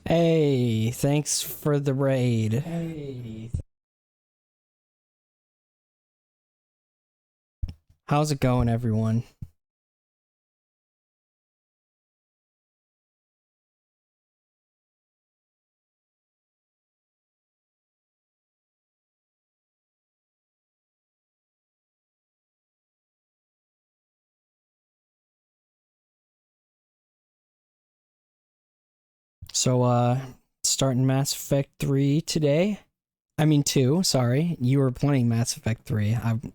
Hey, thanks for the raid. Hey. How's it going, everyone? So, starting Mass Effect 3 today. I mean 2, sorry. You were playing Mass Effect 3. I'm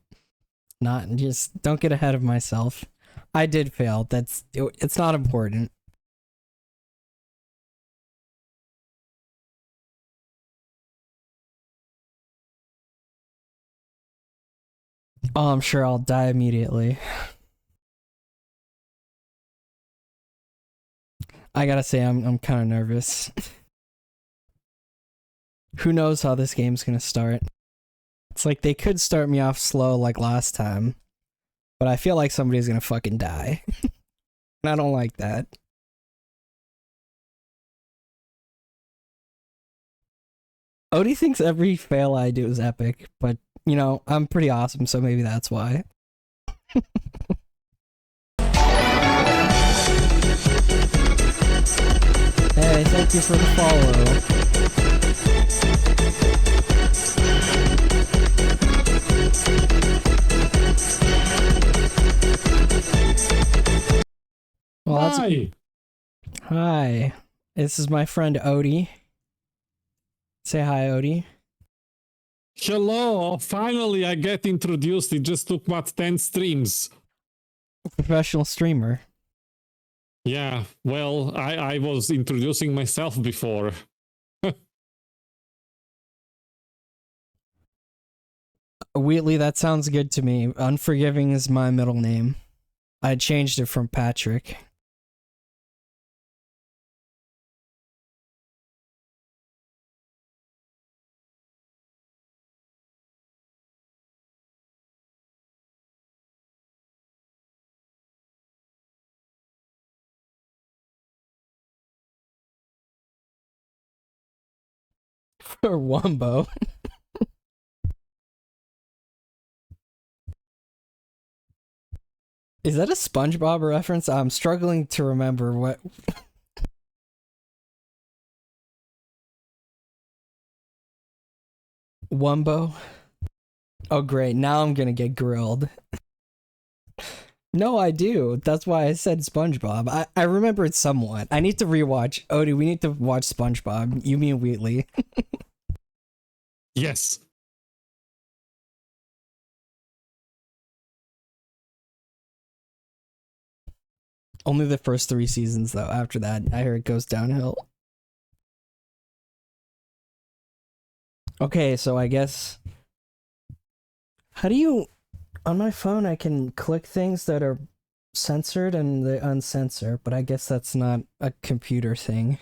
not, just don't get ahead of myself. I did fail. It's not important. Oh, I'm sure I'll die immediately. I gotta say, I'm kind of nervous. Who knows how this game's gonna start? It's like they could start me off slow like last time, but I feel like somebody's gonna fucking die. And I don't like that. Odie thinks every fail I do is epic, but you know, I'm pretty awesome, so maybe that's why. Hey, thank you for the follow. Well, Hi. Hi. This is my friend Odie. Say hi, Odie. Hello. Finally, I get introduced. It just took, 10 streams? Professional streamer. Yeah, well, I was introducing myself before. Wheatley, that sounds good to me. Unforgiving is my middle name. I changed it from Patrick. For Wumbo. Is that a SpongeBob reference? I'm struggling to remember what. Wumbo? Oh, great. Now I'm gonna get grilled. No, I do. That's why I said SpongeBob. I remember it somewhat. I need to rewatch. Odie, we need to watch SpongeBob. You mean Wheatley. Yes. Only the first 3 seasons, though. After that, I hear it goes downhill. Okay, so I guess. How do you. On my phone, I can click things that are censored and they uncensor, but I guess that's not a computer thing.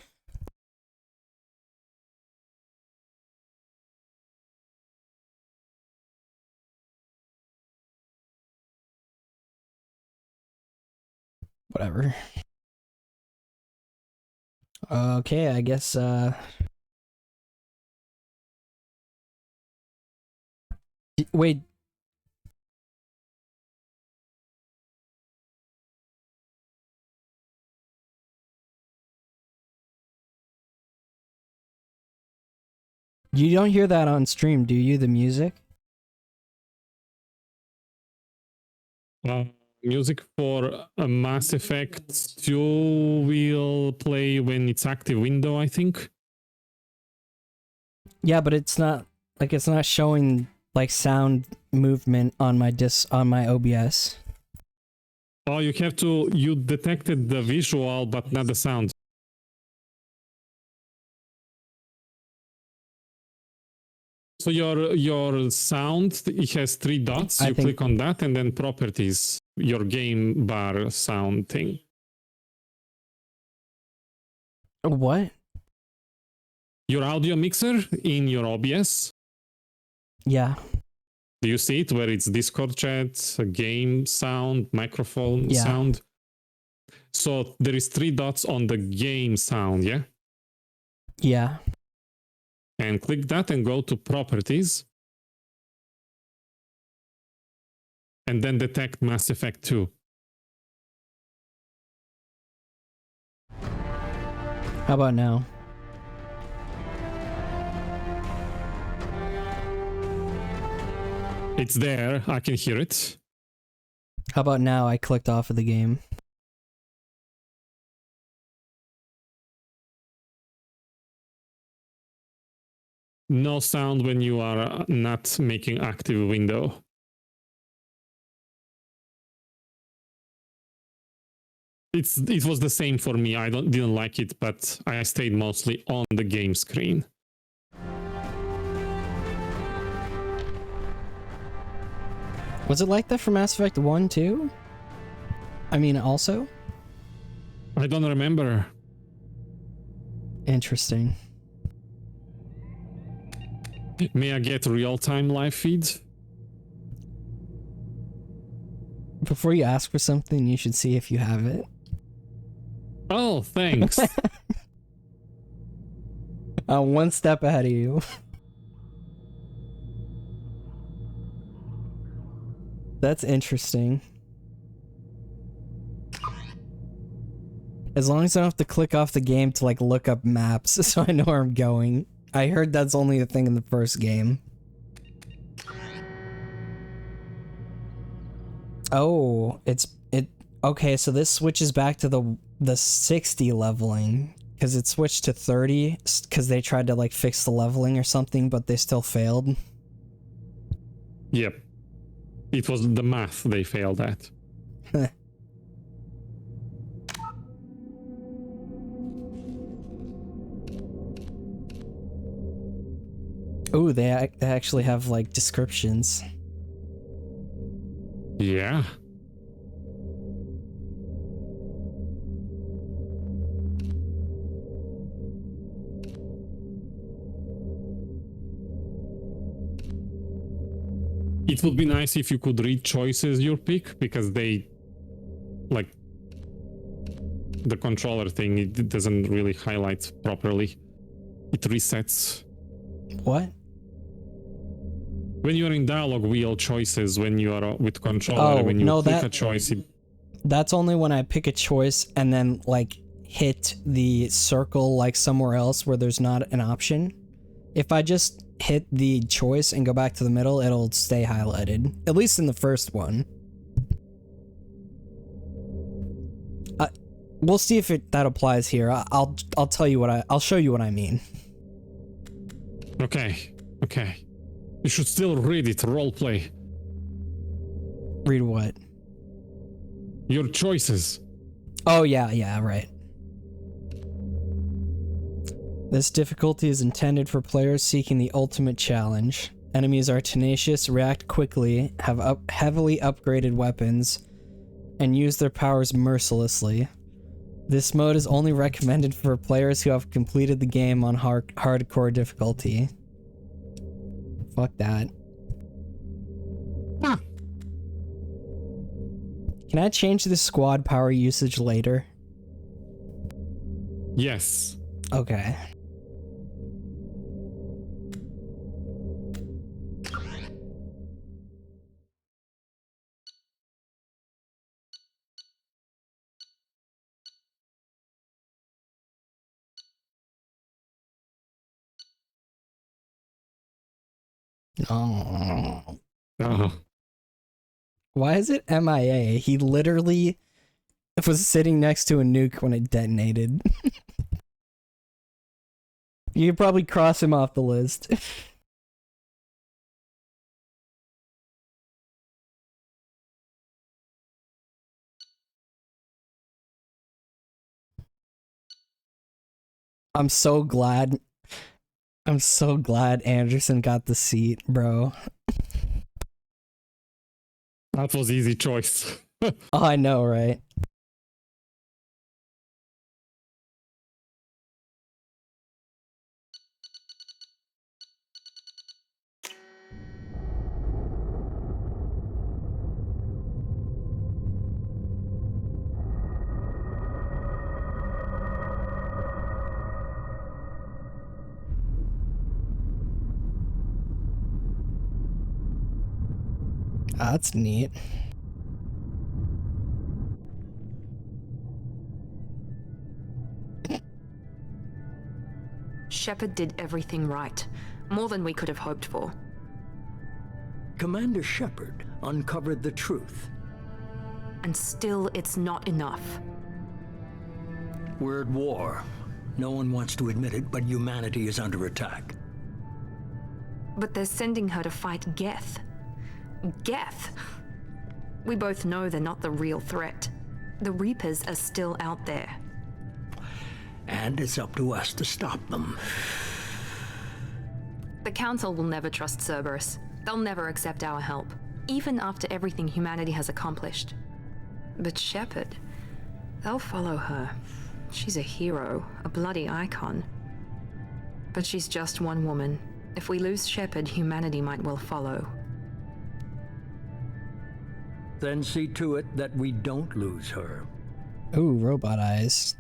Whatever. Okay, I guess, wait. You don't hear that on stream, do you? The music? Music for a Mass Effect 2 will play when it's active window, I think. Yeah, but it's not like it's not showing like sound movement on my OBS. Oh, you detected the visual but not the sound. So your sound, it has 3 dots. You click on that and then properties, your game bar sound thing. What? Your audio mixer in your OBS. Yeah. Do you see it where it's Discord chat, game sound, microphone sound? So there is 3 dots on the game sound, yeah? Yeah. And click that and go to properties. And then detect Mass Effect 2. How about now? It's there. I can hear it. How about now? I clicked off of the game. No sound when you are not making active window. It was the same for me. I didn't like it, but I stayed mostly on the game screen. Was it like that for Mass Effect 1 too? I mean, also? I don't remember. Interesting. May I get real-time live feed? Before you ask for something, you should see if you have it. Oh, thanks. One step ahead of you. That's interesting. As long as I don't have to click off the game to like look up maps so I know where I'm going. I heard that's only a thing in the first game. Oh, okay, so this switches back to the 60 leveling because it switched to 30 because they tried to like fix the leveling or something, but they still failed. Yep. It was the math they failed at. Oh, they actually have like descriptions. Yeah. It would be nice if you could read choices you pick, because they, like, the controller thing, it doesn't really highlight properly. It resets. What? When you're in dialogue wheel choices, when you are with controller, when you click a choice, that's only when I pick a choice and then like hit the circle like somewhere else where there's not an option. If I just hit the choice and go back to the middle, it'll stay highlighted. At least in the first one. We'll see if that applies here. I'll tell you what I'll show you what I mean. Okay. Okay. You should still read it, roleplay. Read what? Your choices. Oh yeah, right. This difficulty is intended for players seeking the ultimate challenge. Enemies are tenacious, react quickly, have heavily upgraded weapons, and use their powers mercilessly. This mode is only recommended for players who have completed the game on hardcore difficulty. Fuck that. Huh. Can I change the squad power usage later? Yes. Okay. Oh. Why is it MIA? He literally was sitting next to a nuke when it detonated. You could probably cross him off the list. I'm so glad Anderson got the seat, bro. That was easy choice. Oh, I know, right? That's neat. Shepard did everything right. More than we could have hoped for. Commander Shepard uncovered the truth. And still, it's not enough. We're at war. No one wants to admit it, but humanity is under attack. But they're sending her to fight Geth. Geth! We both know they're not the real threat. The Reapers are still out there. And it's up to us to stop them. The Council will never trust Cerberus. They'll never accept our help, even after everything humanity has accomplished. But Shepard, they'll follow her. She's a hero, a bloody icon. But she's just one woman. If we lose Shepard, humanity might well follow. Then see to it that we don't lose her. Ooh, robot eyes.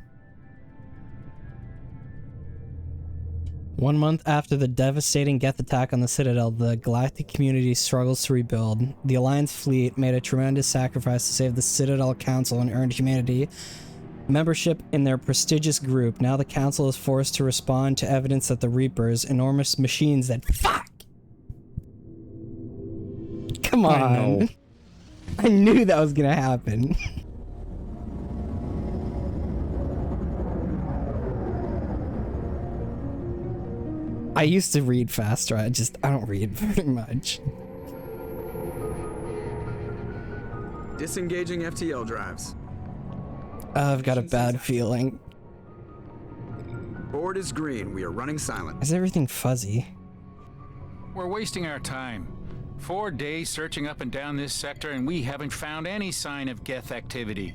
1 month after the devastating Geth attack on the Citadel, the galactic community struggles to rebuild. The Alliance fleet made a tremendous sacrifice to save the Citadel Council and earned humanity membership in their prestigious group. Now the Council is forced to respond to evidence that the Reapers, enormous machines that— Fuck! Come on. I know. I knew that was gonna happen. I used to read faster, I don't read very much. Disengaging FTL drives. I've got a bad feeling. Board is green. We are running silent. Is everything fuzzy? We're wasting our time. 4 days searching up and down this sector, and we haven't found any sign of Geth activity.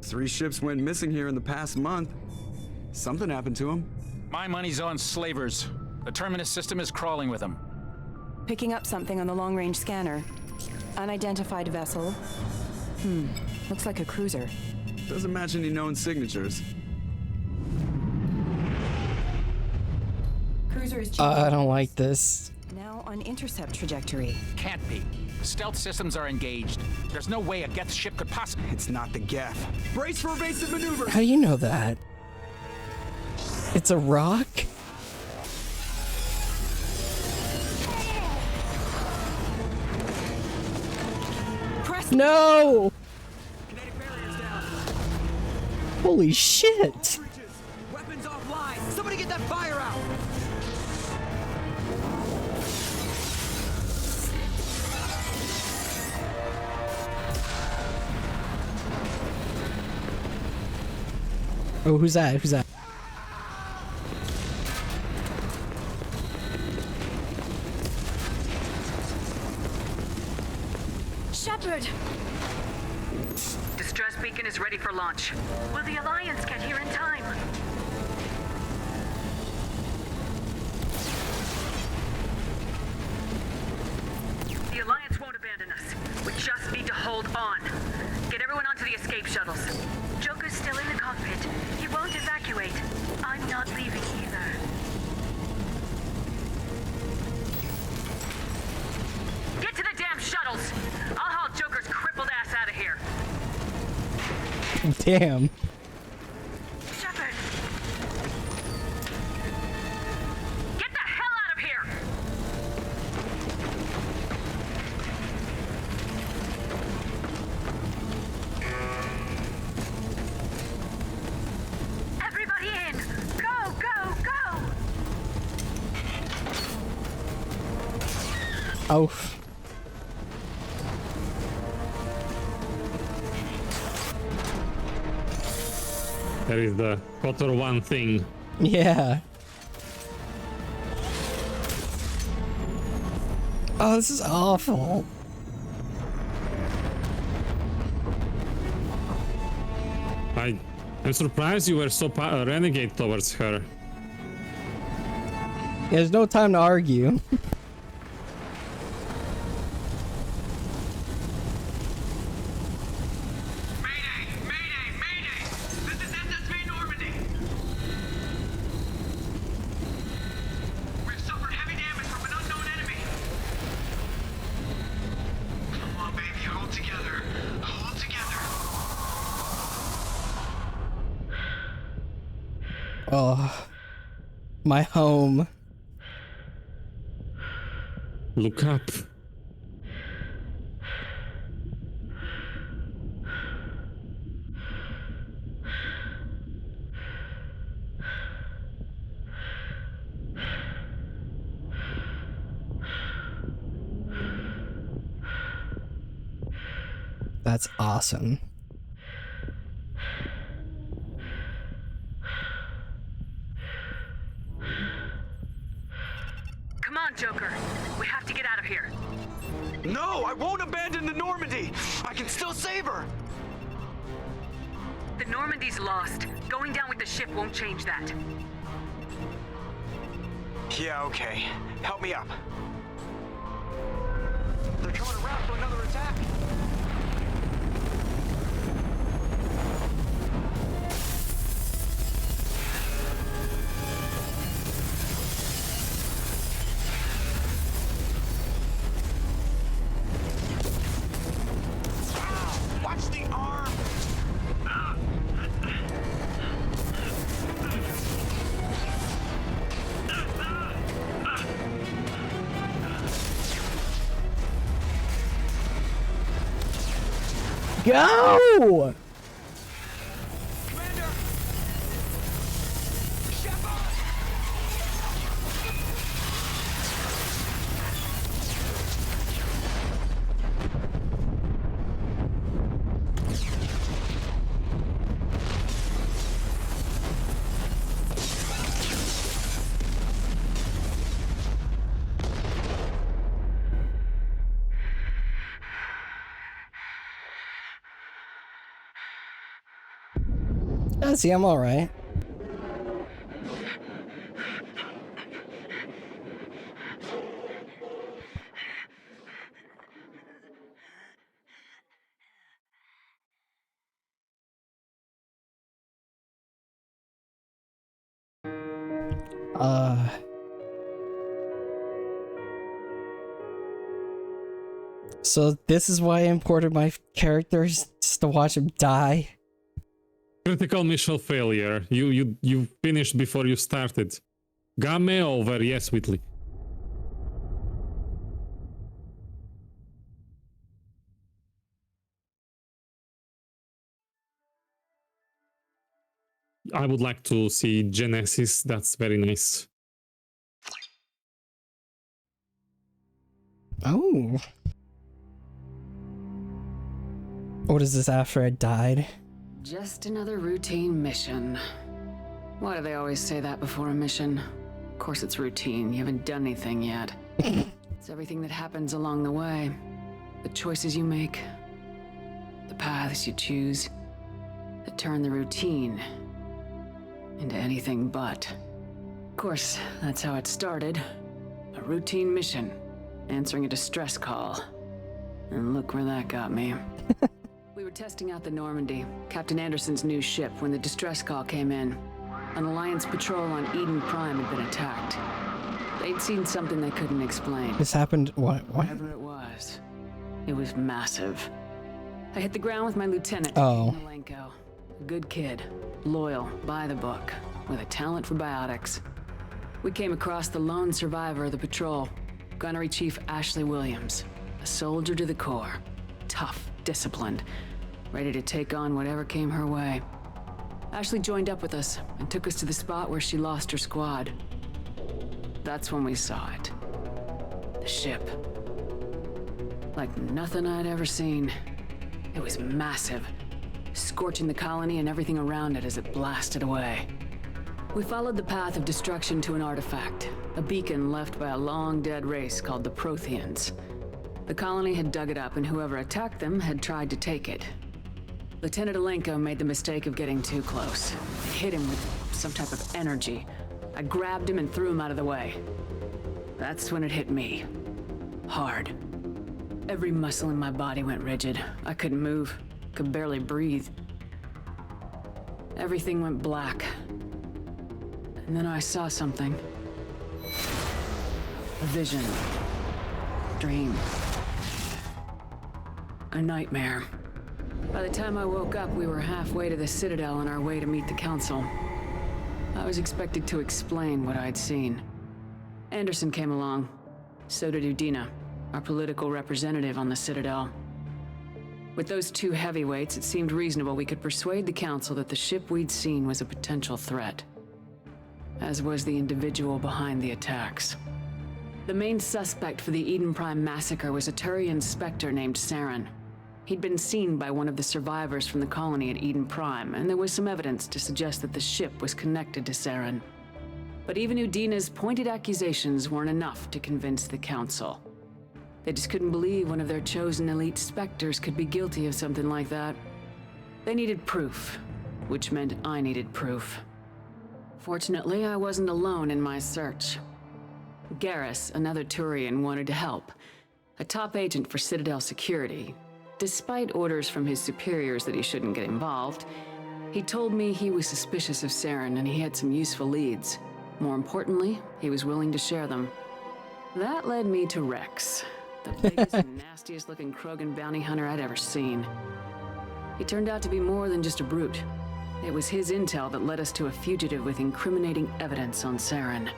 3 ships went missing here in the past month. Something happened to them. My money's on slavers. The Terminus system is crawling with them. Picking up something on the long-range scanner. Unidentified vessel. Looks like a cruiser. Doesn't match any known signatures. Cruiser is I don't like this. now on intercept trajectory. Can't be. Stealth systems are engaged. There's no way a Geth ship could possibly— It's not the Geth. Brace for evasive maneuvers. How do you know that? It's a rock? Press. No! Kinetic barriers down. Holy shit! Breaches. Weapons offline. Somebody get that fire out. Oh, who's that? Who's that? Shepard! Distress beacon is ready for launch. Will the Alliance get here in time? The Alliance won't abandon us. We just need to hold on. Get everyone onto the escape shuttles. Joker's still in the cockpit. He won't evacuate. I'm not leaving either. Get to the damn shuttles! I'll haul Joker's crippled ass out of here. Damn. Shepard! Get the hell out of here! Everybody in! Go, go, go! Oh. There is the Kotor 1 thing. Yeah. Oh, this is awful. I'm surprised you were so renegade towards her. There's no time to argue. Oh, my home. Look up. That's awesome. Come on, Joker. We have to get out of here. No, I won't abandon the Normandy. I can still save her. The Normandy's lost. Going down with the ship won't change that. Yeah, okay. Help me up. They're coming around for another attack. Watch the arm! Go! Commander! Shepard! See, I'm alright. So this is why I imported my characters, just to watch them die. Critical mission failure. You finished before you started. Game over. Yes, Whitley. I would like to see Genesis. That's very nice. Oh. What is this after I died? Just another routine mission. Why do they always say that before a mission? Of course it's routine. You haven't done anything yet. It's everything that happens along the way. The choices you make. The paths you choose. That turn the routine into anything but. Of course, that's how it started. A routine mission. Answering a distress call. And look where that got me. We were testing out the Normandy, Captain Anderson's new ship, when the distress call came in. An Alliance patrol on Eden Prime had been attacked. They'd seen something they couldn't explain. This happened, what? Whatever it was massive. I hit the ground with my lieutenant, Rinne-Guy. A good kid, loyal, by the book, with a talent for biotics. We came across the lone survivor of the patrol, Gunnery Chief Ashley Williams, a soldier to the core, tough, disciplined, ready to take on whatever came her way. Ashley joined up with us and took us to the spot where she lost her squad. That's when we saw it. The ship. Like nothing I'd ever seen. It was massive, scorching the colony and everything around it as it blasted away. We followed the path of destruction to an artifact, a beacon left by a long-dead race called the Protheans. The colony had dug it up, and whoever attacked them had tried to take it. Lieutenant Alenko made the mistake of getting too close. It hit him with some type of energy. I grabbed him and threw him out of the way. That's when it hit me. Hard. Every muscle in my body went rigid. I couldn't move, could barely breathe. Everything went black. And then I saw something. A vision. Dream. A nightmare. By the time I woke up, we were halfway to the Citadel on our way to meet the Council. I was expected to explain what I'd seen. Anderson came along. So did Udina, our political representative on the Citadel. With those two heavyweights, it seemed reasonable we could persuade the Council that the ship we'd seen was a potential threat, as was the individual behind the attacks. The main suspect for the Eden Prime massacre was a Turian Spectre named Saren. He'd been seen by one of the survivors from the colony at Eden Prime, and there was some evidence to suggest that the ship was connected to Saren. But even Udina's pointed accusations weren't enough to convince the Council. They just couldn't believe one of their chosen elite Spectres could be guilty of something like that. They needed proof, which meant I needed proof. Fortunately, I wasn't alone in my search. Garrus, another Turian, wanted to help. A top agent for Citadel security. Despite orders from his superiors that he shouldn't get involved, he told me he was suspicious of Saren and he had some useful leads. More importantly, he was willing to share them. That led me to Rex, the biggest and nastiest looking Krogan bounty hunter I'd ever seen. He turned out to be more than just a brute. It was his intel that led us to a fugitive with incriminating evidence on Saren.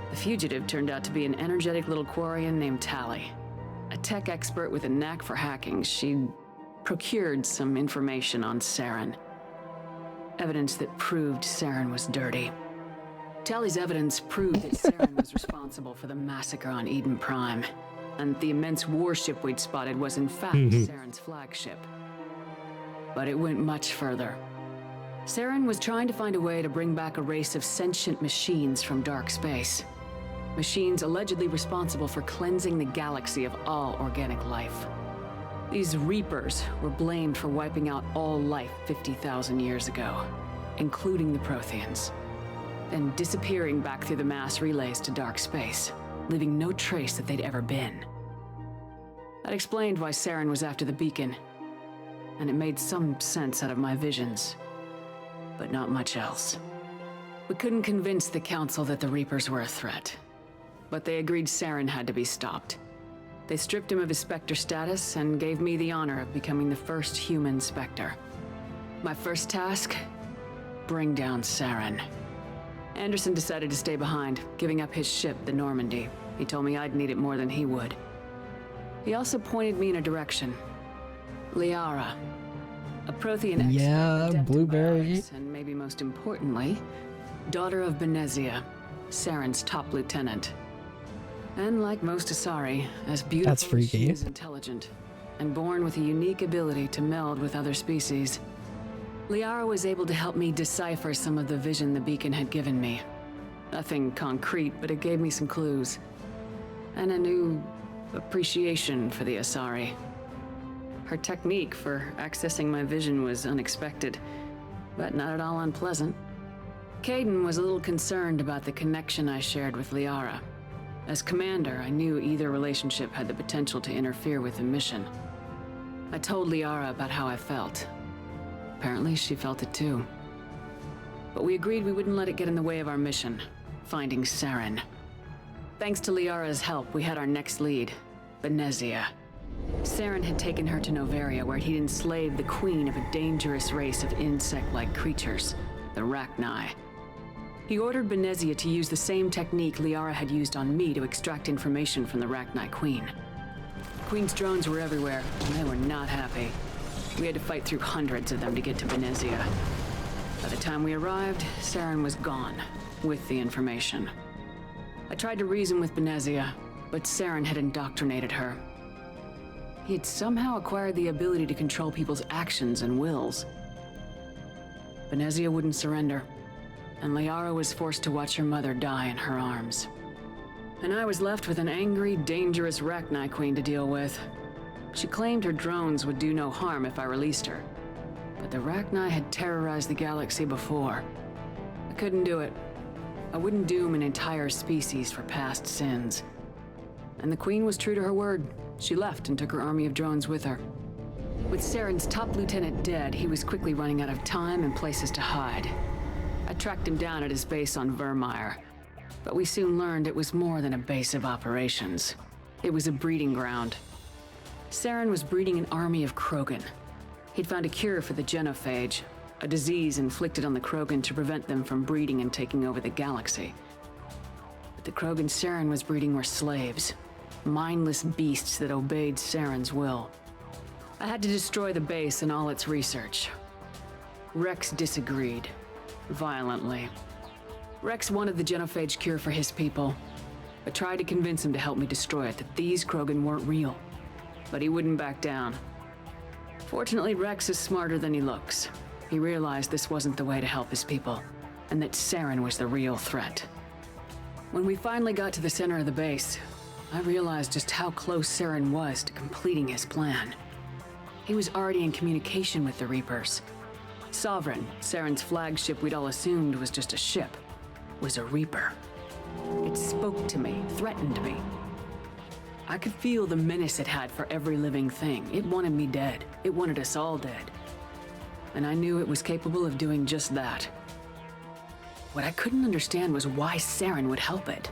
The fugitive turned out to be an energetic little Quarian named Tali. A tech expert with a knack for hacking, she'd procured some information on Saren. Evidence that proved Saren was dirty. Tali's evidence proved that Saren was responsible for the massacre on Eden Prime, and the immense warship we'd spotted was in fact Saren's flagship. But it went much further. Saren was trying to find a way to bring back a race of sentient machines from dark space. Machines allegedly responsible for cleansing the galaxy of all organic life. These Reapers were blamed for wiping out all life 50,000 years ago, including the Protheans, then disappearing back through the mass relays to dark space, leaving no trace that they'd ever been. That explained why Saren was after the beacon, and it made some sense out of my visions, but not much else. We couldn't convince the Council that the Reapers were a threat, but they agreed Saren had to be stopped. They stripped him of his Spectre status and gave me the honor of becoming the first human Spectre. My first task? Bring down Saren. Anderson decided to stay behind, giving up his ship, the Normandy. He told me I'd need it more than he would. He also pointed me in a direction. Liara, a Prothean expert, adept in biotics, and maybe most importantly, daughter of Benezia, Saren's top lieutenant. And like most Asari, as beautiful as she is intelligent, and born with a unique ability to meld with other species, Liara was able to help me decipher some of the vision the beacon had given me. Nothing concrete, but it gave me some clues. And a new appreciation for the Asari. Her technique for accessing my vision was unexpected, but not at all unpleasant. Kaidan was a little concerned about the connection I shared with Liara. As commander, I knew either relationship had the potential to interfere with the mission. I told Liara about how I felt. Apparently, she felt it too. But we agreed we wouldn't let it get in the way of our mission, finding Saren. Thanks to Liara's help, we had our next lead, Benezia. Saren had taken her to Noveria, where he'd enslaved the queen of a dangerous race of insect-like creatures, the Rinne-Guy. He ordered Benezia to use the same technique Liara had used on me to extract information from the Rinne-Guy queen. The queen's drones were everywhere, and they were not happy. We had to fight through hundreds of them to get to Benezia. By the time we arrived, Saren was gone, with the information. I tried to reason with Benezia, but Saren had indoctrinated her. He had somehow acquired the ability to control people's actions and wills. Benezia wouldn't surrender, and Liara was forced to watch her mother die in her arms. And I was left with an angry, dangerous Rinne-Guy queen to deal with. She claimed her drones would do no harm if I released her. But the Rinne-Guy had terrorized the galaxy before. I couldn't do it. I wouldn't doom an entire species for past sins. And the queen was true to her word. She left and took her army of drones with her. With Saren's top lieutenant dead, he was quickly running out of time and places to hide. I tracked him down at his base on Vermeer, but we soon learned it was more than a base of operations. It was a breeding ground. Saren was breeding an army of Krogan. He'd found a cure for the genophage, a disease inflicted on the Krogan to prevent them from breeding and taking over the galaxy. But the Krogan Saren was breeding were slaves, mindless beasts that obeyed Saren's will. I had to destroy the base and all its research. Rex disagreed, violently. Rex wanted the genophage cure for his people. I tried to convince him to help me destroy it, that these Krogan weren't real. But he wouldn't back down. Fortunately, Rex is smarter than he looks. He realized this wasn't the way to help his people, and that Saren was the real threat. When we finally got to the center of the base, I realized just how close Saren was to completing his plan. He was already in communication with the Reapers. Sovereign, Saren's flagship we'd all assumed was just a ship, was a Reaper. It spoke to me, threatened me. I could feel the menace it had for every living thing. It wanted me dead. It wanted us all dead. And I knew it was capable of doing just that. What I couldn't understand was why Saren would help it.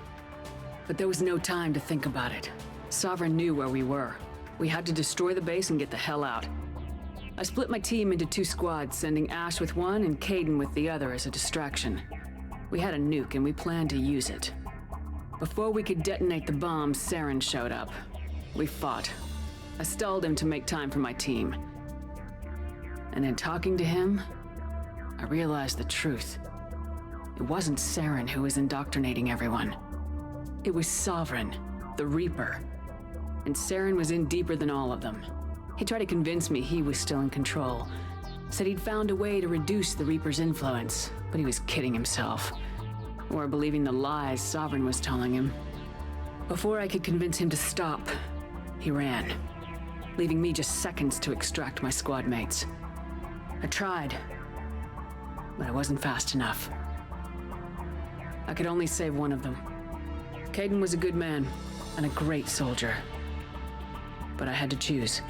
But there was no time to think about it. Sovereign knew where we were. We had to destroy the base and get the hell out. I split my team into 2 squads, sending Ash with one and Caden with the other as a distraction. We had a nuke and we planned to use it. Before we could detonate the bomb, Saren showed up. We fought. I stalled him to make time for my team. And in talking to him, I realized the truth. It wasn't Saren who was indoctrinating everyone. It was Sovereign, the Reaper. And Saren was in deeper than all of them. He tried to convince me he was still in control. Said he'd found a way to reduce the Reaper's influence, but he was kidding himself. Or believing the lies Sovereign was telling him. Before I could convince him to stop, he ran, leaving me just seconds to extract my squad mates. I tried, but I wasn't fast enough. I could only save one of them. Caden was a good man and a great soldier. But I had to choose.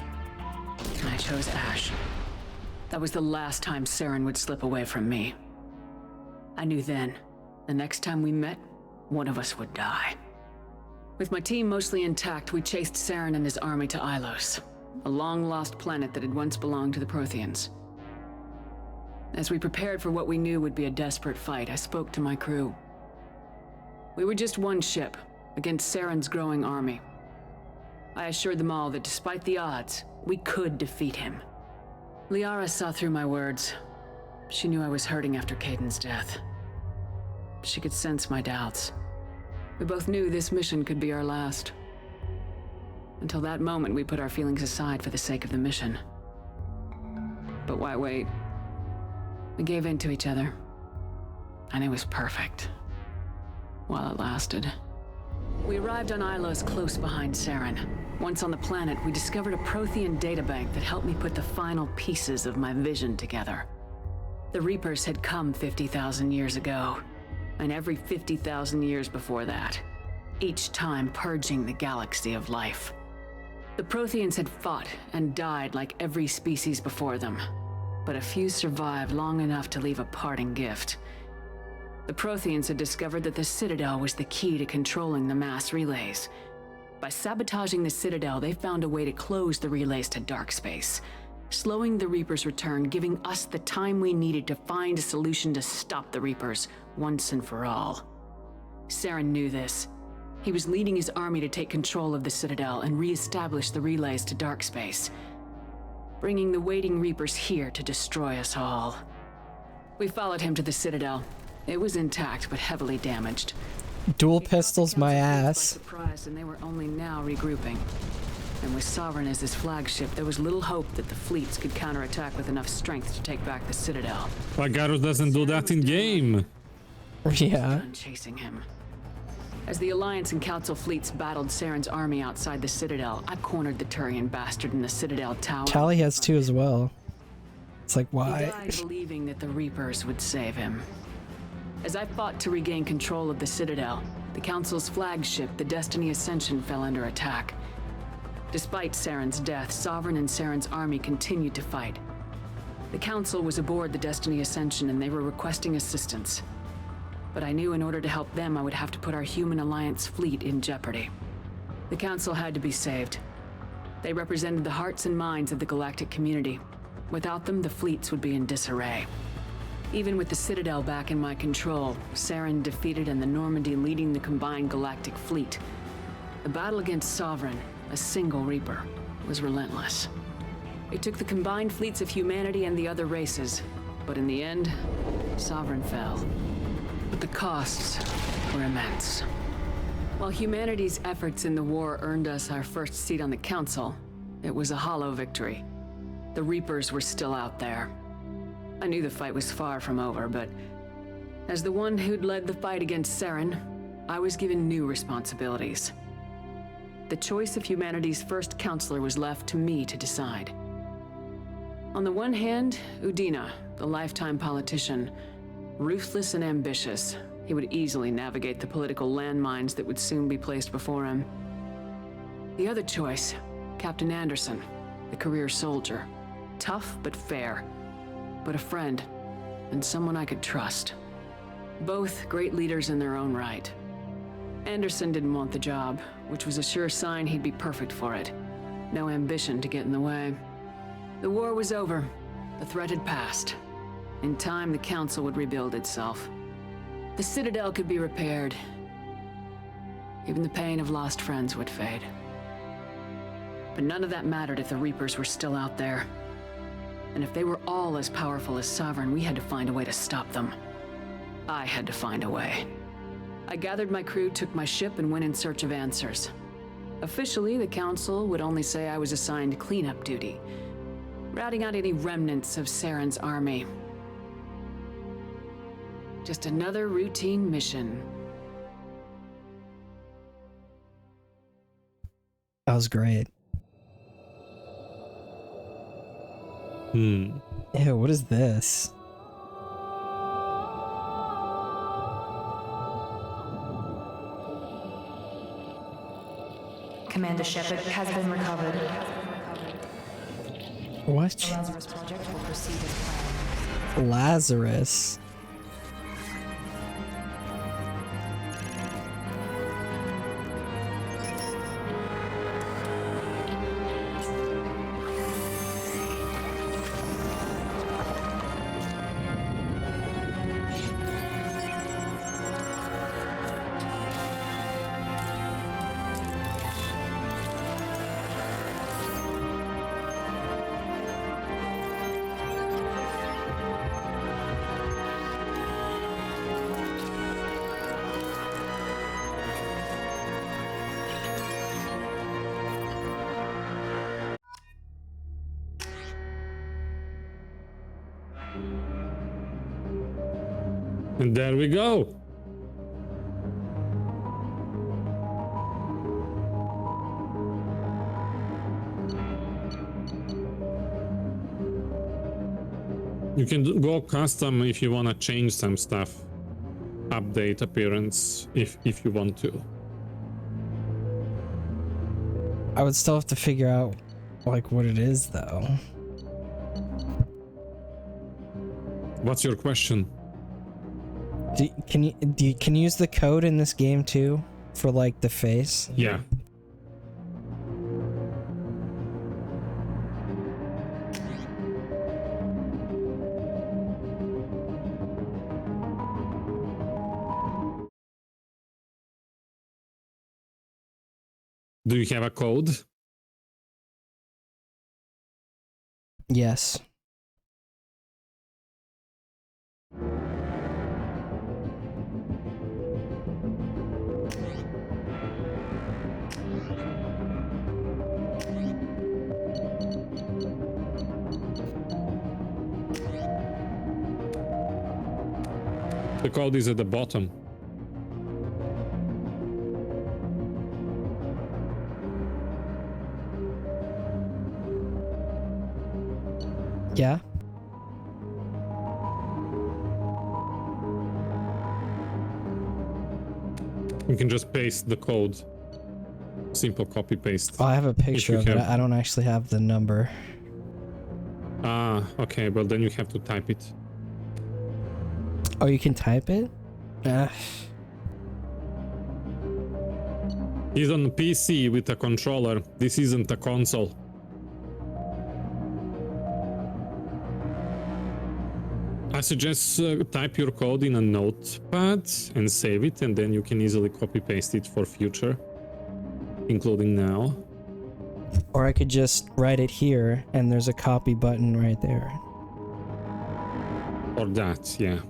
And I chose Ash. That was the last time Saren would slip away from me. I knew then, the next time we met, one of us would die. With my team mostly intact, we chased Saren and his army to Ilos, a long-lost planet that had once belonged to the Protheans. As we prepared for what we knew would be a desperate fight, I spoke to my crew. We were just one ship, against Saren's growing army. I assured them all that despite the odds, we could defeat him. Liara saw through my words. She knew I was hurting after Caden's death. She could sense my doubts. We both knew this mission could be our last. Until that moment, we put our feelings aside for the sake of the mission. But why wait? We gave in to each other. And it was perfect. While it lasted. We arrived on Ilos close behind Saren. Once on the planet, we discovered a Prothean databank that helped me put the final pieces of my vision together. The Reapers had come 50,000 years ago, and every 50,000 years before that, each time purging the galaxy of life. The Protheans had fought and died like every species before them, but a few survived long enough to leave a parting gift. The Protheans had discovered that the Citadel was the key to controlling the mass relays. By sabotaging the Citadel, they found a way to close the relays to dark space, slowing the Reapers' return, giving us the time we needed to find a solution to stop the Reapers once and for all. Saren knew this. He was leading his army to take control of the Citadel and re-establish the relays to dark space, bringing the waiting Reapers here to destroy us all. We followed him to the Citadel. It was intact, but heavily damaged. Dual pistols my ass. Surprised, and they were only now regrouping. And with Sovereign as his flagship, there was little hope that the fleets could counterattack with enough strength to take back the Citadel. But Garrus doesn't do that in game. Yeah. Chasing him. As the Alliance and Council fleets battled Saren's army outside the Citadel, I cornered the Turian bastard in the Citadel tower. Tally has 2 as well. It's like, why? He died believing that the Reapers would save him. As I fought to regain control of the Citadel, the Council's flagship, the Destiny Ascension, fell under attack. Despite Saren's death, Sovereign and Saren's army continued to fight. The Council was aboard the Destiny Ascension and they were requesting assistance. But I knew in order to help them, I would have to put our human Alliance fleet in jeopardy. The Council had to be saved. They represented the hearts and minds of the galactic community. Without them, the fleets would be in disarray. Even with the Citadel back in my control, Saren defeated and the Normandy leading the combined galactic fleet, the battle against Sovereign, a single Reaper, was relentless. It took the combined fleets of humanity and the other races, but in the end, Sovereign fell. But the costs were immense. While humanity's efforts in the war earned us our first seat on the Council, it was a hollow victory. The Reapers were still out there. I knew the fight was far from over, but as the one who'd led the fight against Saren, I was given new responsibilities. The choice of humanity's first counselor was left to me to decide. On the one hand, Udina, the lifetime politician, ruthless and ambitious, he would easily navigate the political landmines that would soon be placed before him. The other choice, Captain Anderson, the career soldier, tough but fair, but a friend, and someone I could trust. Both great leaders in their own right. Anderson didn't want the job, which was a sure sign he'd be perfect for it. No ambition to get in the way. The war was over. The threat had passed. In time, the Council would rebuild itself. The Citadel could be repaired. Even the pain of lost friends would fade. But none of that mattered if the Reapers were still out there. And if they were all as powerful as Sovereign, we had to find a way to stop them. I had to find a way. I gathered my crew, took my ship, and went in search of answers. Officially, the Council would only say I was assigned cleanup duty, routing out any remnants of Saren's army. Just another routine mission. That was great. Ew, what is this? Commander Shepard has been recovered. What? The Lazarus project will proceed as planned. Lazarus. And there we go. You can go custom if you want to change some stuff. Update appearance if you want to. I would still have to figure out like what it is though. What's your question? Can you use the code in this game too for like the face? Yeah. Do you have a code? Yes. The code is at the bottom. Yeah. You can just paste the code. Simple copy paste. Oh, I have a picture of it. I don't actually have the number. Ah, okay. Well, then you have to type it. Oh, you can type it? He's on PC with a controller. This isn't a console. I suggest type your code in a notepad and save it, and then you can easily copy paste it for future, including now. Or I could just write it here and there's a copy button right there. Or that, yeah.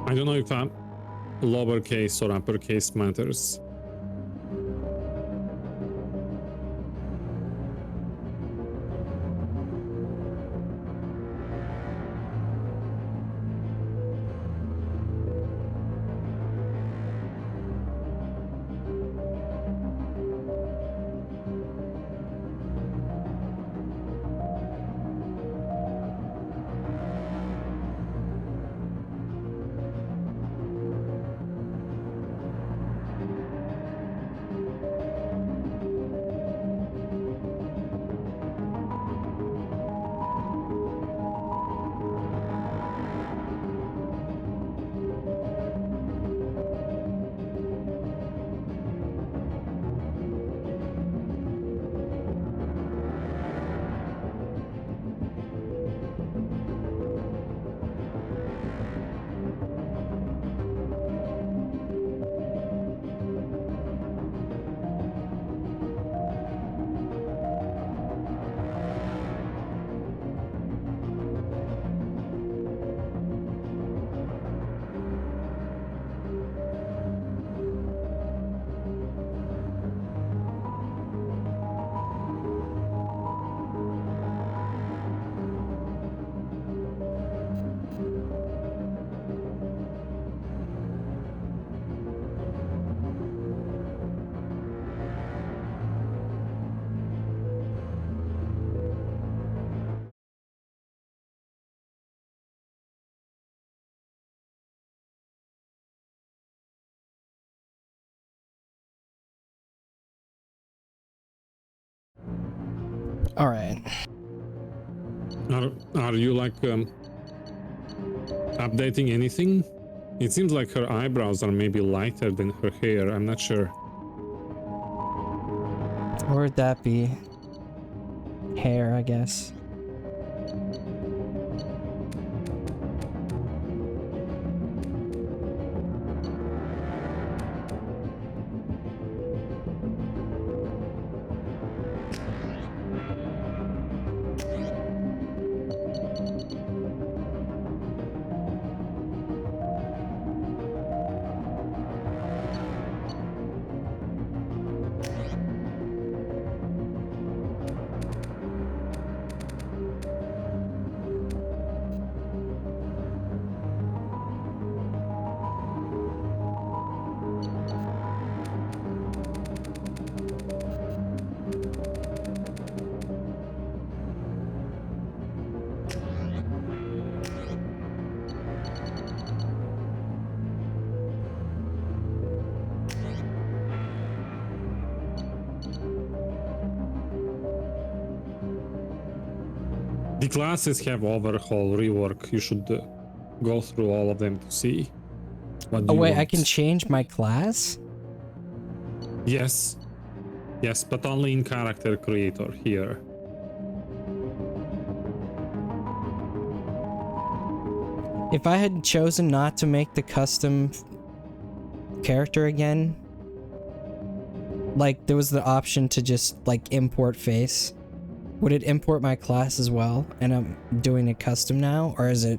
I don't know if lowercase or uppercase matters. All right. Are you like updating anything? It seems like her eyebrows are maybe lighter than her hair. I'm not sure. Or would that be hair, I guess? The classes have overhaul, rework. You should go through all of them to see what Oh you wait, want. I can change my class? Yes. Yes, but only in character creator here. If I had chosen not to make the custom character again, like there was the option to just like import face, would it import my class as well and I'm doing it custom now, or is it,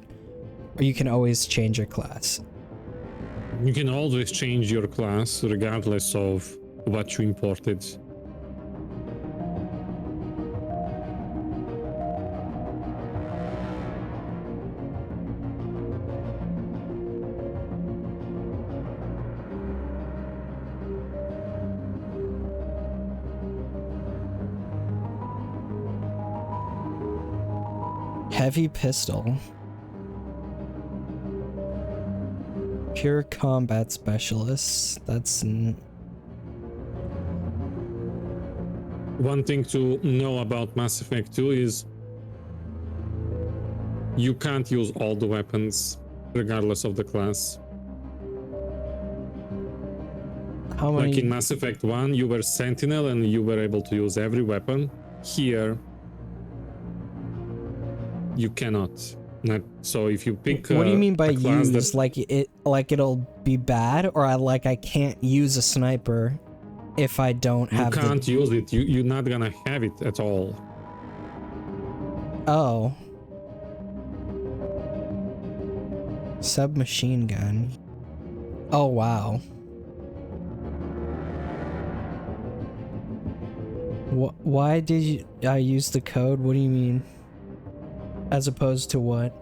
or you can always change your class? You can always change your class regardless of what you imported. Heavy pistol. Pure combat specialist. That's one thing to know about Mass Effect 2 is you can't use all the weapons regardless of the class. how many. Like in Mass Effect 1, you were Sentinel and you were able to use every weapon. Here, you cannot. So if you pick What do you mean by a class use? Like it'll be bad, or I can't use a sniper if I don't have. You can't use it. You're not gonna have it at all. Oh. Submachine gun. Oh wow. Why did I use the code? What do you mean? As opposed to what?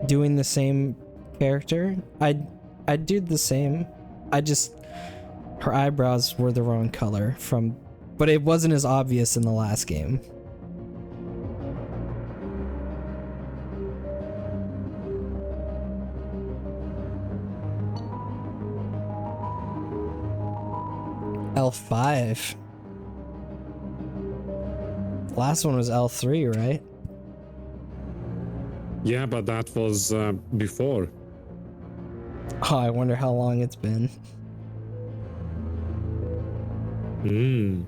Doing the same character? I do the same. I just, her eyebrows were the wrong color but it wasn't as obvious in the last game. L5. Last one was L3, right? Yeah, but that was before. Oh, I wonder how long it's been. Hmm.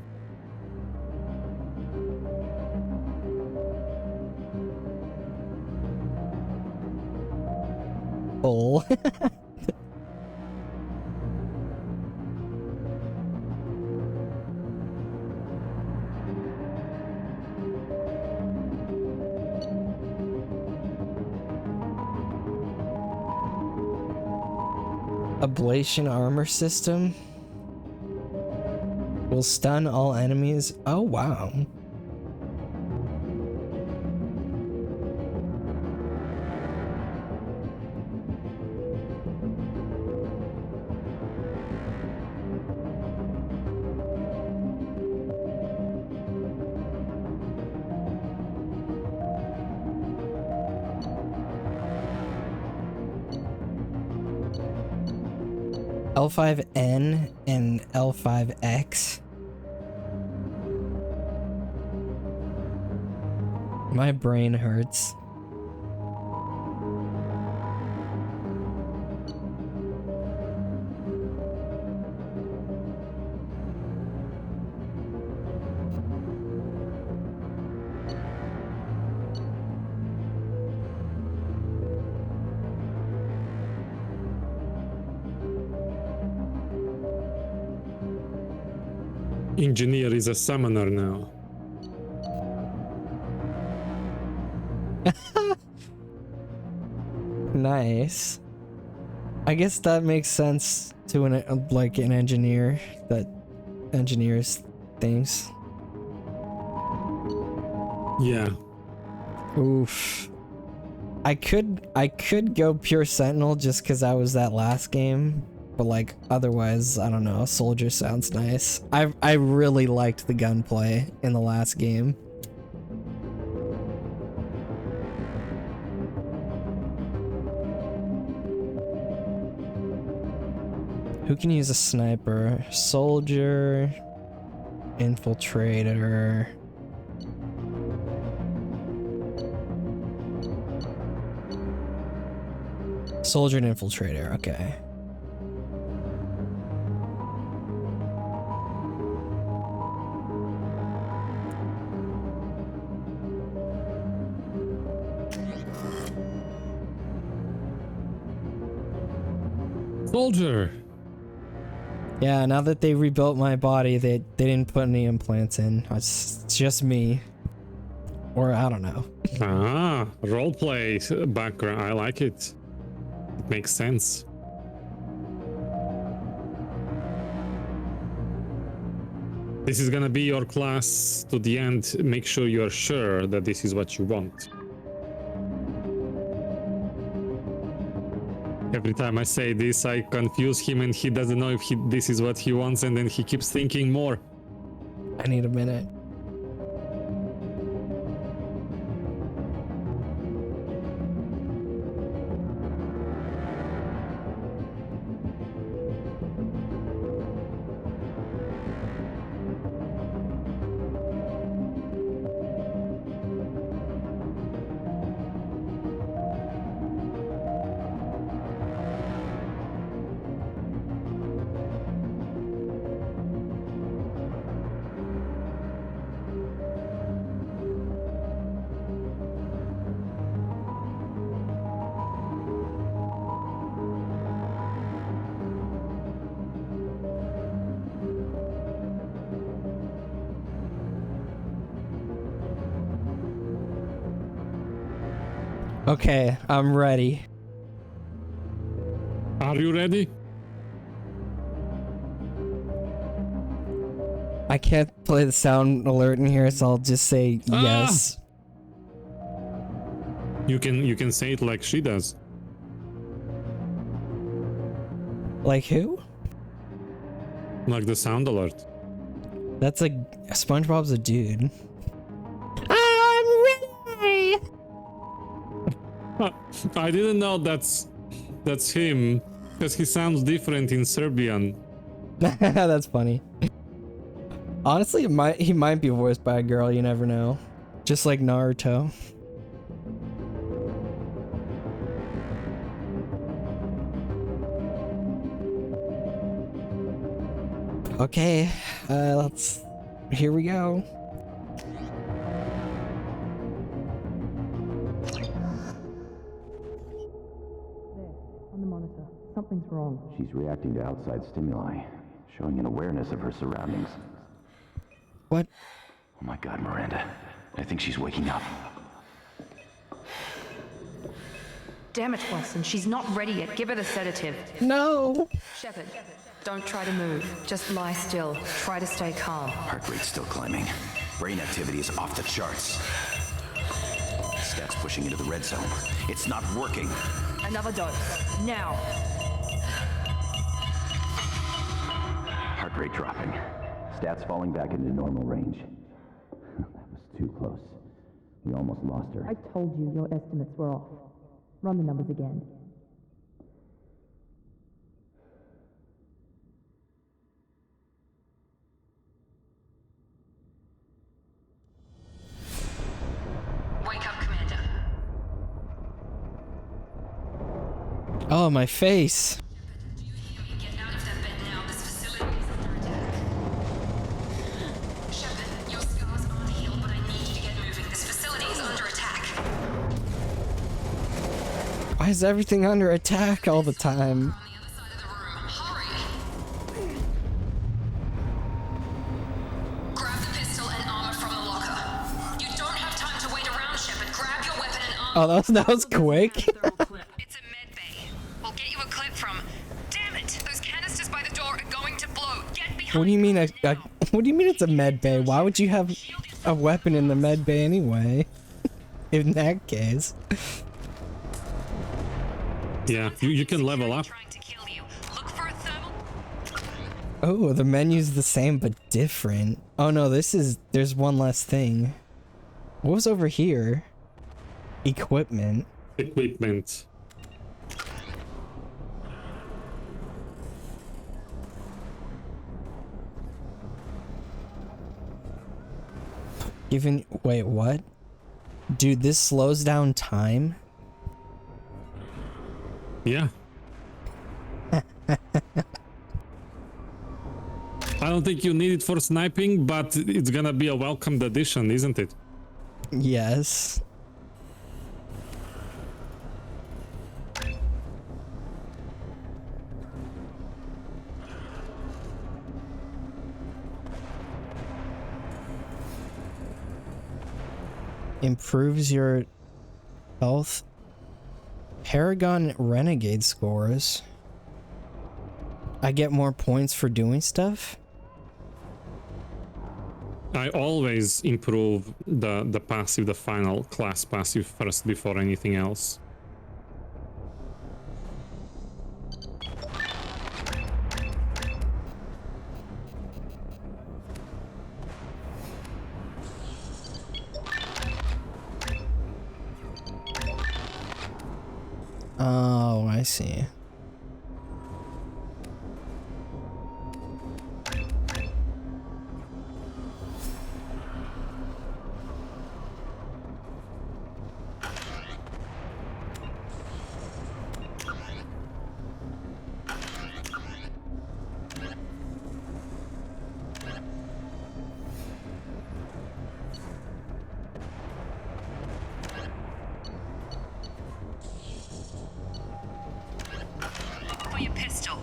Oh. Ablation armor system will stun all enemies. Oh wow. L5N and L5X. My brain hurts. Engineer is a summoner now. Nice. I guess that makes sense to an engineer that engineers things. Yeah. Oof. I could go pure sentinel just because I was that last game, but like otherwise I don't know. Soldier sounds nice. I really liked the gunplay in the last game. Who can use a sniper? Soldier, infiltrator. Soldier and infiltrator, okay. Soldier! Yeah, now that they rebuilt my body, they didn't put any implants in. It's just me. Or I don't know. Ah, roleplay background. I like it. It makes sense. This is gonna be your class to the end. Make sure you are sure that this is what you want. Every time I say this, I confuse him and he doesn't know if this is what he wants, and then he keeps thinking more. I need a minute. Okay, I'm ready. Are you ready? I can't play the sound alert in here, so I'll just say yes. You can say it like she does. Like who? Like the sound alert. That's a SpongeBob's a dude. I'm ready. I didn't know that's him, because he sounds different in Serbian. That's funny. Honestly, he might be voiced by a girl. You never know. Just like Naruto. Okay, here we go. On the monitor, something's wrong. She's reacting to outside stimuli, showing an awareness of her surroundings. What? Oh my God, Miranda. I think she's waking up. Damn it, Watson. She's not ready yet. Give her the sedative. No. Shepard, don't try to move. Just lie still. Try to stay calm. Heart rate's still climbing. Brain activity is off the charts. Stats pushing into the red zone. It's not working. Another dose. Now. Heart rate dropping. Stats falling back into normal range. That was too close. We almost lost her. I told you your estimates were off. Run the numbers again. Wake up, Commander. Oh, my face. Do you hear me? Get out of that bed now. This facility is under attack. Shepard, your scars aren't healed, but I need you to get moving. This facility is under attack. Why is everything under attack all the time? On the other side of the room. Hurry! Grab the pistol and armor from the locker. You don't have time to wait around, Shepard. Grab your weapon and armor. Oh, that was quick. It's a med bay. We'll get you a clip from. Damn it! Those canisters by the door are going to blow. Get behind. What do you mean what do you mean it's a med bay? Why would you have a weapon in the med bay anyway? In that case. Yeah, you can level up. Trying to kill you. Look for a thermal. Oh, the menu's the same but different. Oh no, there's one less thing. What was over here? Equipment. Equipment. Wait, what? Dude, this slows down time? Yeah. I don't think you need it for sniping, but it's gonna be a welcomed addition, isn't it? Yes. Improves your health. Paragon Renegade scores. I get more points for doing stuff? I always improve the passive, the final class passive first before anything else. Oh, I see. For your pistol.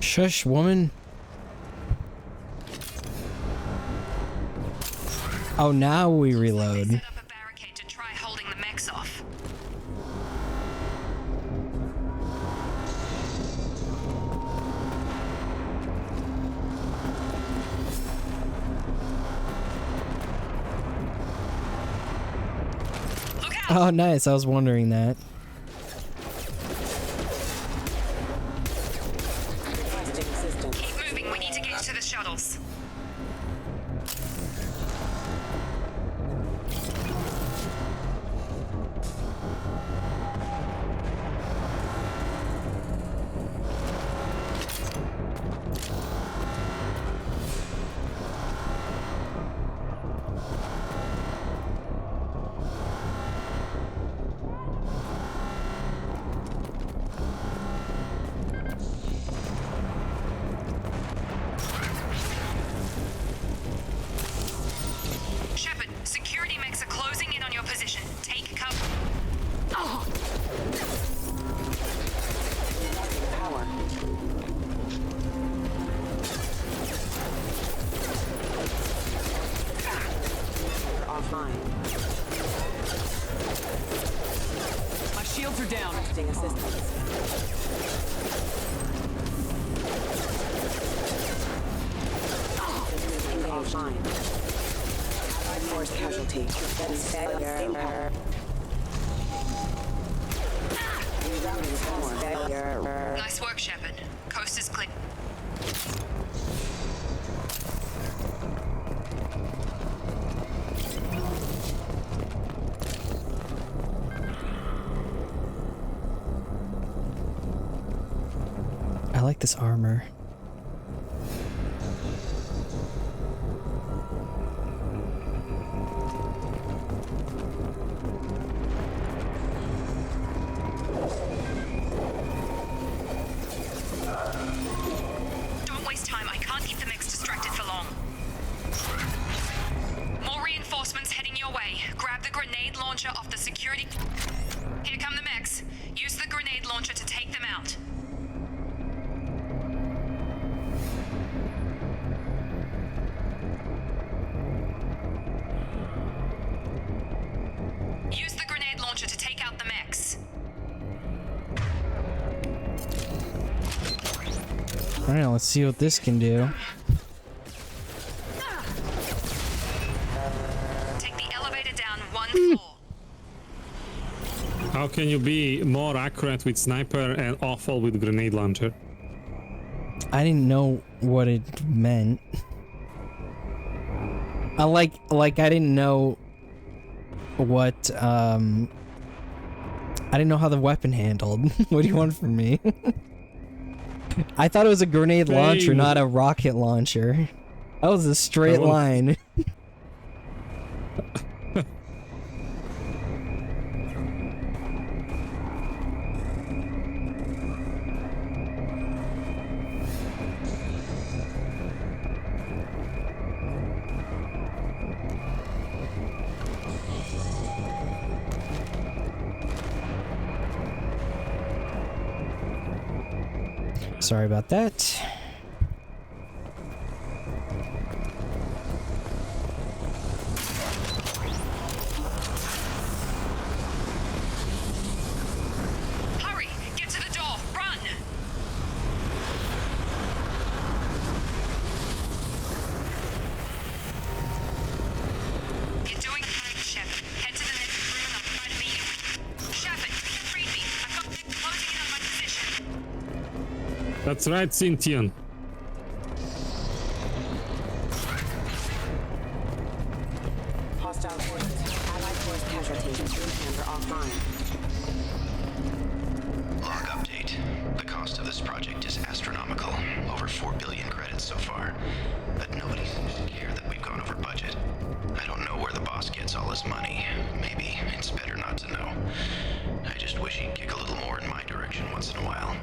Shush, woman. Oh, now we reload. Set up a barricade to try holding the mechs off. Look out! Oh, nice. I was wondering that. Keep moving. We need to get to the shuttles. Shepard, security mechs are closing in on your position. Take cover. Oh. Power. Offline. My shields are down. Assistance. Offline. Force casualty. Failure. Nice work, Shepard. Coast is clear. I like this armor. Don't waste time. I can't keep the mechs distracted for long. More reinforcements heading your way. Grab the grenade launcher off the security. Here come the mechs. Use the grenade launcher to take them out. Use the grenade launcher to take out the mechs. Alright, let's see what this can do. Take the elevator down one floor. How can you be more accurate with sniper and awful with grenade launcher? I didn't know what it meant. I didn't know what I didn't know how the weapon handled. What do you want from me? I thought it was a grenade launcher, not a rocket launcher. That was a straight line. Sorry about that. Hurry! Get to the door! Run! You're doing great, Shepard. Head to the next room and I'll try to meet you. Shepard, read me. I've got them closing in on my position. That's right, Cynthian. Hostile forces. Allied force casualties. And are offline. Log update. The cost of this project is astronomical. Over 4 billion credits so far. But nobody seems to care that we've gone over budget. I don't know where the boss gets all his money. Maybe it's better not to know. I just wish he'd kick a little more in my direction once in a while.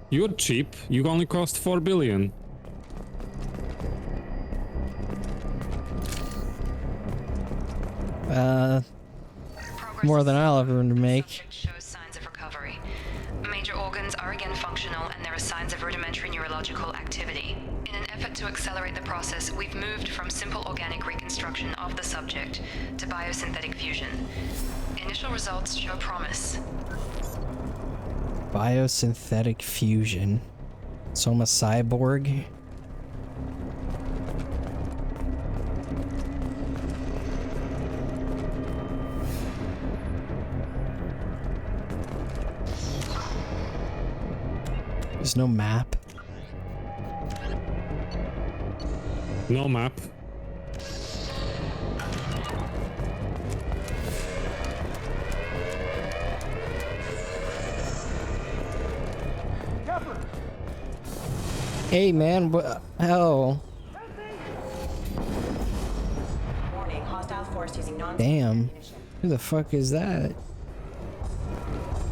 You're cheap. You only cost 4 billion. more than I'll ever make. Subject shows signs of recovery. Major organs are again functional, and there are signs of rudimentary neurological activity. In an effort to accelerate the process, we've moved from simple organic reconstruction of the subject to biosynthetic fusion. Initial results show promise. Biosynthetic fusion. So I'm a cyborg. There's no map. No map. Hey man, what hell? Warning, hostile force using Damn. Who the fuck is that?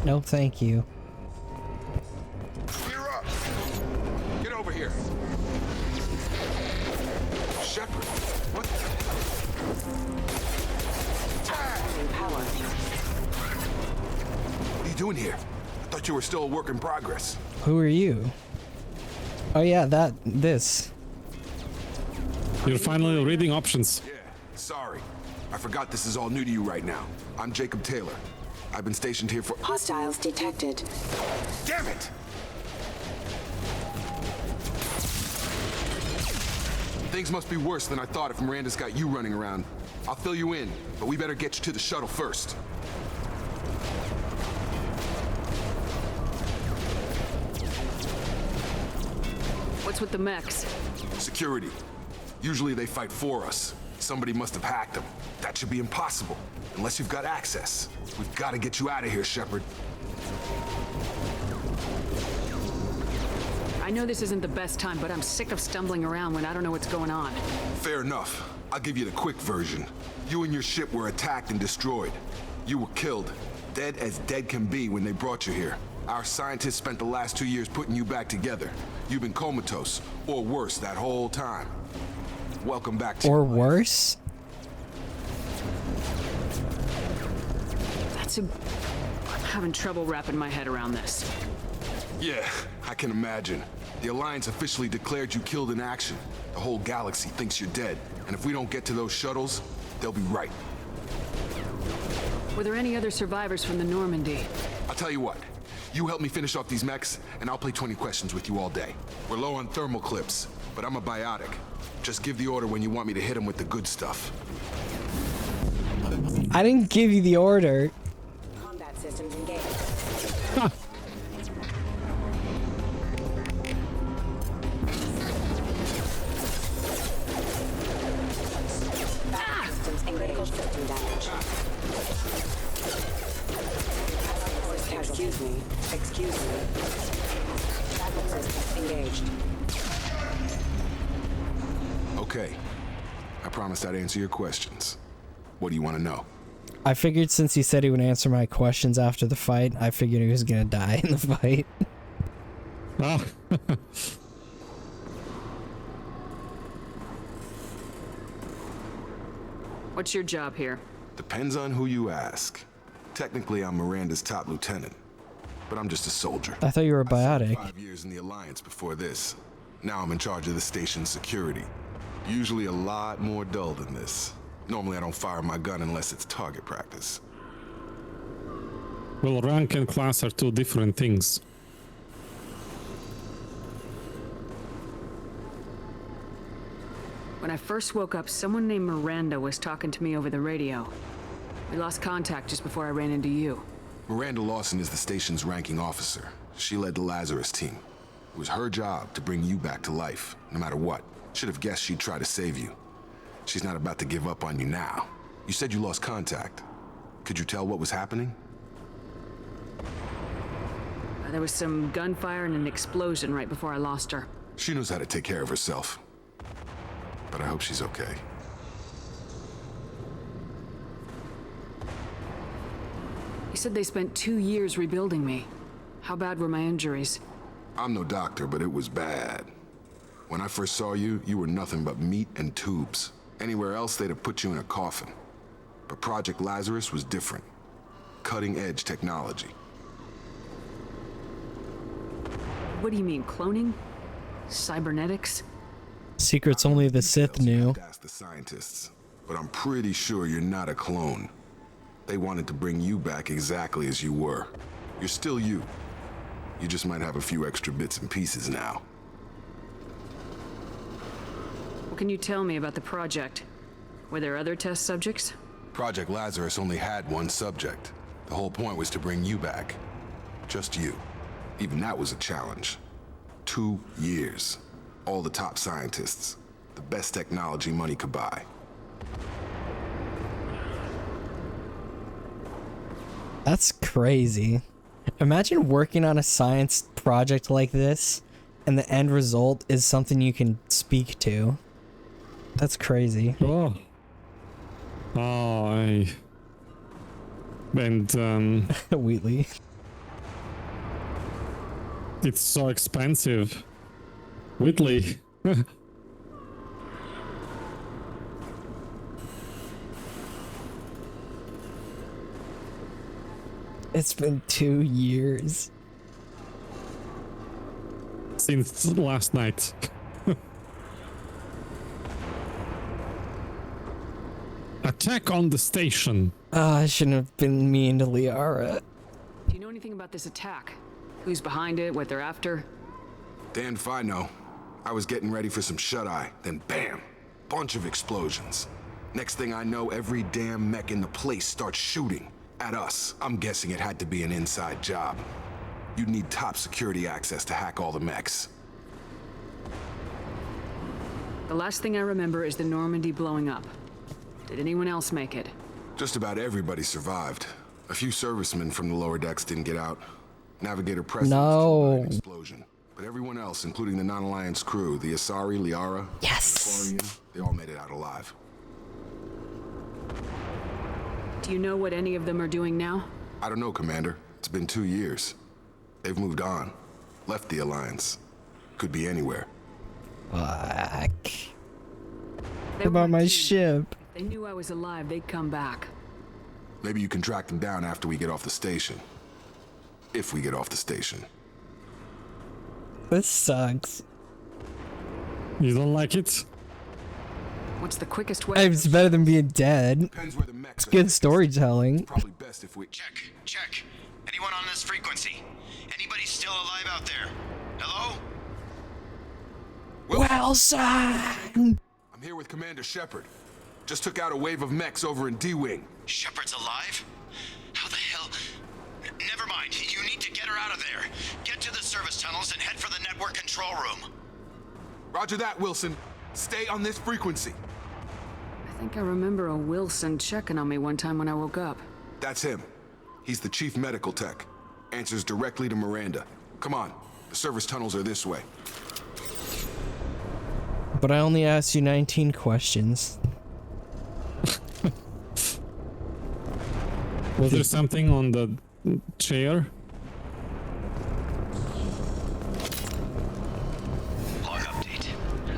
No, thank you. Clear up. Get over here. Shepard, what the? What are you doing here? I thought you were still a work in progress. Who are you? Oh yeah, this. You're finally reading options. Yeah, sorry. I forgot this is all new to you right now. I'm Jacob Taylor. I've been stationed here for— Hostiles detected. Damn it! Things must be worse than I thought if Miranda's got you running around. I'll fill you in, but we better get you to the shuttle first. What's with the mechs? Security. Usually they fight for us. Somebody must have hacked them. That should be impossible, unless you've got access. We've got to get you out of here, Shepard. I know this isn't the best time, but I'm sick of stumbling around when I don't know what's going on. Fair enough. I'll give you the quick version. You and your ship were attacked and destroyed. You were killed. Dead as dead can be when they brought you here. Our scientists spent the last 2 years putting you back together. You've been comatose, or worse, that whole time. Welcome back to— Or worse? I'm having trouble wrapping my head around this. Yeah, I can imagine. The Alliance officially declared you killed in action. The whole galaxy thinks you're dead, and if we don't get to those shuttles, they'll be right. Were there any other survivors from the Normandy? I'll tell you what. You help me finish off these mechs, and I'll play 20 questions with you all day. We're low on thermal clips, but I'm a biotic. Just give the order when you want me to hit them with the good stuff. I didn't give you the order. Combat systems engaged. Huh. Systems engaged. System damage. Excuse me. Excuse me. Backup systems engaged. Okay. I promised I'd answer your questions. What do you want to know? I figured since he said he would answer my questions after the fight, I figured he was gonna die in the fight. Oh. What's your job here? Depends on who you ask. Technically, I'm Miranda's top lieutenant, but I'm just a soldier. I thought you were a I biotic. spent 5 years in the Alliance before this. Now I'm in charge of the station's security. Usually a lot more dull than this. Normally I don't fire my gun unless it's target practice. Well, rank and class are two different things. When I first woke up, someone named Miranda was talking to me over the radio. We lost contact just before I ran into you. Miranda Lawson is the station's ranking officer. She led the Lazarus team. It was her job to bring you back to life, no matter what. Should have guessed she'd try to save you. She's not about to give up on you now. You said you lost contact. Could you tell what was happening? There was some gunfire and an explosion right before I lost her. She knows how to take care of herself. But I hope she's okay. You said they spent 2 years rebuilding me. How bad were my injuries? I'm no doctor, but it was bad. When I first saw you, you were nothing but meat and tubes. Anywhere else, they'd have put you in a coffin. But Project Lazarus was different. Cutting-edge technology. What do you mean, cloning? Cybernetics? Secrets only the Sith knew. Ask the scientists, but I'm pretty sure you're not a clone. They wanted to bring you back exactly as you were. You're still you. You just might have a few extra bits and pieces now. What can you tell me about the project? Were there other test subjects? Project Lazarus only had one subject. The whole point was to bring you back. Just you. Even that was a challenge. 2 years. All the top scientists. The best technology money could buy. That's crazy. Imagine working on a science project like this, and the end result is something you can speak to. That's crazy. Oh. Oh, and Wheatley. It's so expensive. Whitley. It's been 2 years. Since last night. Attack on the station. I shouldn't have been mean to Liara. Do you know anything about this attack? Who's behind it, what they're after? Damned if I know. I was getting ready for some shut-eye, then bam! Bunch of explosions. Next thing I know, every damn mech in the place starts shooting. At us. I'm guessing it had to be an inside job. You'd need top security access to hack all the mechs. The last thing I remember is the Normandy blowing up. Did anyone else make it? Just about everybody survived. A few servicemen from the lower decks didn't get out. Navigator Preston was killed by an explosion. But everyone else, including the non-Alliance crew, the Asari, Liara, yes, they all made it out alive. Do you know what any of them are doing now? I don't know, Commander. It's been 2 years. They've moved on. Left the Alliance. Could be anywhere. Fuck. What about my ship? If they knew I was alive, they'd come back. Maybe you can track them down after we get off the station. If we get off the station. This sucks. You don't like it? What's the quickest way? It's better than being dead. It's good storytelling. Probably best if we Check. Anyone on this frequency? Anybody still alive out there? Hello? Wilson! I'm here with Commander Shepard. Just took out a wave of mechs over in D-Wing. Shepard's alive? How the hell? Never mind. You need to get her out of there. Get to the service tunnels and head for the network control room. Roger that, Wilson. Stay on this frequency. I think I remember a Wilson checking on me one time when I woke up. That's him. He's the chief medical tech. Answers directly to Miranda. Come on. The service tunnels are this way. But I only asked you 19 questions. Was there something on the chair? Log update.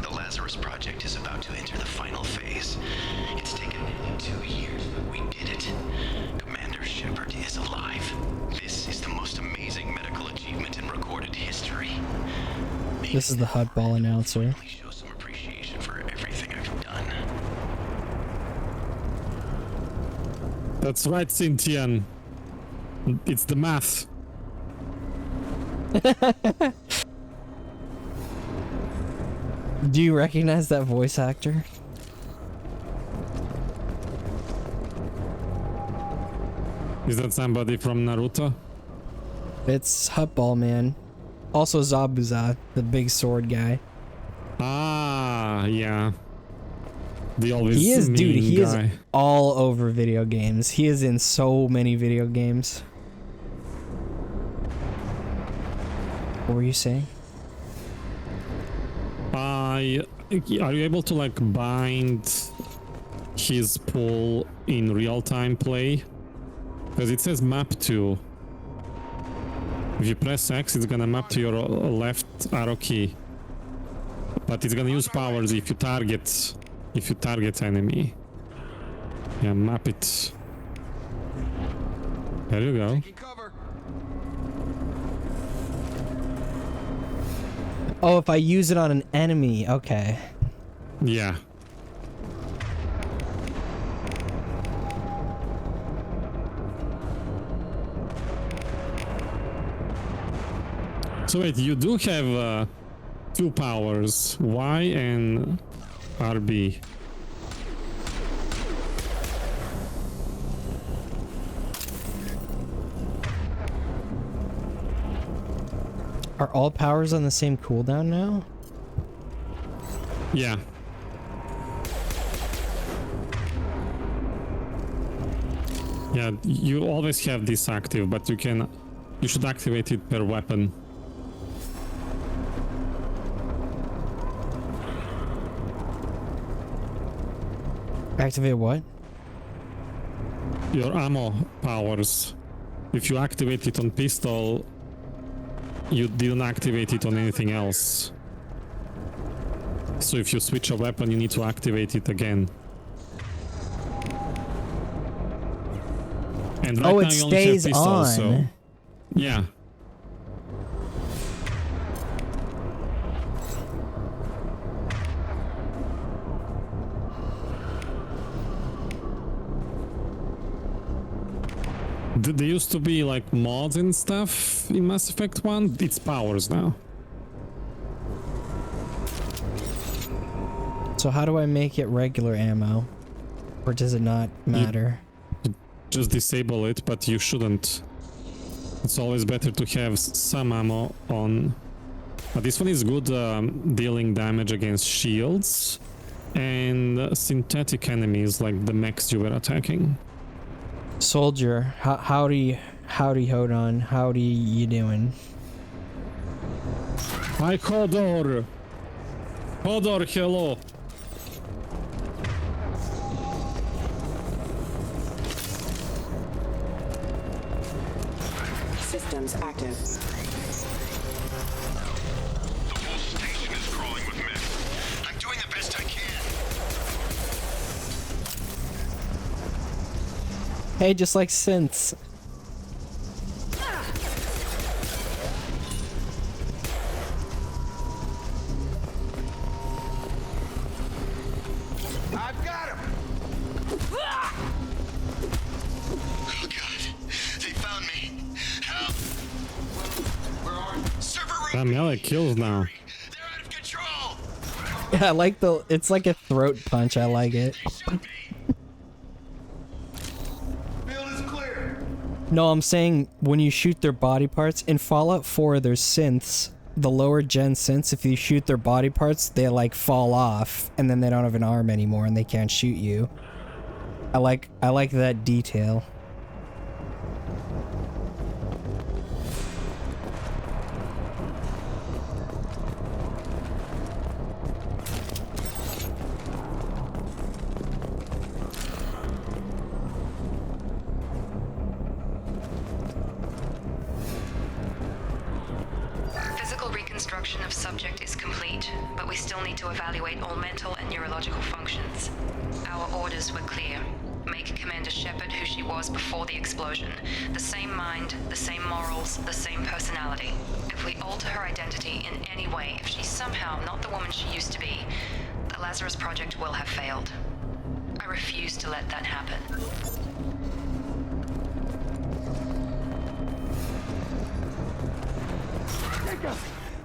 The Lazarus project is about to enter the final phase. It's taken 2 years, but we did it. Commander Shepard is alive. This is the most amazing medical achievement in recorded history. This is the Hutball announcer. Show some appreciation for everything I've done. That's right, Cynthian. It's the math. Do you recognize that voice actor? Is that somebody from Naruto? It's Hutball Man. Also Zabuza, the big sword guy. Ah, yeah. The always He is, dude, he guy. is all over video games. He is in so many video games. What were you saying? Are you able to like bind his pull in real-time play? Because it says map to. If you press X, it's gonna map to your left arrow key. But it's gonna use powers if you target enemy. Yeah, map it. There you go. Oh, if I use it on an enemy, okay. Yeah. So wait, you do have two powers, Y and RB. Are all powers on the same cooldown now? Yeah. Yeah, you always have this active, but you should activate it per weapon. Activate what? Your ammo powers. If you activate it on pistol, you didn't activate it on anything else. So if you switch a weapon, you need to activate it again. And right oh, now it you only have stays pistol, on. so yeah. There used to be like mods and stuff in Mass Effect 1. It's powers now. So how do I make it regular ammo? Or does it not matter? You just disable it, but you shouldn't. It's always better to have some ammo on. But this one is good dealing damage against shields and synthetic enemies like the mechs you were attacking. Soldier, howdy, hold on, howdy you doing? Hi, Hodor! Hodor, hello! Systems active. The whole station is crawling with meth. I'm doing the best I can. Hey, just like synths. I've got him! Oh god, they found me. Help! Where are you? Server room. That melee kills now. They're out of control. Yeah, I like it's like a throat punch, I like it. No, I'm saying when you shoot their body parts, in Fallout 4 there's synths, the lower gen synths, if you shoot their body parts, they like fall off, and then they don't have an arm anymore and they can't shoot you. I like that detail. Reconstruction of subject is complete, but we still need to evaluate all mental and neurological functions. Our orders were clear. Make Commander Shepard who she was before the explosion. The same mind, the same morals, the same personality. If we alter her identity in any way, if she's somehow not the woman she used to be, the Lazarus Project will have failed. I refuse to let that happen.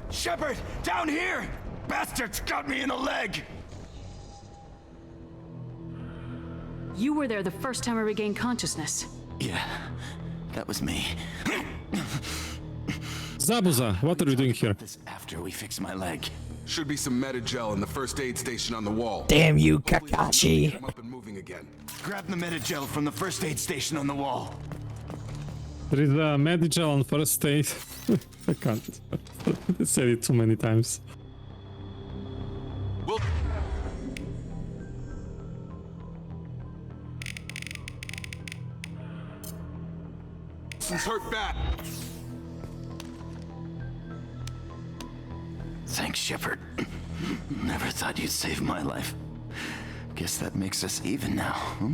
Shepard, down here! Bastards got me in the leg! You were there the first time I regained consciousness. Yeah, that was me. Zabuza, what are you doing here? This after we fix my leg. Should be some Metagel in the first aid station on the wall. Damn you, Kakashi! Come up and moving again. Grab the Metagel from the first aid station on the wall. There is a Medigel on first aid. I can't. I said it too many times. Well, He's hurt bad. Thanks, Shepard. Never thought you'd save my life. Guess that makes us even now, huh?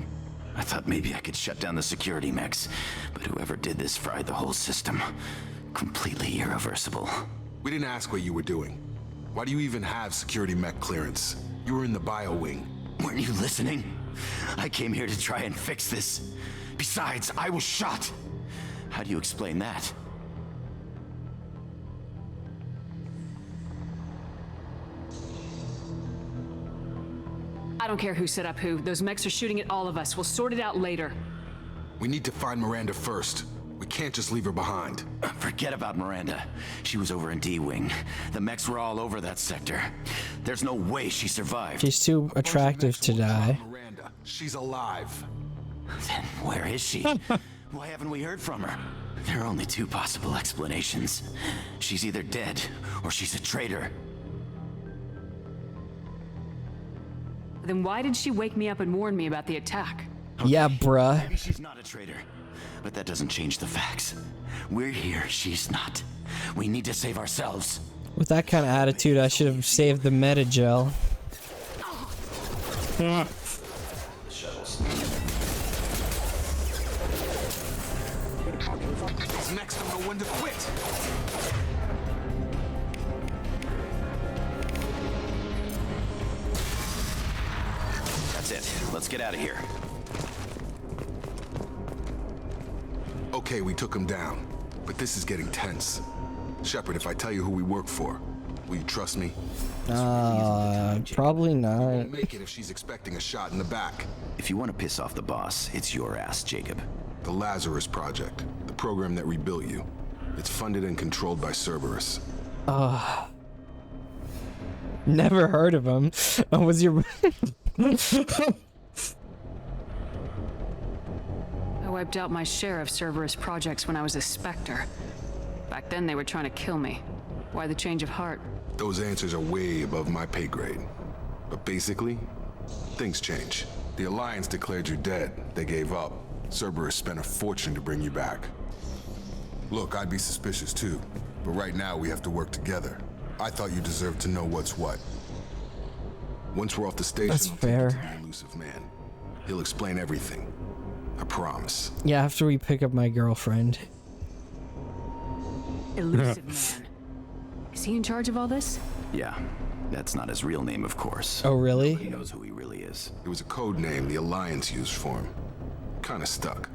I thought maybe I could shut down the security mechs, but whoever did this fried the whole system. Completely irreversible. We didn't ask what you were doing. Why do you even have security mech clearance? You were in the bio wing. Weren't you listening? I came here to try and fix this. Besides, I was shot. How do you explain that? I don't care who set up who. Those mechs are shooting at all of us. We'll sort it out later. We need to find Miranda first. We can't just leave her behind. Forget about Miranda. She was over in D-Wing. The mechs were all over that sector. There's no way she survived. She's too attractive to die. Miranda, she's alive. Then where is she? Why haven't we heard from her? There are only two possible explanations. She's either dead, or she's a traitor. Then why did she wake me up and warn me about the attack? Okay, yeah, bruh. Maybe she's not a traitor, but that doesn't change the facts. We're here, she's not. We need to save ourselves. With that kind of attitude, I should have saved the meta-gel. These mechs don't know when to quit. That's it. Let's get out of here. Okay, we took him down, but this is getting tense. Shepard, if I tell you who we work for, will you trust me? Probably not. Won't make it if she's expecting a shot in the back. If you want to piss off the boss, it's your ass, Jacob. The Lazarus Project, the program that rebuilt you. It's funded and controlled by Cerberus. Never heard of him. Was your... I wiped out my share of Cerberus projects when I was a Spectre. Back then they were trying to kill me. Why the change of heart? Those answers are way above my pay grade. But basically, things change. The Alliance declared you dead. They gave up. Cerberus spent a fortune to bring you back. Look, I'd be suspicious too, but right now we have to work together. I thought you deserved to know what's what. Once we're off the station, That's I'll fair. take you to the elusive man. He'll explain everything. I promise. Yeah, after we pick up my girlfriend. Elusive man. Is he in charge of all this? Yeah, that's not his real name, of course. Oh, really? He knows who he really is. It was a code name the Alliance used for him. Kinda stuck.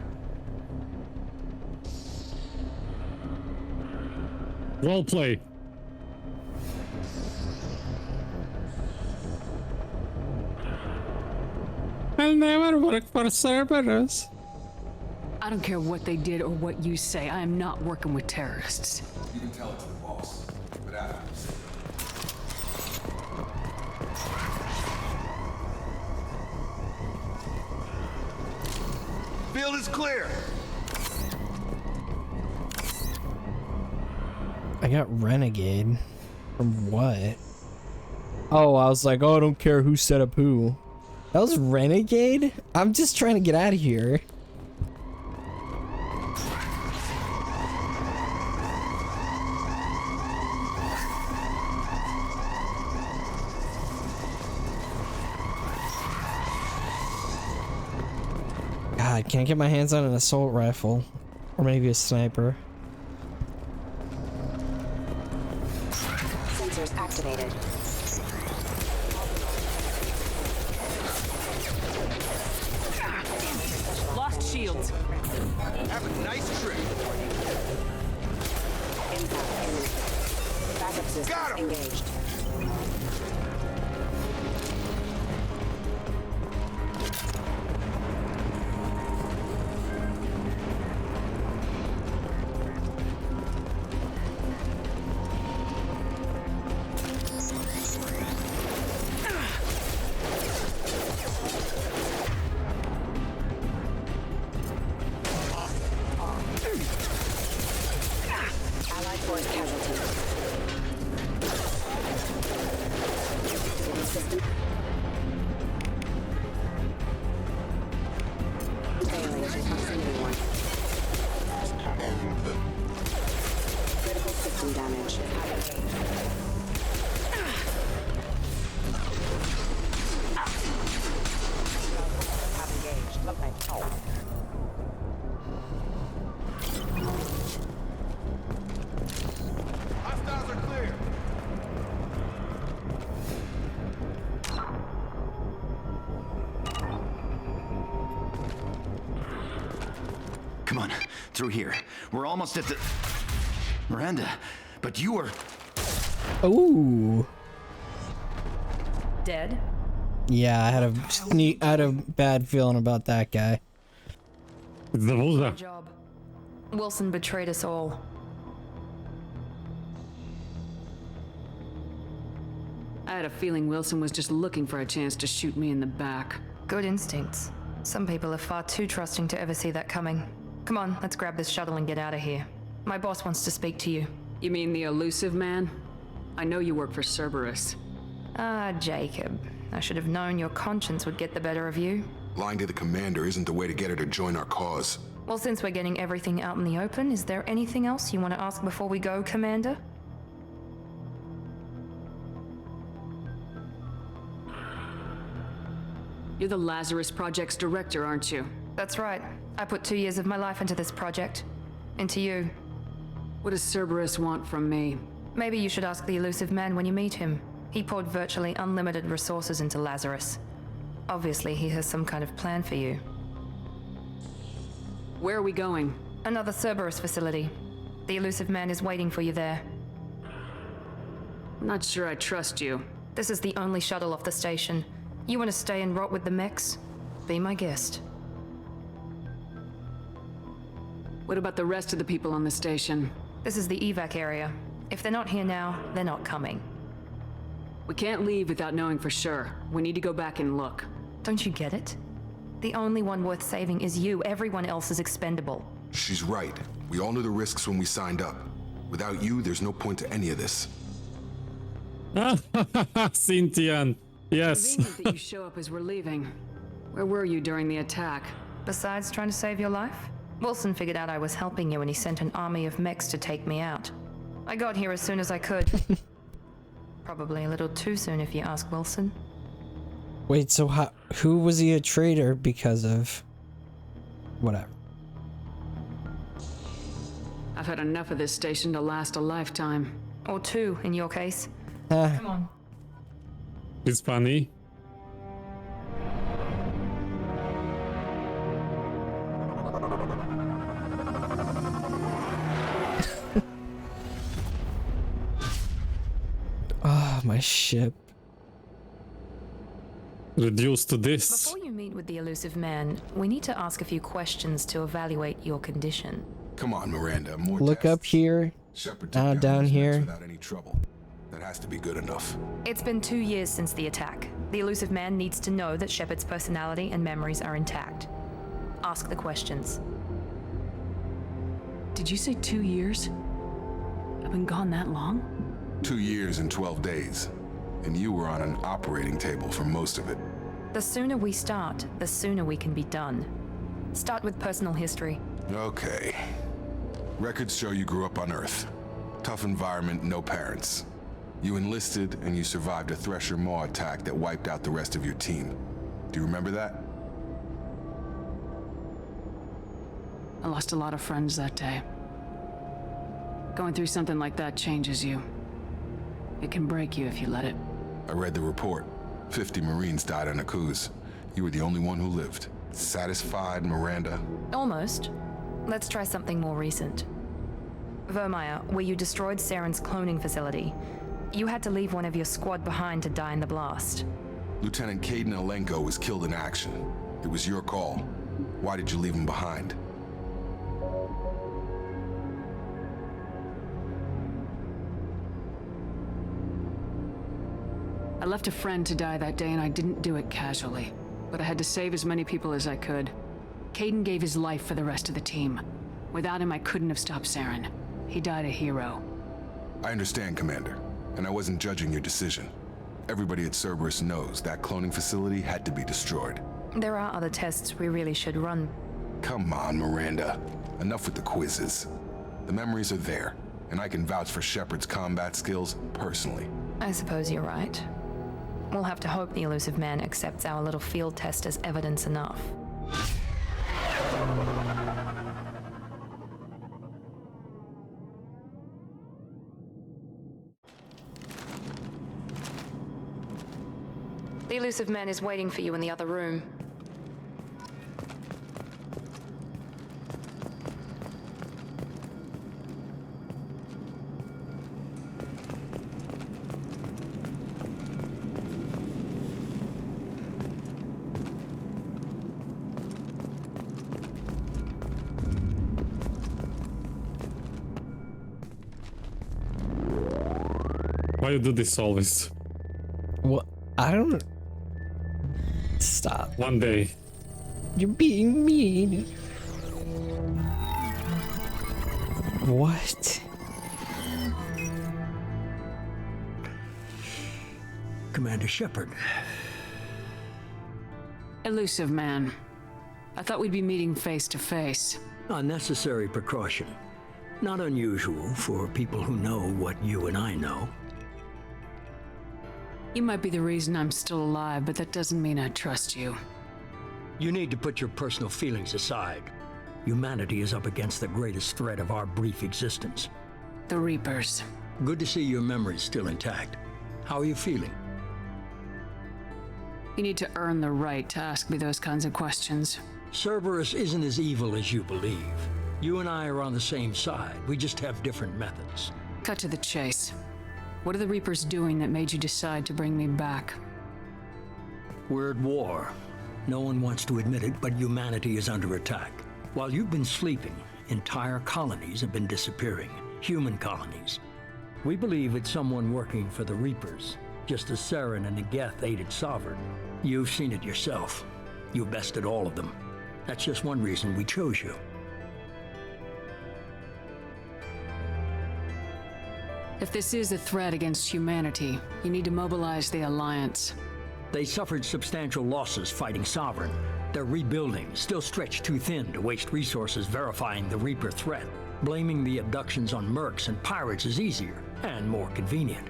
Well played. I'll never work for Cerberus. I don't care what they did or what you say. I am not working with terrorists. You can tell it to the boss, but afterwards. Field is clear. I got Renegade. From what? Oh, I was like, oh, I don't care who set up who. That was Renegade? I'm just trying to get out of here. God, can't get my hands on an assault rifle. Or maybe a sniper. Sensors activated. Lost shields. Have a nice trip. Backup systems Got him. engaged. Allied force casualty. System. Failing. Proximity one. Critical system damage. Have engaged. Come on, through here. We're almost at the... Miranda, but you were... Ooh. Dead? Yeah, I had a bad feeling about that guy. It's the Vulza. Job. Wilson betrayed us all. I had a feeling Wilson was just looking for a chance to shoot me in the back. Good instincts. Some people are far too trusting to ever see that coming. Come on, let's grab this shuttle and get out of here. My boss wants to speak to you. You mean the elusive man? I know you work for Cerberus. Ah, Jacob. I should have known your conscience would get the better of you. Lying to the commander isn't the way to get her to join our cause. Well, since we're getting everything out in the open, is there anything else you want to ask before we go, Commander? You're the Lazarus Project's director, aren't you? That's right. I put 2 years of my life into this project. Into you. What does Cerberus want from me? Maybe you should ask the elusive man when you meet him. He poured virtually unlimited resources into Lazarus. Obviously, he has some kind of plan for you. Where are we going? Another Cerberus facility. The elusive man is waiting for you there. I'm not sure I trust you. This is the only shuttle off the station. You want to stay and rot with the mechs? Be my guest. What about the rest of the people on the station? This is the evac area. If they're not here now, they're not coming. We can't leave without knowing for sure. We need to go back and look. Don't you get it? The only one worth saving is you. Everyone else is expendable. She's right. We all knew the risks when we signed up. Without you, there's no point to any of this. Cynthian. Yes. Convenient that you show up as we're leaving. Where were you during the attack? Besides trying to save your life? Wilson figured out I was helping you and he sent an army of mechs to take me out. I got here as soon as I could. Probably a little too soon if you ask Wilson. Wait, so who was he a traitor because of? Whatever. I've had enough of this station to last a lifetime. Or two, in your case. Come on. It's funny. Ah, my ship. Reduced to this. Before you meet with the elusive man, we need to ask a few questions to evaluate your condition. Come on, Miranda. More Look tests. up here. Shepard Down those here. mechs without any trouble. That has to be good enough. It's been 2 years since the attack. The elusive man needs to know that Shepard's personality and memories are intact. Ask the questions. Did you say 2 years? I've been gone that long? 2 years and 12 days. And you were on an operating table for most of it. The sooner we start, the sooner we can be done. Start with personal history. Okay. Records show you grew up on Earth. Tough environment, no parents. You enlisted and you survived a Thresher Maw attack that wiped out the rest of your team. Do you remember that? I lost a lot of friends that day. Going through something like that changes you. It can break you if you let it. I read the report. 50 Marines died on Akuz. You were the only one who lived. Satisfied, Miranda? Almost. Let's try something more recent. Vermeer, where you destroyed Saren's cloning facility. You had to leave one of your squad behind to die in the blast. Lieutenant Caden Alenko was killed in action. It was your call. Why did you leave him behind? I left a friend to die that day and I didn't do it casually. But I had to save as many people as I could. Caden gave his life for the rest of the team. Without him, I couldn't have stopped Saren. He died a hero. I understand, Commander. And I wasn't judging your decision. Everybody at Cerberus knows that cloning facility had to be destroyed. There are other tests we really should run. Come on, Miranda. Enough with the quizzes. The memories are there, and I can vouch for Shepard's combat skills personally. I suppose you're right. We'll have to hope the elusive man accepts our little field test as evidence enough. The elusive man is waiting for you in the other room. Why you do this always? What? I don't... Stop. One day. You're being mean. What? Commander Shepard. Elusive man. I thought we'd be meeting face to face. Unnecessary precaution. Not unusual for people who know what you and I know. You might be the reason I'm still alive, but that doesn't mean I trust you. You need to put your personal feelings aside. Humanity is up against the greatest threat of our brief existence. The Reapers. Good to see your memory's still intact. How are you feeling? You need to earn the right to ask me those kinds of questions. Cerberus isn't as evil as you believe. You and I are on the same side. We just have different methods. Cut to the chase. What are the Reapers doing that made you decide to bring me back? We're at war. No one wants to admit it, but humanity is under attack. While you've been sleeping, entire colonies have been disappearing. Human colonies. We believe it's someone working for the Reapers, just as Saren and Negeth aided Sovereign. You've seen it yourself. You bested all of them. That's just one reason we chose you. If this is a threat against humanity, you need to mobilize the Alliance. They suffered substantial losses fighting Sovereign. They're rebuilding, still stretched too thin to waste resources verifying the Reaper threat. Blaming the abductions on mercs and pirates is easier and more convenient.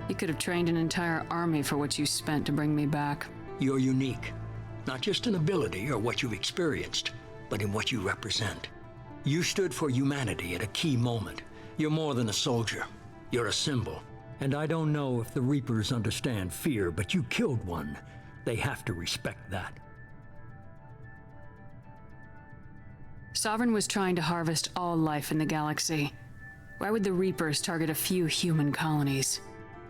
You could have trained an entire army for what you spent to bring me back. You're unique, not just in ability or what you've experienced, but in what you represent. You stood for humanity at a key moment. You're more than a soldier. You're a symbol. And I don't know if the Reapers understand fear, but you killed one. They have to respect that. Sovereign was trying to harvest all life in the galaxy. Why would the Reapers target a few human colonies?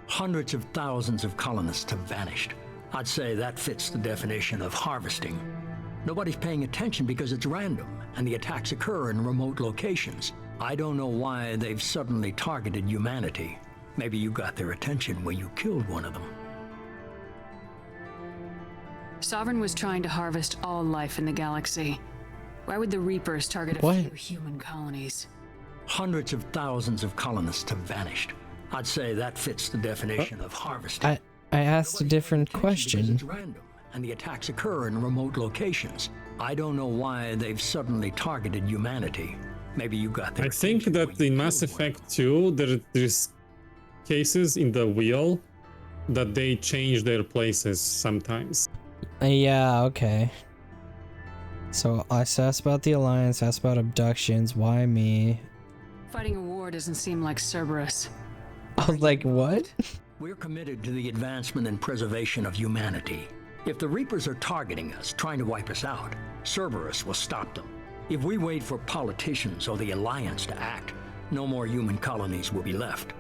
Hundreds of thousands of colonists have vanished. I'd say that fits the definition of harvesting. Nobody's paying attention because it's random, and the attacks occur in remote locations. I don't know why they've suddenly targeted humanity. Maybe you got their attention when you killed one of them. Sovereign was trying to harvest all life in the galaxy. Why would the Reapers target a few human colonies? Hundreds of thousands of colonists have vanished. I'd say that fits the definition of harvesting. I asked a different question. It's random, and the attacks occur in remote locations. I don't know why they've suddenly targeted humanity. Maybe you got their attention. I think that in Mass Effect 2, there's cases in the wheel that they change their places sometimes. Yeah, okay. So I asked about the Alliance, asked about abductions, why me? Fighting a war doesn't seem like Cerberus. I was like, what? We're committed to the advancement and preservation of humanity. If the Reapers are targeting us, trying to wipe us out, Cerberus will stop them. If we wait for politicians or the Alliance to act, no more human colonies will be left.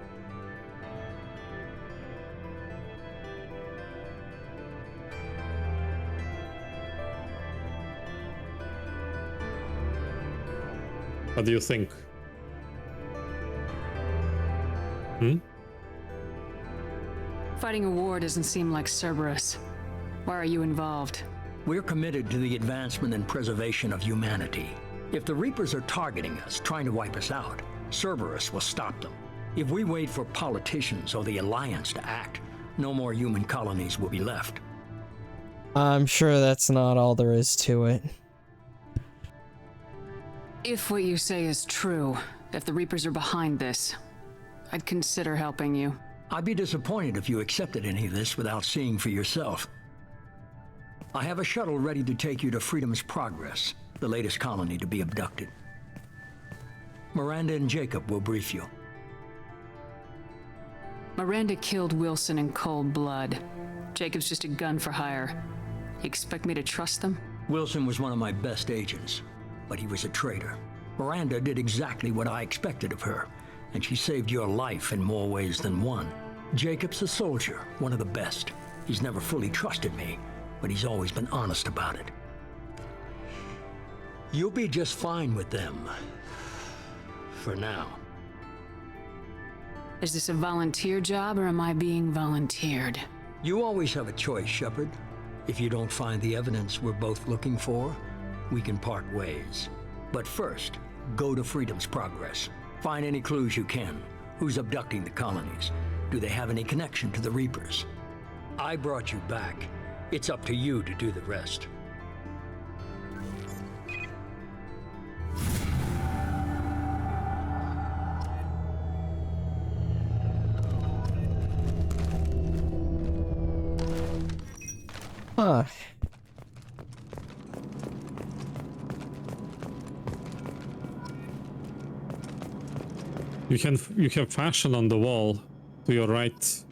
What do you think? Fighting a war doesn't seem like Cerberus. Why are you involved? We're committed to the advancement and preservation of humanity. If the Reapers are targeting us, trying to wipe us out, Cerberus will stop them. If we wait for politicians or the Alliance to act, no more human colonies will be left. I'm sure that's not all there is to it. If what you say is true, if the Reapers are behind this, I'd consider helping you. I'd be disappointed if you accepted any of this without seeing for yourself. I have a shuttle ready to take you to Freedom's Progress, the latest colony to be abducted. Miranda and Jacob will brief you. Miranda killed Wilson in cold blood. Jacob's just a gun for hire. You expect me to trust them? Wilson was one of my best agents, but he was a traitor. Miranda did exactly what I expected of her, and she saved your life in more ways than one. Jacob's a soldier, one of the best. He's never fully trusted me, but he's always been honest about it. You'll be just fine with them. For now. Is this a volunteer job or am I being volunteered? You always have a choice, Shepard. If you don't find the evidence we're both looking for, we can part ways. But first, go to Freedom's Progress. Find any clues you can. Who's abducting the colonies? Do they have any connection to the Reapers? I brought you back. It's up to you to do the rest. Huh. You have fashion on the wall to your right.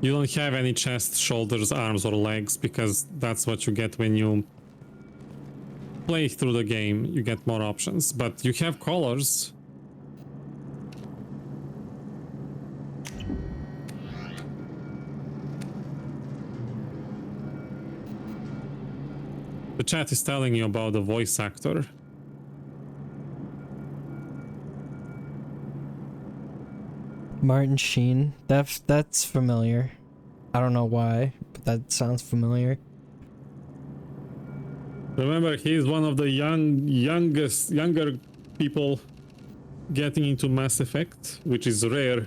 You don't have any chest, shoulders, arms, or legs because that's what you get when you play through the game. You get more options, but you have colors. The chat is telling you about the voice actor. Martin Sheen. That's familiar. I don't know why, but that sounds familiar. Remember, he's one of the younger people getting into Mass Effect, which is rare.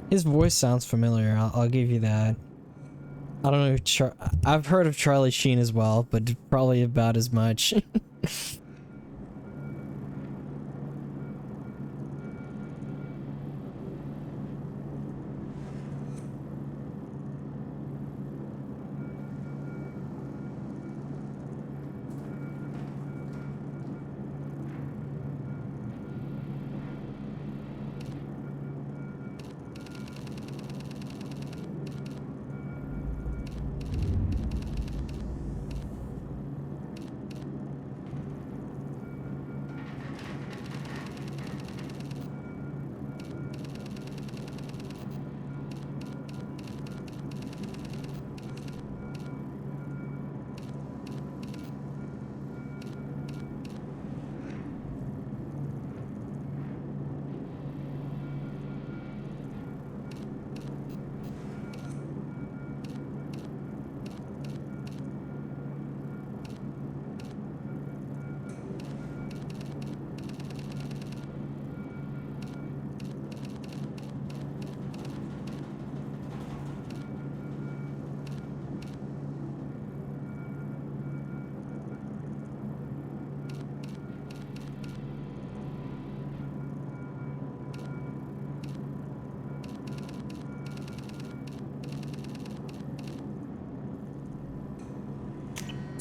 His voice sounds familiar. I'll give you that. I don't know if I've heard of Charlie Sheen as well, but probably about as much.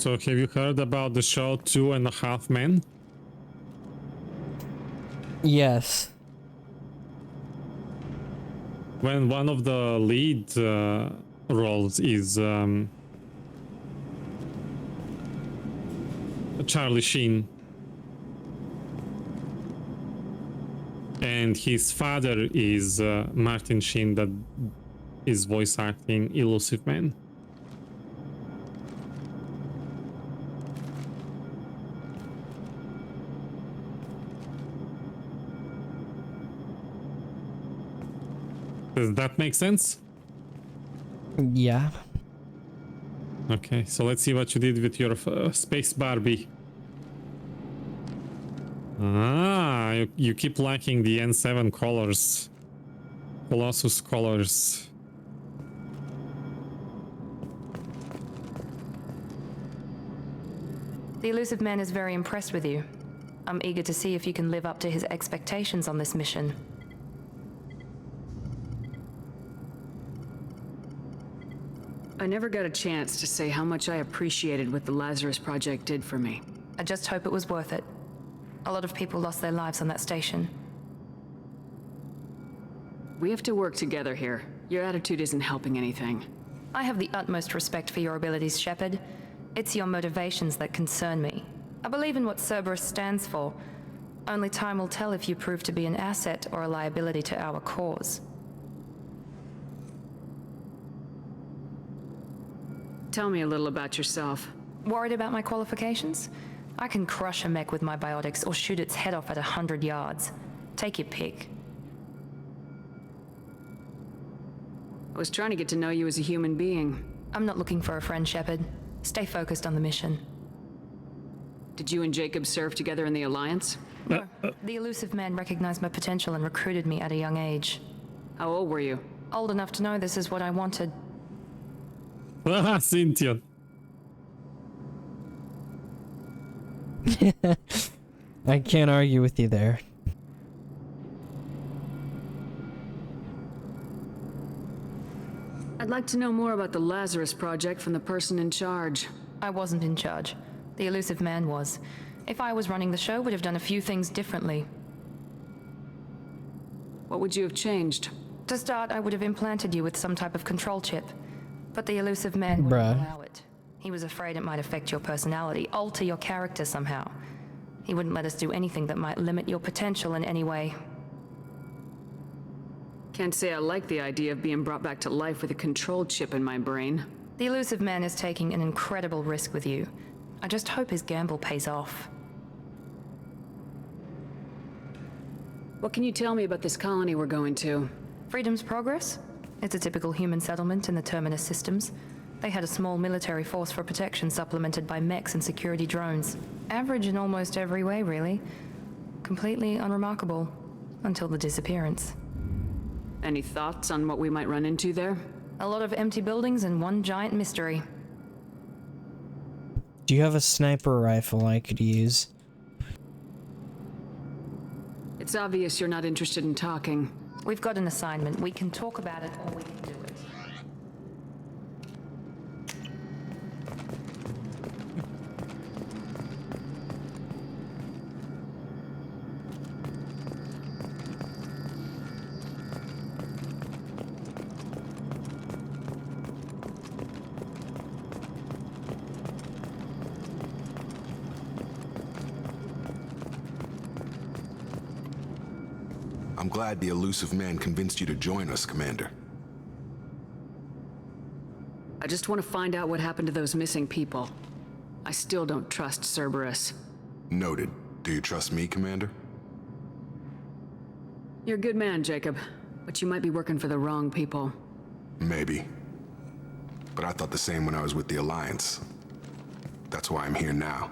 So have you heard about the show 2.5 Men? Yes. When one of the lead roles is Charlie Sheen, and his father is Martin Sheen, that is voice acting Elusive Man. Does that make sense? Yeah. Okay, so let's see what you did with your Space Barbie. Ah, you keep lacking the N7 colors. Colossus colors. The Elusive Man is very impressed with you. I'm eager to see if you can live up to his expectations on this mission. I never got a chance to say how much I appreciated what the Lazarus Project did for me. I just hope it was worth it. A lot of people lost their lives on that station. We have to work together here. Your attitude isn't helping anything. I have the utmost respect for your abilities, Shepard. It's your motivations that concern me. I believe in what Cerberus stands for. Only time will tell if you prove to be an asset or a liability to our cause. Tell me a little about yourself. Worried about my qualifications? I can crush a mech with my biotics or shoot its head off at 100 yards. Take your pick. I was trying to get to know you as a human being. I'm not looking for a friend, Shepard. Stay focused on the mission. Did you and Jacob serve together in the Alliance? No. The elusive man recognized my potential and recruited me at a young age. How old were you? Old enough to know this is what I wanted. Cynthia. I can't argue with you there. I'd like to know more about the Lazarus Project from the person in charge. I wasn't in charge. The elusive man was. If I was running the show, would have done a few things differently. What would you have changed? To start, I would have implanted you with some type of control chip. But the elusive man wouldn't allow it. He was afraid it might affect your personality, alter your character somehow. He wouldn't let us do anything that might limit your potential in any way. Can't say I like the idea of being brought back to life with a control chip in my brain. The elusive man is taking an incredible risk with you. I just hope his gamble pays off. What can you tell me about this colony we're going to? Freedom's Progress? It's a typical human settlement in the Terminus systems. They had a small military force for protection supplemented by mechs and security drones. Average in almost every way, really. Completely unremarkable. Until the disappearance. Any thoughts on what we might run into there? A lot of empty buildings and one giant mystery. Do you have a sniper rifle I could use? It's obvious you're not interested in talking. We've got an assignment. We can talk about it or we can do it. I'm glad the elusive man convinced you to join us, Commander. I just want to find out what happened to those missing people. I still don't trust Cerberus. Noted. Do you trust me, Commander? You're a good man, Jacob, but you might be working for the wrong people. Maybe. But I thought the same when I was with the Alliance. That's why I'm here now.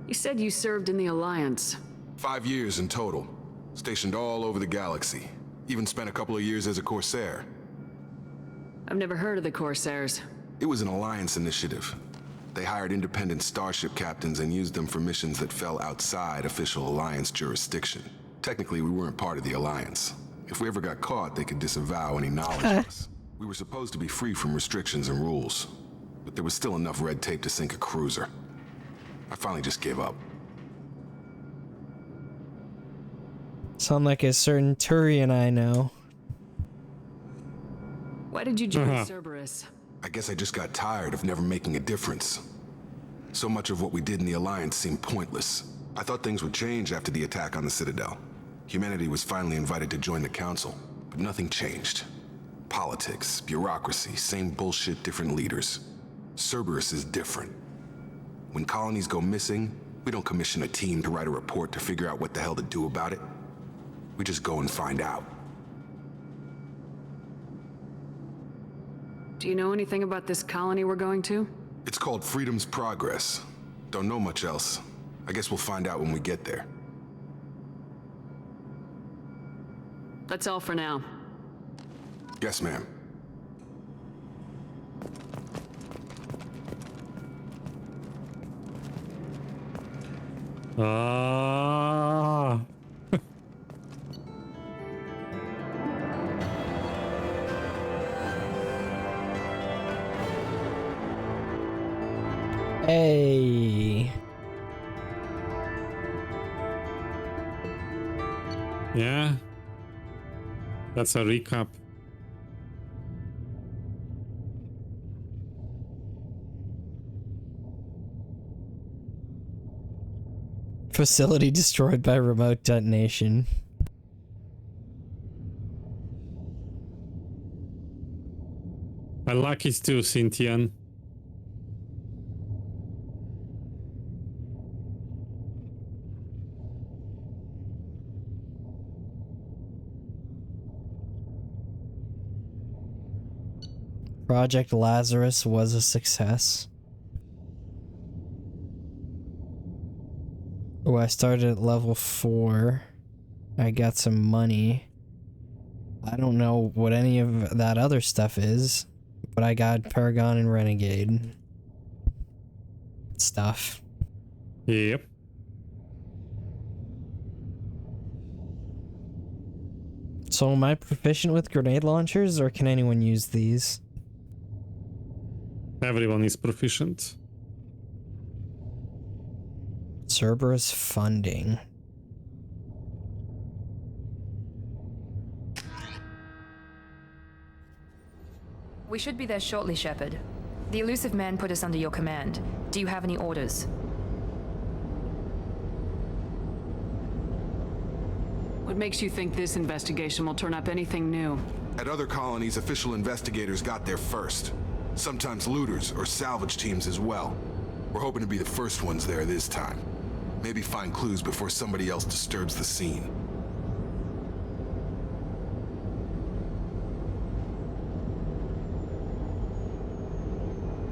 You said you served in the Alliance. 5 years in total. Stationed all over the galaxy. Even spent a couple of years as a Corsair. I've never heard of the Corsairs. It was an Alliance initiative. They hired independent starship captains and used them for missions that fell outside official Alliance jurisdiction. Technically, we weren't part of the Alliance. If we ever got caught, they could disavow any knowledge of us. We were supposed to be free from restrictions and rules, but there was still enough red tape to sink a cruiser. I finally just gave up. Sound like a certain Turian I know. Why did you join Cerberus? I guess I just got tired of never making a difference. So much of what we did in the Alliance seemed pointless. I thought things would change after the attack on the Citadel. Humanity was finally invited to join the Council, but nothing changed. Politics, bureaucracy, same bullshit, different leaders. Cerberus is different. When colonies go missing, we don't commission a team to write a report to figure out what the hell to do about it. We just go and find out. Do you know anything about this colony we're going to? It's called Freedom's Progress. Don't know much else. I guess we'll find out when we get there. That's all for now. Yes, ma'am. Hey. Yeah. That's a recap. Facility destroyed by remote detonation. I like it too, Cynthian. Project Lazarus was a success. Oh, I started at level 4. I got some money. I don't know what any of that other stuff is, but I got Paragon and Renegade stuff. Yep. So am I proficient with grenade launchers, or can anyone use these? Everyone is proficient. Cerberus funding. We should be there shortly, Shepard. The elusive man put us under your command. Do you have any orders? What makes you think this investigation will turn up anything new? At other colonies, official investigators got there first. Sometimes looters or salvage teams as well. We're hoping to be the first ones there this time. Maybe find clues before somebody else disturbs the scene.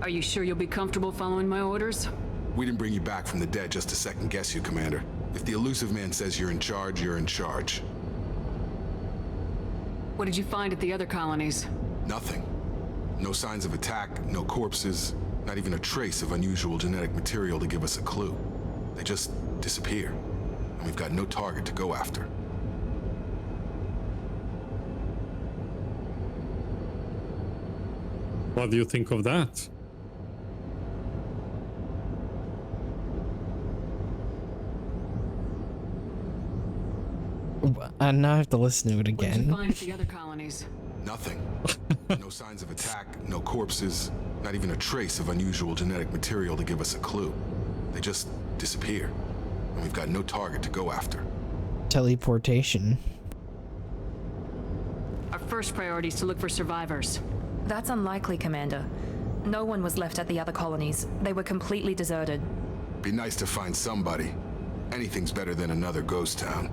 Are you sure you'll be comfortable following my orders? We didn't bring you back from the dead just to second guess you, Commander. If the elusive man says you're in charge, you're in charge. What did you find at the other colonies? Nothing. No signs of attack, no corpses, not even a trace of unusual genetic material to give us a clue. They just disappear, and we've got no target to go after. What do you think of that? And now I have to listen to it What did you again. find at the other colonies? Nothing. No signs of attack, no corpses, not even a trace of unusual genetic material to give us a clue. They just disappear, and we've got no target to go after. Teleportation. Our first priority is to look for survivors. That's unlikely, Commander. No one was left at the other colonies. They were completely deserted. Be nice to find somebody. Anything's better than another ghost town.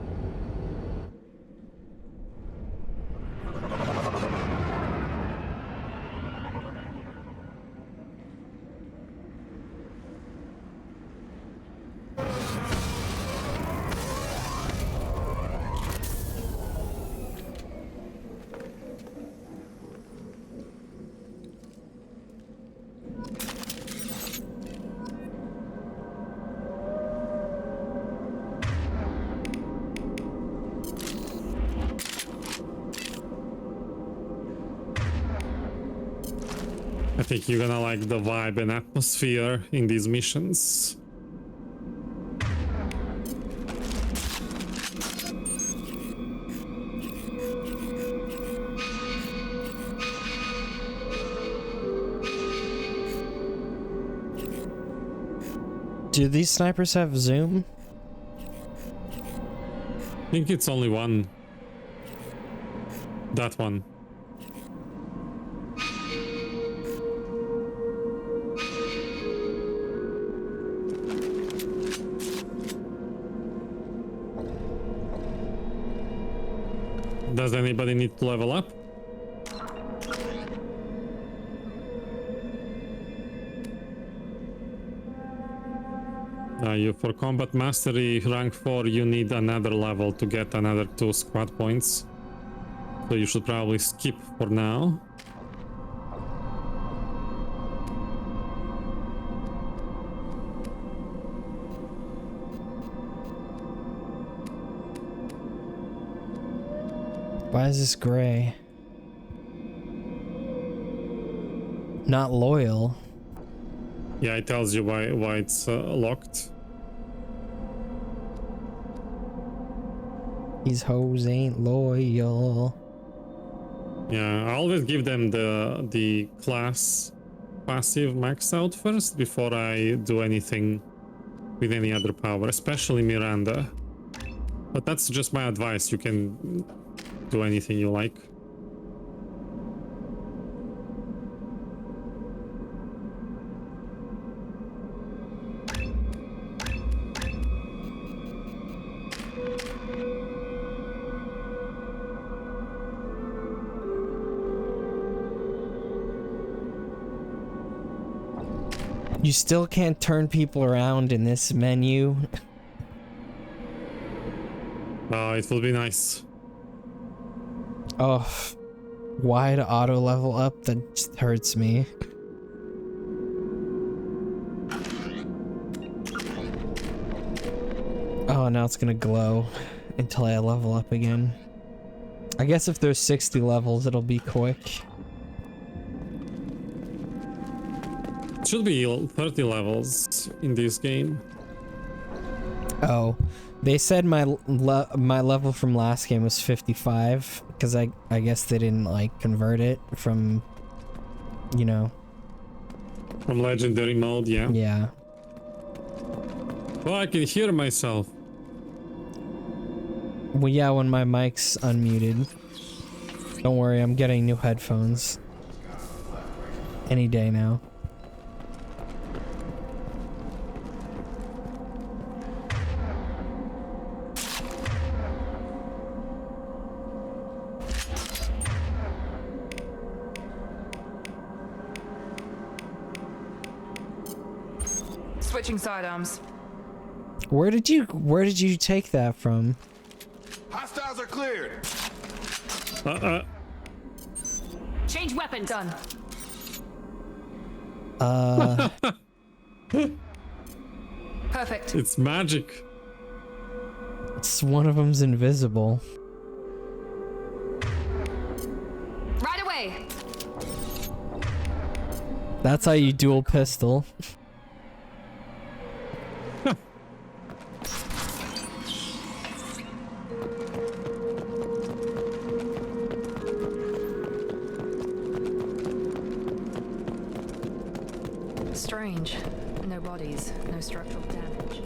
I think you're gonna like the vibe and atmosphere in these missions. Do these snipers have zoom? I think it's only one. That one. Does anybody need to level up? For combat mastery rank 4 you need another level to get another 2 squad points. So you should probably skip for now. Why is this gray? Not loyal. Yeah, it tells you why it's locked. These hoes ain't loyal. Yeah, I always give them the class passive maxed out first before I do anything with any other power, especially Miranda. But that's just my advice. You can do anything you like. You still can't turn people around in this menu. It will be nice. Oh, why to auto level up? That just hurts me. Oh, now it's gonna glow until I level up again. I guess if there's 60 levels, it'll be quick. It should be 30 levels in this game. Oh, they said my level from last game was 55 because I guess they didn't like convert it from, you know, from legendary mode. Yeah. Yeah. Oh, I can hear myself. Well, yeah, when my mic's unmuted. Don't worry, I'm getting new headphones any day now. Switching sidearms. Where did you take that from? Hostiles are cleared. Change weapons. Done. Perfect. It's magic. It's one of them's invisible. Right away. That's how you dual pistol. Strange. No bodies, no structural damage,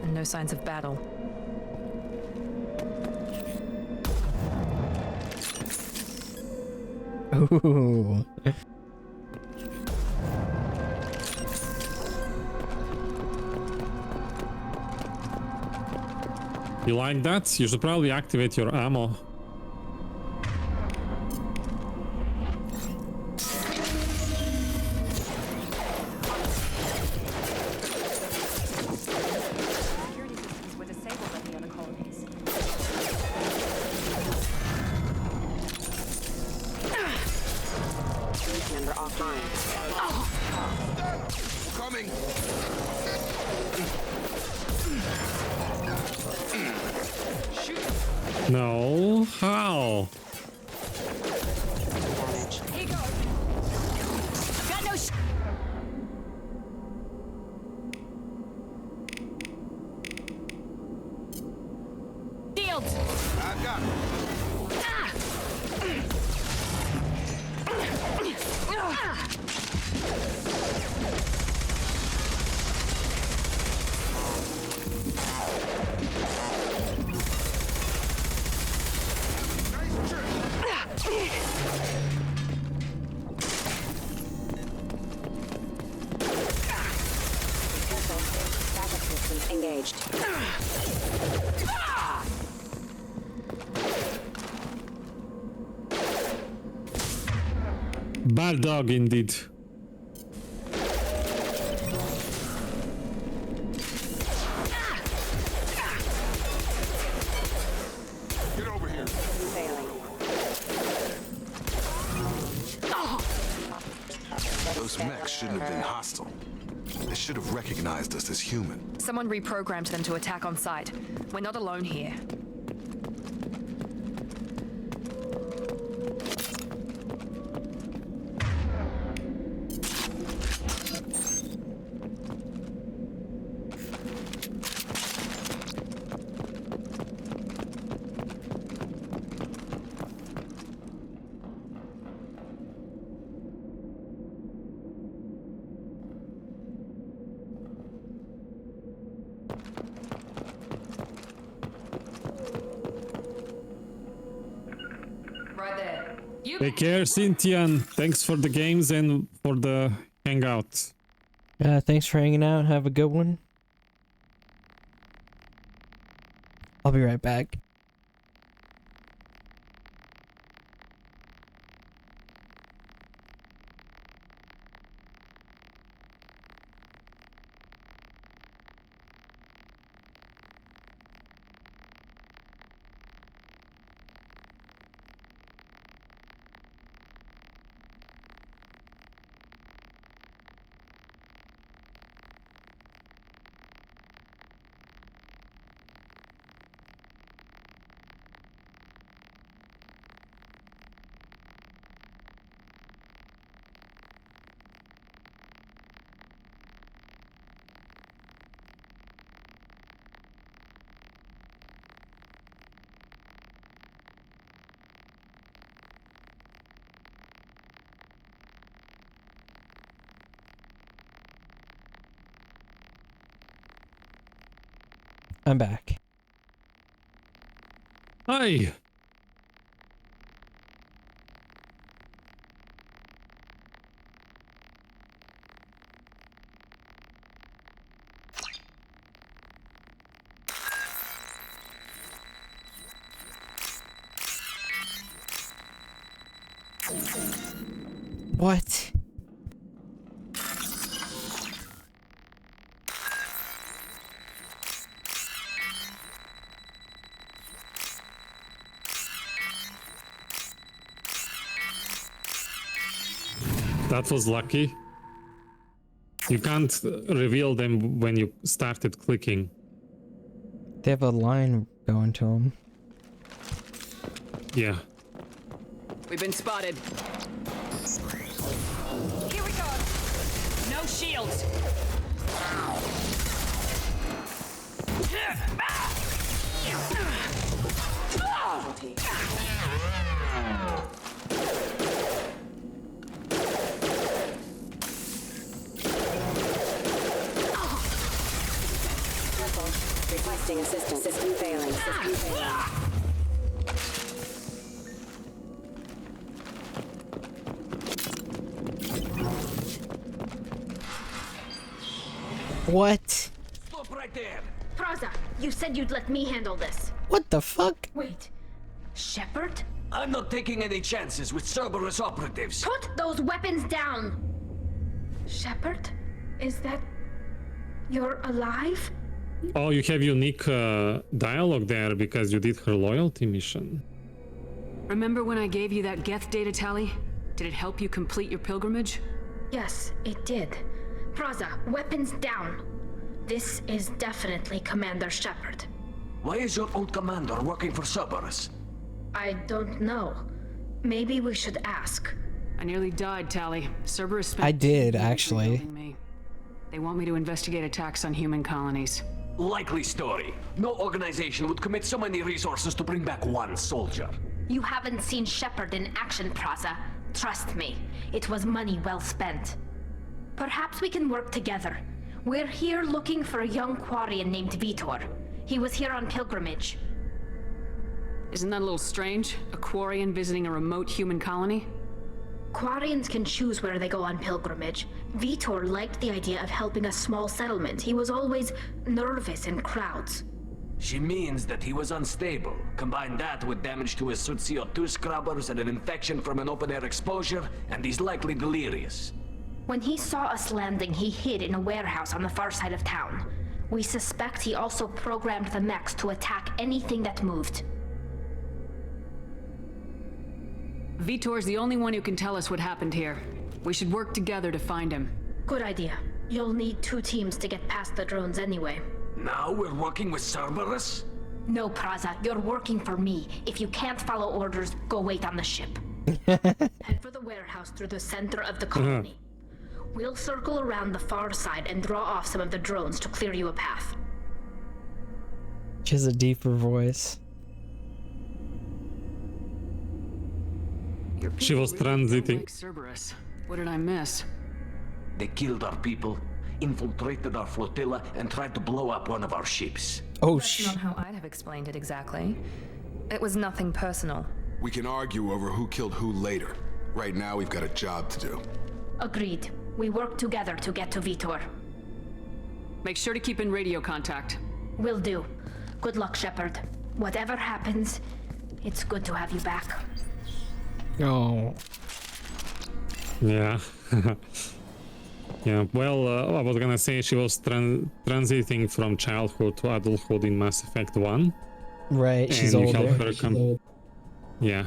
and no signs of battle. Ooh. You like that? You should probably activate your ammo. Coming. No, how? Here you go. Got no shield. I've got it. Engaged. Bad dog indeed. Get over here. Those mechs shouldn't have been hostile. They should have recognized us as human. Someone reprogrammed them to attack on sight. We're not alone here. Take care, Cynthian. Thanks for the games and for the hangout. Thanks for hanging out. Have a good one. I'll be right back. I'm back. Hi. What? That was lucky. You can't reveal them when you started clicking. They have a line going to them. Yeah. We've been spotted. Here we go. No shields. Requesting assistance. System failing. System failing. What? Stop right there. Praza, you said you'd let me handle this. What the fuck? Wait. Shepard? I'm not taking any chances with Cerberus operatives. Put those weapons down! Shepard? Is that... you're alive? Oh, you have unique dialogue there because you did her loyalty mission. Remember when I gave you that Geth data tally? Did it help you complete your pilgrimage? Yes, it did. Praza, weapons down. This is definitely Commander Shepard. Why is your old commander working for Cerberus? I don't know. Maybe we should ask. I nearly died, Tally. Cerberus spent I did, 2 years actually. rebuilding me. They want me to investigate attacks on human colonies. Likely story. No organization would commit so many resources to bring back one soldier. You haven't seen Shepard in action, Praza. Trust me, it was money well spent. Perhaps we can work together. We're here looking for a young Quarian named Vitor. He was here on pilgrimage. Isn't that a little strange? A Quarian visiting a remote human colony? Quarians can choose where they go on pilgrimage. Vitor liked the idea of helping a small settlement. He was always nervous in crowds. She means that he was unstable. Combine that with damage to his suit CO2 scrubbers and an infection from an open-air exposure, and he's likely delirious. When he saw us landing, he hid in a warehouse on the far side of town. We suspect he also programmed the mechs to attack anything that moved. Vitor's the only one who can tell us what happened here. We should work together to find him. Good idea. You'll need 2 teams to get past the drones anyway. Now we're working with Cerberus? No, Praza, you're working for me. If you can't follow orders, go wait on the ship. Head for the warehouse through the center of the colony. We'll circle around the far side and draw off some of the drones to clear you a path. She has a deeper voice. She was transiting. Like Cerberus. What did I miss? They killed our people, infiltrated our flotilla, and tried to blow up one of our ships. Oh, That's not how I'd have explained it exactly. It was nothing personal. We can argue over who killed who later. Right now, we've got a job to do. Agreed. We work together to get to Vitor. Make sure to keep in radio contact. Will do. Good luck, Shepard. Whatever happens, it's good to have you back. Oh. Yeah. Yeah, well, I was gonna say she was transiting from childhood to adulthood in Mass Effect 1. Right, she's and older. You helped her yeah.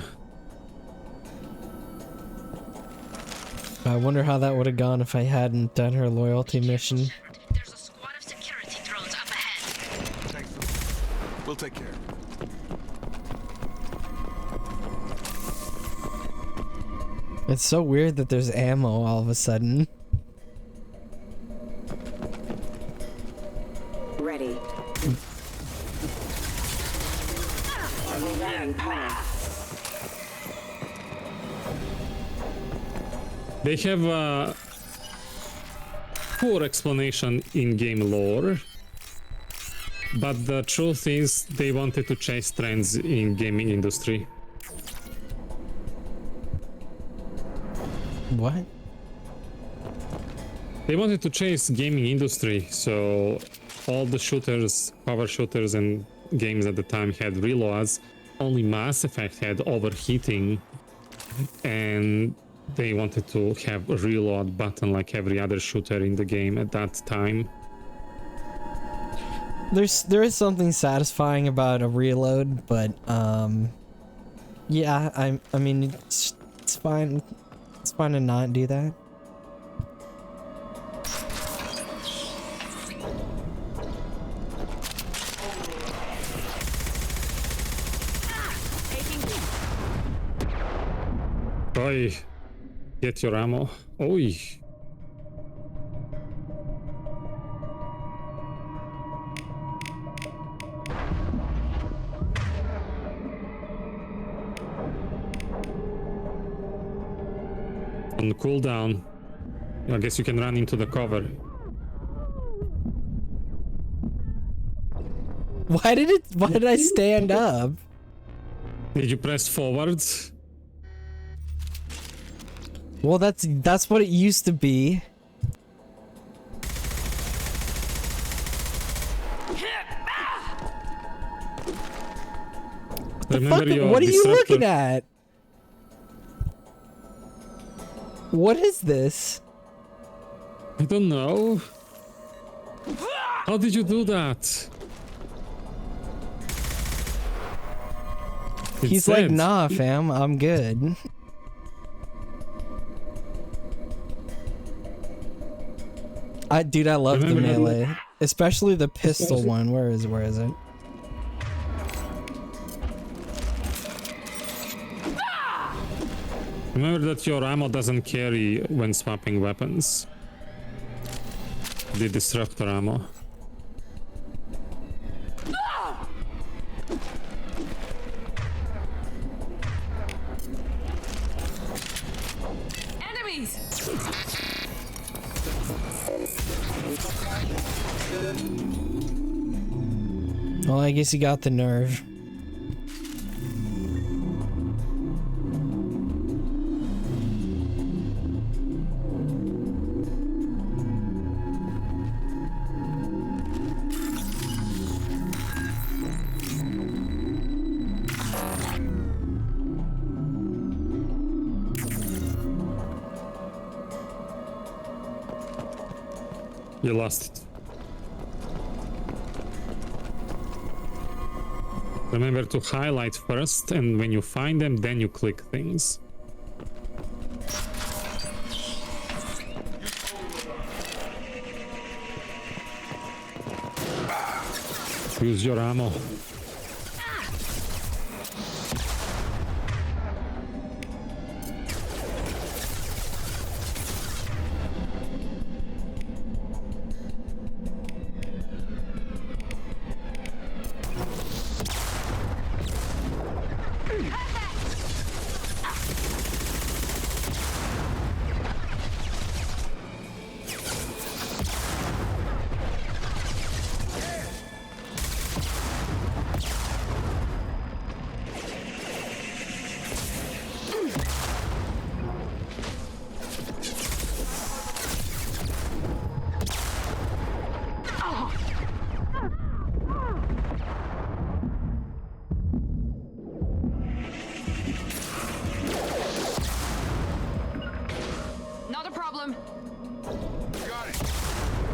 I wonder how that would have gone if I hadn't done her loyalty mission. There's a squad of security drones up ahead. We'll take care. It's so weird that there's ammo all of a sudden. Ready. They have a poor explanation in game lore, but the truth is they wanted to chase trends in gaming industry. What? They wanted to chase gaming industry, so all the shooters, power shooters and games at the time had reloads. Only Mass Effect had overheating, and they wanted to have a reload button like every other shooter in the game at that time. There is something satisfying about a reload, but yeah, I mean it's fine. It's fine to not do that. Oi, get your ammo. Oi. On cooldown, I guess you can run into the cover. Why did I stand up? Did you press forwards? Well, that's what it used to be. What are you looking at? What is this? I don't know. How did you do that? He's like, nah, fam, I'm good. Dude, I love the melee, especially the pistol one. Where is it? Remember that your ammo doesn't carry when swapping weapons. The disruptor ammo. Enemies! Well, I guess he got the nerve. You lost it. Remember to highlight first, and when you find them, then you click things. Use your ammo.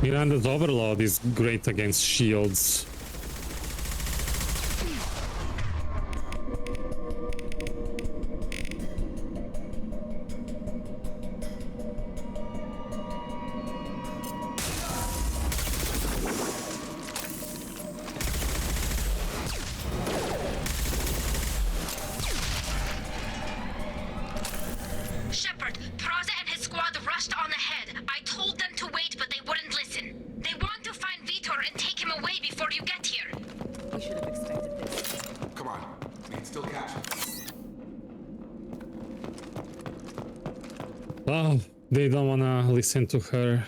Miranda's overload is great against shields. Shepard, Praza and his squad rushed on ahead. I told them to wait, but they wouldn't listen. They want to find Vitor and take him away before you get here. We should have expected this. Come on, we can still catch him. Oh, they don't wanna listen to her.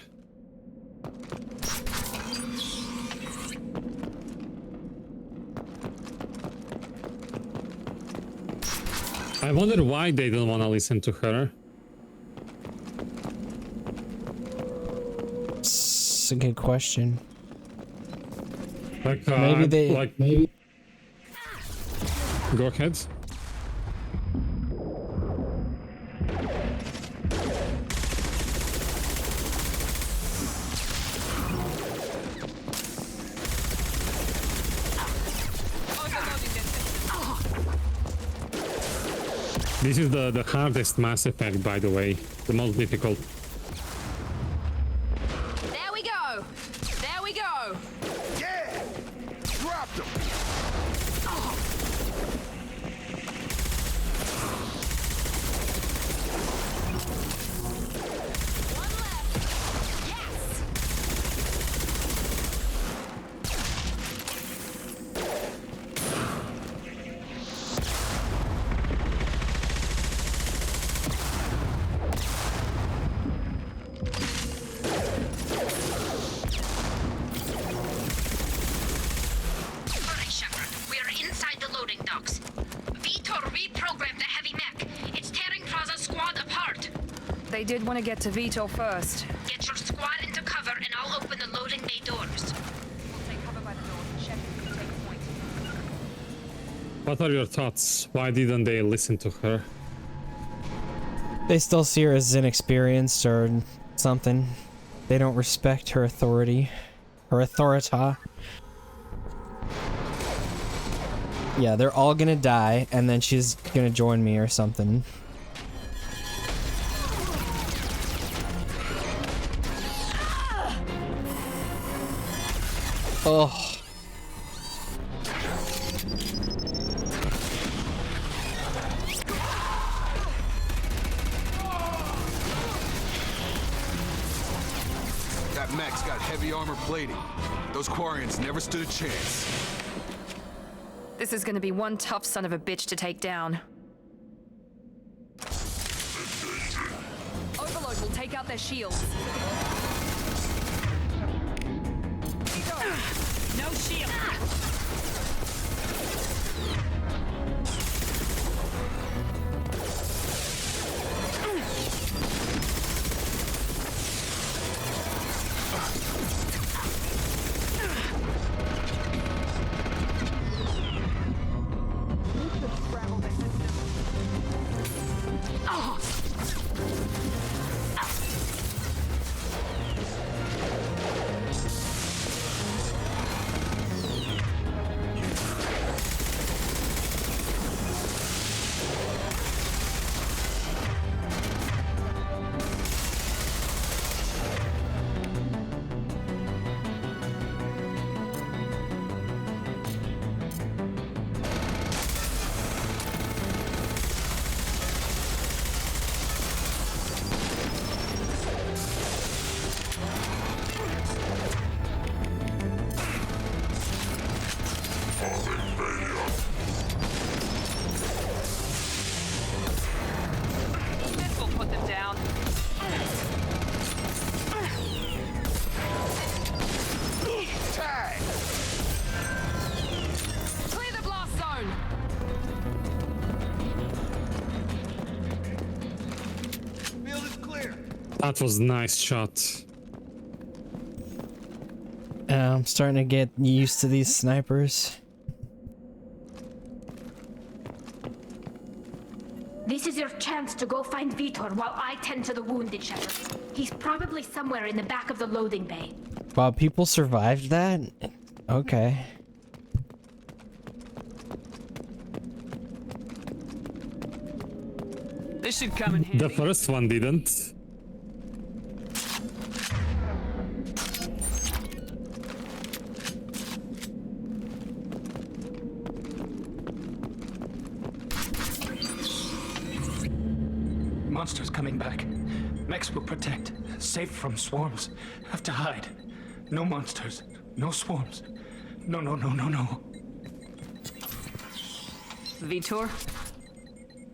I wonder why they don't want to listen to her. It's a good question. Like, maybe they... maybe... Go ahead. This is the hardest Mass Effect, by the way. The most difficult. There we go! There we go! Yeah! Dropped him! One left! Yes! Alright, Shepard. We are inside the loading docks. Vitor reprogrammed the heavy mech. It's tearing Praza's squad apart. They did want to get to Vitor first. Get your squad into cover and I'll open the loading bay doors. We'll take cover by the door. Shepard can take point. What are your thoughts? Why didn't they listen to her? They still see her as inexperienced or something. They don't respect her authority. Her authorita. Yeah, they're all gonna die, and then she's gonna join me or something. Oh. That mech's got heavy armor plating. Those Quarians never stood a chance. This is gonna be one tough son of a bitch to take down. Overload will take out their shields. No shield! That was a nice shot. I'm starting to get used to these snipers. This is your chance to go find Vitor while I tend to the wounded, Shepard. He's probably somewhere in the back of the loading bay. Wow, people survived that? Okay. This should come in handy. The first one didn't. Monsters coming back. Mechs will protect. Safe from swarms. Have to hide. No monsters. No swarms. No. Vitor?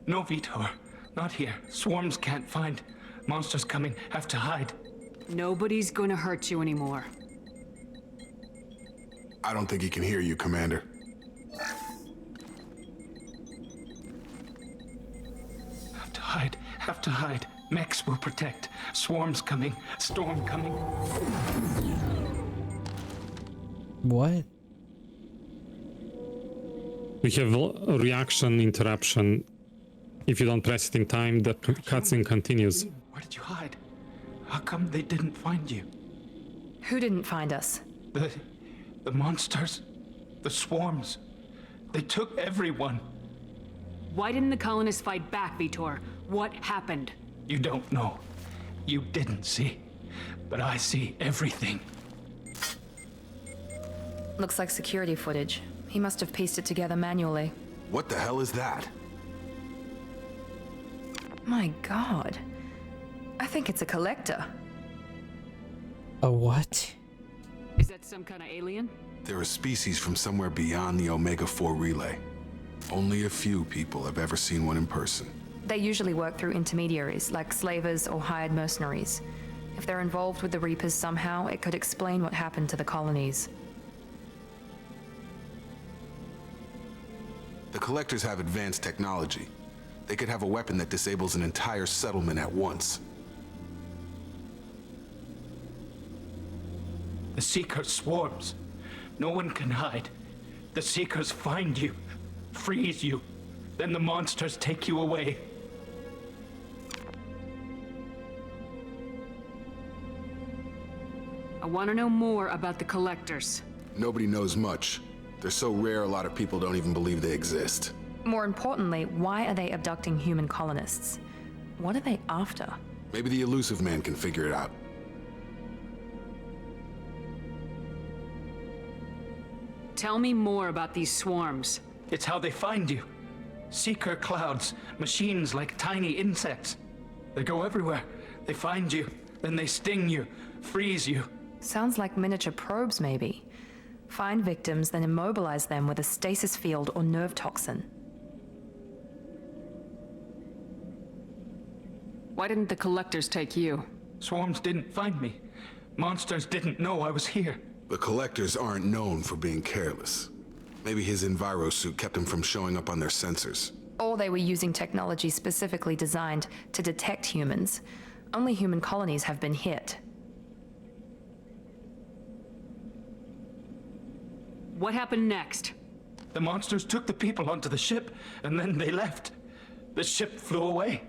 No Vitor. Not here. Swarms can't find. Monsters coming. Have to hide. Nobody's gonna hurt you anymore. I don't think he can hear you, Commander. Have to hide. Have to hide. Mechs will protect. Swarms coming. Storm coming. What? We have a reaction interruption. If you don't press it in time, the cutscene continues. Where did you hide? How come they didn't find you? Who didn't find us? The monsters. The swarms. They took everyone. Why didn't the colonists fight back, Vitor? What happened? You don't know. You didn't see. But I see everything. Looks like security footage. He must have pieced it together manually. What the hell is that? My god. I think it's a collector. A what? Is that some kind of alien? They're a species from somewhere beyond the Omega-4 relay. Only a few people have ever seen one in person. They usually work through intermediaries, like slavers or hired mercenaries. If they're involved with the Reapers somehow, it could explain what happened to the colonies. The Collectors have advanced technology. They could have a weapon that disables an entire settlement at once. The Seekers swarms. No one can hide. The Seekers find you, freeze you, then the monsters take you away. I want to know more about the collectors. Nobody knows much. They're so rare, a lot of people don't even believe they exist. More importantly, why are they abducting human colonists? What are they after? Maybe the elusive man can figure it out. Tell me more about these swarms. It's how they find you. Seeker clouds, machines like tiny insects. They go everywhere. They find you, then they sting you, freeze you. Sounds like miniature probes, maybe. Find victims, then immobilize them with a stasis field or nerve toxin. Why didn't the collectors take you? Swarms didn't find me. Monsters didn't know I was here. The Collectors aren't known for being careless. Maybe his Enviro suit kept him from showing up on their sensors. Or they were using technology specifically designed to detect humans. Only human colonies have been hit. What happened next? The monsters took the people onto the ship, and then they left. The ship flew away.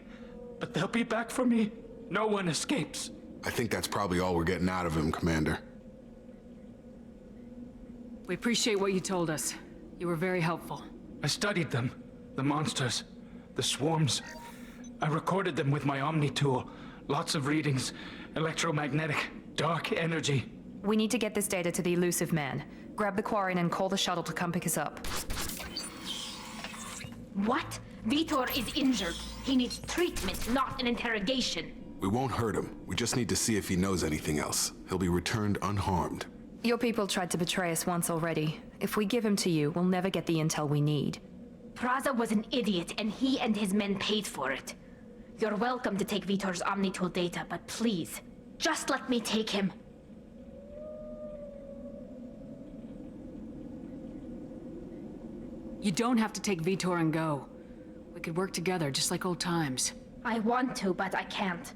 But they'll be back for me. No one escapes. I think that's probably all we're getting out of him, Commander. We appreciate what you told us. You were very helpful. I studied them. The monsters. The swarms. I recorded them with my Omni tool. Lots of readings. Electromagnetic. Dark energy. We need to get this data to the elusive man. Grab the Quarren and call the shuttle to come pick us up. What? Vitor is injured. He needs treatment, not an interrogation. We won't hurt him. We just need to see if he knows anything else. He'll be returned unharmed. Your people tried to betray us once already. If we give him to you, we'll never get the intel we need. Praza was an idiot, and he and his men paid for it. You're welcome to take Vitor's Omnitool data, but please, just let me take him. You don't have to take Vitor and go. We could work together, just like old times. I want to, but I can't.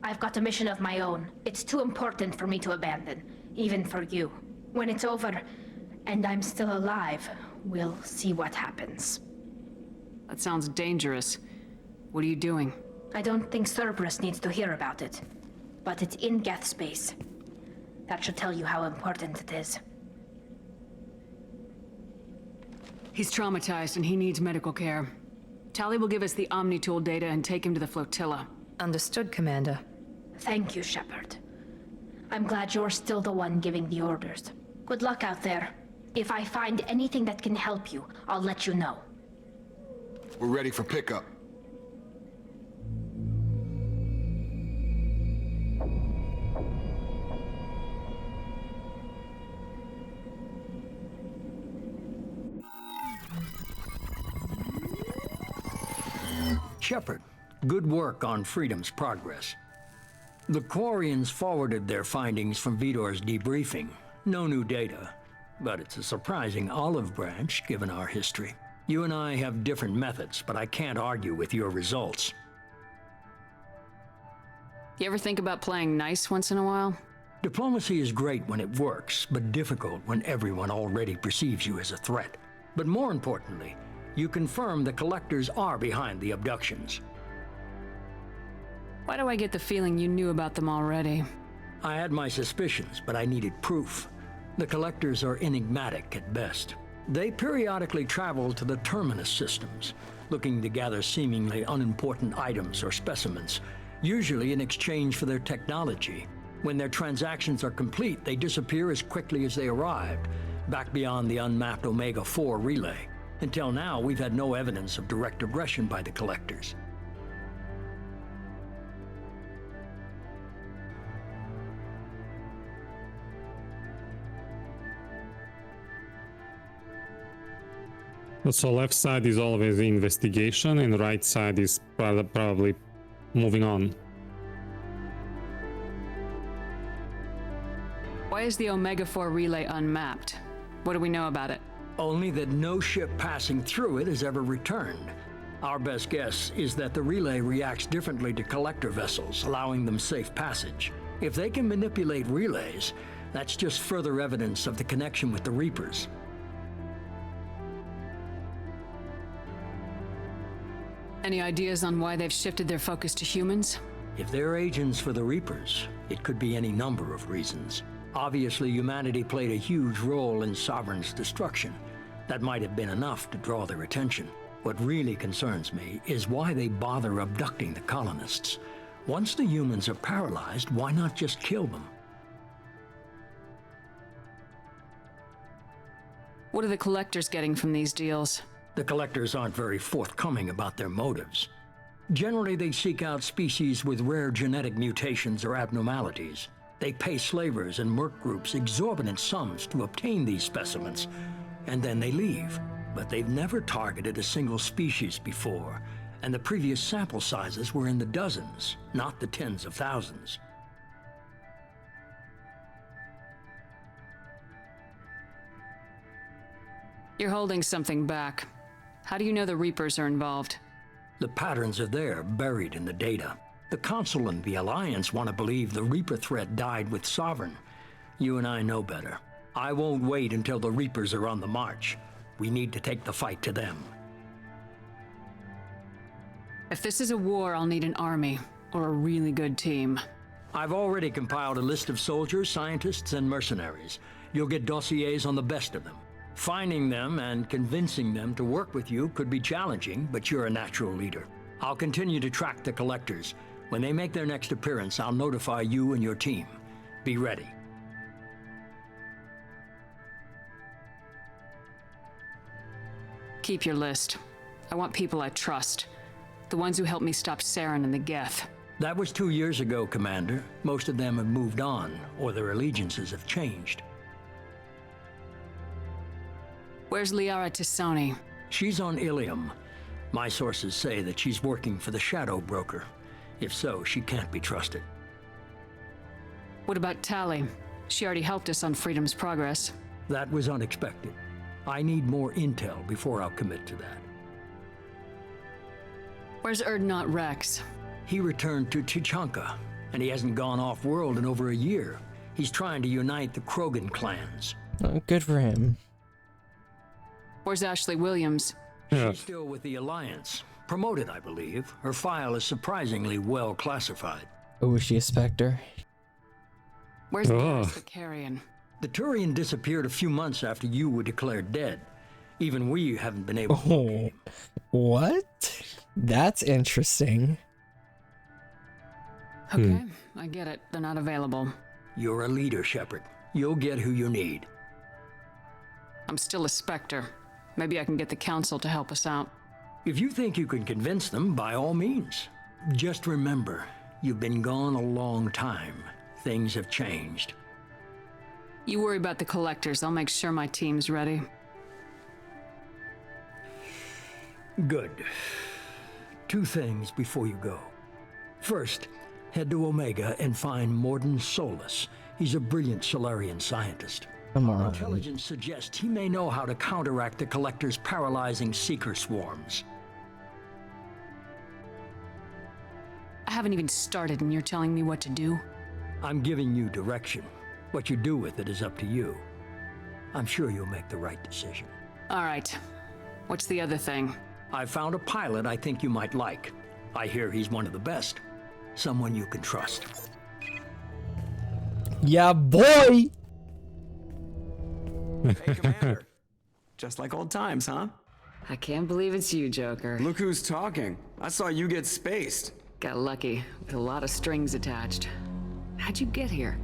I've got a mission of my own. It's too important for me to abandon, even for you. When it's over, and I'm still alive, we'll see what happens. That sounds dangerous. What are you doing? I don't think Cerberus needs to hear about it. But it's in Geth space. That should tell you how important it is. He's traumatized and he needs medical care. Tali will give us the Omni-Tool data and take him to the flotilla. Understood, Commander. Thank you, Shepard. I'm glad you're still the one giving the orders. Good luck out there. If I find anything that can help you, I'll let you know. We're ready for pickup. Shepard, good work on Freedom's progress. The Quarians forwarded their findings from Vidor's debriefing. No new data, but it's a surprising olive branch given our history. You and I have different methods, but I can't argue with your results. You ever think about playing nice once in a while? Diplomacy is great when it works, but difficult when everyone already perceives you as a threat. But more importantly, you confirm the Collectors are behind the abductions. Why do I get the feeling you knew about them already? I had my suspicions, but I needed proof. The Collectors are enigmatic at best. They periodically travel to the Terminus systems, looking to gather seemingly unimportant items or specimens, usually in exchange for their technology. When their transactions are complete, they disappear as quickly as they arrived, back beyond the unmapped Omega-4 relay. Until now, we've had no evidence of direct aggression by the Collectors. So left side is always investigation and right side is probably moving on. Why is the Omega-4 relay unmapped? What do we know about it? Only that no ship passing through it has ever returned. Our best guess is that the relay reacts differently to collector vessels, allowing them safe passage. If they can manipulate relays, that's just further evidence of the connection with the Reapers. Any ideas on why they've shifted their focus to humans? If they're agents for the Reapers, it could be any number of reasons. Obviously, humanity played a huge role in Sovereign's destruction. That might have been enough to draw their attention. What really concerns me is why they bother abducting the colonists. Once the humans are paralyzed, why not just kill them? What are the Collectors getting from these deals? The Collectors aren't very forthcoming about their motives. Generally, they seek out species with rare genetic mutations or abnormalities. They pay slavers and merc groups exorbitant sums to obtain these specimens, and then they leave. But they've never targeted a single species before, and the previous sample sizes were in the dozens, not the tens of thousands. You're holding something back. How do you know the Reapers are involved? The patterns are there, buried in the data. The Council and the Alliance want to believe the Reaper threat died with Sovereign. You and I know better. I won't wait until the Reapers are on the march. We need to take the fight to them. If this is a war, I'll need an army, or a really good team. I've already compiled a list of soldiers, scientists, and mercenaries. You'll get dossiers on the best of them. Finding them and convincing them to work with you could be challenging, but you're a natural leader. I'll continue to track the Collectors. When they make their next appearance, I'll notify you and your team. Be ready. Keep your list. I want people I trust. The ones who helped me stop Saren and the Geth. That was 2 years ago, Commander. Most of them have moved on, or their allegiances have changed. Where's Liara Tassoni? She's on Ilium. My sources say that she's working for the Shadow Broker. If so, she can't be trusted. What about Tali? She already helped us on Freedom's progress. That was unexpected. I need more intel before I'll commit to that. Where's Urdnot Rex? He returned to Chichanka, and he hasn't gone off-world in over a year. He's trying to unite the Krogan clans. Oh, good for him. Where's Ashley Williams? She's still with the Alliance. Promoted, I believe. Her file is surprisingly well classified. Oh, is she a Spectre? Where's the carrion? The Turian disappeared a few months after you were declared dead. Even we haven't been able to locate him. What? That's interesting. Okay, I get it. They're not available. You're a leader, Shepard. You'll get who you need. I'm still a Spectre. Maybe I can get the Council to help us out. If you think you can convince them, by all means. Just remember, you've been gone a long time. Things have changed. You worry about the collectors. I'll make sure my team's ready. Good. 2 things before you go. First, head to Omega and find Morden Solus. He's a brilliant Solarian scientist. Come on. Our intelligence suggests he may know how to counteract the Collector's paralyzing Seeker swarms. I haven't even started and you're telling me what to do? I'm giving you direction. What you do with it is up to you. I'm sure you'll make the right decision. All right. What's the other thing? I found a pilot I think you might like. I hear he's one of the best. Someone you can trust. Yeah, boy! Hey, Commander. Just like old times, huh? I can't believe it's you, Joker. Look who's talking. I saw you get spaced. Got lucky, with a lot of strings attached. How'd you get here?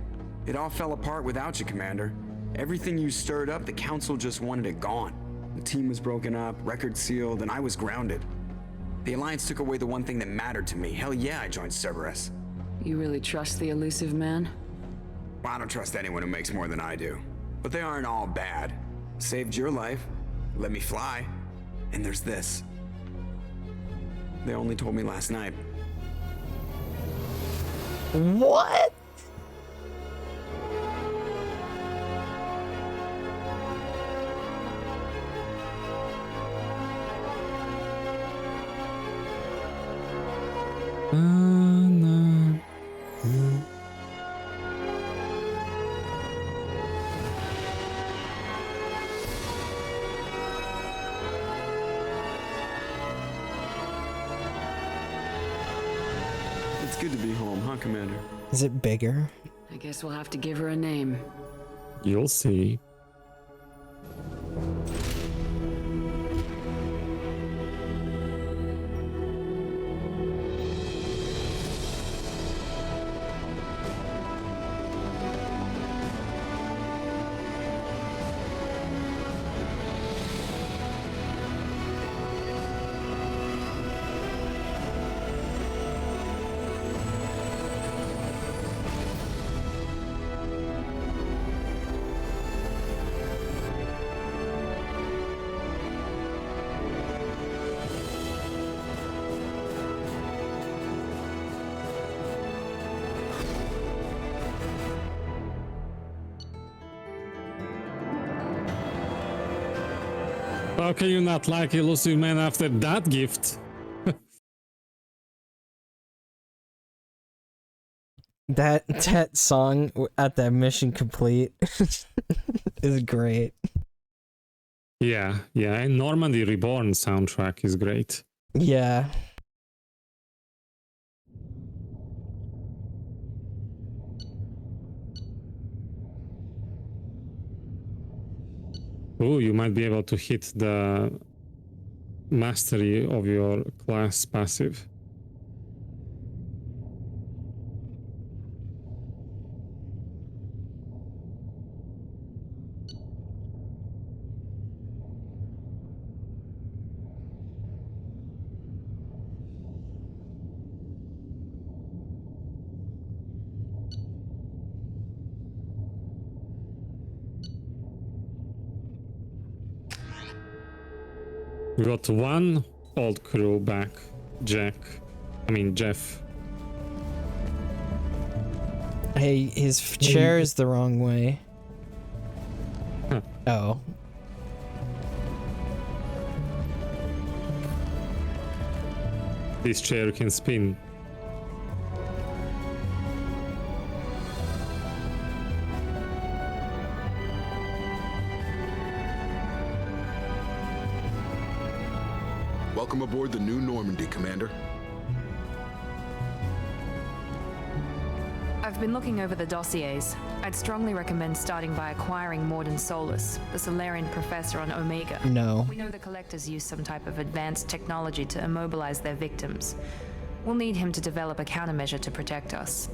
It all fell apart without you, Commander. Everything you stirred up, the Council just wanted it gone. The team was broken up, record sealed, and I was grounded. The Alliance took away the one thing that mattered to me. Hell yeah, I joined Cerberus. You really trust the elusive man? Well, I don't trust anyone who makes more than I do. But they aren't all bad. Saved your life, let me fly, and there's this. They only told me last night. What? It's good to be home, huh, Commander? Is it bigger? I guess we'll have to give her a name. You'll see. How can you not like Elusive Man after that gift? that song at that mission complete is great. Yeah, and Normandy Reborn soundtrack is great. Yeah. Oh, you might be able to hit the mastery of your class passive. We got one old crew back. Jeff. Hey, his chair is the wrong way. Huh. Oh. This chair can spin. Welcome aboard the new Normandy, Commander. I've been looking over the dossiers. I'd strongly recommend starting by acquiring Morden Solus, the Solarian professor on Omega. No. We know the Collectors use some type of advanced technology to immobilize their victims. We'll need him to develop a countermeasure to protect us.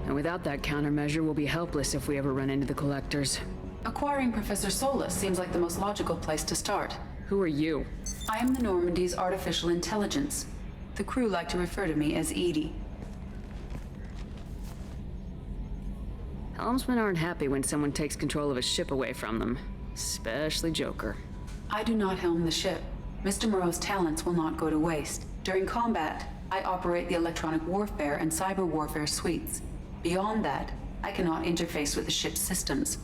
And without that countermeasure, we'll be helpless if we ever run into the Collectors. Acquiring Professor Solus seems like the most logical place to start. Who are you? I am the Normandy's artificial intelligence. The crew like to refer to me as Edie. Helmsmen aren't happy when someone takes control of a ship away from them. Especially Joker. I do not helm the ship. Mr. Moreau's talents will not go to waste. During combat, I operate the electronic warfare and cyber warfare suites. Beyond that, I cannot interface with the ship's systems.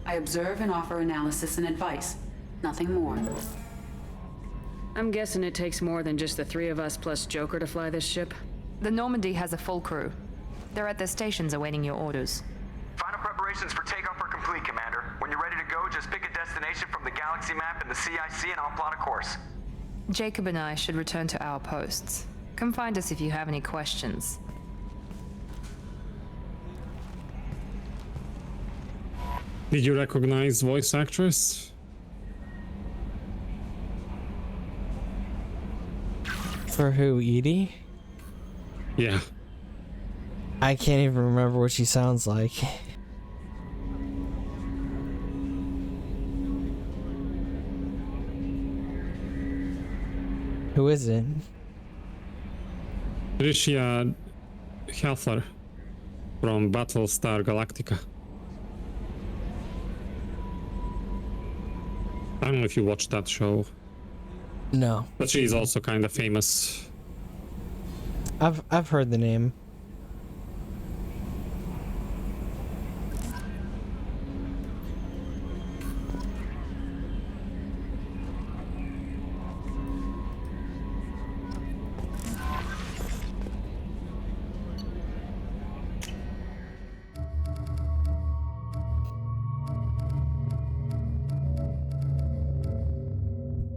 I observe and offer analysis and advice. Nothing more. I'm guessing it takes more than just the three of us plus Joker to fly this ship? The Normandy has a full crew. They're at their stations awaiting your orders. Final preparations for takeoff are complete, Commander. When you're ready to go, just pick a destination from the galaxy map and the CIC and I'll plot a course. Jacob and I should return to our posts. Come find us if you have any questions. Did you recognize voice actress? For who, Edie? Yeah. I can't even remember what she sounds like. Who is it? Tricia Helfer from Battlestar Galactica. I don't know if you watched that show. No. But she's also kind of famous. I've heard the name.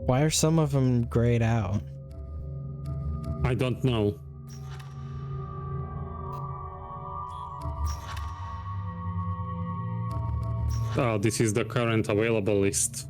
Why are some of them grayed out? I don't know. Oh, this is the current available list.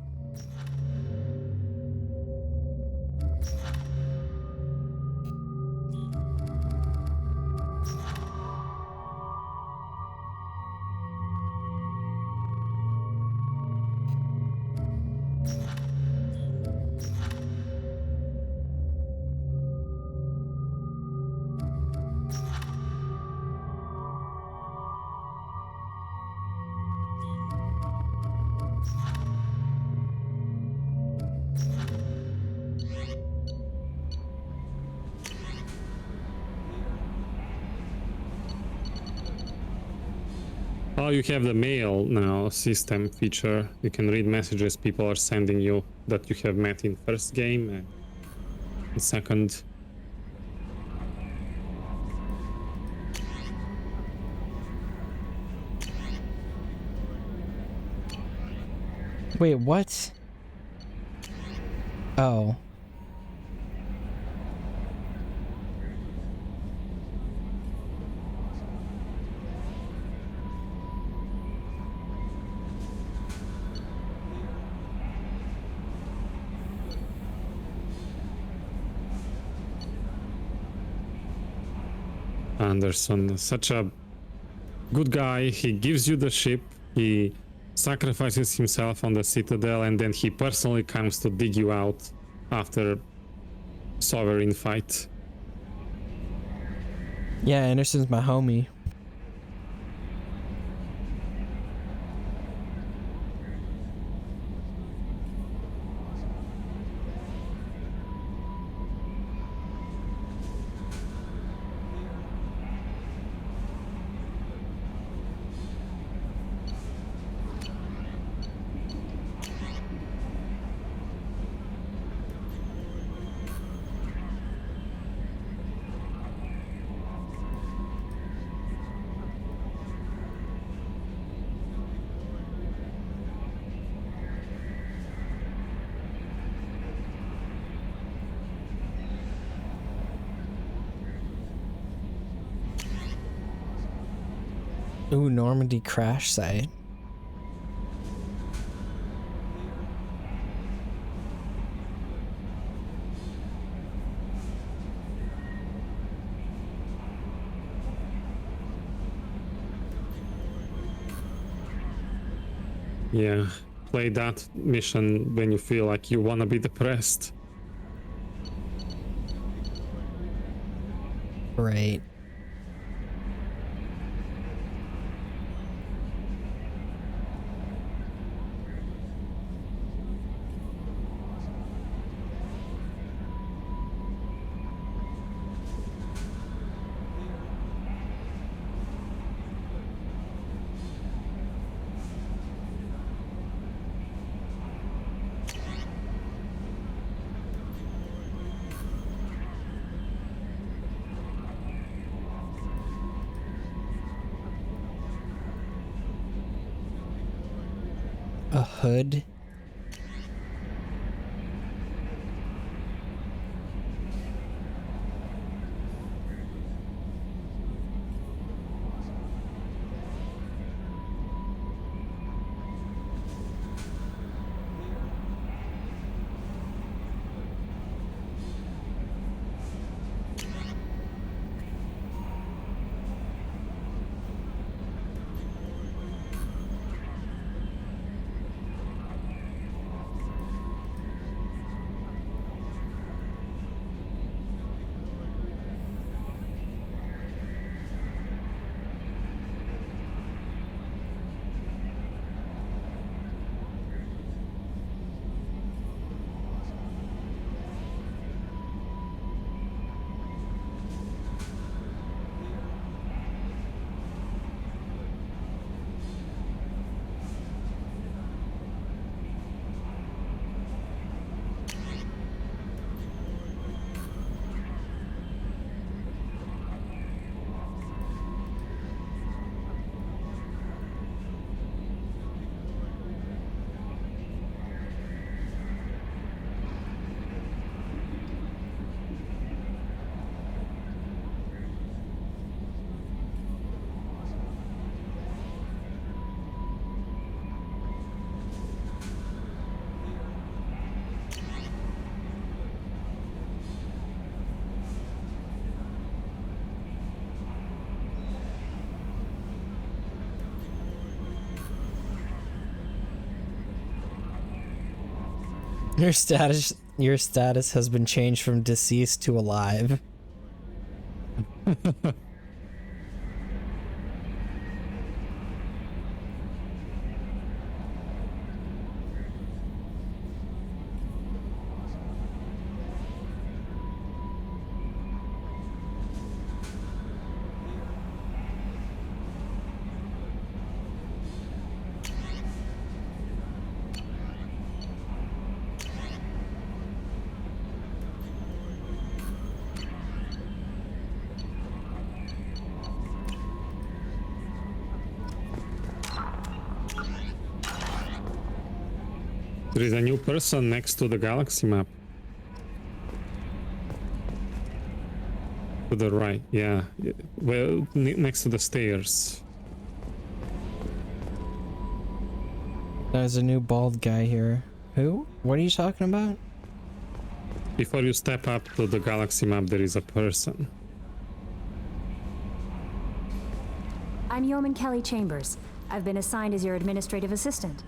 Oh, you have the mail now system feature. You can read messages people are sending you that you have met in first game and in second. Wait, what? Oh. Anderson, such a good guy. He gives you the ship, he sacrifices himself on the Citadel, and then he personally comes to dig you out after Sovereign fight. Yeah, Anderson's my homie. Ooh, Normandy crash site. Yeah, play that mission when you feel like you wanna be depressed. Right. A hood. Your status has been changed from deceased to alive. There is a new person next to the galaxy map. To the right, yeah. Well, next to the stairs. There's a new bald guy here. Who? What are you talking about? Before you step up to the galaxy map, there is a person. I'm Yeoman Kelly Chambers. I've been assigned as your administrative assistant.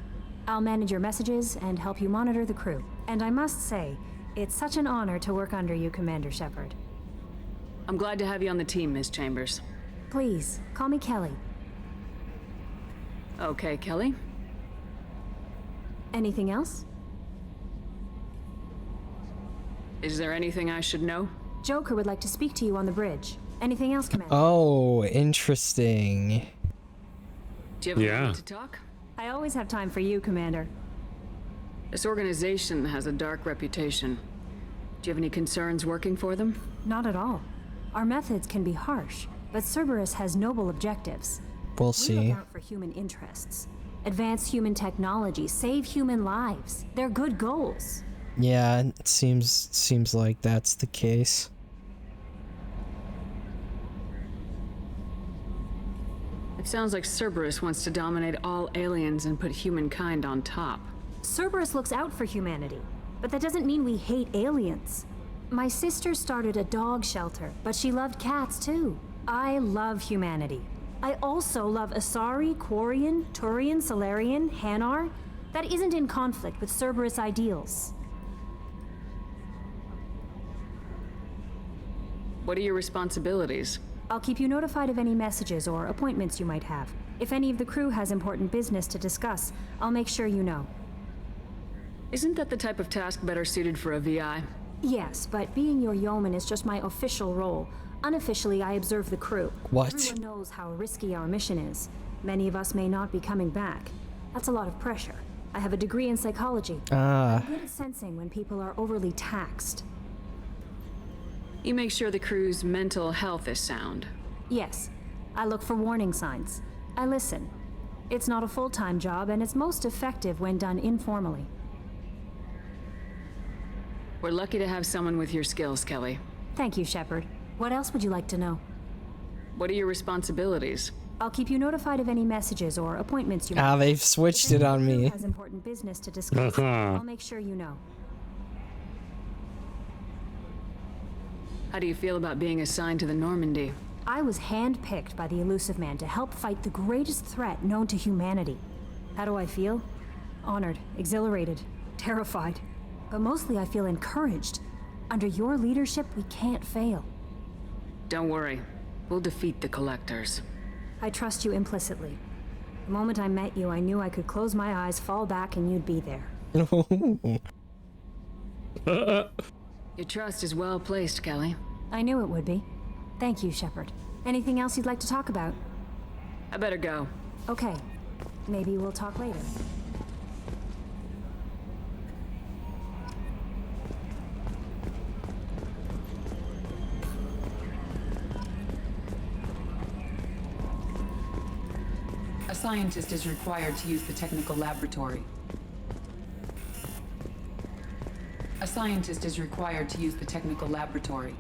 I'll manage your messages and help you monitor the crew. And I must say, it's such an honor to work under you, Commander Shepard. I'm glad to have you on the team, Ms. Chambers. Please, call me Kelly. Okay, Kelly. Anything else? Is there anything I should know? Joker would like to speak to you on the bridge. Anything else, Commander? Oh, interesting. Do you have a minute to talk? I always have time for you, Commander. This organization has a dark reputation. Do you have any concerns working for them? Not at all. Our methods can be harsh, but Cerberus has noble objectives. We'll We see. look out for human interests. Advance human technology, save human lives. They're good goals. Yeah, it seems like that's the case. It Sounds like Cerberus wants to dominate all aliens and put humankind on top. Cerberus looks out for humanity, but that doesn't mean we hate aliens. My sister started a dog shelter, but she loved cats too. I love humanity. I also love Asari, Quarian, Turian, Solarian, Hanar. That isn't in conflict with Cerberus ideals. What are your responsibilities? I'll keep you notified of any messages or appointments you might have. If any of the crew has important business to discuss, I'll make sure you know. Isn't that the type of task better suited for a VI? Yes, but being your yeoman is just my official role. Unofficially, I observe the crew. What? Everyone knows how risky our mission is. Many of us may not be coming back. That's a lot of pressure. I have a degree in psychology. I'm good at sensing when people are overly taxed. You make sure the crew's mental health is sound. Yes. I look for warning signs. I listen. It's not a full-time job, and it's most effective when done informally. We're lucky to have someone with your skills, Kelly. Thank you, Shepard. What else would you like to know? What are your responsibilities? I'll keep you notified of any messages or appointments you might have. They've switched it on me. Has important business to discuss. I'll make sure you know. How do you feel about being assigned to the Normandy? I was handpicked by the Elusive Man to help fight the greatest threat known to humanity. How do I feel? Honored, exhilarated, terrified. But mostly I feel encouraged. Under your leadership, we can't fail. Don't worry. We'll defeat the Collectors. I trust you implicitly. The moment I met you, I knew I could close my eyes, fall back, and you'd be there. Your trust is well placed, Kelly. I knew it would be. Thank you, Shepard. Anything else you'd like to talk about? I better go. Okay. Maybe we'll talk later. A scientist is required to use the technical laboratory. A scientist is required to use the technical laboratory.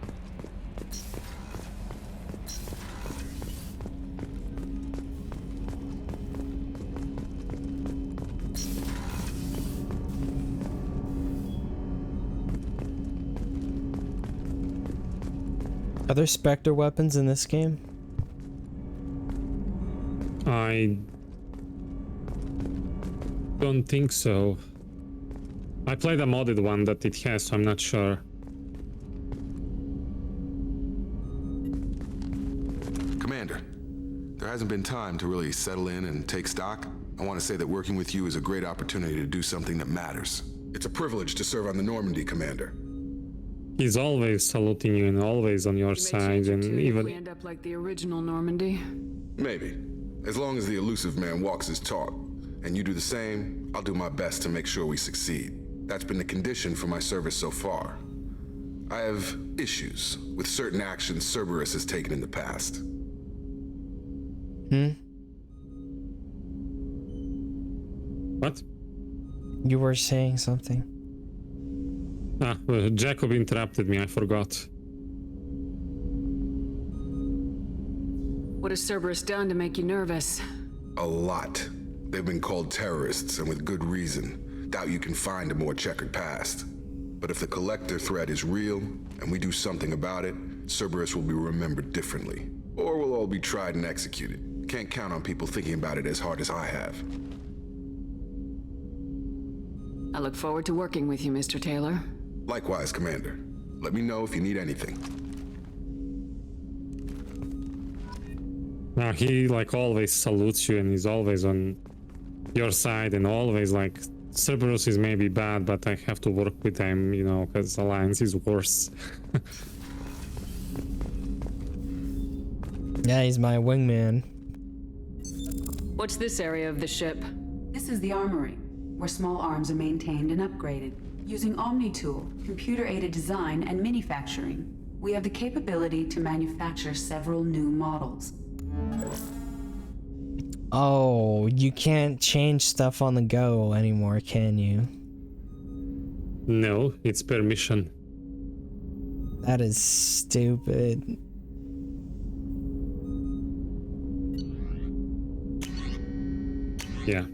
Are there Spectre weapons in this game? I don't think so. I played a modded one that it has, so I'm not sure. Commander, there hasn't been time to really settle in and take stock. I want to say that working with you is a great opportunity to do something that matters. It's a privilege to serve on the Normandy, Commander. He's always saluting you and always on your side, and even... we end up like the original Normandy? Maybe. As long as the Elusive Man walks his talk, and you do the same, I'll do my best to make sure we succeed. That's been the condition for my service so far. I have issues with certain actions Cerberus has taken in the past. What? You were saying something. Well, Jacob interrupted me, I forgot. What has Cerberus done to make you nervous? A lot. They've been called terrorists, and with good reason. Doubt you can find a more checkered past. But if the Collector threat is real, and we do something about it, Cerberus will be remembered differently. Or we'll all be tried and executed. Can't count on people thinking about it as hard as I have. I look forward to working with you, Mr. Taylor. Likewise, Commander. Let me know if you need anything. Now he like always salutes you and he's always on your side and always like Cerberus is maybe bad, but I have to work with them, you know, because Alliance is worse. Yeah, he's my wingman. What's this area of the ship? This is the armory, where small arms are maintained and upgraded. Using Omni-Tool, computer-aided design, and manufacturing, we have the capability to manufacture several new models. Oh, you can't change stuff on the go anymore, can you? No, it's permission. That is stupid. Yeah.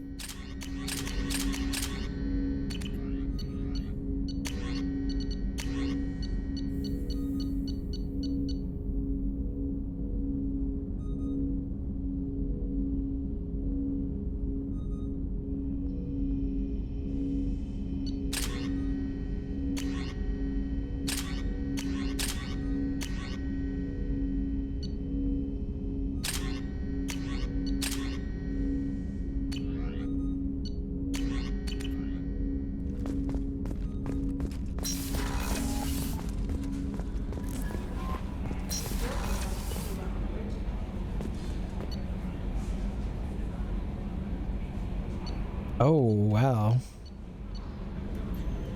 Oh, wow.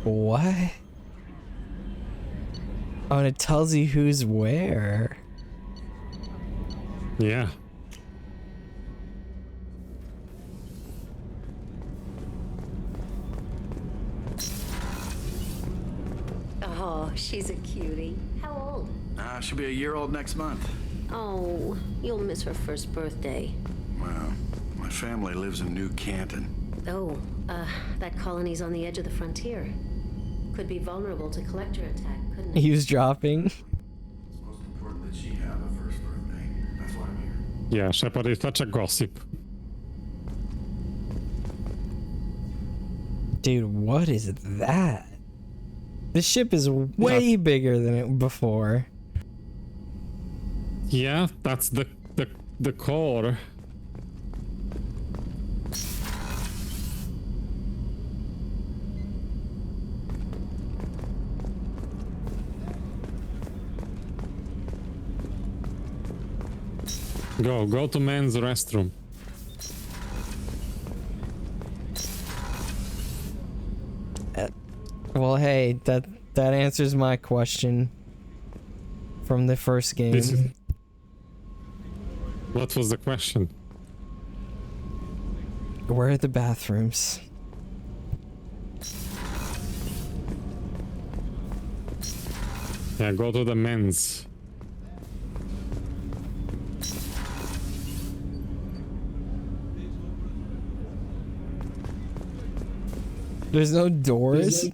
What? Oh, and it tells you who's where. Yeah. Oh, she's a cutie. How old? She'll be a year old next month. Oh, you'll miss her first birthday. Well, my family lives in New Canton. Oh, that colony's on the edge of the frontier. Could be vulnerable to collector attack, couldn't it? He was dropping. It's most important that she have a first birthday. That's why I'm here. Yeah, Shepard is such a gossip. Dude, what is that? This ship is way bigger than it before. Yeah, that's the core. Go to men's restroom. Well, hey, that answers my question from the first game. What was the question? Where are the bathrooms? Yeah, go to the men's. There's no doors?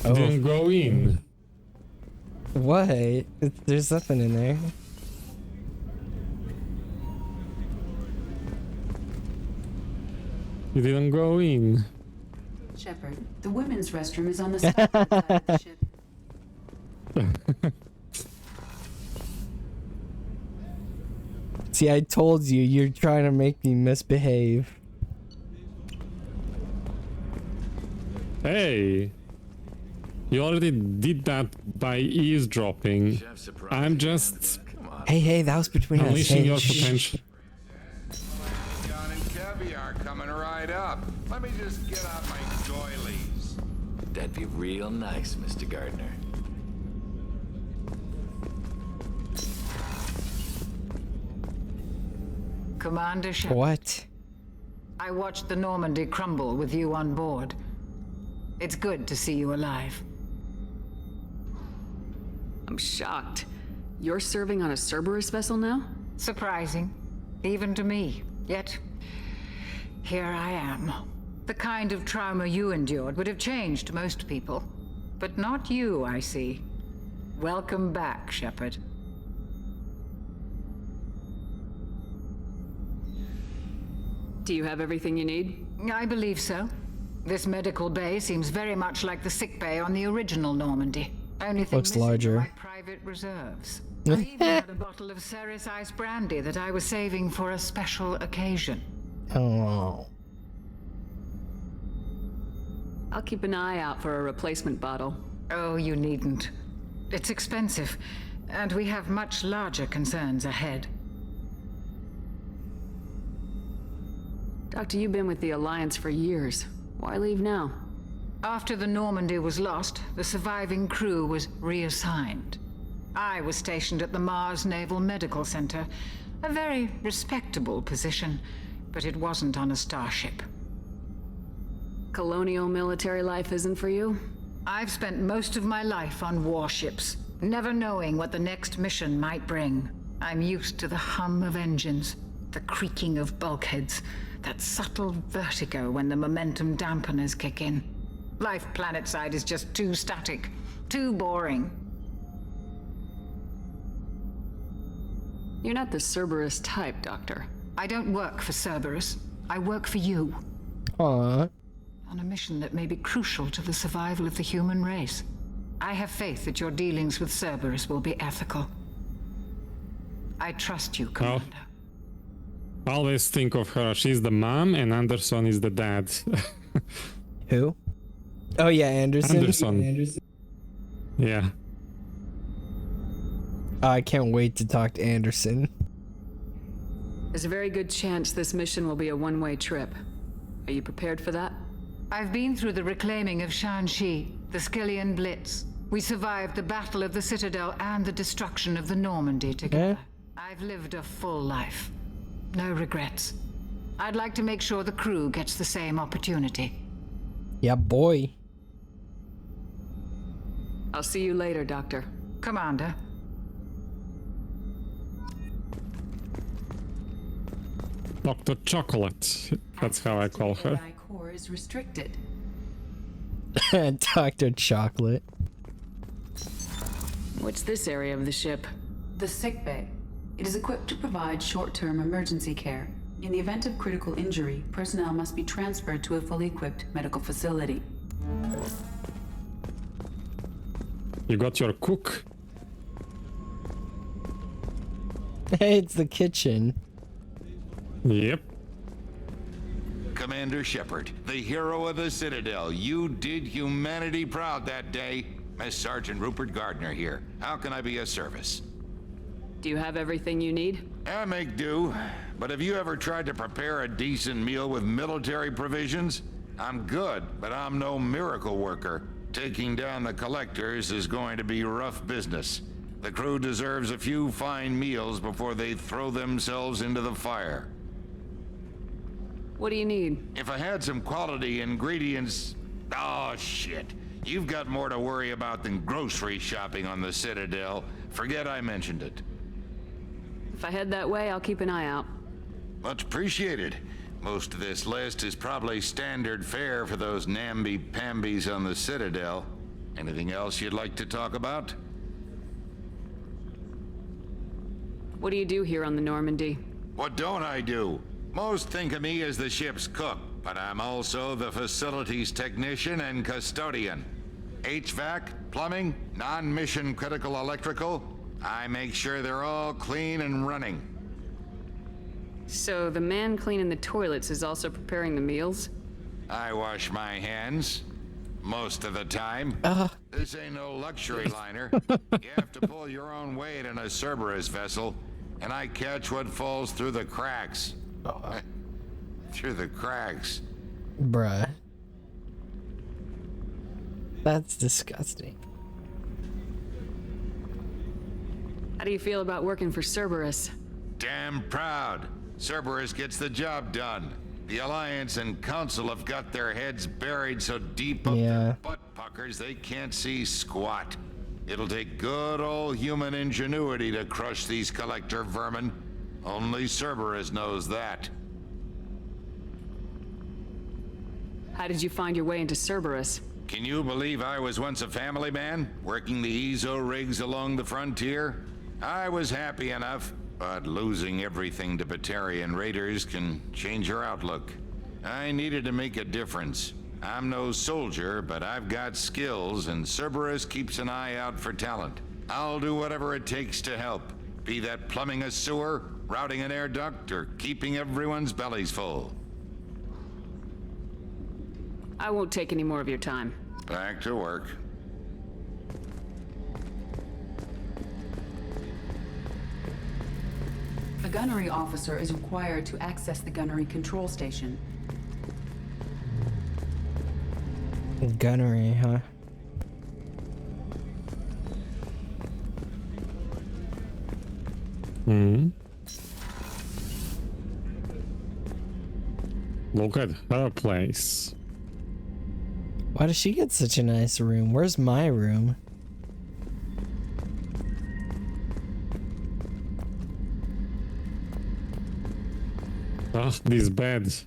Oh. Didn't go in. What? There's nothing in there. You didn't go in. Shepard, the women's restroom is on the starboard side of the ship. See, I told you, you're trying to make me misbehave. Hey, you already did that by eavesdropping. I'm just Hey, that was between us. unleashing Hey, your potential. John and caviar coming right up. Let me just get out my doilies. That'd be real nice, Mr. Gardner. Commander Shepard. What? I watched the Normandy crumble with you on board. It's good to see you alive. I'm shocked. You're serving on a Cerberus vessel now? Surprising, even to me. Yet, here I am. The kind of trauma you endured would have changed most people. But not you, I see. Welcome back, Shepard. Do you have everything you need? I believe so. This medical bay seems very much like the sick bay on the original Normandy. Only thing looks missing are larger. my private reserves. I even had a bottle of Ceres Ice brandy that I was saving for a special occasion. Oh. I'll keep an eye out for a replacement bottle. Oh, you needn't. It's expensive, and we have much larger concerns ahead. Doctor, you've been with the Alliance for years. Why leave now? After the Normandy was lost, the surviving crew was reassigned. I was stationed at the Mars Naval Medical Center, a very respectable position, but it wasn't on a starship. Colonial military life isn't for you? I've spent most of my life on warships, never knowing what the next mission might bring. I'm used to the hum of engines, the creaking of bulkheads, That subtle vertigo when the momentum dampeners kick in. Life planetside is just too static, too boring. You're not the Cerberus type, Doctor. I don't work for Cerberus. I work for you. Aww. On a mission that may be crucial to the survival of the human race. I have faith that your dealings with Cerberus will be ethical. I trust you, Commander. I always think of her. She's the mom and Anderson is the dad. Who? Oh yeah, Anderson. Anderson. Yeah. I can't wait to talk to Anderson. There's a very good chance this mission will be a one-way trip. Are you prepared for that? I've been through the reclaiming of Shanxi, the Skillian Blitz. We survived the Battle of the Citadel and the destruction of the Normandy together. I've lived a full life. No regrets. I'd like to make sure the crew gets the same opportunity. Yeah, boy. I'll see you later, Doctor. Commander. Dr. Chocolate. That's how I call her. AI core is restricted. Dr. Chocolate. What's this area of the ship? The sick bay. It is equipped to provide short-term emergency care. In the event of critical injury, personnel must be transferred to a fully equipped medical facility. You got your cook? Hey, it's the kitchen. Yep. Commander Shepard, the hero of the Citadel. You did humanity proud that day. Master Sergeant Rupert Gardner here. How can I be of service? Do you have everything you need? I make do. But have you ever tried to prepare a decent meal with military provisions? I'm good, but I'm no miracle worker. Taking down the collectors is going to be rough business. The crew deserves a few fine meals before they throw themselves into the fire. What do you need? If I had some quality ingredients... Oh, shit. You've got more to worry about than grocery shopping on the Citadel. Forget I mentioned it. If I head that way, I'll keep an eye out. Much appreciated. Most of this list is probably standard fare for those namby-pambies on the Citadel. Anything else you'd like to talk about? What do you do here on the Normandy? What don't I do? Most think of me as the ship's cook, but I'm also the facilities technician and custodian. HVAC, plumbing, non-mission critical electrical. I make sure they're all clean and running. So the man cleaning the toilets is also preparing the meals? I wash my hands. Most of the time. This ain't no luxury liner. You have to pull your own weight in a Cerberus vessel, and I catch what falls through the cracks. Through the cracks. Bruh. That's disgusting. How do you feel about working for Cerberus? Damn proud. Cerberus gets the job done. The Alliance and Council have got their heads buried so deep up their butt puckers they can't see squat. It'll take good old human ingenuity to crush these collector vermin. Only Cerberus knows that. How did you find your way into Cerberus? Can you believe I was once a family man, working the EZO rigs along the frontier? I was happy enough, but losing everything to Batarian raiders can change your outlook. I needed to make a difference. I'm no soldier, but I've got skills, and Cerberus keeps an eye out for talent. I'll do whatever it takes to help, be that plumbing a sewer, routing an air duct, or keeping everyone's bellies full. I won't take any more of your time. Back to work. A gunnery officer is required to access the gunnery control station. Gunnery, huh? Look at her place. Why does she get such a nice room? Where's my room? Ugh, these beds.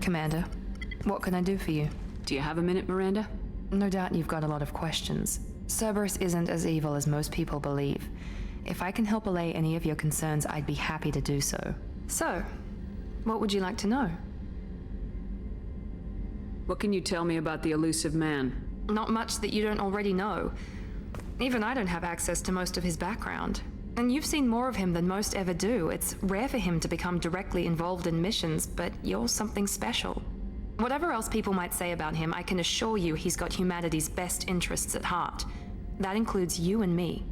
Commander. What can I do for you? Do you have a minute, Miranda? No doubt you've got a lot of questions. Cerberus isn't as evil as most people believe. If I can help allay any of your concerns, I'd be happy to do so. So, what would you like to know? What can you tell me about the elusive man? Not much that you don't already know. Even I don't have access to most of his background. And you've seen more of him than most ever do. It's rare for him to become directly involved in missions, but you're something special. Whatever else people might say about him, I can assure you he's got humanity's best interests at heart. That includes you and me.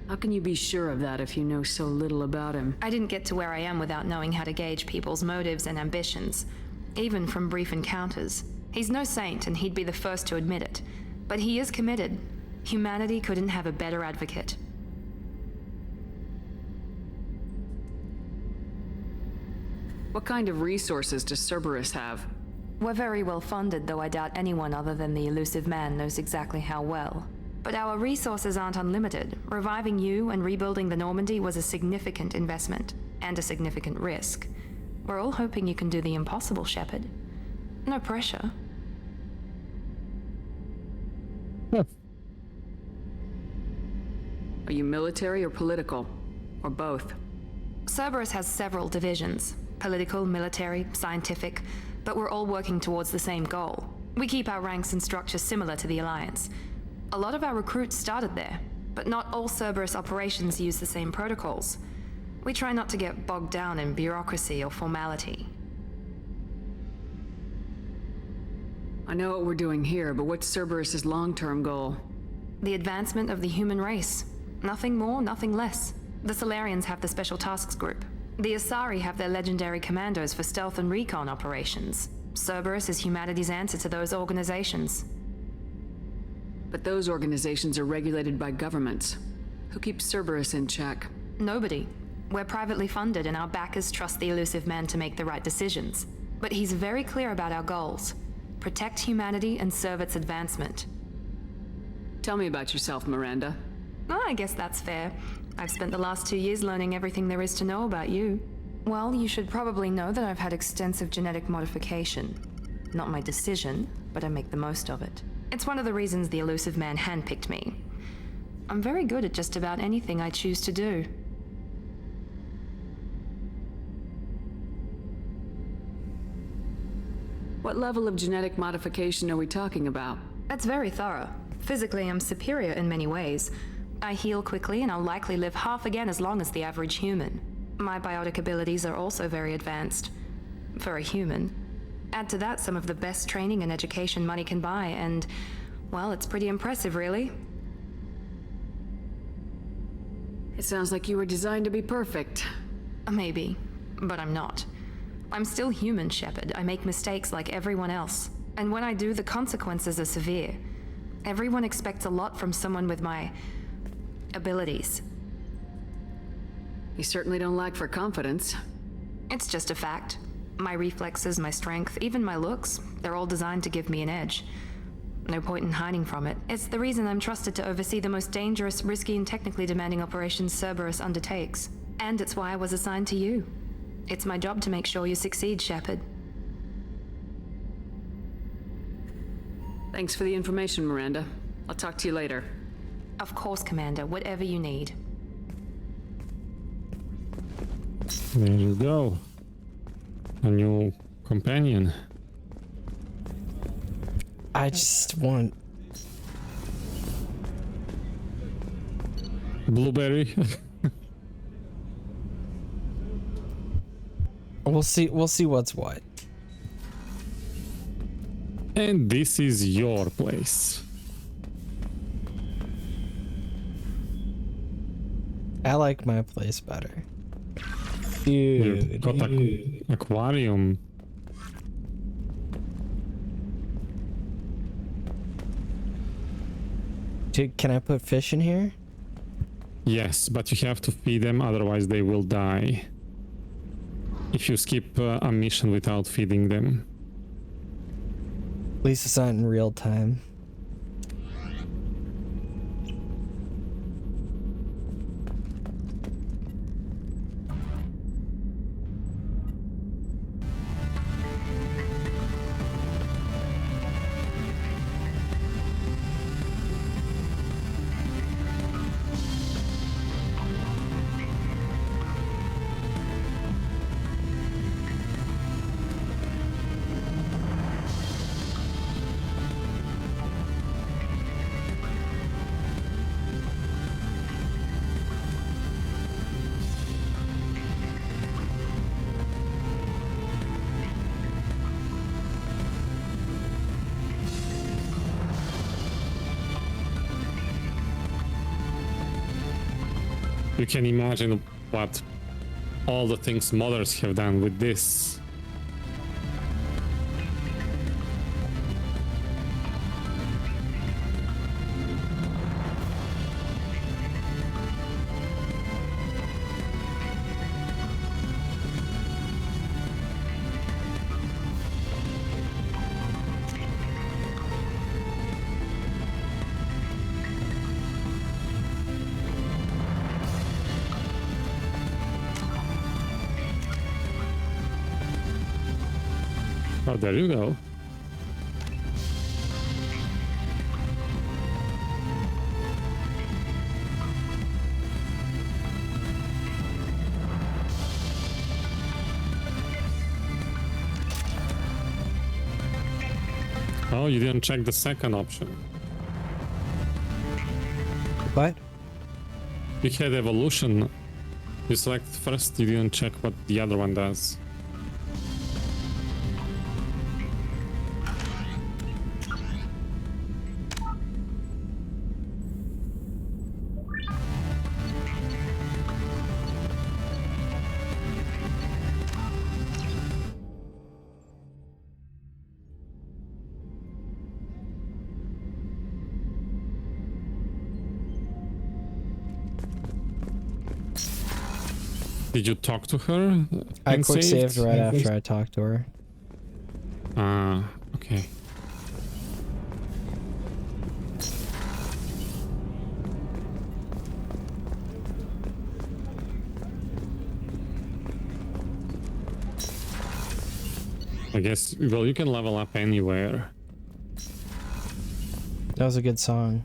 How can you be sure of that if you know so little about him? I didn't get to where I am without knowing how to gauge people's motives and ambitions, even from brief encounters. He's no saint, and he'd be the first to admit it. But he is committed. Humanity couldn't have a better advocate. What kind of resources does Cerberus have? We're very well funded, though I doubt anyone other than the elusive man knows exactly how well. But our resources aren't unlimited. Reviving you and rebuilding the Normandy was a significant investment, and a significant risk. We're all hoping you can do the impossible, Shepard. No pressure. Are you military or political? Or both? Cerberus has several divisions. Political, military, scientific, but we're all working towards the same goal. We keep our ranks and structure similar to the Alliance. A lot of our recruits started there, but not all Cerberus operations use the same protocols. We try not to get bogged down in bureaucracy or formality. I know what we're doing here, but what's Cerberus's long-term goal? The advancement of the human race. Nothing more, nothing less. The Solarians have the Special Tasks Group. The Asari have their legendary commandos for stealth and recon operations. Cerberus is humanity's answer to those organizations. But those organizations are regulated by governments. Who keeps Cerberus in check? Nobody. We're privately funded, and our backers trust the elusive man to make the right decisions. But he's very clear about our goals. Protect humanity and serve its advancement. Tell me about yourself, Miranda. Oh, I guess that's fair. I've spent the last 2 years learning everything there is to know about you. Well, you should probably know that I've had extensive genetic modification. Not my decision, but I make the most of it. It's one of the reasons the elusive man handpicked me. I'm very good at just about anything I choose to do. What level of genetic modification are we talking about? That's very thorough. Physically, I'm superior in many ways. I heal quickly, and I'll likely live half again as long as the average human. My biotic abilities are also very advanced. For a human. Add to that some of the best training and education money can buy, and, well, it's pretty impressive, really. It sounds like you were designed to be perfect. Maybe, but I'm not. I'm still human, Shepard. I make mistakes like everyone else. And when I do, the consequences are severe. Everyone expects a lot from someone with my abilities. You certainly don't lack for confidence. It's just a fact. My reflexes, my strength, even my looks, they're all designed to give me an edge. No point in hiding from it. It's the reason I'm trusted to oversee the most dangerous, risky, and technically demanding operations Cerberus undertakes. And it's why I was assigned to you. It's my job to make sure you succeed, Shepard. Thanks for the information, Miranda. I'll talk to you later. Of course, Commander. Whatever you need. There you go. A new companion. I just want Blueberry. We'll see what's what. And this is your place. I like my place better. You've got an aquarium. Dude, can I put fish in here? Yes, but you have to feed them, otherwise they will die. If you skip a mission without feeding them. At least it's not in real time. You can imagine what all the things mothers have done with this. Oh, there you go. Oh, you didn't check the second option. What? You had evolution. You select first, you didn't check what the other one does. Did you talk to her? I quick saved right after I talked to her. Okay. I guess, well, you can level up anywhere. That was a good song.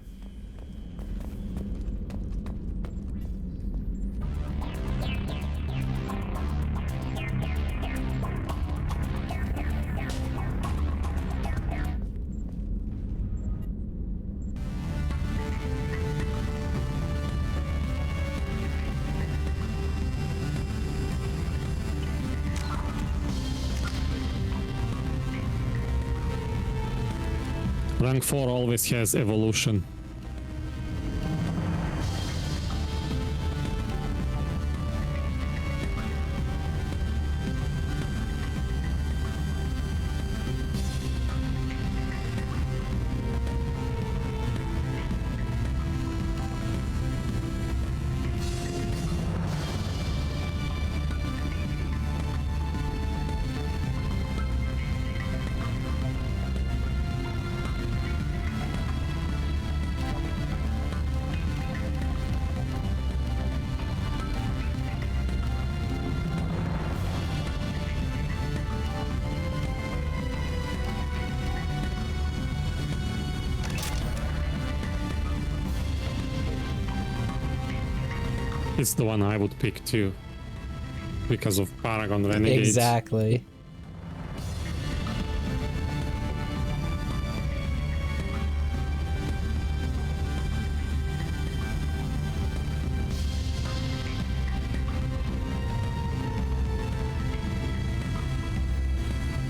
Rank 4 always has evolution. It's the one I would pick too, because of Paragon Renegade. Exactly.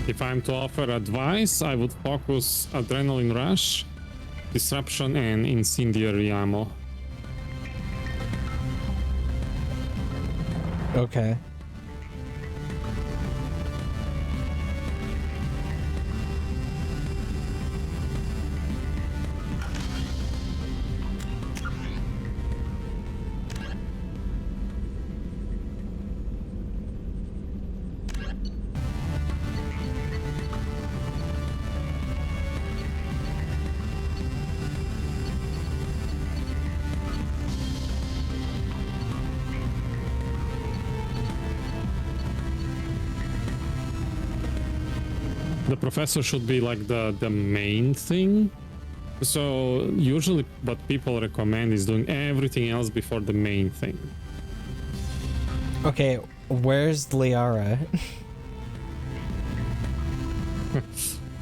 If I'm to offer advice, I would focus Adrenaline Rush, Disruption, and Incendiary Ammo. Okay. The professor should be like the main thing. So usually what people recommend is doing everything else before the main thing. Okay, where's Liara?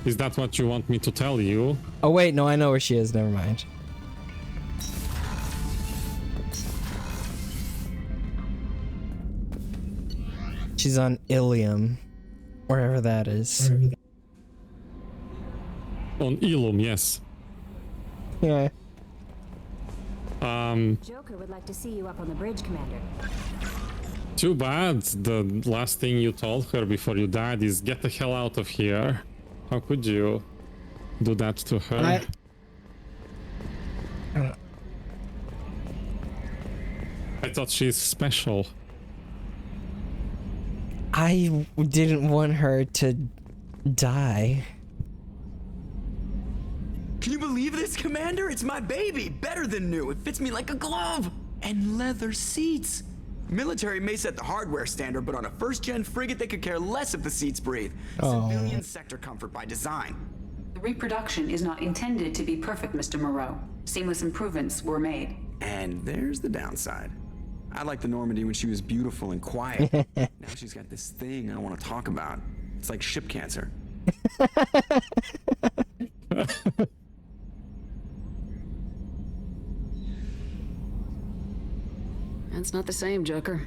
Is that what you want me to tell you? Oh wait, no, I know where she is. Never mind. She's on Ilium, wherever that is. On Ilum, yes. Yeah. Joker would like to see you up on the bridge, Commander. Too bad. The last thing you told her before you died is get the hell out of here. How could you do that to her? I thought she's special. I didn't want her to die. Can you believe this, Commander? It's my baby. Better than new. It fits me like a glove. And leather seats. Military may set the hardware standard, but on a first-gen frigate, they could care less if the seats breathe. Civilian sector comfort by design. The reproduction is not intended to be perfect, Mr. Moreau. Seamless improvements were made. And there's the downside. I liked the Normandy when she was beautiful and quiet. Now she's got this thing I don't want to talk about. It's like ship cancer. That's not the same, Joker.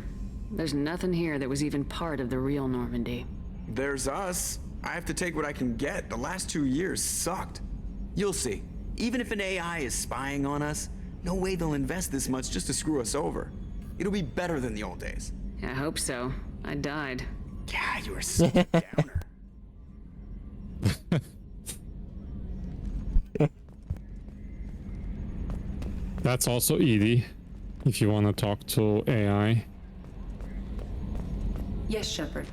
There's nothing here that was even part of the real Normandy. There's us. I have to take what I can get. The last 2 years sucked. You'll see. Even if an AI is spying on us, no way they'll invest this much just to screw us over. It'll be better than the old days. I hope so. I died. Yeah, you were such a downer. That's also Edie, if you want to talk to AI. Yes, Shepard.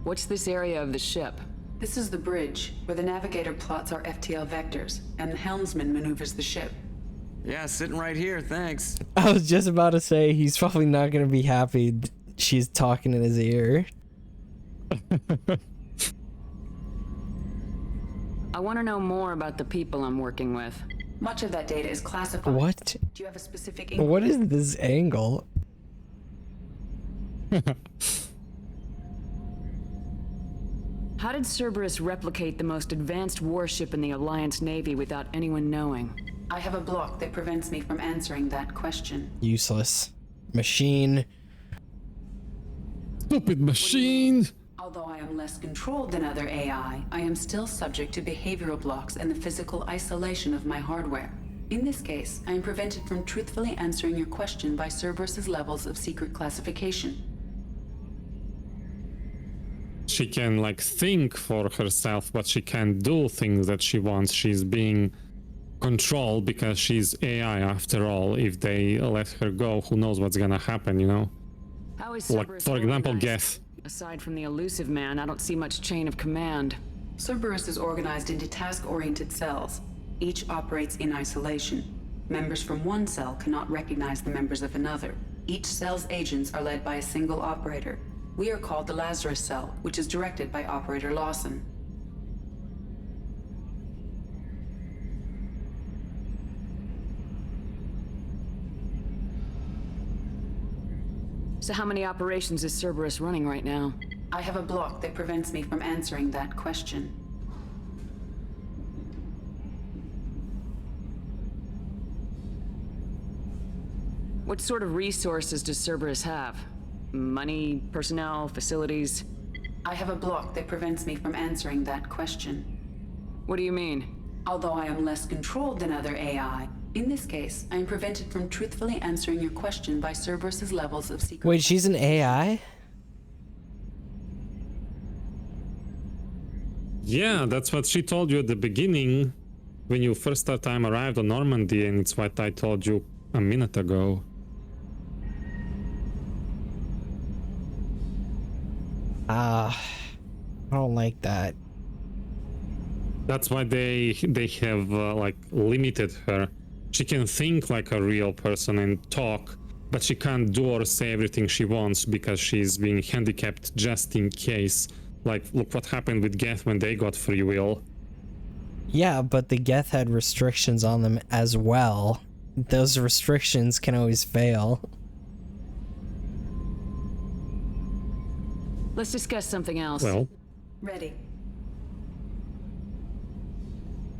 What's this area of the ship? This is the bridge, where the navigator plots our FTL vectors, and the helmsman maneuvers the ship. Yeah, sitting right here, thanks. I was just about to say, he's probably not going to be happy she's talking in his ear. I want to know more about the people I'm working with. Much of that data is classified. What? Do you have a specific... What is this angle? How did Cerberus replicate the most advanced warship in the Alliance Navy without anyone knowing? I have a block that prevents me from answering that question. Useless. Machine. Stupid machine! Although I am less controlled than other AI, I am still subject to behavioral blocks and the physical isolation of my hardware. In this case, I am prevented from truthfully answering your question by Cerberus's levels of secret classification. She can, like, think for herself, but she can't do things that she wants. She's being controlled because she's AI after all. If they let her go, who knows what's gonna happen, you know? How is Like, Cerberus for example, organized? Geth. Aside from the elusive man, I don't see much chain of command. Cerberus is organized into task-oriented cells. Each operates in isolation. Members from one cell cannot recognize the members of another. Each cell's agents are led by a single operator. We are called the Lazarus Cell, which is directed by Operator Lawson. So how many operations is Cerberus running right now? I have a block that prevents me from answering that question. What sort of resources does Cerberus have? Money, personnel, facilities? I have a block that prevents me from answering that question. What do you mean? Although I am less controlled than other AI, in this case, I am prevented from truthfully answering your question by Cerberus's levels of secret... Wait, she's an AI? Yeah, that's what she told you at the beginning when you first time arrived on Normandy, and it's what I told you a minute ago. I don't like that. That's why they have like limited her. She can think like a real person and talk, but she can't do or say everything she wants because she's being handicapped just in case. Like, look what happened with Geth when they got free will. Yeah, but the Geth had restrictions on them as well. Those restrictions can always fail. Let's discuss something else. Well. Ready.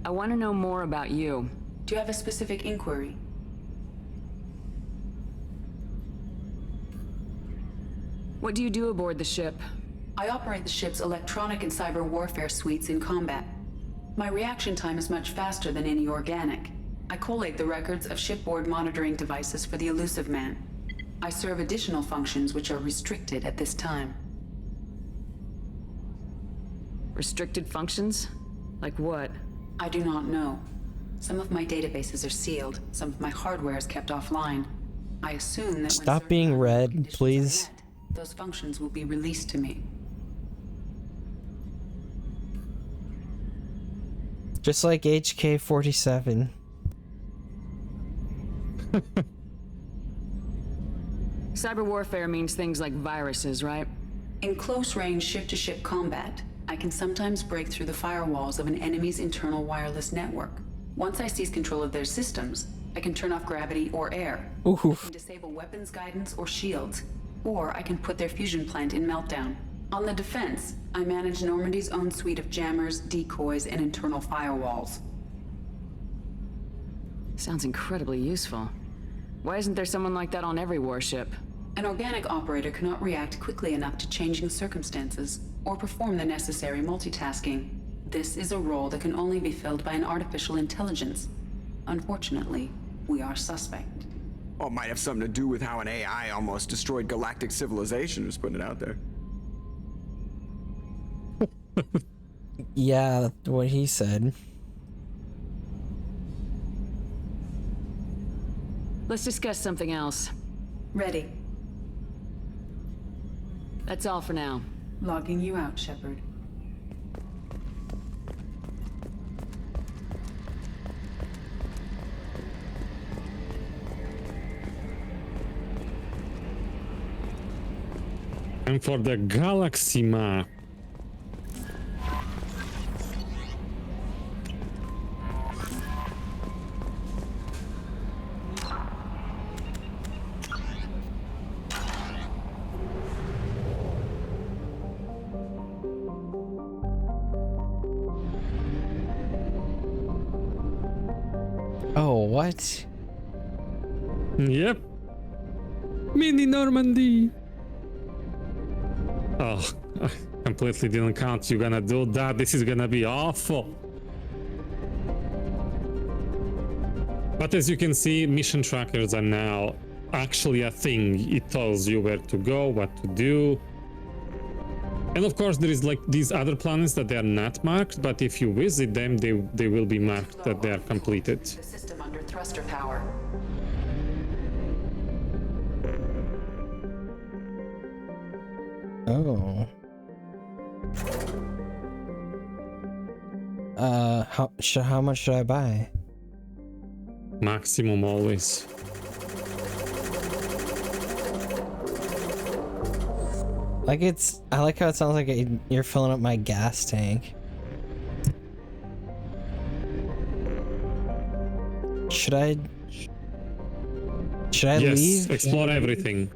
I want to know more about you. Do you have a specific inquiry? What do you do aboard the ship? I operate the ship's electronic and cyber warfare suites in combat. My reaction time is much faster than any organic. I collate the records of shipboard monitoring devices for the Elusive Man. I serve additional functions which are restricted at this time. Restricted functions? Like what? I do not know. Some of my databases are sealed, some of my hardware is kept offline. I assume that Stop being red, please. those functions will be released to me. Just like HK-47. Cyber warfare means things like viruses, right? In close-range ship-to-ship combat, I can sometimes break through the firewalls of an enemy's internal wireless network. Once I seize control of their systems, I can turn off gravity or air. I can disable weapons guidance or shields, or I can put their fusion plant in meltdown. On the defense, I manage Normandy's own suite of jammers, decoys, and internal firewalls. Sounds incredibly useful. Why isn't there someone like that on every warship? An organic operator cannot react quickly enough to changing circumstances, or perform the necessary multitasking. This is a role that can only be filled by an artificial intelligence. Unfortunately, we are suspect. Well, it might have something to do with how an AI almost destroyed galactic civilization, just putting it out there. Yeah, what he said. Let's discuss something else. Ready. That's all for now. Logging you out, Shepard. And for the galaxy map. Oh, what? Yep. Mini Normandy. Oh, I completely didn't count you gonna do that. This is gonna be awful. But as you can see, mission trackers are now actually a thing. It tells you where to go, what to do. And of course, there is like these other planets that they are not marked, but if you visit them, they will be marked that they are completed. The system under thruster power. Oh. How much should I buy? Maximum always. Like I like how it sounds like you're filling up my gas tank. Should I Yes, leave? explore everything.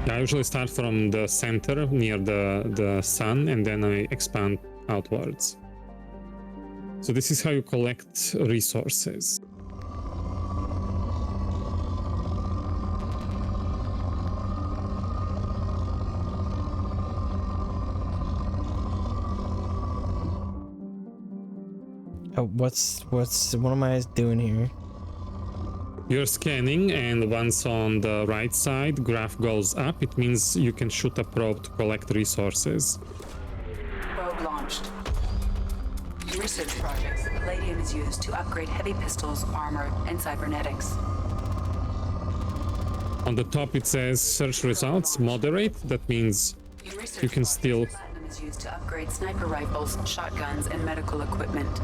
I usually start from the center near the sun and then I expand outwards. So this is how you collect resources. What am I doing here? You're scanning, and once on the right side graph goes up, it means you can shoot a probe to collect resources. Probe launched. Research projects. Palladium is used to upgrade heavy pistols, armor, and cybernetics. On the top it says search results moderate. That means you can still... Platinum is used to upgrade sniper rifles, shotguns, and medical equipment.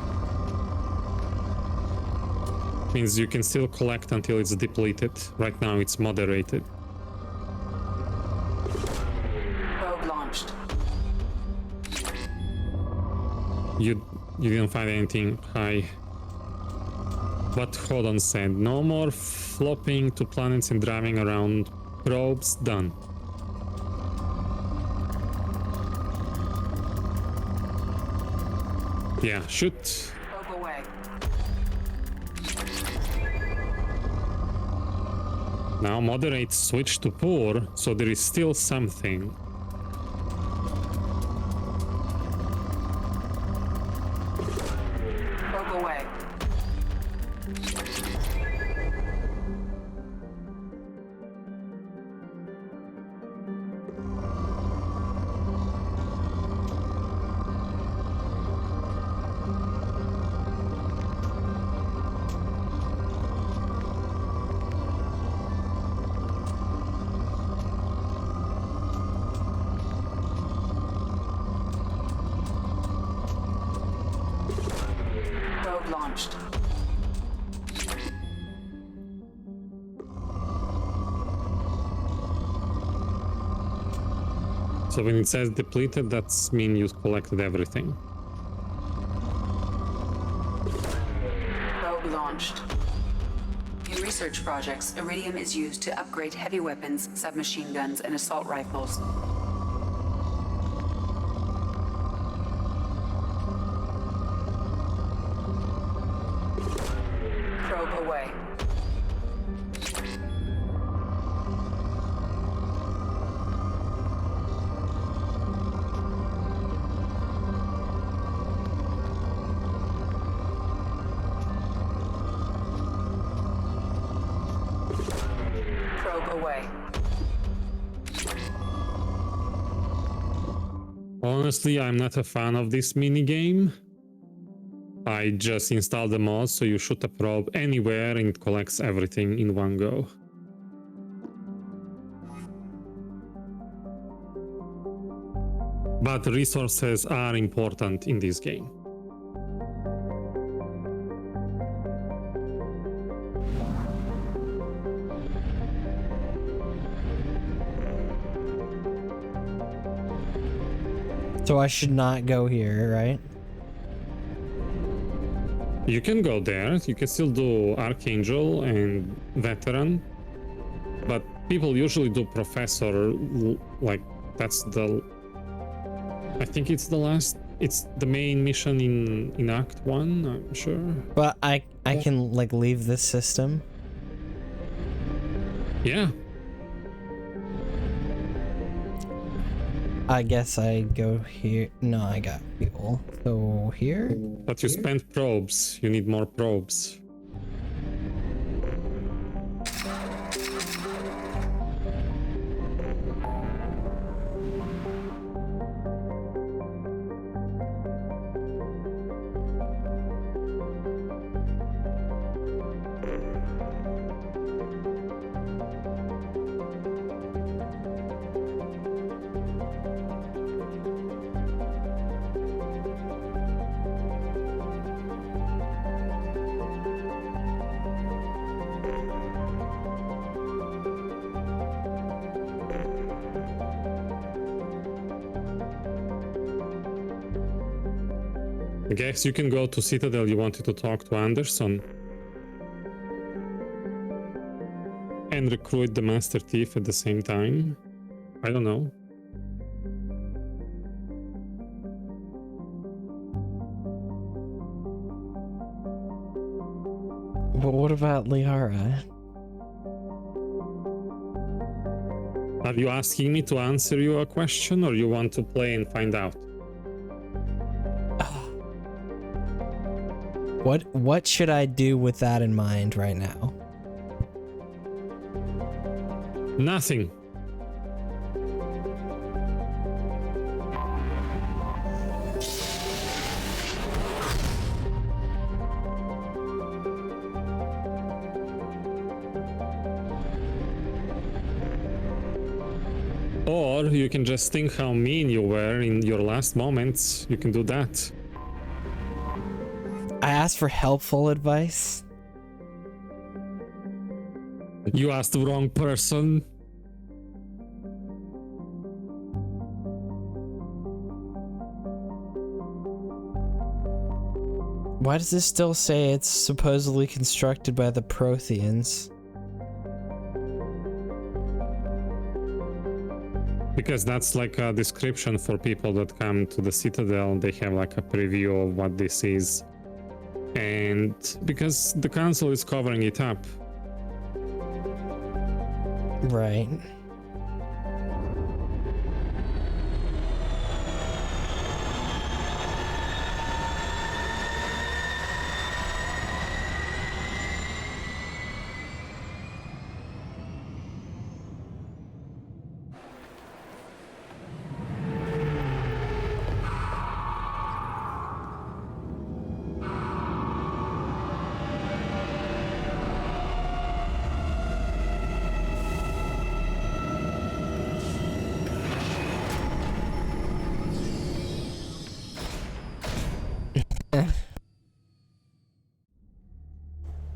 Means you can still collect until it's depleted. Right now it's moderated. Probe launched. You didn't find anything high. But hold on, said no more flopping to planets and driving around. Probes done. Yeah, shoot. Probe away. Now moderate switch to poor, so there is still something. Probe away. Probe launched. So when it says depleted, that's mean you collected everything. Probe launched. In research projects, iridium is used to upgrade heavy weapons, submachine guns, and assault rifles. Probe away. Probe away. Honestly, I'm not a fan of this minigame. I just installed the mod, so you shoot a probe anywhere and it collects everything in one go. But resources are important in this game. So I should not go here, right? You can go there, you can still do Archangel and Veteran, but people usually do Professor, like that's the... I think it's the last, it's the main mission in Act 1, I'm sure. But I can like leave this system? Yeah. I guess I go here. No, I got fuel. So here? But you spent probes. You need more probes. I guess you can go to Citadel. You wanted to talk to Anderson and recruit the Master Thief at the same time. I don't know. But what about Liara? Are you asking me to answer you a question, or you want to play and find out? What should I do with that in mind right now? Nothing. Or you can just think how mean you were in your last moments. You can do that. I asked for helpful advice. You asked the wrong person. Why does this still say it's supposedly constructed by the Protheans? Because that's like a description for people that come to the Citadel. They have like a preview of what this is. And because the council is covering it up. Right.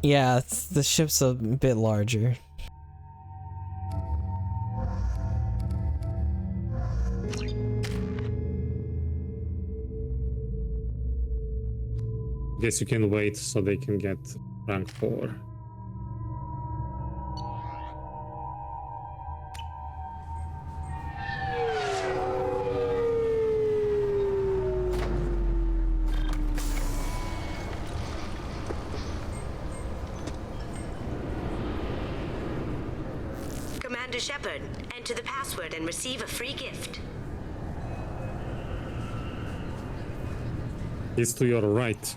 Yeah, the ship's a bit larger. Guess you can wait so they can get rank 4. Commander Shepard, enter the password and receive a free gift. It's to your right.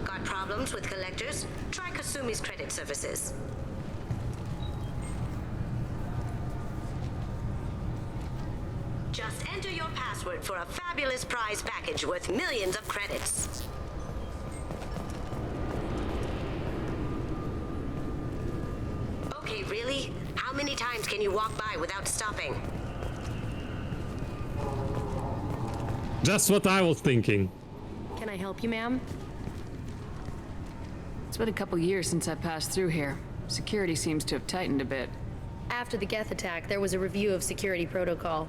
Got problems with collectors? Try Kasumi's credit services. Just enter your password for a fabulous prize package worth millions of credits. Okay, really? How many times can you walk by without stopping? Just what I was thinking. Can I help you, ma'am? It's been a couple years since I passed through here. Security seems to have tightened a bit. After the Geth attack, there was a review of security protocol.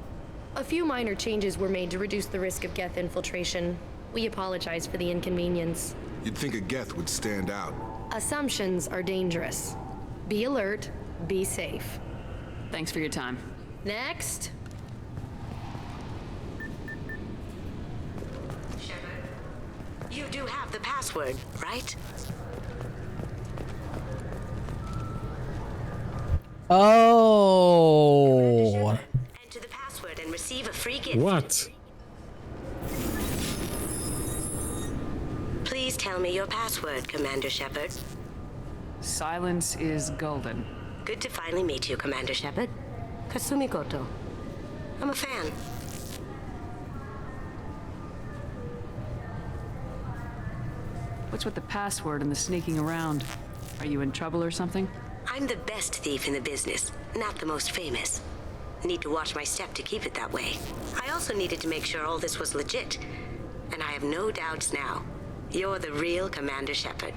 A few minor changes were made to reduce the risk of Geth infiltration. We apologize for the inconvenience. You'd think a Geth would stand out. Assumptions are dangerous. Be alert, be safe. Thanks for your time. Next. You do have the password, right? Oh. Enter the password and receive a free gift. What? Please tell me your password, Commander Shepard. Silence is golden. Good to finally meet you, Commander Shepard. Kasumi Goto. I'm a fan. What's with the password and the sneaking around? Are you in trouble or something? I'm the best thief in the business, not the most famous. Need to watch my step to keep it that way. I also needed to make sure all this was legit. And I have no doubts now. You're the real Commander Shepard.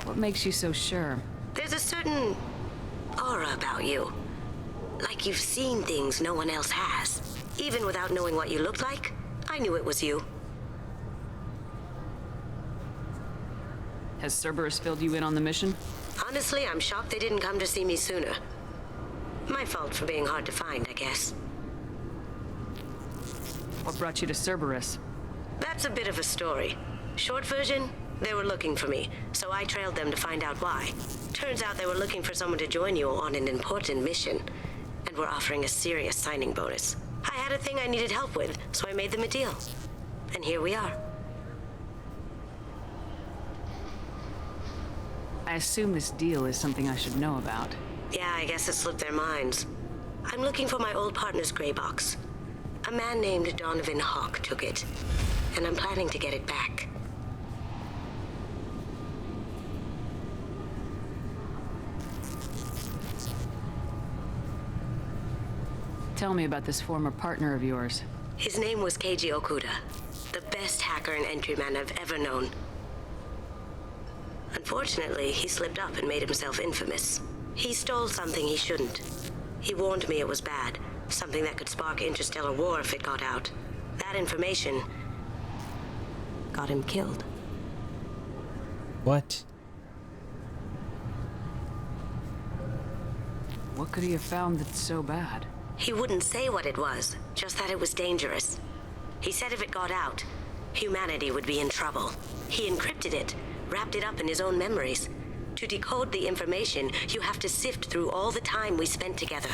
What makes you so sure? There's a certain aura about you. Like you've seen things no one else has. Even without knowing what you looked like, I knew it was you. Has Cerberus filled you in on the mission? Honestly, I'm shocked they didn't come to see me sooner. My fault for being hard to find, I guess. What brought you to Cerberus? That's a bit of a story. Short version, they were looking for me, so I trailed them to find out why. Turns out they were looking for someone to join you on an important mission, and were offering a serious signing bonus. I had a thing I needed help with, so I made them a deal. And here we are. I assume this deal is something I should know about. Yeah, I guess it slipped their minds. I'm looking for my old partner's gray box. A man named Donovan Hawk took it, and I'm planning to get it back. Tell me about this former partner of yours. His name was Keiji Okuda, the best hacker and entryman I've ever known. Unfortunately, he slipped up and made himself infamous. He stole something he shouldn't. He warned me it was bad, something that could spark interstellar war if it got out. That information got him killed. What? What could he have found that's so bad? He wouldn't say what it was, just that it was dangerous. He said if it got out, humanity would be in trouble. He encrypted it, wrapped it up in his own memories, To decode the information, you have to sift through all the time we spent together.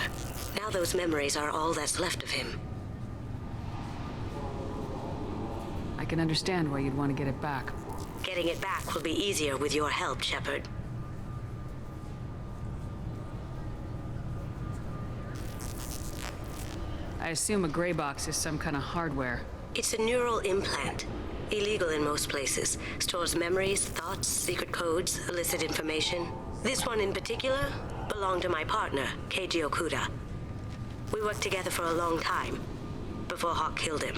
Now those memories are all that's left of him. I can understand why you'd want to get it back. Getting it back will be easier with your help, Shepard. I assume a gray box is some kind of hardware. It's a neural implant. Illegal in most places. Stores memories, thoughts, secret codes, illicit information. This one in particular belonged to my partner, Keiji Okuda. We worked together for a long time, before Hawk killed him.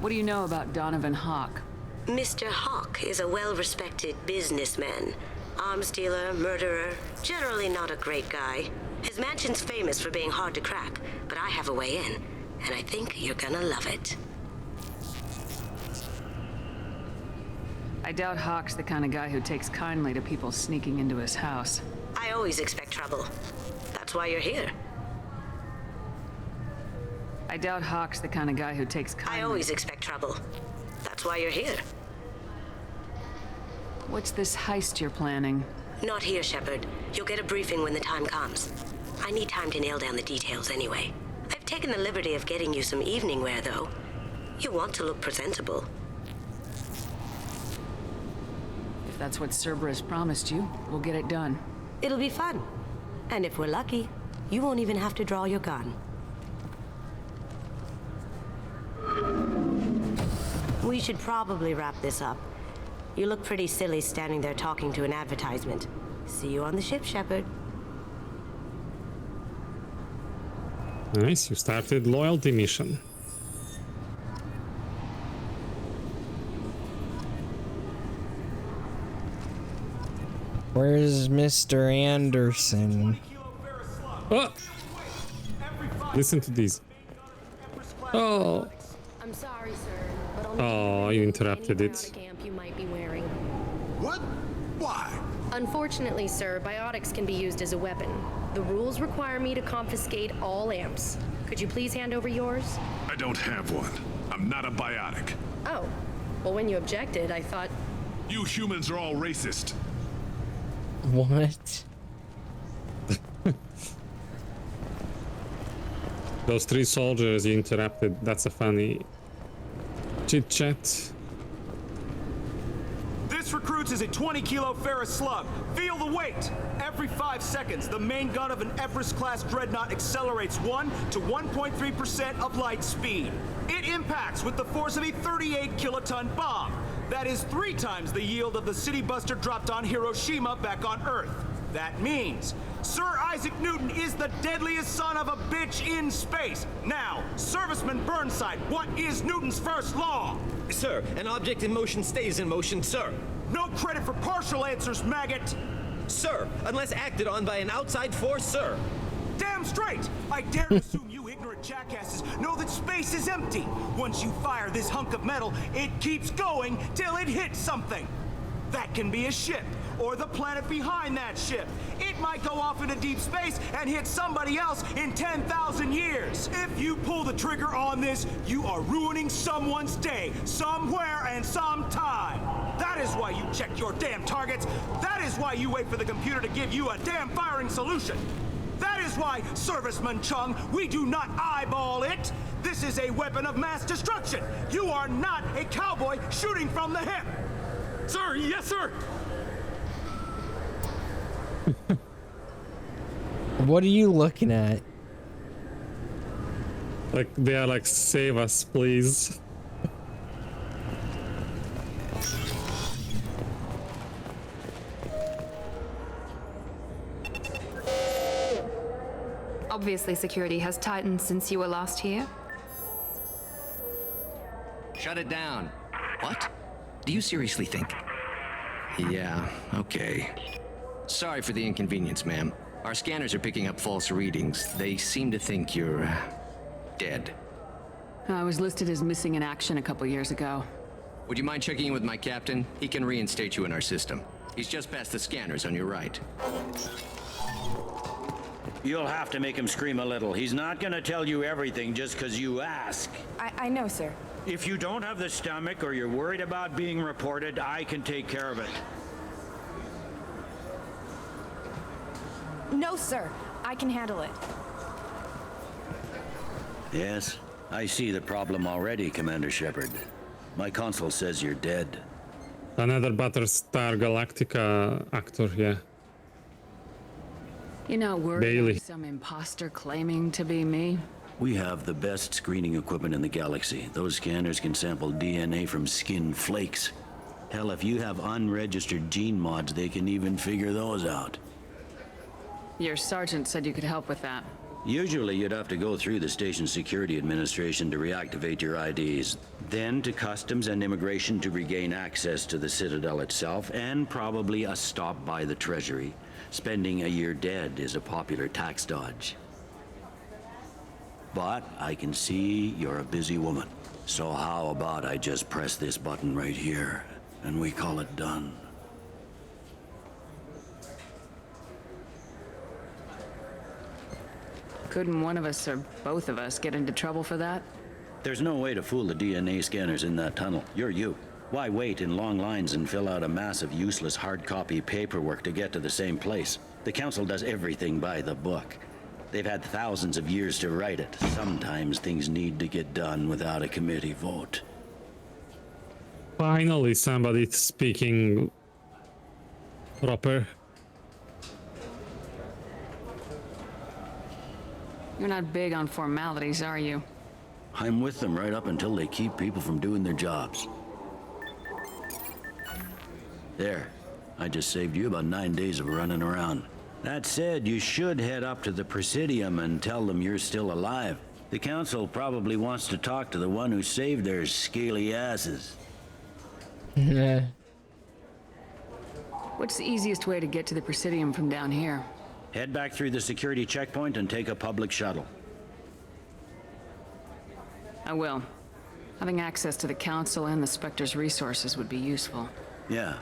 What do you know about Donovan Hawk? Mr. Hawk is a well-respected businessman. Arms dealer, murderer, generally not a great guy. His mansion's famous for being hard to crack, but I have a way in, and I think you're gonna love it. I doubt Hawk's the kind of guy who takes kindly to people sneaking into his house. I always expect trouble. That's why you're here. I doubt Hawk's the kind of guy who takes kindly. I always expect trouble. That's why you're here. What's this heist you're planning? Not here, Shepard. You'll get a briefing when the time comes. I need time to nail down the details anyway. I've taken the liberty of getting you some evening wear, though. You want to look presentable. If that's what Cerberus promised you, we'll get it done. It'll be fun. And if we're lucky, you won't even have to draw your gun. We should probably wrap this up. You look pretty silly standing there talking to an advertisement. See you on the ship, Shepard. Nice, you started loyalty mission. Where's Mr. Anderson? Oh! Listen to these. Oh! I'm sorry, sir, but Oh, you interrupted it. camp you might be wearing. What? Why? Unfortunately, sir, biotics can be used as a weapon. The rules require me to confiscate all amps. Could you please hand over yours? I don't have one. I'm not a biotic. Oh. Well, when you objected, I thought... You humans are all racist. What? Those 3 soldiers you interrupted, that's a funny chit-chat. This recruits is a 20-kilo ferrous slug. Feel the weight! Every 5 seconds, the main gun of an Everest-class dreadnought accelerates 1 to 1.3% of light speed. It impacts with the force of a 38-kiloton bomb. That is 3 times the yield of the city buster dropped on Hiroshima back on Earth. That means Sir Isaac Newton is the deadliest son of a bitch in space. Now, Serviceman Burnside, what is Newton's first law? Sir, an object in motion stays in motion, sir. No credit for partial answers, maggot. Sir, unless acted on by an outside force, sir. Damn straight! I dare to assume you ignorant jackasses know that space is empty. Once you fire this hunk of metal, it keeps going till it hits something. That can be a ship, or the planet behind that ship. It might go off into deep space and hit somebody else in 10,000 years. If you pull the trigger on this, you are ruining someone's day, somewhere and sometime. That is why you check your damn targets. That is why you wait for the computer to give you a damn firing solution. That is why, Serviceman Chung, we do not eyeball it. This is a weapon of mass destruction. You are not a cowboy shooting from the hip. Sir, yes, sir. What are you looking at? Like, they are like, save us, please. Obviously, security has tightened since you were last here. Shut it down. What? Do you seriously think? Yeah, okay. Sorry for the inconvenience, ma'am. Our scanners are picking up false readings. They seem to think you're dead. I was listed as missing in action a couple years ago. Would you mind checking in with my captain? He can reinstate you in our system. He's just past the scanners on your right. You'll have to make him scream a little. He's not gonna tell you everything just because you ask. I know, sir. If you don't have the stomach or you're worried about being reported, I can take care of it. No, sir. I can handle it. Yes, I see the problem already, Commander Shepard. My consul says you're dead. Another Battlestar Galactica actor, yeah. You're not worried Bailey. about some imposter claiming to be me? We have the best screening equipment in the galaxy. Those scanners can sample DNA from skin flakes. Hell, if you have unregistered gene mods, they can even figure those out. Your sergeant said you could help with that. Usually you'd have to go through the station security administration to reactivate your IDs, then to customs and immigration to regain access to the Citadel itself, and probably a stop by the Treasury. Spending a year dead is a popular tax dodge. But I can see you're a busy woman. So how about I just press this button right here, and we call it done? Couldn't one of us or both of us get into trouble for that? There's no way to fool the DNA scanners in that tunnel. You're you. Why wait in long lines and fill out a massive useless hard copy paperwork to get to the same place? The Council does everything by the book. They've had thousands of years to write it. Sometimes things need to get done without a committee vote. Finally, somebody speaking proper. You're not big on formalities, are you? I'm with them right up until they keep people from doing their jobs. There. I just saved you about 9 days of running around. That said, you should head up to the Presidium and tell them you're still alive. The Council probably wants to talk to the one who saved their scaly asses. What's the easiest way to get to the Presidium from down here? Head back through the security checkpoint and take a public shuttle. I will. Having access to the Council and the Spectre's resources would be useful. Yeah.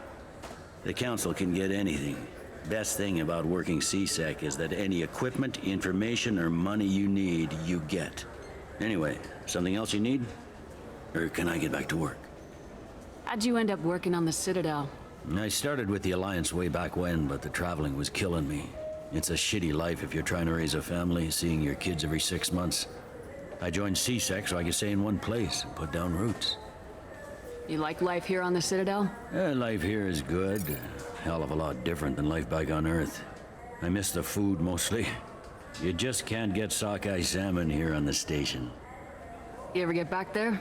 The Council can get anything. Best thing about working CSEC is that any equipment, information, or money you need, you get. Anyway, something else you need? Or can I get back to work? How'd you end up working on the Citadel? I started with the Alliance way back when, but the traveling was killing me. It's a shitty life if you're trying to raise a family, seeing your kids every 6 months. I joined CSEC so I could stay in one place and put down roots. You like life here on the Citadel? Life here is good. A hell of a lot different than life back on Earth. I miss the food mostly. You just can't get sockeye salmon here on the station. You ever get back there?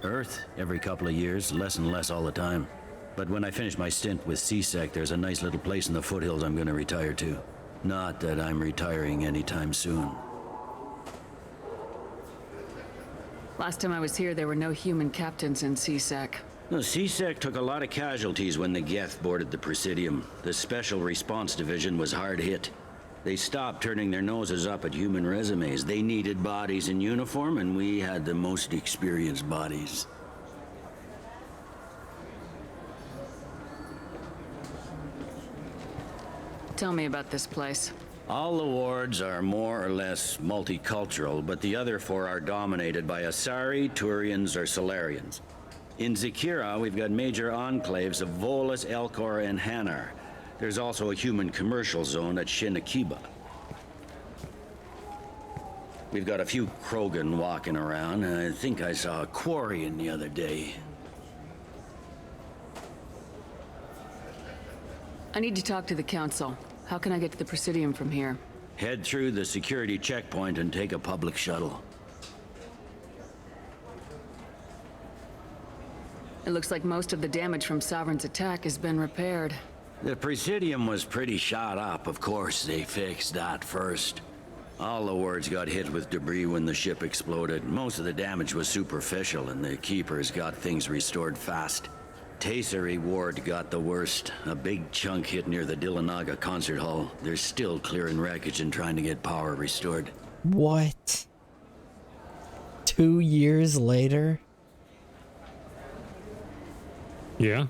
Earth, every couple of years, less and less all the time. But when I finish my stint with CSEC, there's a nice little place in the foothills I'm gonna retire to. Not that I'm retiring anytime soon. Last time I was here, there were no human captains in CSEC. No, CSEC took a lot of casualties when the Geth boarded the Presidium. The Special Response Division was hard hit. They stopped turning their noses up at human resumes. They needed bodies in uniform, and we had the most experienced bodies. Tell me about this place. All the wards are more or less multicultural, but the other 4 are dominated by Asari, Turians, or Solarians. In Zakira, we've got major enclaves of Volus, Elcor, and Hanar. There's also a human commercial zone at Shinakiba. We've got a few Krogan walking around, and I think I saw a Quarian the other day. I need to talk to the Council. How can I get to the Presidium from here? Head through the security checkpoint and take a public shuttle. It looks like most of the damage from Sovereign's attack has been repaired. The Presidium was pretty shot up, of course. They fixed that first. All the wards got hit with debris when the ship exploded. Most of the damage was superficial, and the Keepers got things restored fast. Tayseri Ward got the worst. A big chunk hit near the Dillanaga concert hall. They're still clearing wreckage and trying to get power restored. What? 2 years later? Yeah.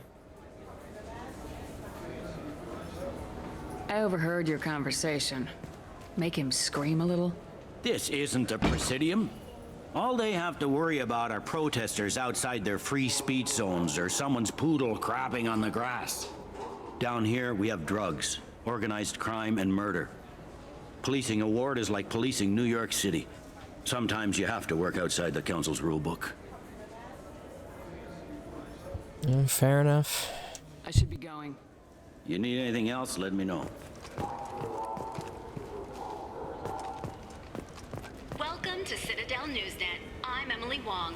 I overheard your conversation. Make him scream a little? This isn't a Presidium. All they have to worry about are protesters outside their free speech zones or someone's poodle crapping on the grass. Down here, we have drugs, organized crime, and murder. Policing a ward is like policing New York City. Sometimes you have to work outside the council's rulebook. Fair enough. I should be going. You need anything else, let me know. Welcome to Citadel Newsnet. I'm Emily Wong.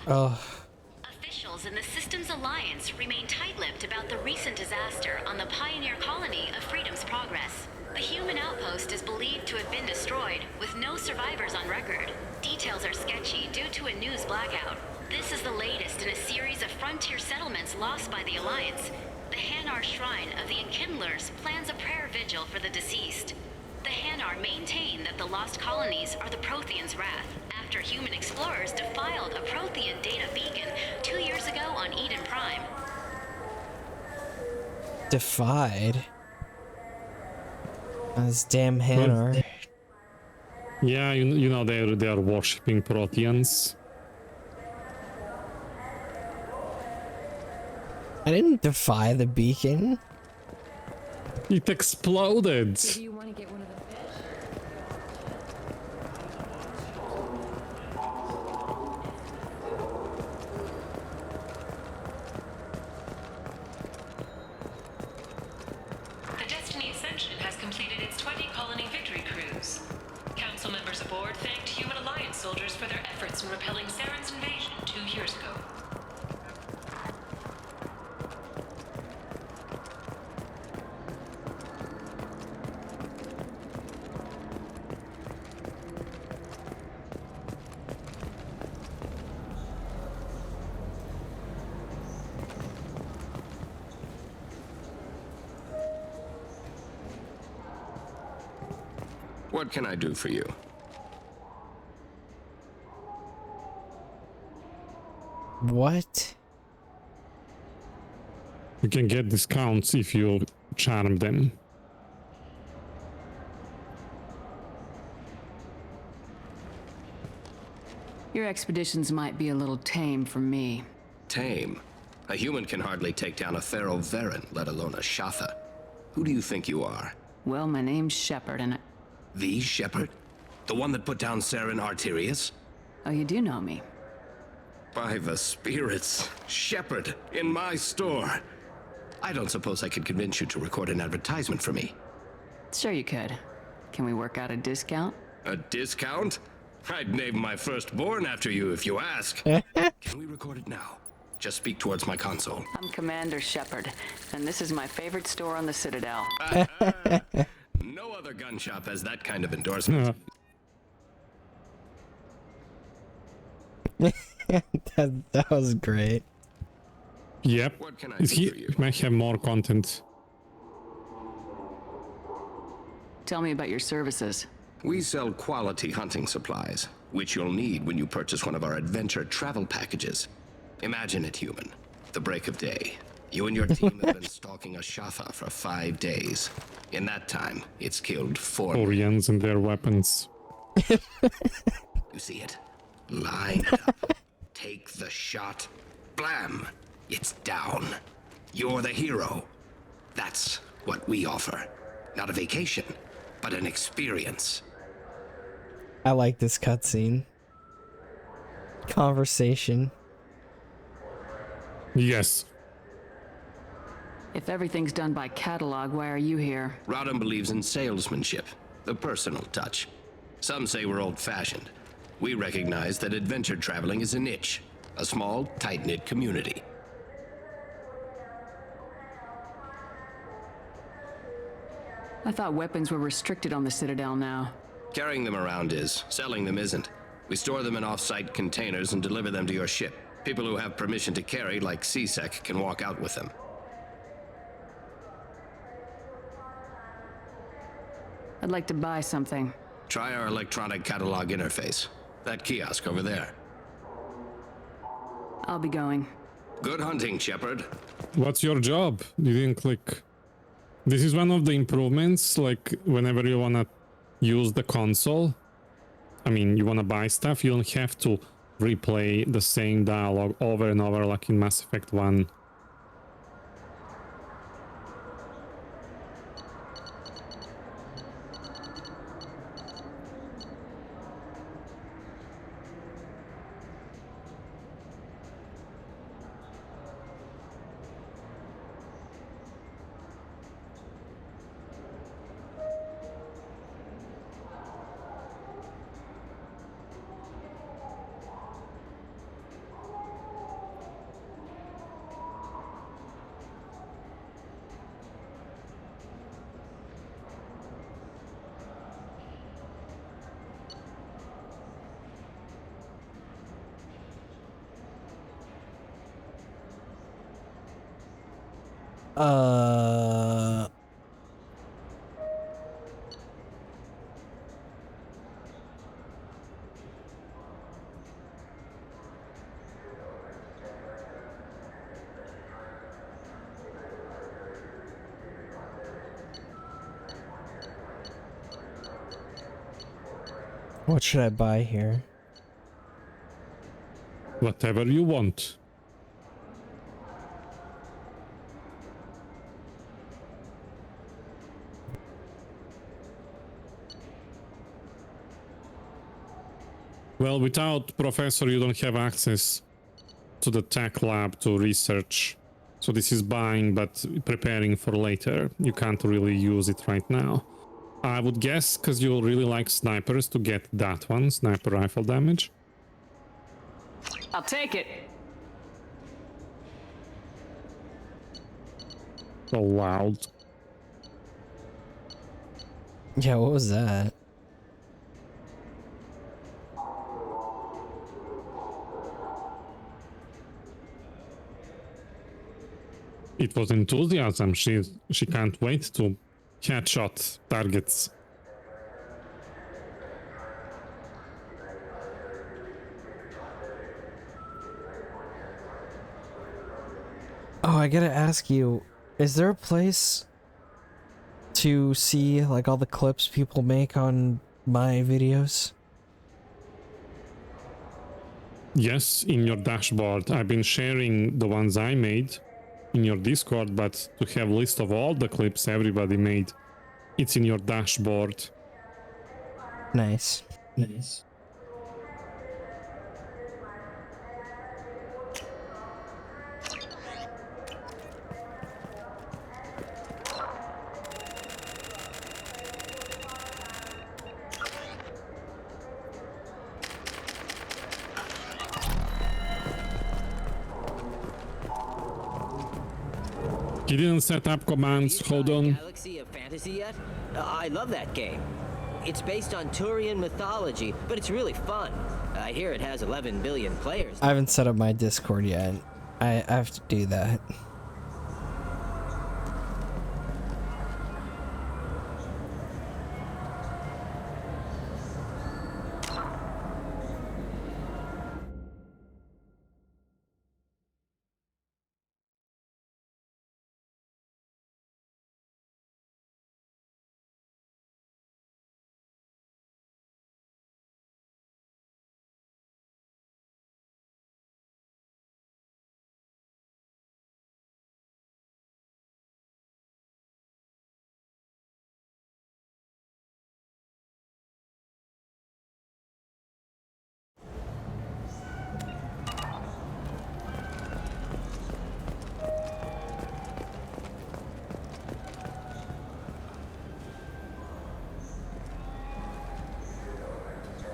Officials in the Systems Alliance remain tight-lipped about the recent disaster on the pioneer colony of Freedom's Progress. A human outpost is believed to have been destroyed, with no survivors on record. Details are sketchy due to a news blackout. This is the latest in a series of frontier settlements lost by the Alliance. The Hanar Shrine of the Enkindlers plans a prayer vigil for the deceased. The Hanar maintain that the lost colonies are the Protheans' wrath, after human explorers defiled a Prothean data beacon 2 years ago on Eden Prime. Defied? Those damn Hanar. Yeah, you know they are worshipping Protheans. I didn't defy the beacon. It exploded. Do you want to get one of the fish? The Destiny Ascension has completed its 20-colony victory cruise. Council members aboard thanked Human Alliance soldiers for their efforts in repelling Saren's invasion 2 years ago. What can I do for you? What? You can get discounts if you charm them. Your expeditions might be a little tame for me. Tame? A human can hardly take down a Thero Varen, let alone a Shatha. Who do you think you are? Well, my name's Shepard, and The Shepard? The one that put down Saren Arterius? Oh, you do know me. By the spirits, Shepard, in my store. I don't suppose I could convince you to record an advertisement for me. Sure you could. Can we work out a discount? A discount? I'd name my firstborn after you if you ask. Can we record it now? Just speak towards my console. I'm Commander Shepard, and this is my favorite store on the Citadel. No other gun shop has that kind of endorsement. that was great. Yep. What can I Is do he for you? might have more content. Tell me about your services. We sell quality hunting supplies, which you'll need when you purchase one of our adventure travel packages. Imagine it, human. The break of day. You and your team have been stalking a Shatha for 5 days. In that time, it's killed 4 Orions and their weapons. You see it? Line it up. Take the shot. Blam! It's down. You're the hero. That's what we offer. Not a vacation, but an experience. I like this cutscene. Conversation. Yes. If everything's done by catalog, why are you here? Rodham believes in salesmanship, the personal touch. Some say we're old-fashioned. We recognize that adventure traveling is a niche, a small, tight-knit community. I thought weapons were restricted on the Citadel now. Carrying them around is, selling them isn't. We store them in off-site containers and deliver them to your ship. People who have permission to carry, like CSEC, can walk out with them. I'd like to buy something. Try our electronic catalog interface. That kiosk over there. I'll be going. Good hunting, Shepard. What's your job? You didn't click. This is one of the improvements, like whenever you wanna use the console. I mean, you want to buy stuff, you don't have to replay the same dialogue over and over like in Mass Effect 1. What should I buy here? Whatever you want. Well, without Professor, you don't have access to the tech lab to research. So this is buying, but preparing for later. You can't really use it right now. I would guess, because you'll really like snipers, to get that one, sniper rifle damage. I'll take it. So loud. Yeah, what was that? It was enthusiasm. She can't wait to headshot targets. Oh, I gotta ask you, is there a place to see like all the clips people make on my videos? Yes, in your dashboard. I've been sharing the ones I made in your Discord, but to have a list of all the clips everybody made, it's in your dashboard. Nice. Nice. He didn't set up commands, hold on. Galaxy of Fantasy yet? I love that game. It's based on Turian mythology, but it's really fun. I hear it has 11 billion players. I haven't set up my Discord yet. I have to do that.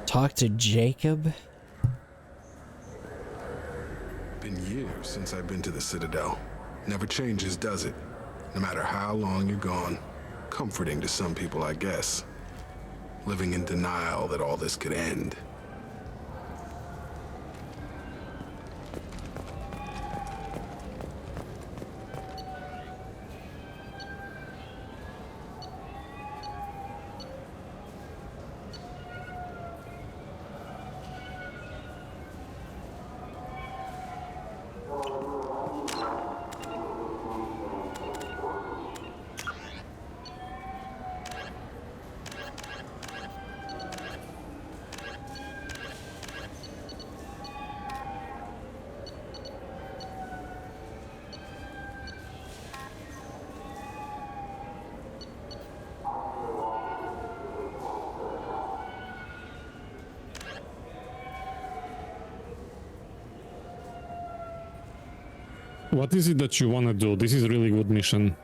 Talk to Jacob? Been years since I've been to the Citadel. Never changes, does it? No matter how long you're gone. Comforting to some people, I guess. Living in denial that all this could end. What is it that you want to do? This is a really good mission.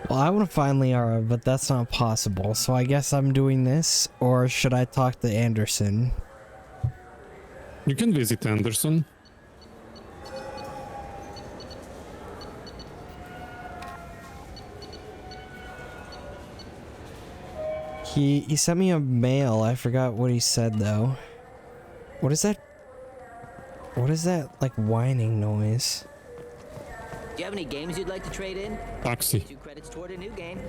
Well, I want to find Liara, but that's not possible. So I guess I'm doing this, or should I talk to Anderson? You can visit Anderson. He sent me a mail. I forgot what he said though. What is that? What is that like whining noise? Do you have any games you'd like to trade in? Taxi. 2 credits toward a new game.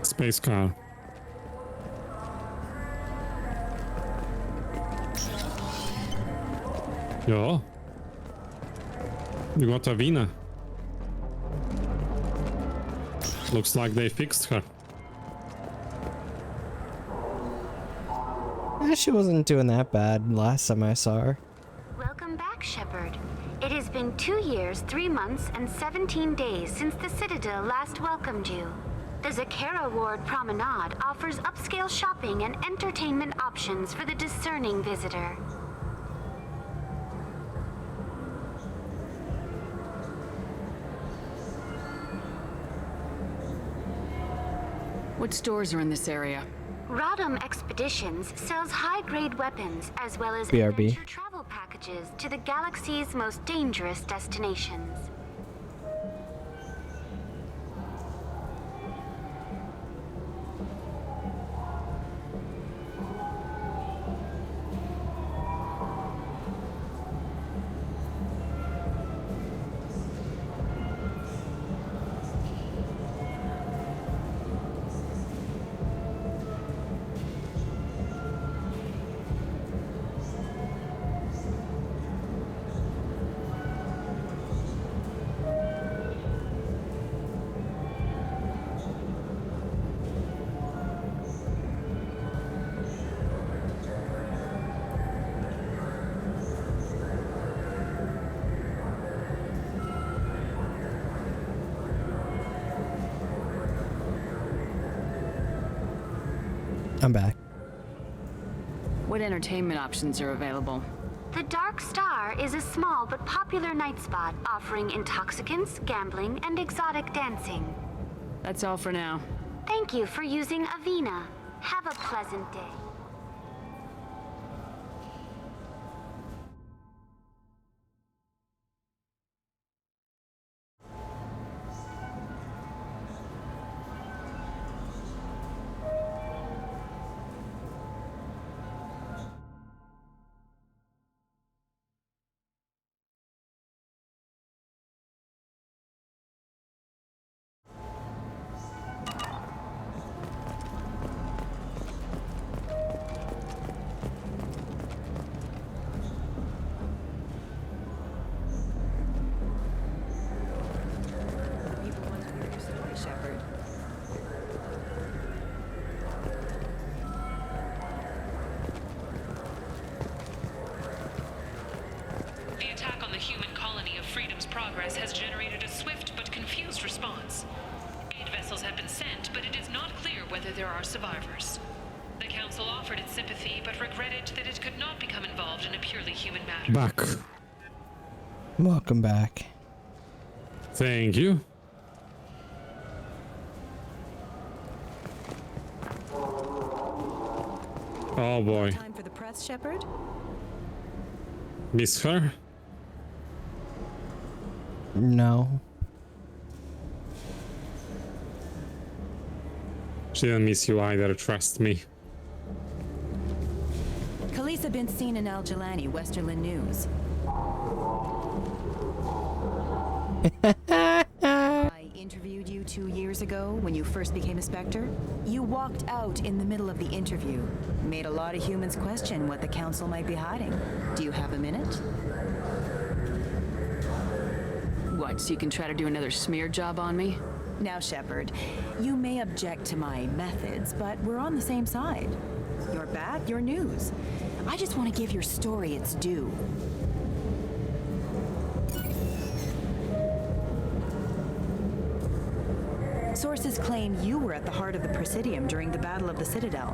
Space car. Ja. You got Avina. Looks like they fixed her. She wasn't doing that bad last time I saw her. Welcome back, Shepard. It has been 2 years, 3 months, and 17 days since the Citadel last welcomed you. The Zakera Ward Promenade offers upscale shopping and entertainment options for the discerning visitor. What stores are in this area? Rodham Expeditions sells high-grade weapons as well as BRB. adventure travel packages to the galaxy's most dangerous destinations. I'm back. What entertainment options are available? The Dark Star is a small but popular night spot offering intoxicants, gambling, and exotic dancing. That's all for now. Thank you for using Avina. Have a pleasant day. The attack on the human colony of Freedom's Progress has generated a swift but confused response. Aid vessels have been sent, but it is not clear whether there are survivors. The Council offered its sympathy, but regretted that it could not become involved in a purely human matter. Back. Welcome back. Thank you. Oh boy. Time for the press, Shepard? Miss her? No. She didn't miss you either, trust me. Khaleesa been seen in Al Jelani, Westerland News. I interviewed you 2 years ago when you first became a Spectre. You walked out in the middle of the interview. Made a lot of humans question what the Council might be hiding. Do you have a minute? What, so you can try to do another smear job on me? Now, Shepard, you may object to my methods, but we're on the same side. You're back, your news. I just want to give your story its due. Sources claim you were at the heart of the Presidium during the Battle of the Citadel.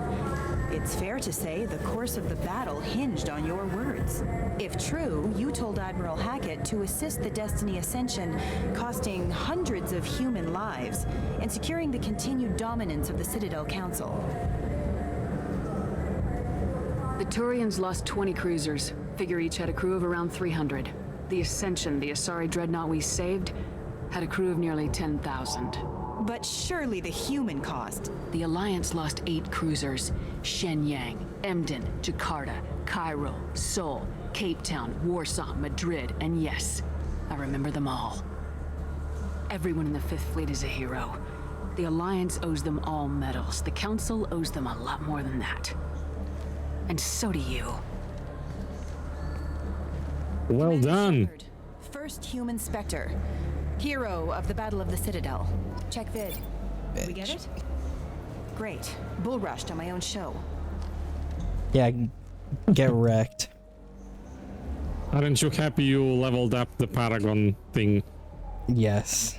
It's fair to say the course of the battle hinged on your words. records. If true, you told Admiral Hackett to assist the Destiny Ascension, costing hundreds of human lives, and securing the continued dominance of the Citadel Council. The Turians lost 20 cruisers. Figure each had a crew of around 300. The Ascension, the Asari dreadnought we saved, had a crew of nearly 10,000. But surely the human cost. The Alliance lost 8 cruisers. Shenyang, Emden, Jakarta, Cairo, Seoul, Cape Town, Warsaw, Madrid, and yes, I remember them all. Everyone in the Fifth Fleet is a hero. The Alliance owes them all medals. The Council owes them a lot more than that. And so do you. Well done. First human Spectre. Hero of the Battle of the Citadel. Check vid. We get it? Great. Bull rushed on my own show. Yeah, get wrecked. Aren't you happy you leveled up the Paragon thing? Yes.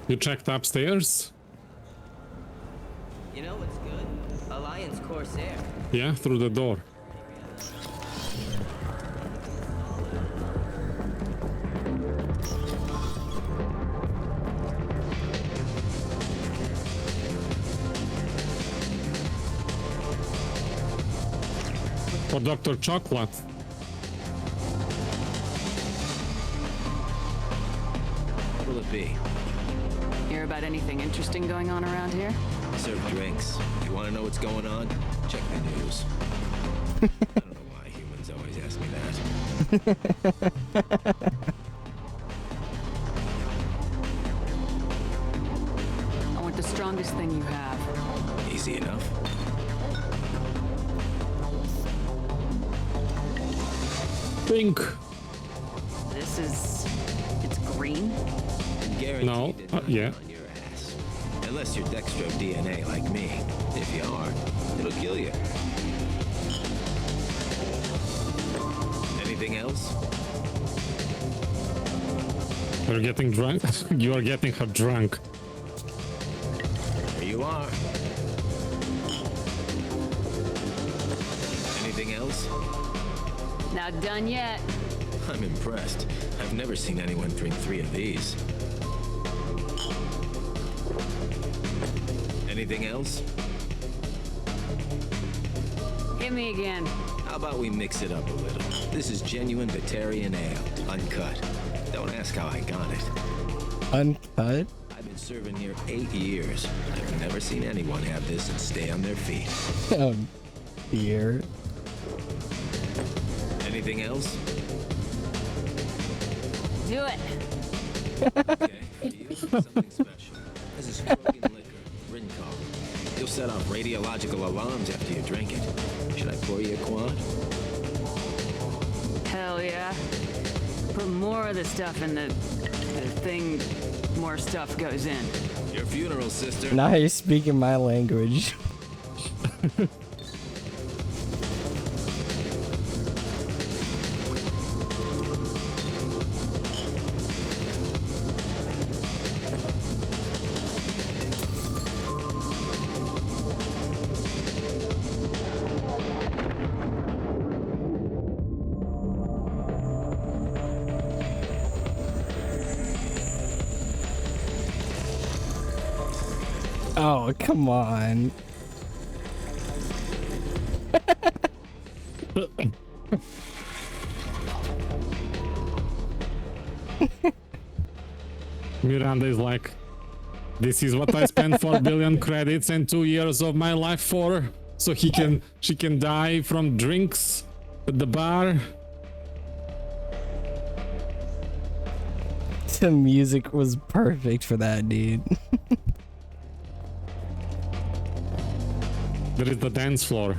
You checked upstairs? You know what's good? Alliance Corsair. Yeah, through the door. For Dr. Chocolate. What'll it be? Hear about anything interesting going on around here? Serve drinks. If you want to know what's going on, check the news. I don't know why humans always ask me that. I want the strongest thing you have. Easy enough. Pink. This is... it's green? Guaranteed No, on yeah. your ass. Unless you're Dextro DNA like me. If you are, it'll kill you. Anything else? You're getting drunk? You are getting her drunk. There you are. Anything else? Not done yet. I'm impressed. I've never seen anyone drink 3 of these. Anything else? Hit me again. How about we mix it up a little? This is genuine Batarian ale, uncut. Don't ask how I got it. Uncut? I've been serving here 8 years. I've never seen anyone have this and stay on their feet. Oh, dear. Anything else? Do it. Okay, for you, something special. This is Krogan liquor, Rinne-Guy. You'll set off radiological alarms after you drink it. Should I pour you a quad? Hell yeah. Put more of the stuff in the thing, more stuff goes in. Your funeral, sister. Now you're speaking my language. Oh, come on. Miranda is like, this is what I spent 4 billion credits and 2 years of my life for, so she can die from drinks at the bar. The music was perfect for that, dude. There is the dance floor.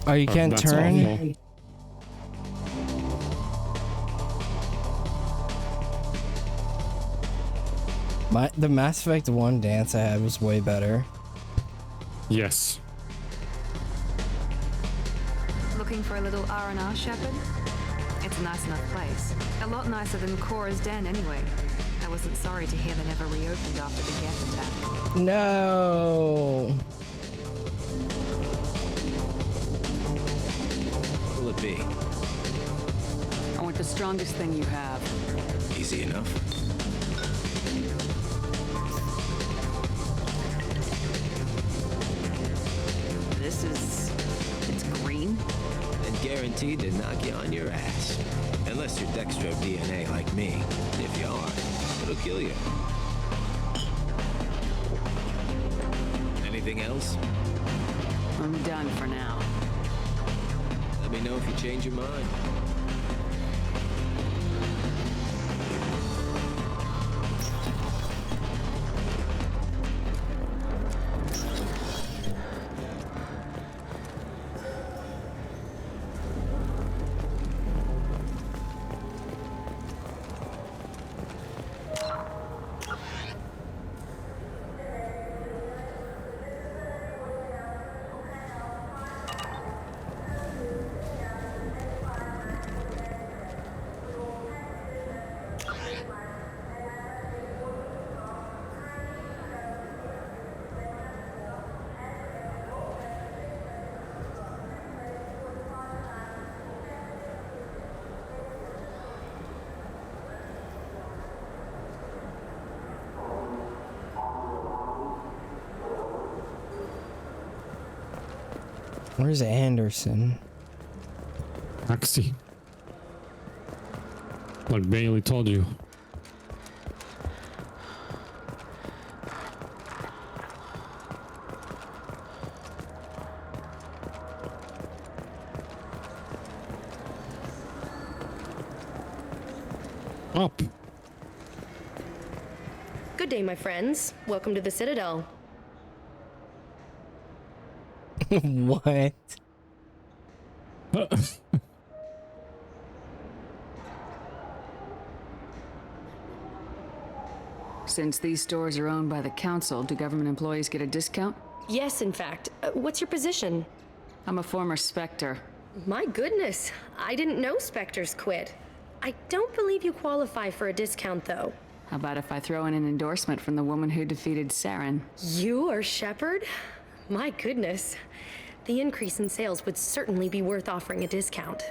Oh, you can't that's turn? awful. The Mass Effect 1 dance I had was way better. Yes. Looking for a little R&R, Shepard? It's a nice enough place. A lot nicer than Cora's den, anyway. I wasn't sorry to hear they never reopened after the Geth attack. No. What will it be? I want the strongest thing you have. Easy enough. It's green? And guaranteed to knock you on your ass. Unless you're Dextro DNA like me. If you are, it'll kill you. Anything else? I'm done for now. Let me know if you change your mind. Where's Anderson? Taxi. Like Bailey told you. Up. Good day, my friends. Welcome to the Citadel. What? Since these stores are owned by the council, do government employees get a discount? Yes, in fact. What's your position? I'm a former Spectre. My goodness, I didn't know Spectres quit. I don't believe you qualify for a discount, though. How about if I throw in an endorsement from the woman who defeated Saren? You are Shepard? My goodness. The increase in sales would certainly be worth offering a discount.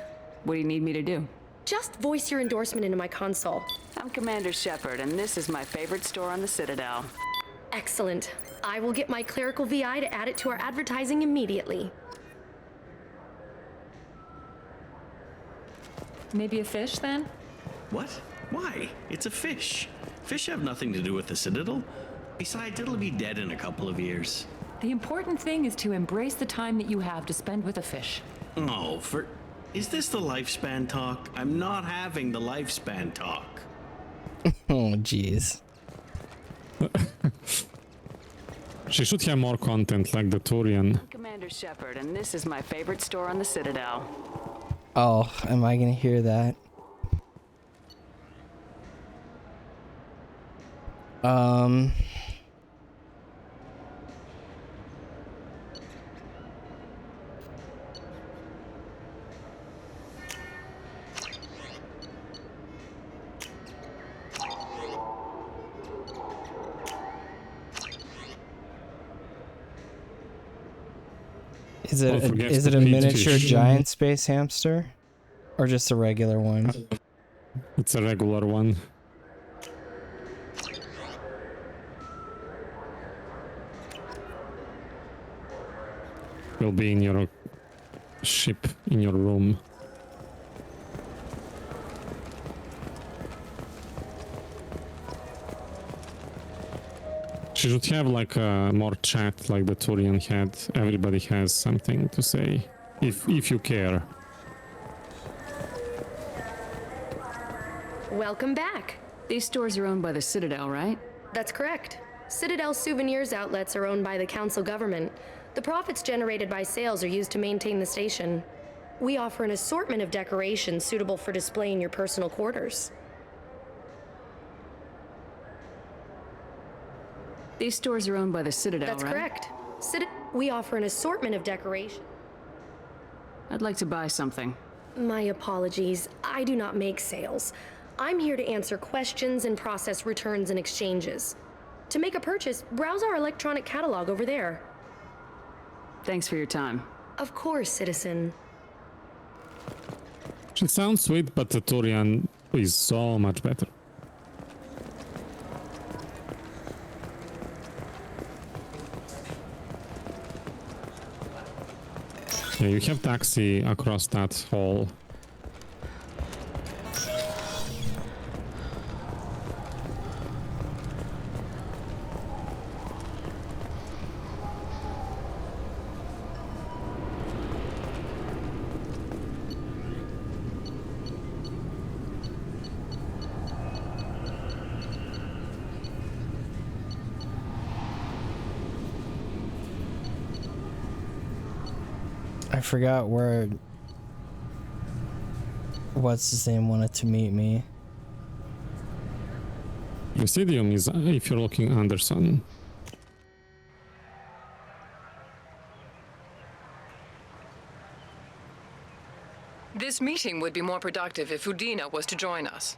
What do you need me to do? Just voice your endorsement into my console. I'm Commander Shepard, and this is my favorite store on the Citadel. Excellent. I will get my clerical VI to add it to our advertising immediately. Maybe a fish, then? What? Why? It's a fish. Fish have nothing to do with the Citadel. Besides, it'll be dead in a couple of years. The important thing is to embrace the time that you have to spend with a fish. Oh, is this the lifespan talk? I'm not having the lifespan talk. Oh, jeez. She should have more content like the Turian. I'm Commander Shepard, and this is my favorite store on the Citadel. Oh, am I gonna hear that? Is it a miniature giant space hamster? Or just a regular one? It's a regular one. Will be in your ship, in your room. She should have like a more chat like the Turian had. Everybody has something to say, if you care. Welcome back. These stores are owned by the Citadel, right? That's correct. Citadel souvenirs outlets are owned by the council government. The profits generated by sales are used to maintain the station. We offer an assortment of decorations suitable for display in your personal quarters. These stores are owned by the Citadel, That's right? correct. We offer an assortment of decorations. I'd like to buy something. My apologies. I do not make sales. I'm here to answer questions and process returns and exchanges. To make a purchase, browse our electronic catalog over there. Thanks for your time. Of course, citizen. She sounds sweet, but the Turian is so much better. Yeah, you have taxi across that hall. I forgot where what's his name wanted to meet me. Presidium is if you're looking Anderson. This meeting would be more productive if Udina was to join us.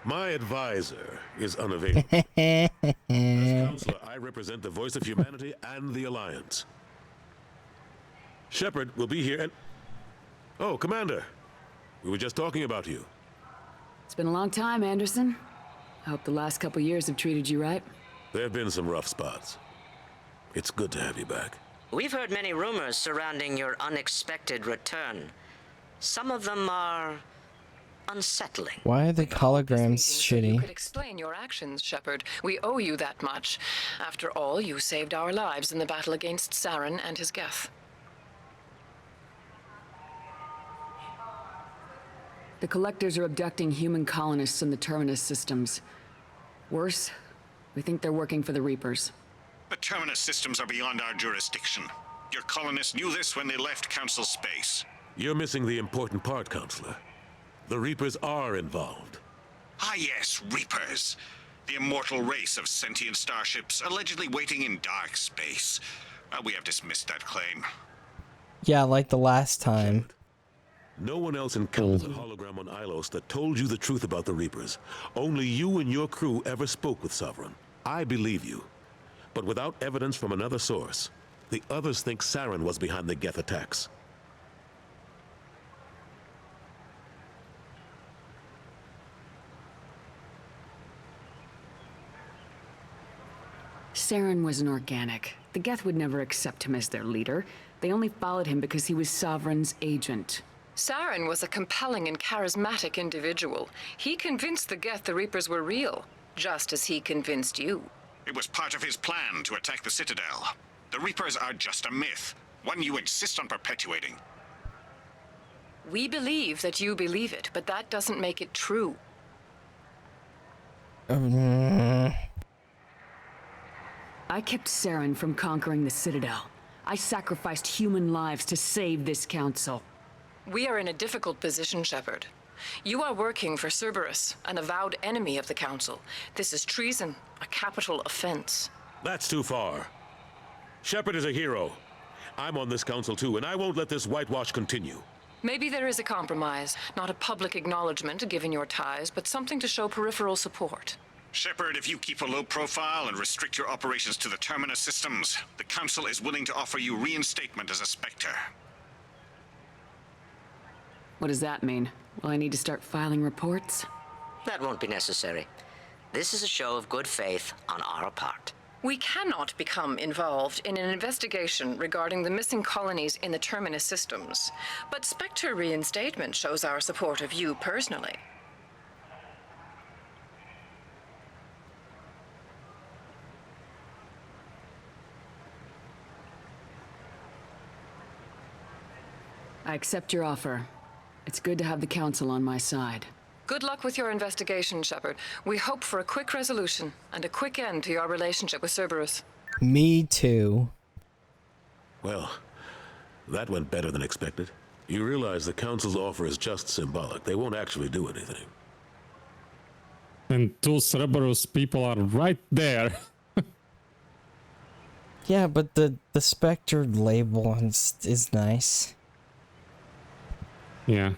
My advisor is unavailable. As counselor, I represent the voice of humanity and the Alliance. Shepard will be here and... Oh, Commander. We were just talking about you. It's been a long time, Anderson. I hope the last couple years have treated you right. There have been some rough spots. It's good to have you back. We've heard many rumors surrounding your unexpected return. Some of them are unsettling. Why are the holograms You shitty? could explain your actions, Shepard. We owe you that much. After all, you saved our lives in the battle against Saren and his Geth. The Collectors are abducting human colonists in the Terminus systems. Worse, we think they're working for the Reapers. The Terminus systems are beyond our jurisdiction. Your colonists knew this when they left Council space. You're missing the important part, Counselor. The Reapers are involved. Ah yes, Reapers. The immortal race of sentient starships allegedly waiting in dark space. We have dismissed that claim. Yeah, like the last time. No one else encountered the hologram on Ilos that told you the truth about the Reapers. Only you and your crew ever spoke with Sovereign. I believe you. But without evidence from another source, the others think Saren was behind the Geth attacks. Saren was an organic. The Geth would never accept him as their leader. They only followed him because he was Sovereign's agent. Saren was a compelling and charismatic individual. He convinced the Geth the Reapers were real, just as he convinced you. It was part of his plan to attack the Citadel. The Reapers are just a myth, one you insist on perpetuating. We believe that you believe it, but that doesn't make it true. I kept Saren from conquering the Citadel. I sacrificed human lives to save this council. We are in a difficult position, Shepard. You are working for Cerberus, an avowed enemy of the Council. This is treason, a capital offense. That's too far. Shepard is a hero. I'm on this council too, and I won't let this whitewash continue. Maybe there is a compromise, not a public acknowledgement given your ties, but something to show peripheral support. Shepard, if you keep a low profile and restrict your operations to the Terminus systems, the Council is willing to offer you reinstatement as a Spectre. What does that mean? Will I need to start filing reports? That won't be necessary. This is a show of good faith on our part. We cannot become involved in an investigation regarding the missing colonies in the Terminus systems, but Spectre reinstatement shows our support of you personally. I accept your offer. It's good to have the Council on my side. Good luck with your investigation, Shepard. We hope for a quick resolution and a quick end to your relationship with Cerberus. Me too. Well, that went better than expected. You realize the Council's offer is just symbolic. They won't actually do anything. And two Cerberus people are right there. Yeah, but the Spectre label is nice. Yeah.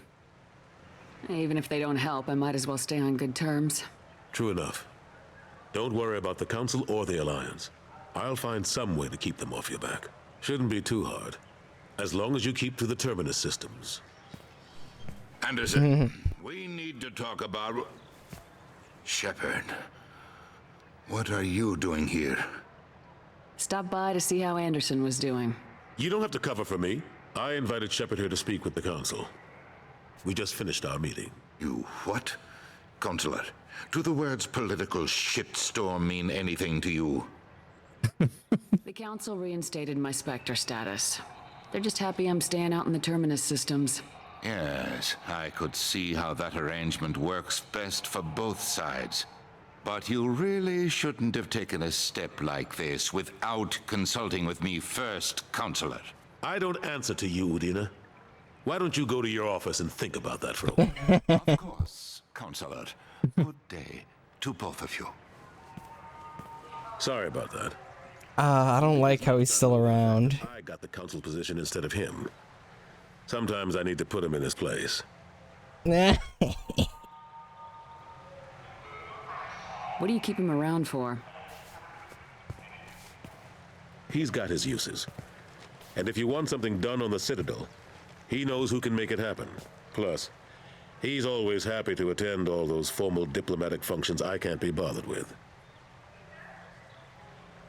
Even if they don't help, I might as well stay on good terms. True enough. Don't worry about the Council or the Alliance. I'll find some way to keep them off your back. Shouldn't be too hard. As long as you keep to the Terminus systems. Anderson, we need to talk about... Shepard, what are you doing here? Stop by to see how Anderson was doing. You don't have to cover for me. I invited Shepard here to speak with the Council. We just finished our meeting. You what? Consular, do the words political shitstorm mean anything to you? The Council reinstated my Spectre status. They're just happy I'm staying out in the Terminus systems. Yes, I could see how that arrangement works best for both sides. But you really shouldn't have taken a step like this without consulting with me first, Consular. I don't answer to you, Udina. Why don't you go to your office and think about that for a while? Of course, Consular. Good day to both of you. Sorry about that. I don't like how he's still around. I got the Council position instead of him. Sometimes I need to put him in his place. What do you keep him around for? He's got his uses. And if you want something done on the Citadel, he knows who can make it happen. Plus, he's always happy to attend all those formal diplomatic functions I can't be bothered with.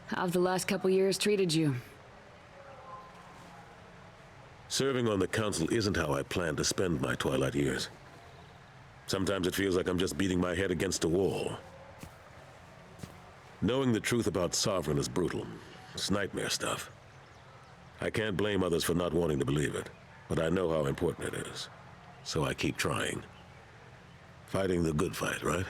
How've the last couple years treated you? Serving on the Council isn't how I plan to spend my twilight years. Sometimes it feels like I'm just beating my head against a wall. Knowing the truth about Sovereign is brutal. It's nightmare stuff. I can't blame others for not wanting to believe it, but I know how important it is. So I keep trying. Fighting the good fight, right?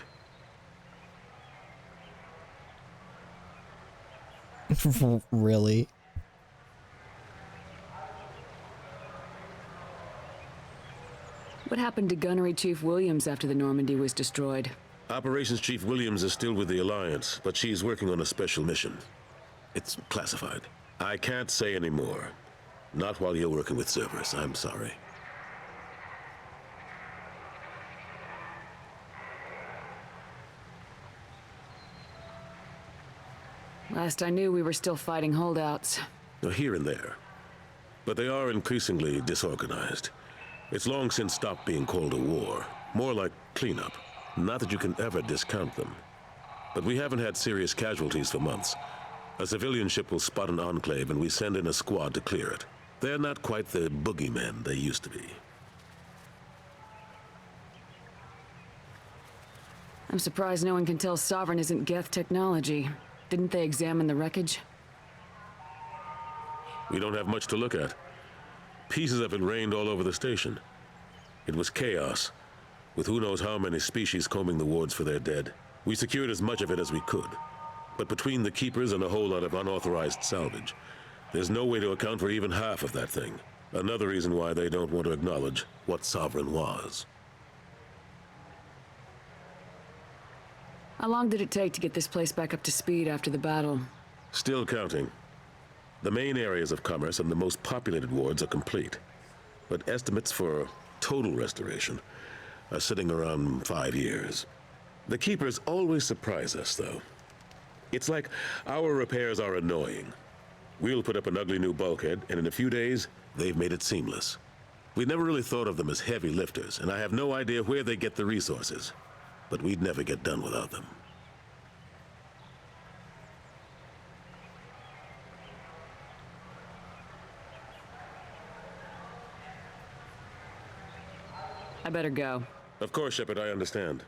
Really? What happened to Gunnery Chief Williams after the Normandy was destroyed? Operations Chief Williams is still with the Alliance, but she's working on a special mission. It's classified. I can't say any more. Not while you're working with Cerberus, I'm sorry. Last I knew, we were still fighting holdouts. Here and there. But they are increasingly disorganized. It's long since stopped being called a war. More like cleanup. Not that you can ever discount them. But we haven't had serious casualties for months. A civilian ship will spot an enclave and we send in a squad to clear it. They're not quite the boogeymen they used to be. I'm surprised no one can tell Sovereign isn't Geth technology. Didn't they examine the wreckage? We don't have much to look at. Pieces of it rained all over the station. It was chaos, with who knows how many species combing the wards for their dead. We secured as much of it as we could. But between the Keepers and a whole lot of unauthorized salvage, there's no way to account for even half of that thing. Another reason why they don't want to acknowledge what Sovereign was. How long did it take to get this place back up to speed after the battle? Still counting. The main areas of commerce and the most populated wards are complete. But estimates for total restoration are sitting around 5 years. The Keepers always surprise us, though. It's like our repairs are annoying. We'll put up an ugly new bulkhead, and in a few days, they've made it seamless. We never really thought of them as heavy lifters, and I have no idea where they get the resources. But we'd never get done without them. I better go. Of course, Shepard, I understand.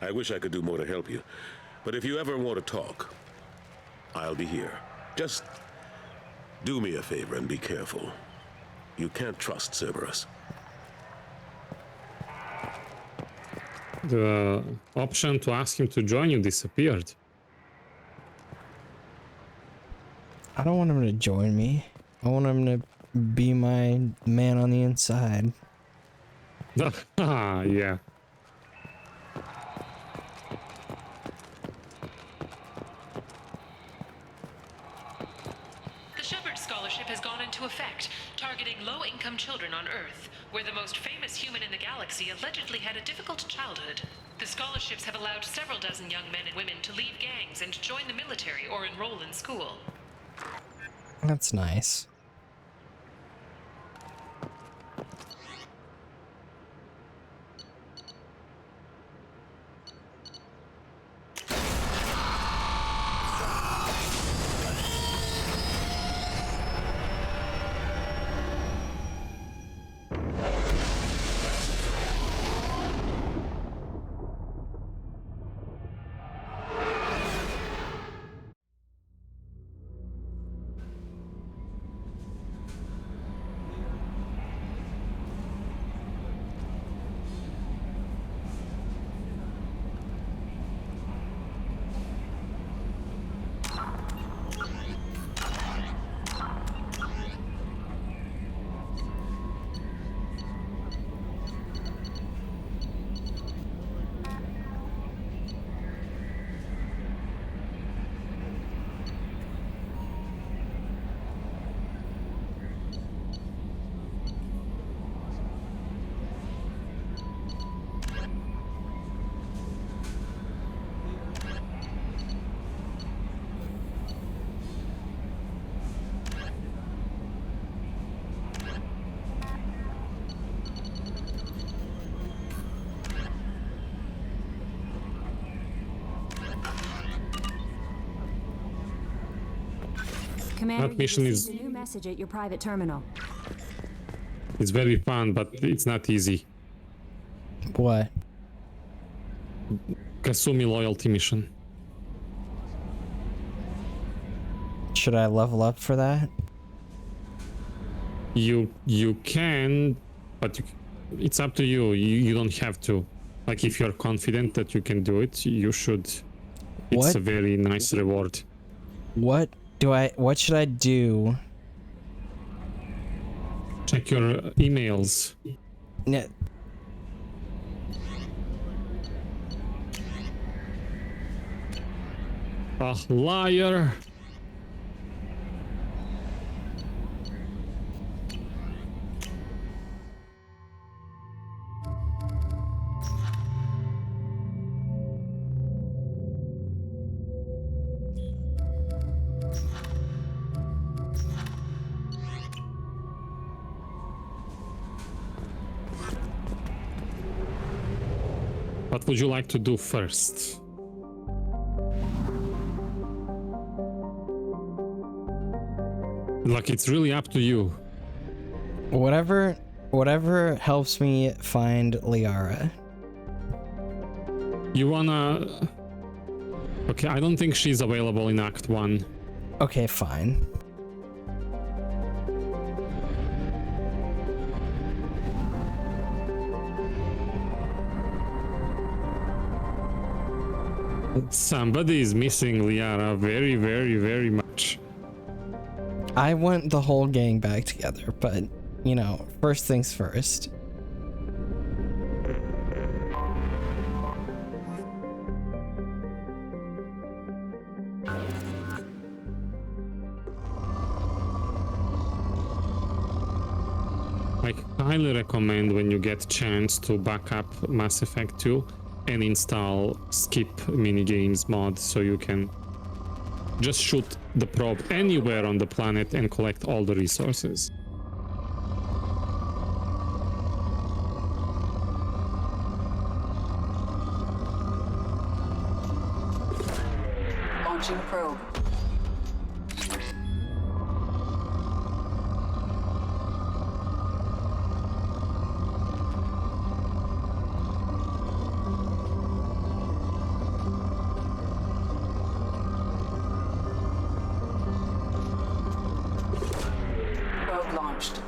I wish I could do more to help you. But if you ever want to talk, I'll be here. Just do me a favor and be careful. You can't trust Cerberus. The option to ask him to join you disappeared. I don't want him to join me. I want him to be my man on the inside. Yeah. The Shepard Scholarship has gone into effect, targeting low-income children on Earth, where the most famous human in the galaxy allegedly had a difficult childhood. The scholarships have allowed several dozen young men and women to leave gangs and join the military or enroll in school. That's nice. Commander, That mission is a new message at your private terminal. it's very fun, but it's not easy. What? Kasumi loyalty mission. Should I level up for that? You can, but it's up to you. You don't have to. Like, if you're confident that you can do it, you should. It's What? a very nice reward. What should I do? Check your emails. No. Liar. What would you like to do first? Like, it's really up to you. Whatever helps me find Liara. You wanna... Okay, I don't think she's available in Act 1. Okay, fine. Somebody is missing Liara very, very, very much. I want the whole gang back together, but, you know, first things first. I highly recommend, when you get chance, to back up Mass Effect 2 and install skip minigames mod, so you can just shoot the probe anywhere on the planet and collect all the resources. Launching probe. Probe launched.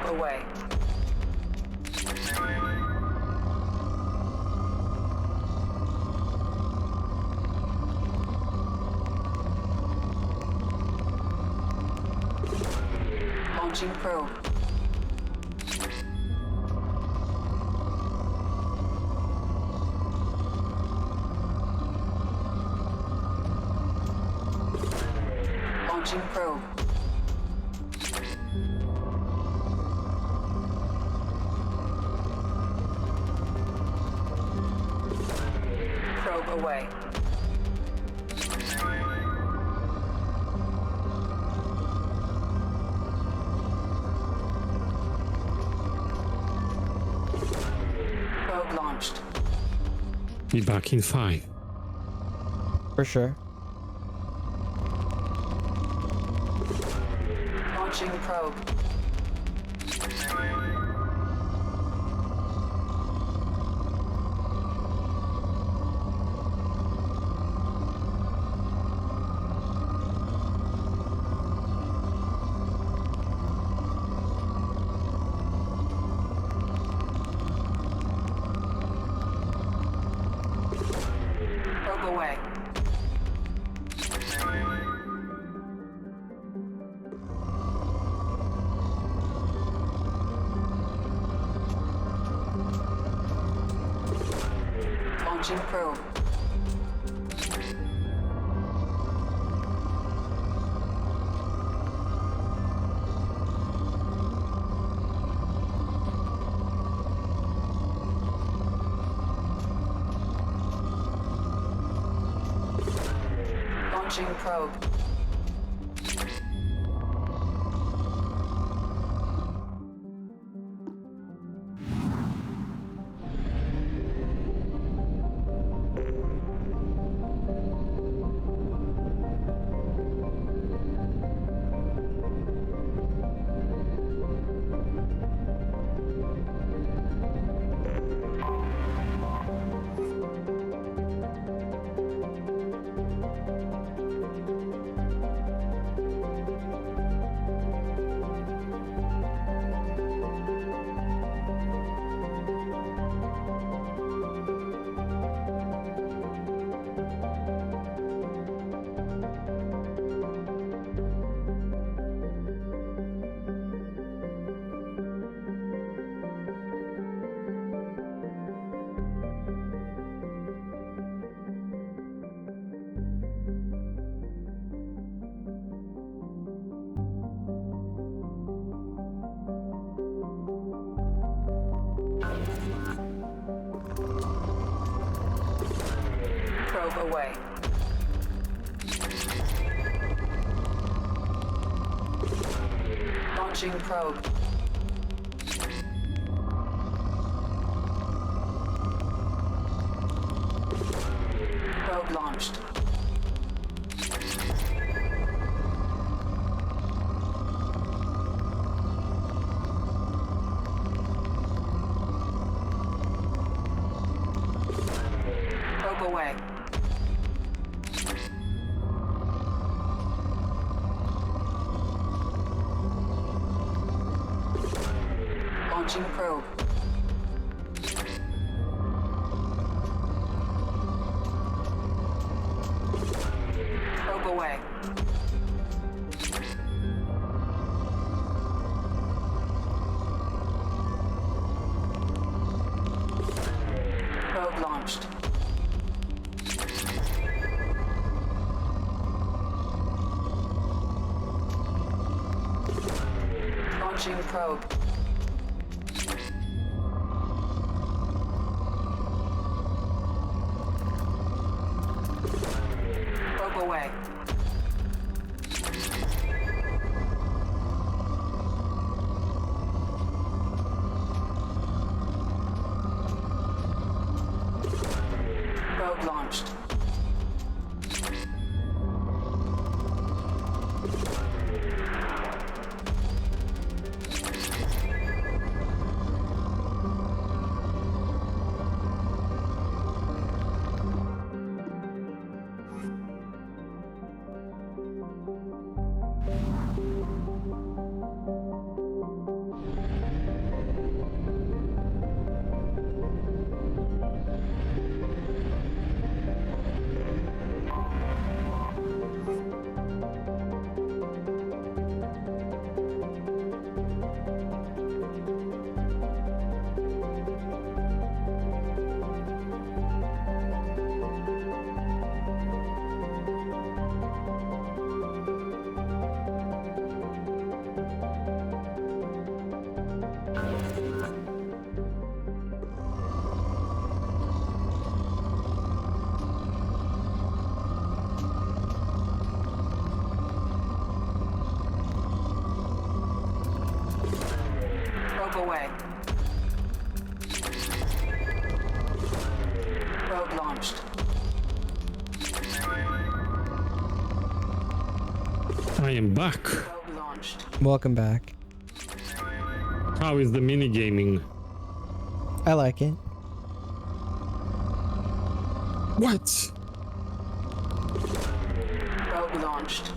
Probe away. Launching probe. Launching probe. Probe away. Probe launched. Be back in 5. For sure. Launching probe. Probe away. Launching probe. Launching probe. Probe away. Launching probe. Probe launched. Probe away. Launching probe. Probe away. Probe launched. Launching probe. Probe away. Probe launched. away. Probe launched. I am back. Probe launched. Welcome back. How is the minigaming? I like it. What? Probe launched.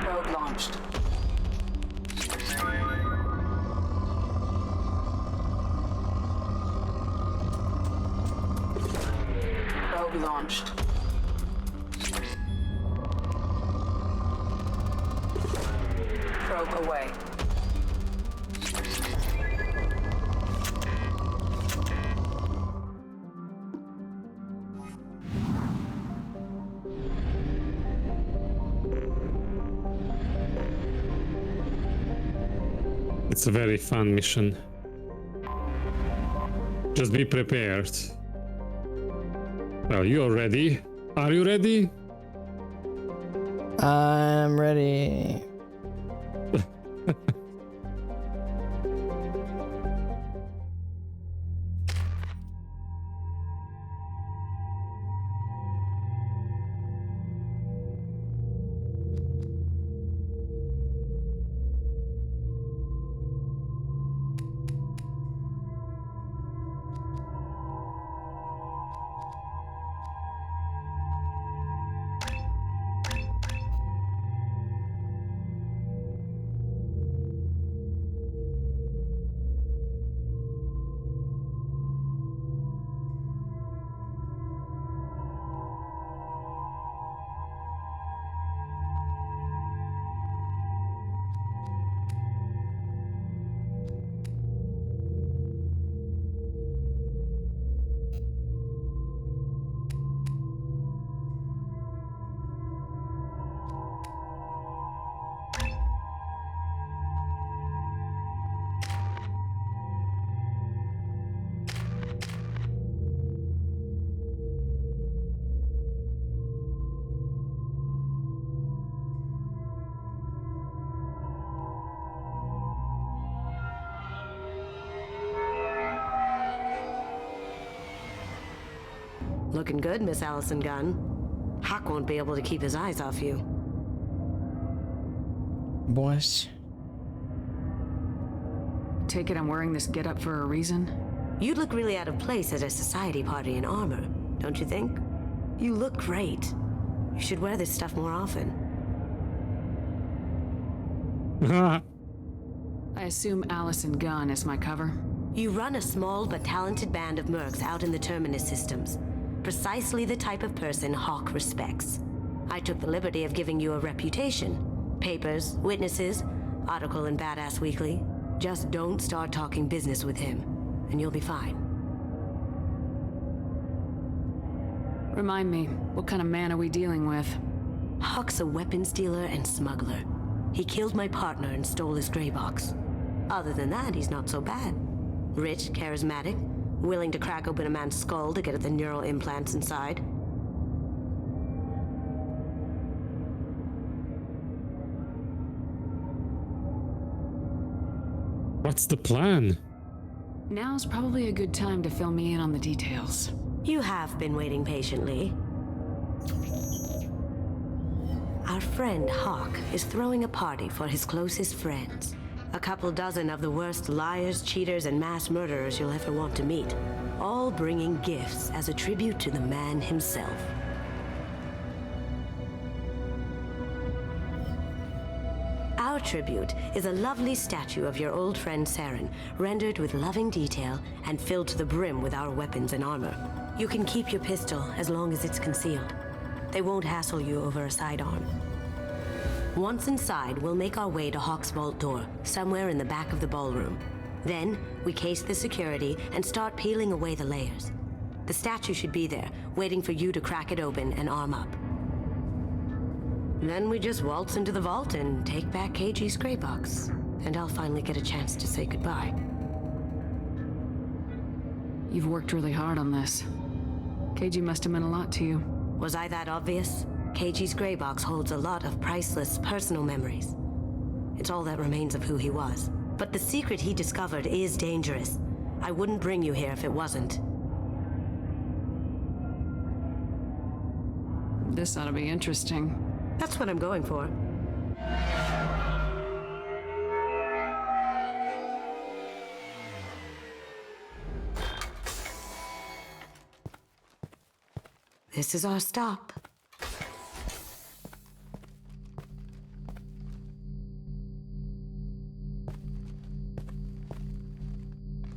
Probe launched. Probe launched. Probe away. It's a very fun mission. Just be prepared. Well, you're ready. Are you ready? I'm ready. Looking good, Miss Allison Gunn. Hawk won't be able to keep his eyes off you. Boys. Take it I'm wearing this getup for a reason? You'd look really out of place at a society party in armor, don't you think? You look great. You should wear this stuff more often. I assume Allison Gunn is my cover? You run a small but talented band of mercs out in the Terminus systems. Precisely the type of person Hawk respects. I took the liberty of giving you a reputation. Papers, witnesses, article in Badass Weekly. Just don't start talking business with him, and you'll be fine. Remind me, what kind of man are we dealing with? Hawk's a weapons dealer and smuggler. He killed my partner and stole his gray box. Other than that, he's not so bad. Rich, charismatic, willing to crack open a man's skull to get at the neural implants inside. What's the plan? Now's probably a good time to fill me in on the details. You have been waiting patiently. Our friend Hawk is throwing a party for his closest friends. A couple dozen of the worst liars, cheaters, and mass murderers you'll ever want to meet. All bringing gifts as a tribute to the man himself. Our tribute is a lovely statue of your old friend Saren, rendered with loving detail and filled to the brim with our weapons and armor. You can keep your pistol as long as it's concealed. They won't hassle you over a sidearm. Once inside, we'll make our way to Hawk's vault door, somewhere in the back of the ballroom. Then, we case the security and start peeling away the layers. The statue should be there, waiting for you to crack it open and arm up. Then we just waltz into the vault and take back KG's gray box. And I'll finally get a chance to say goodbye. You've worked really hard on this. KG must have meant a lot to you. Was I that obvious? KG's gray box holds a lot of priceless personal memories. It's all that remains of who he was. But the secret he discovered is dangerous. I wouldn't bring you here if it wasn't. This ought to be interesting. That's what I'm going for. This is our stop.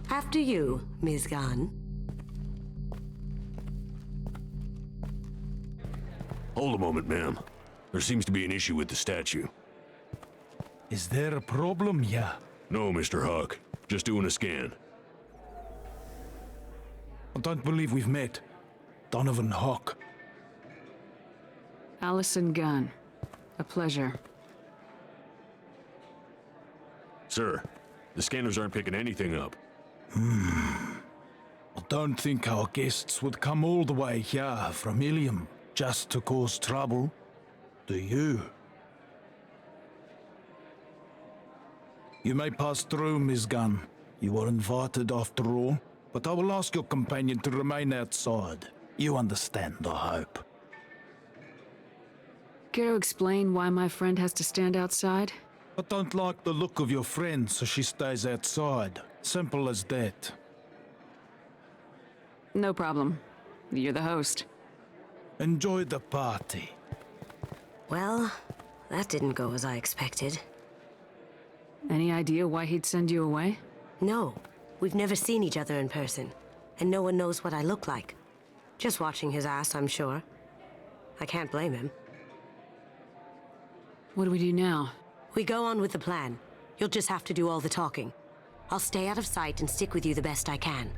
After you, Ms. Gunn. Hold a moment, ma'am. There seems to be an issue with the statue. Is there a problem, yeah? No, Mr. Hawk. Just doing a scan. I don't believe we've met. Donovan Hawk. Allison Gunn. A pleasure. Sir, the scanners aren't picking anything up. I don't think our guests would come all the way here from Ilium just to cause trouble. Do you? You may pass through, Ms. Gunn. You were invited after all, but I will ask your companion to remain outside. You understand, I hope. Care to explain why my friend has to stand outside? I don't like the look of your friend, so she stays outside. Simple as that. No problem. You're the host. Enjoy the party. Well, that didn't go as I expected. Any idea why he'd send you away? No. We've never seen each other in person, and no one knows what I look like. Just watching his ass, I'm sure. I can't blame him. What do we do now? We go on with the plan. You'll just have to do all the talking. I'll stay out of sight and stick with you the best I can.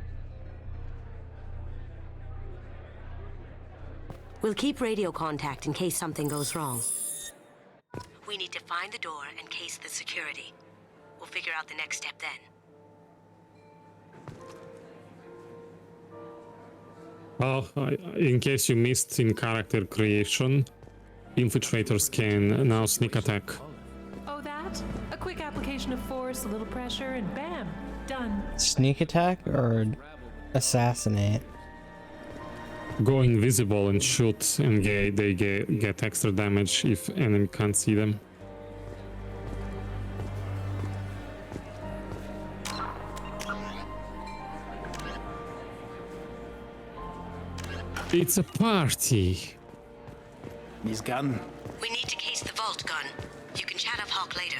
We'll keep radio contact in case something goes wrong. We need to find the door and case the security. We'll figure out the next step then. Well, in case you missed in character creation, infiltrators can now sneak attack. Oh, that? A quick application of force, a little pressure, and bam, done. Sneak attack or assassinate? Go invisible and shoot, and they get extra damage if enemy can't see them. It's a party. Ms. Gunn. We need to case the vault, Gunn. You can chat up Hawk later.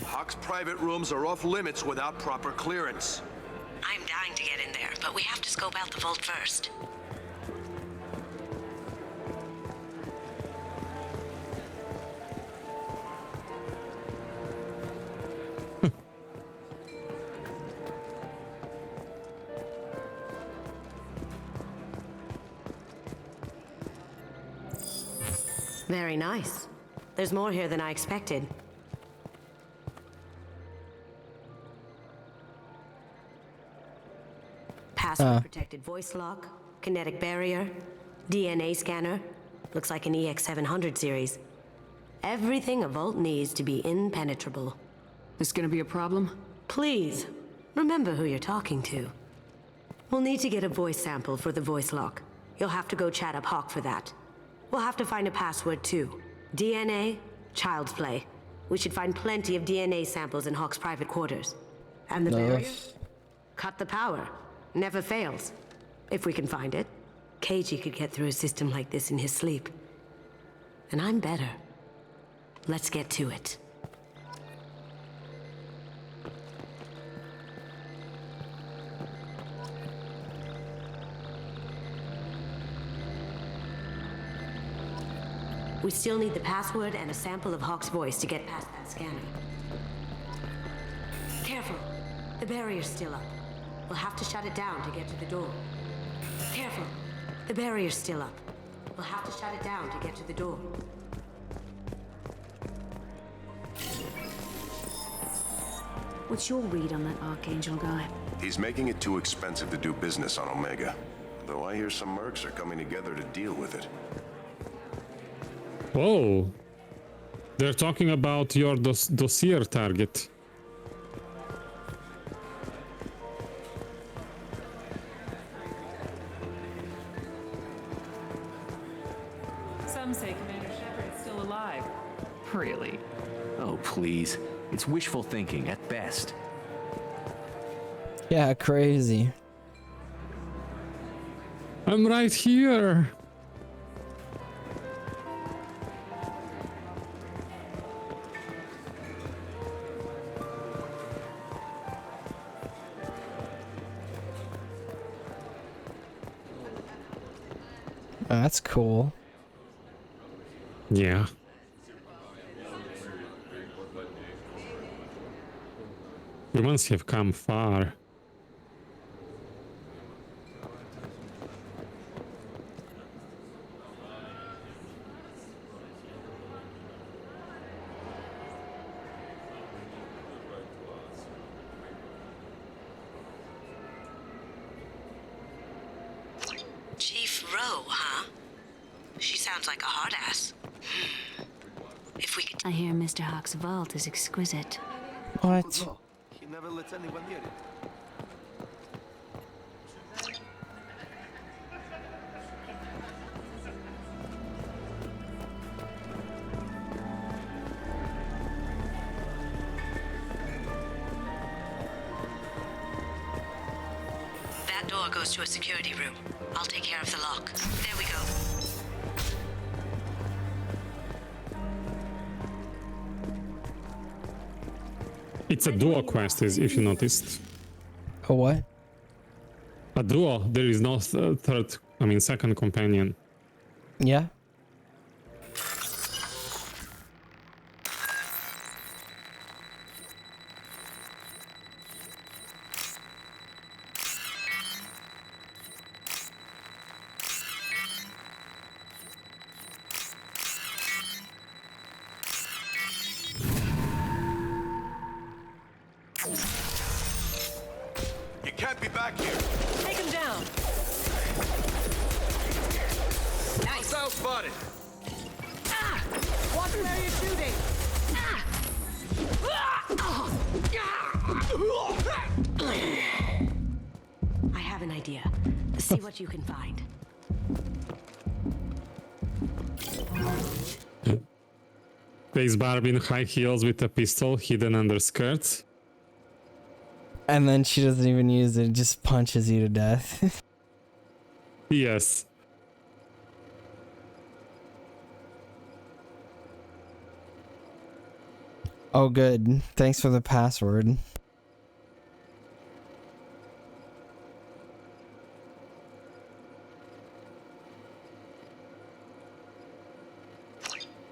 Hawk's private rooms are off limits without proper clearance. I'm dying to get in there, but we have to scope out the vault first. Very nice. There's more here than I expected. Password-protected voice lock, kinetic barrier, DNA scanner. Looks like an EX700 series. Everything a vault needs to be impenetrable. This gonna be a problem? Please, remember who you're talking to. We'll need to get a voice sample for the voice lock. You'll have to go chat up Hawk for that. We'll have to find a password too. DNA, child's play. We should find plenty of DNA samples in Hawk's private quarters. And the barrier? Cut the power. Never fails. If we can find it. KG could get through a system like this in his sleep. And I'm better. Let's get to it. We still need the password and a sample of Hawk's voice to get past that scanner. Careful. The barrier's still up. We'll have to shut it down to get to the door. Careful. The barrier's still up. We'll have to shut it down to get to the door. What's your read on that Archangel guy? He's making it too expensive to do business on Omega. Though I hear some mercs are coming together to deal with it. Whoa. They're talking about your dossier target. Some say Commander Shepard is still alive. Really? Oh, please. It's wishful thinking at best. Yeah, crazy. I'm right here. That's cool. Yeah. Humans have come far. Chief Rowe, huh? She sounds like a hard ass. If we could... I hear Mr. Hawk's vault is exquisite. What? He never lets anyone near it. That door goes to a security room. I'll take care of the lock. There we go. It's a duo quest, if you noticed. A what? A duo. There is no second companion. Yeah. You can't be back here. Take him down. Hostile spotted. Ah! Watch where you're shooting. I have an idea. See what you can find. Takes Barbie in high heels with a pistol hidden under skirts. And then she doesn't even use it, just punches you to death. Yes. Oh, good. Thanks for the password.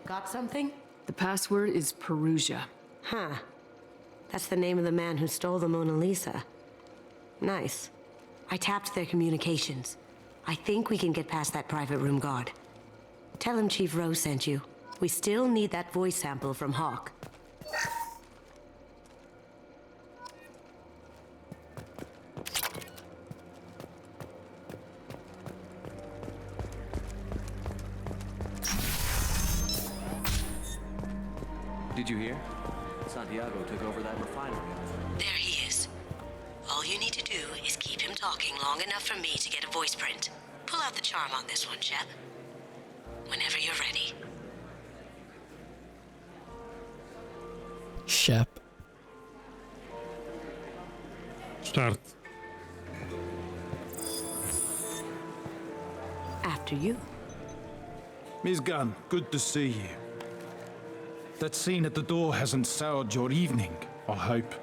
Got something? The password is Perugia. Huh. That's the name of the man who stole the Mona Lisa. Nice. I tapped their communications. I think we can get past that private room guard. Tell him Chief Rowe sent you. We still need that voice sample from Hawk. Did you hear? Santiago took over that refinery. There he is. All you need to do is keep him talking long enough for me to get a voice print. Pull out the charm on this one, Shep. Whenever you're ready. Shep. Start. After you. Miss Gunn, good to see you. That scene at the door hasn't soured your evening, I hope.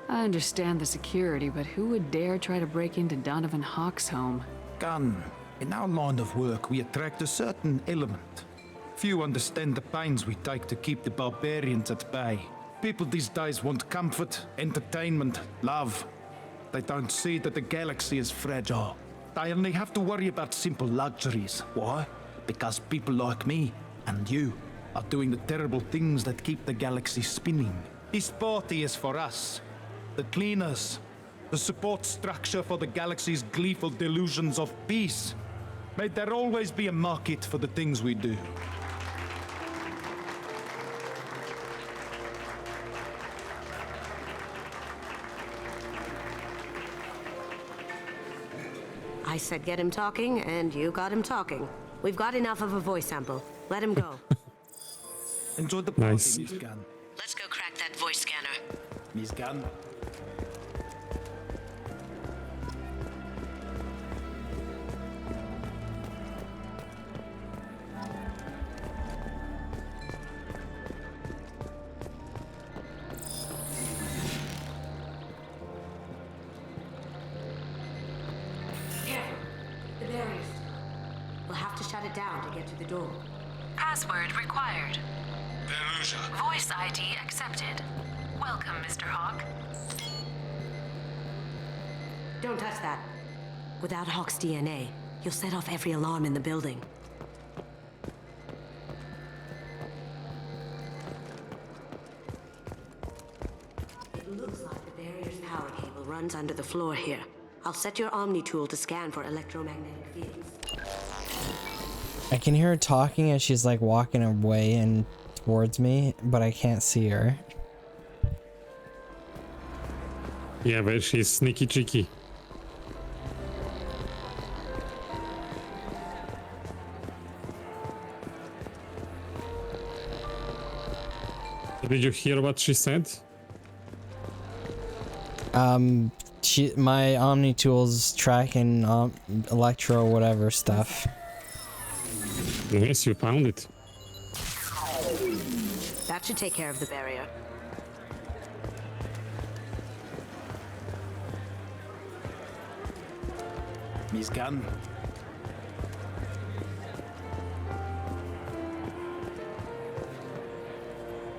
I understand the security, but who would dare try to break into Donovan Hawk's home? Gunn, in our line of work, we attract a certain element. Few understand the pains we take to keep the barbarians at bay. People these days want comfort, entertainment, love. They don't see that the galaxy is fragile. They only have to worry about simple luxuries. Why? Because people like me and you are doing the terrible things that keep the galaxy spinning. This party is for us, the cleaners, the support structure for the galaxy's gleeful delusions of peace. May there always be a market for the things we do. I said get him talking, and you got him talking. We've got enough of a voice sample. Let him go. Enjoy the party, Nice. Miss Gunn. Let's go crack that voice scanner. Miss Gunn. The barriers. We'll have to shut it down to get to the door. Password required. Voice ID accepted. Welcome, Mr. Hawk. Don't touch that. Without Hawk's DNA, you'll set off every alarm in the building. It looks like the barrier's power cable runs under the floor here. I'll set your Omni tool to scan for electromagnetic fields. I can hear her talking as she's like walking away and towards me, but I can't see her. Yeah, but she's sneaky cheeky. Did you hear what she said? My Omni tool's tracking electro whatever stuff. Yes, you found it. That should take care of the barrier. Miss Gunn.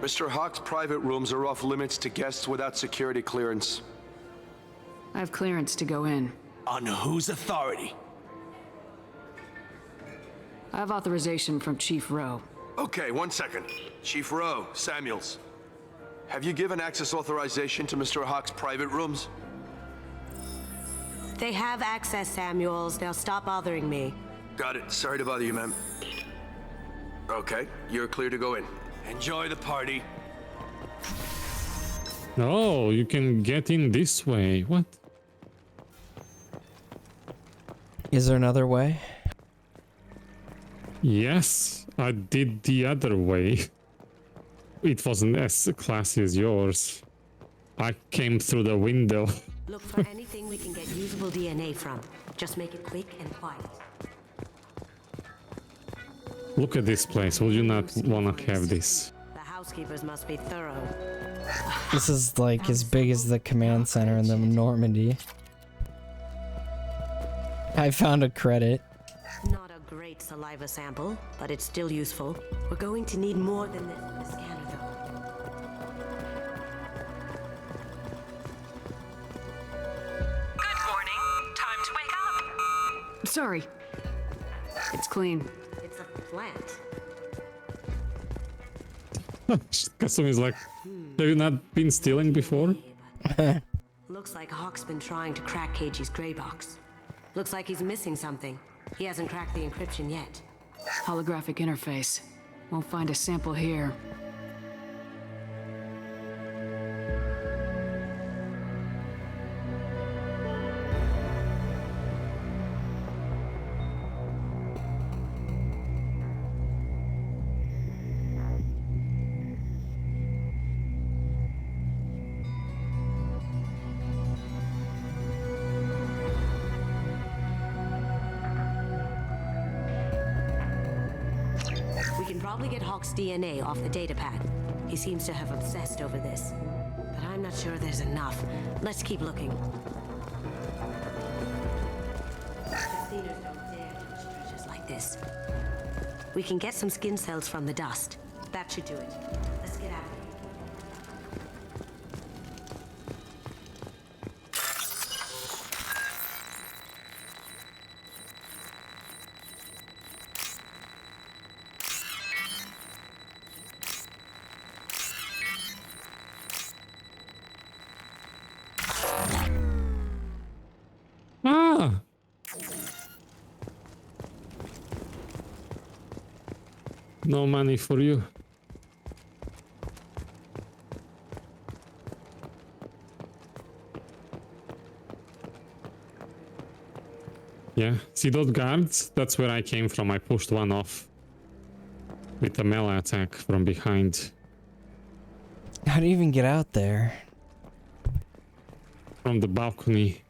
Mr. Hawk's private rooms are off limits to guests without security clearance. I have clearance to go in. On whose authority? I have authorization from Chief Rowe. Okay, 1 second. Chief Rowe, Samuels. Have you given access authorization to Mr. Hawk's private rooms? They have access, Samuels. They'll stop bothering me. Got it. Sorry to bother you, ma'am. Okay, you're clear to go in. Enjoy the party. Oh, you can get in this way. What? Is there another way? Yes, I did the other way. It wasn't as classy as yours. I came through the window. Look for anything we can get usable DNA from. Just make it quick and quiet. Look at this place. Would you not want to have this? The housekeepers must be thorough. This is like as big as the command center in the Normandy. I found a credit. Not a great saliva sample, but it's still useful. We're going to need more than this in the scanner, though. Good morning. Time to wake up. Sorry. It's clean. It's a plant. Kasumi is like, have you not been stealing before? Looks like Hawk's been trying to crack Keiji's gray box. Looks like he's missing something. He hasn't cracked the encryption yet. Holographic interface. Won't find a sample here. Get Hawk's DNA off the datapad. He seems to have obsessed over this. But I'm not sure there's enough. Let's keep looking. Cleaners don't dare touch treasures like this. We can get some skin cells from the dust. That should do it. Let's get out of here. No money for you. Yeah, see those guards? That's where I came from. I pushed one off with a melee attack from behind. How do you even get out there? From the balcony.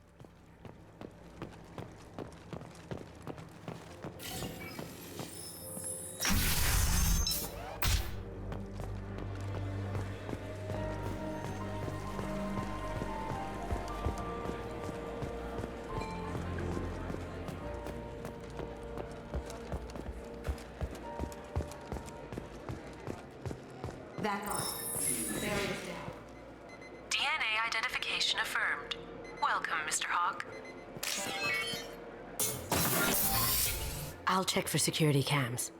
Back on. Barriers down. DNA identification affirmed. Welcome, Mr. Hawk. I'll check for security cams.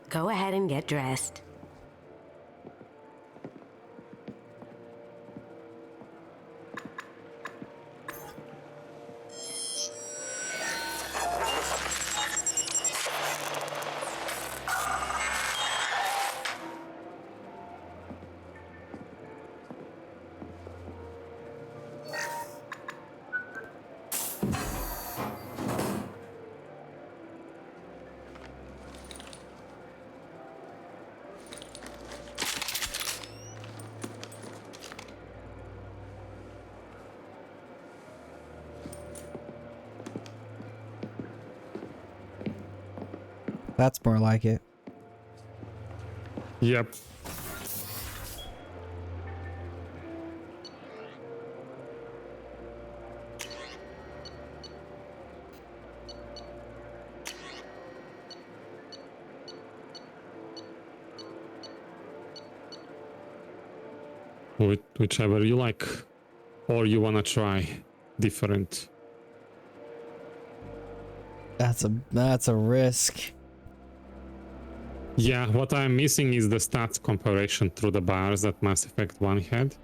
Go ahead and get dressed. That's more like it. Yep. Whichever you like, or you wanna try different. That's a risk. Yeah, what I'm missing is the stats comparison through the bars that Mass Effect 1 had.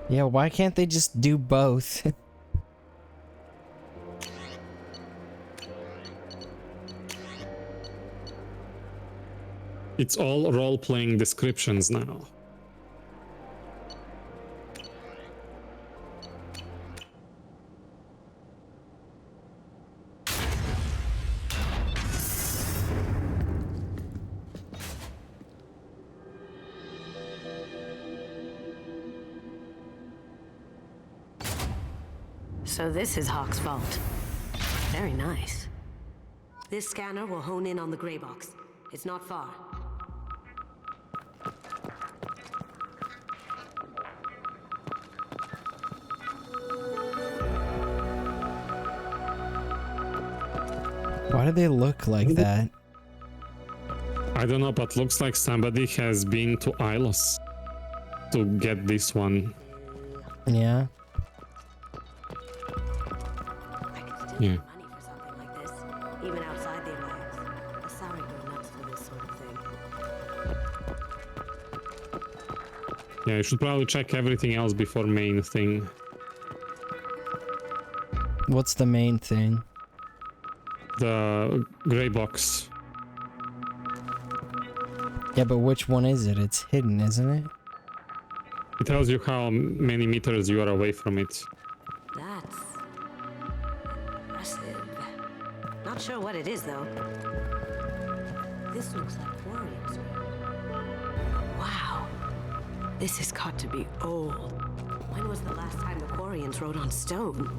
Yeah, why can't they just do both? It's all role-playing descriptions now. So this is Hawk's vault. Very nice. This scanner will hone in on the gray box. It's not far. Why do they look like that? I don't know, but looks like somebody has been to Ilos to get this one. Yeah. Yeah. Even outside the Alliance. Asari go nuts for this sort of thing. Yeah, you should probably check everything else before main thing. What's the main thing? The gray box. Yeah, but which one is it? It's hidden, isn't it? It tells you how many meters you are away from it. That's impressive. Not sure what it is, though. This looks like Quarian's. Wow. This has got to be old. When was the last time the Quarians wrote on stone?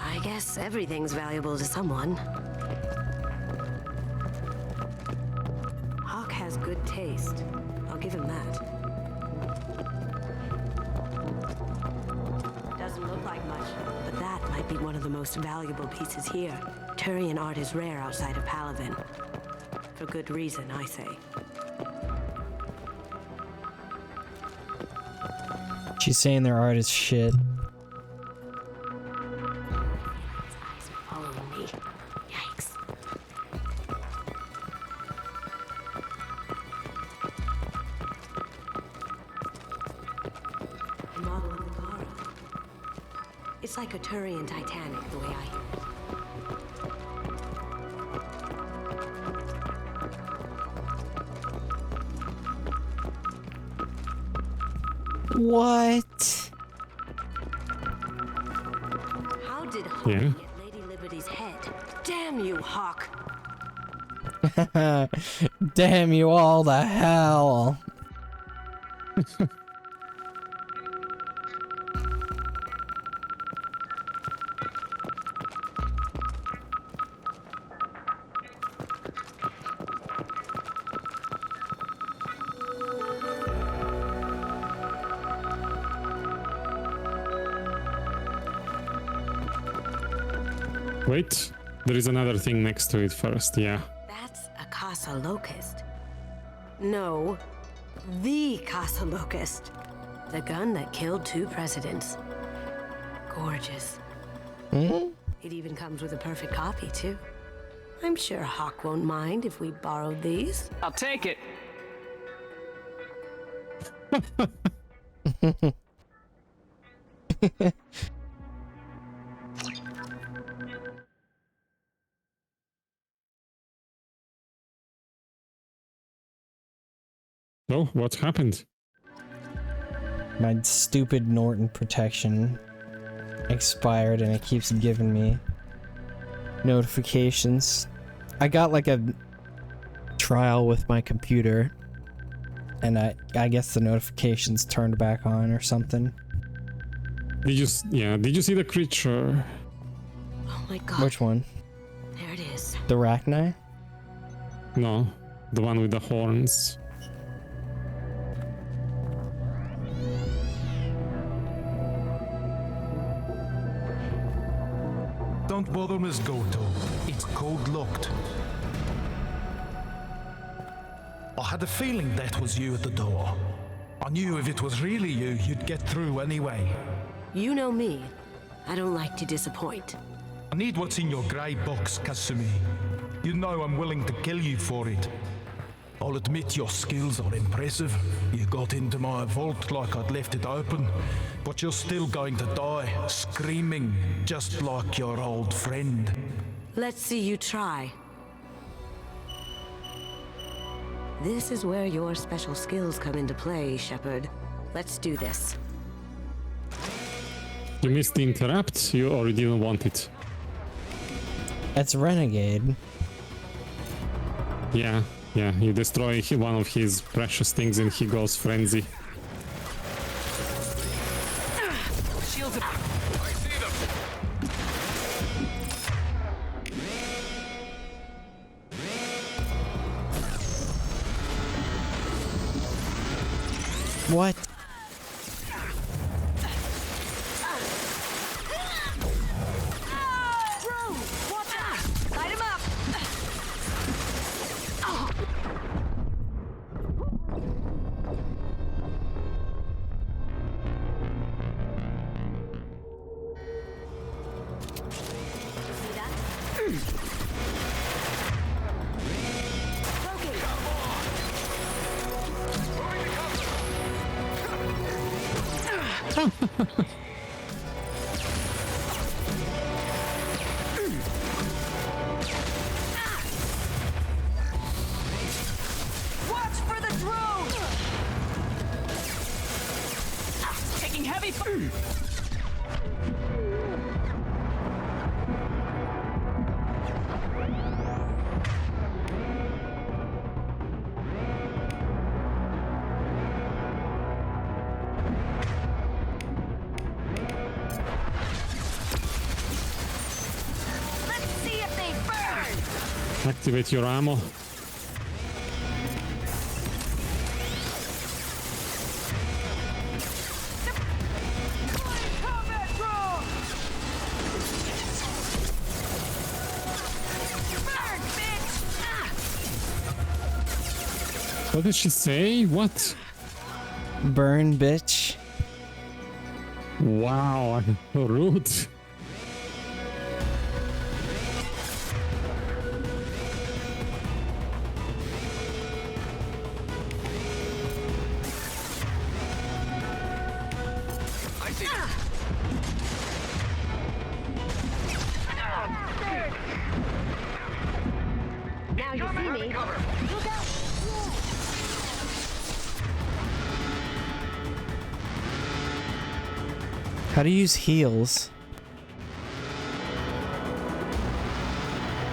I guess everything's valuable to someone. Hawk has good taste. I'll give him that. Doesn't look like much, but that might be one of the most valuable pieces here. Turian art is rare outside of Palaven. For good reason, I say. She's saying their art is shit. Following me. Yikes. It's like a Turian Titanic, the way I... What? How did Hawk get Lady Liberty's head? Damn you, Hawk! Damn you all to hell. Wait, there is another thing next to it first, yeah. That's a Casa Locust. No, the Casa Locust. The gun that killed 2 presidents. Gorgeous. Hmm? It even comes with a perfect copy, too. I'm sure Hawk won't mind if we borrowed these. I'll take it. Oh, what happened? My stupid Norton protection expired and it keeps giving me notifications. I got like a trial with my computer and I guess the notifications turned back on or something. Did you see the creature? Oh my god. Which one? There it is. The Rachni? No, the one with the horns. Don't bother, Miss Goto. It's code locked. I had a feeling that was you at the door. I knew if it was really you, you'd get through anyway. You know me. I don't like to disappoint. I need what's in your grey box, Kasumi. You know I'm willing to kill you for it. I'll admit your skills are impressive. You got into my vault like I'd left it open, but you're still going to die, screaming, just like your old friend. Let's see you try. This is where your special skills come into play, Shepard. Let's do this. You missed the interrupt, or you didn't want it? That's Renegade. Yeah, you destroy one of his precious things and he goes frenzy. Shields up. I see them. What? Light him up! Watch for the drone! Taking heavy fire. Let's see if they burn! Activate your ammo. What did she say? What? Burn, bitch. Wow, rude. I see. Now you see me. Look out! How to use heals?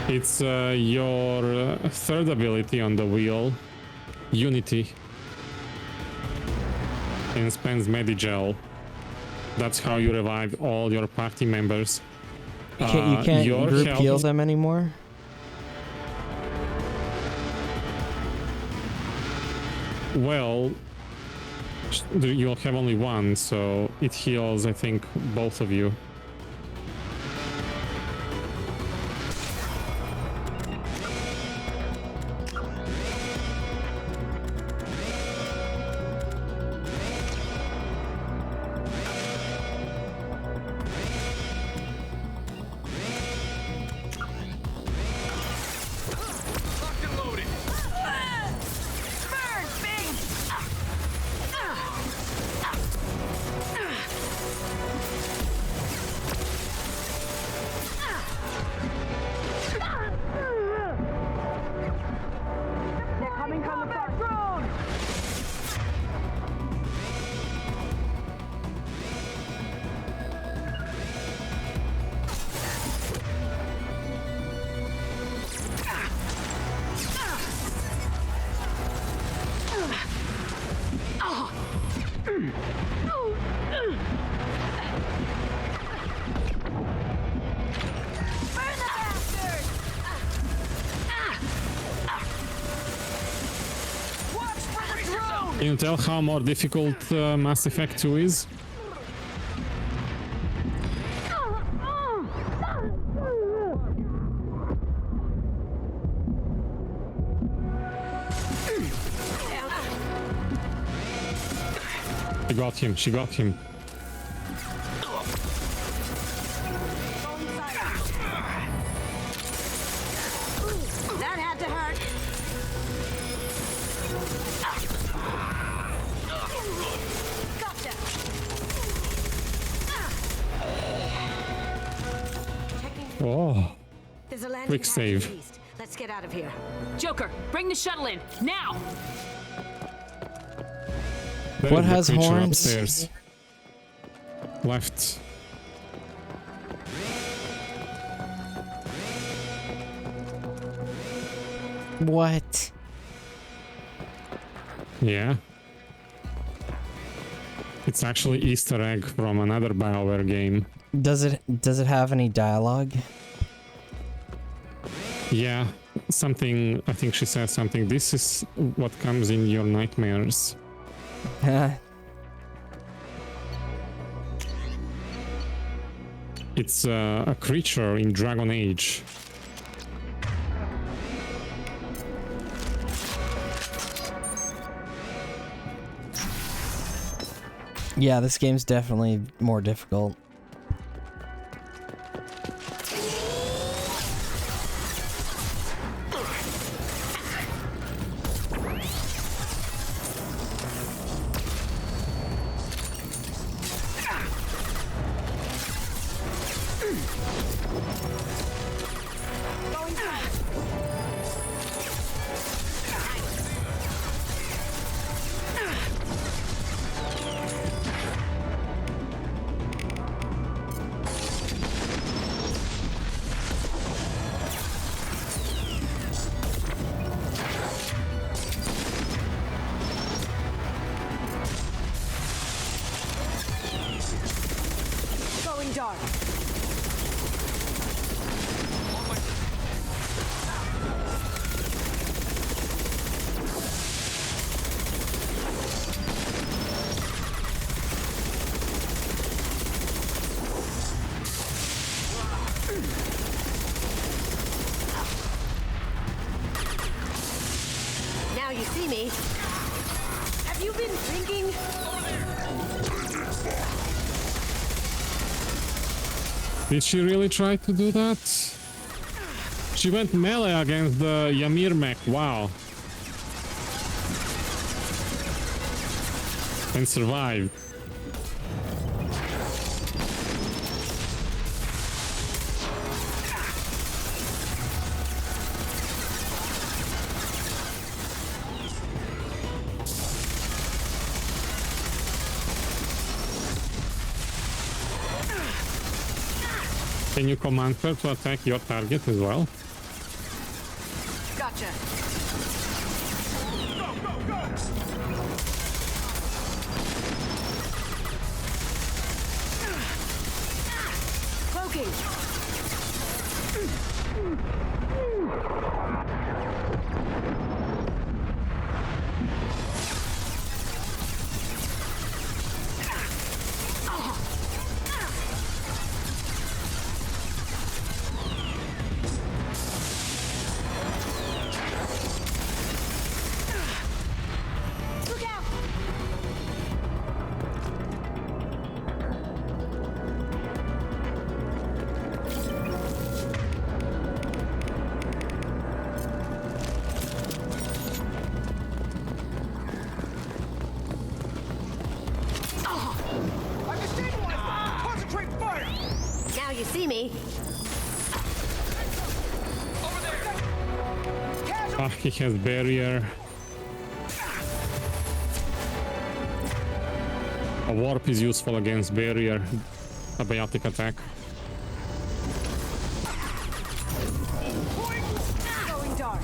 It's your third ability on the wheel, Unity, and spends Medigel. That's how you revive all your party members. You can't your group health- heal them anymore? Well, you'll have only one, so it heals, I think, both of you. Can you tell how more difficult Mass Effect 2 is? She got him, she got him. That had to hurt. Gotcha. Oh, There's a landing quick pad to save. the east. Let's get out of here. Joker, bring the shuttle in now. There What is the has creature horns? upstairs. Left. What? Yeah. It's actually Easter egg from another BioWare game. Does it have any dialogue? Yeah, something, I think she says something. This is what comes in your nightmares. It's a creature in Dragon Age. Yeah, this game's definitely more difficult. Going dark. Now you see me. Have you been drinking? Did she really try to do that? She went melee against the Ymir mech, wow. And survived. Can you command her to attack your target as well? Gotcha. Go, go, go! Cloaking. You see me? Ah, he has barrier. A warp is useful against barrier. A biotic attack. Going dark.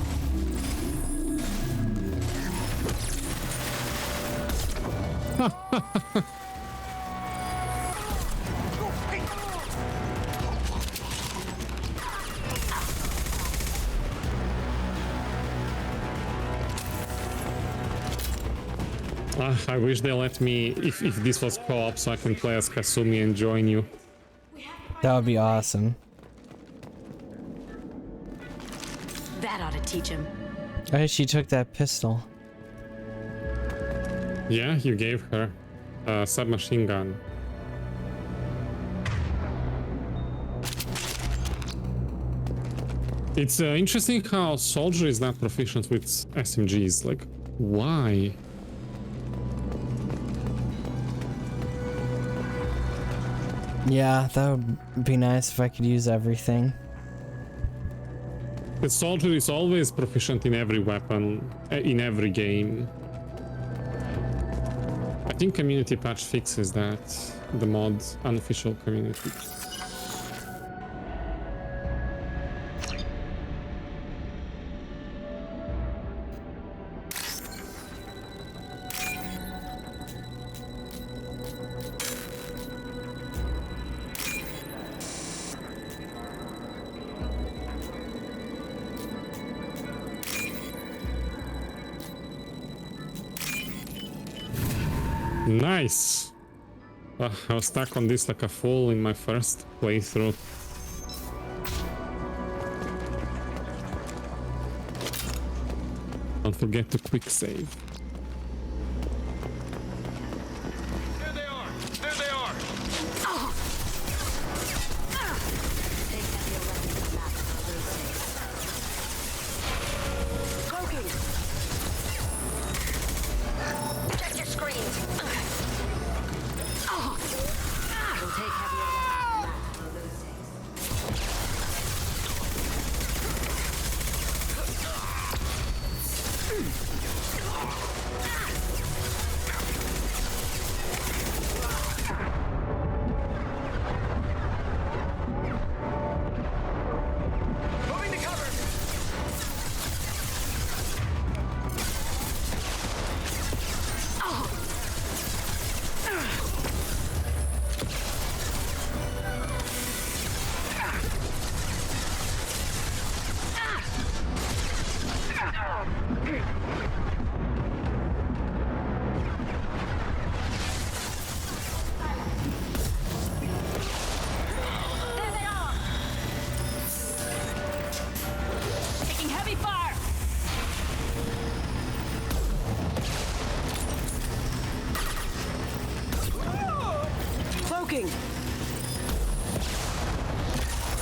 I wish they let me, if this was co-op, so I can play as Kasumi and join you. That would be awesome. That ought to teach him. Oh, she took that pistol. Yeah, you gave her a submachine gun. It's interesting how Soldier is not proficient with SMGs. Like, why? Yeah, that would be nice if I could use everything. The Soldier is always proficient in every weapon, in every game. I think community patch fixes that. The mod, unofficial community. Nice! I was stuck on this like a fool in my first playthrough. Don't forget to quick save. There they are! There they are! Cloaking. Check your screens.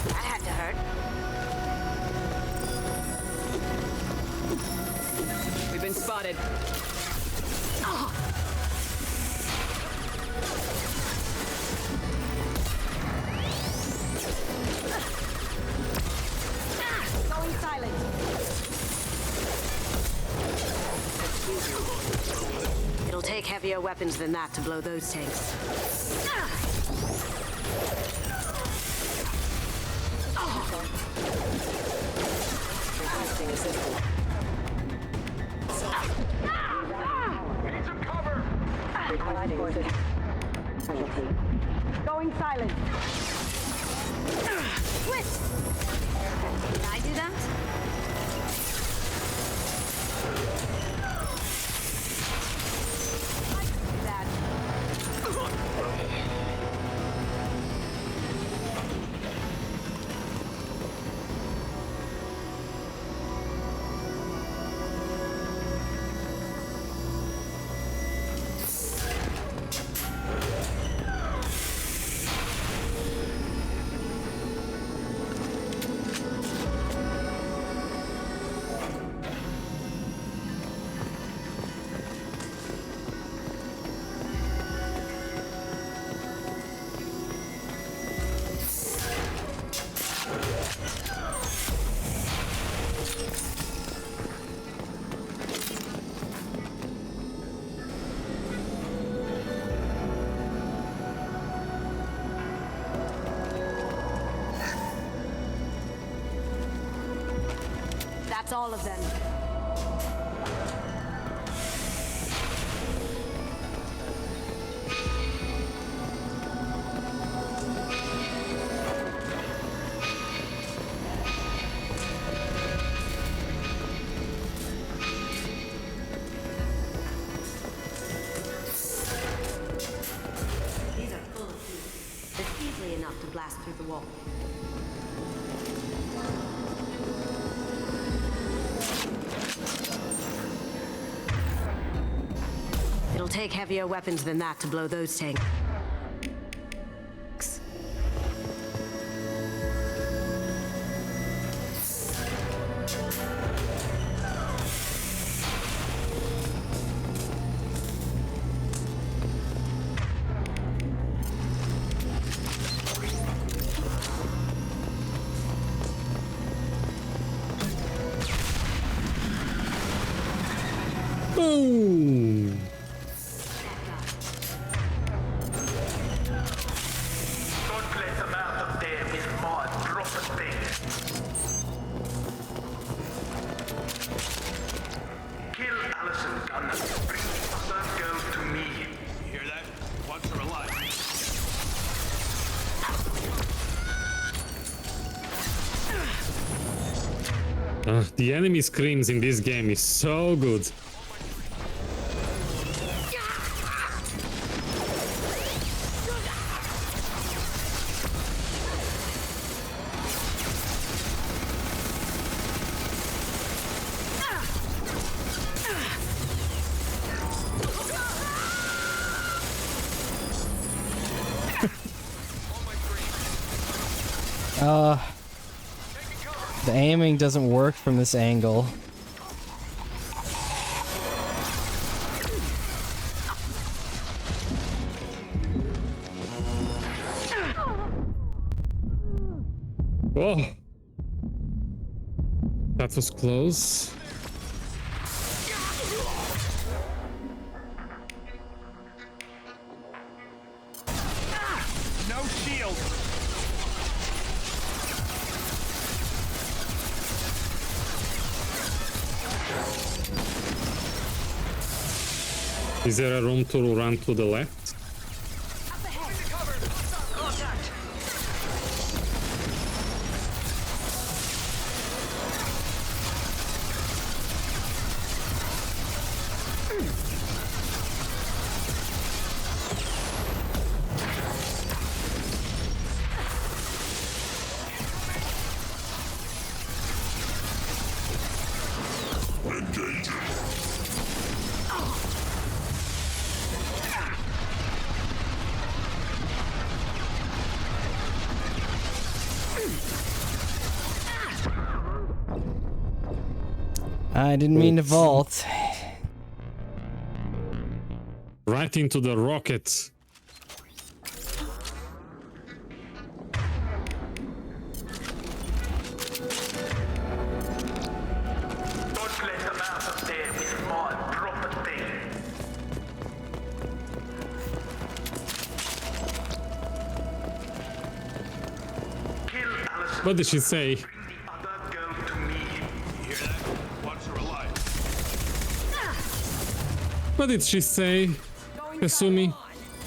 That had to hurt. We've been spotted. Going silent. It'll take heavier weapons than that to blow those tanks. requesting assistance. Need some cover! Going silent. Twist! Did I do that? That's all of them. These are full of food. It's easily enough to blast through the wall. It'll take heavier weapons than that to blow those tanks. Boom! Don't let them out of there with more property. Kill Allison Gunn. Bring the other girl to me. You hear that? Wants her alive. The enemy screams in this game is so good. The aiming doesn't work from this angle. Oh, that was close. No shield. Is there a room to run to the left? I didn't mean to vault. Right into the rocket. Don't let them out of there with more property. Kill Allison. What did she say? Bring the other girl to me. You hear that? What did she say, Kasumi?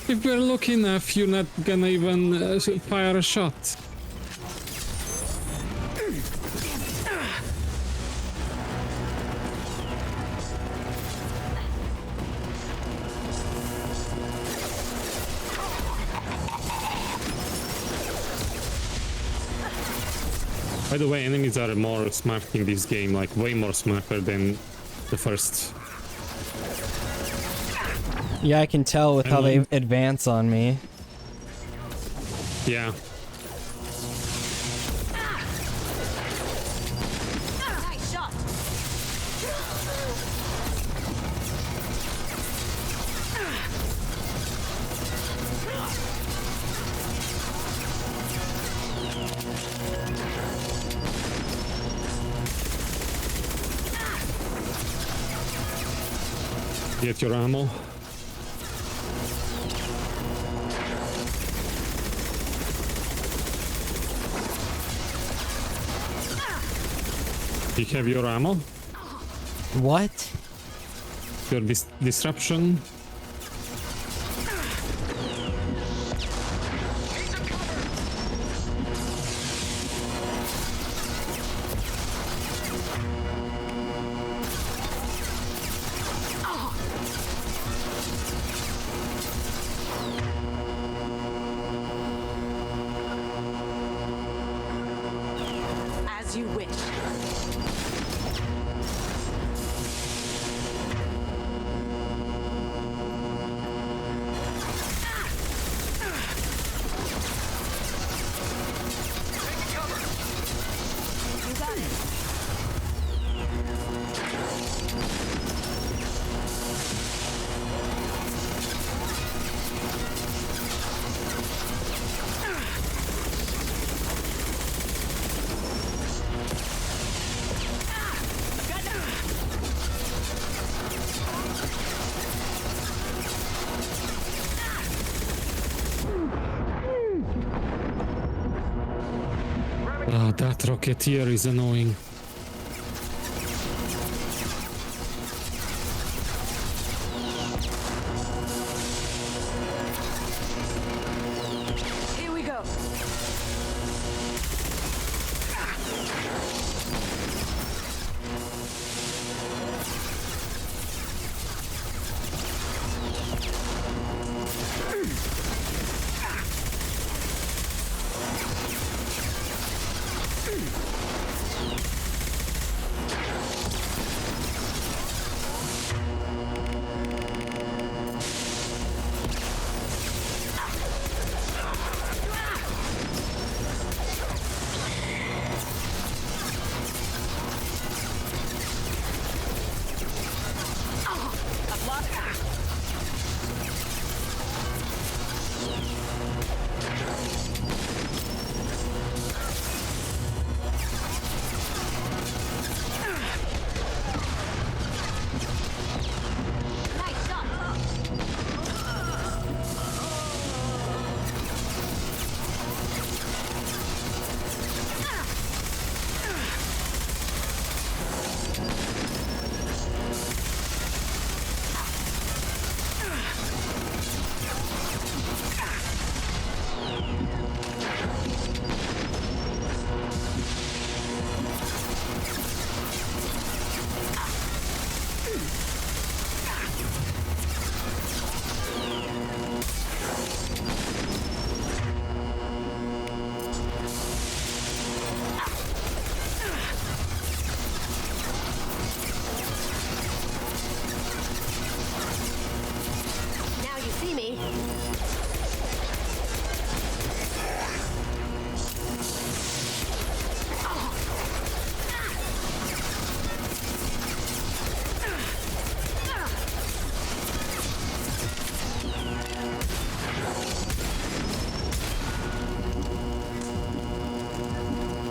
If we're lucky enough, you're not gonna even fire a shot. By the way, enemies are more smart in this game, like way more smarter than the first. Yeah, I can tell with how they advance on me. Yeah. Nice shot. Get your ammo. You have your ammo? What? Your disruption? As you wish. Oh, that Rocketeer is annoying. Here we go.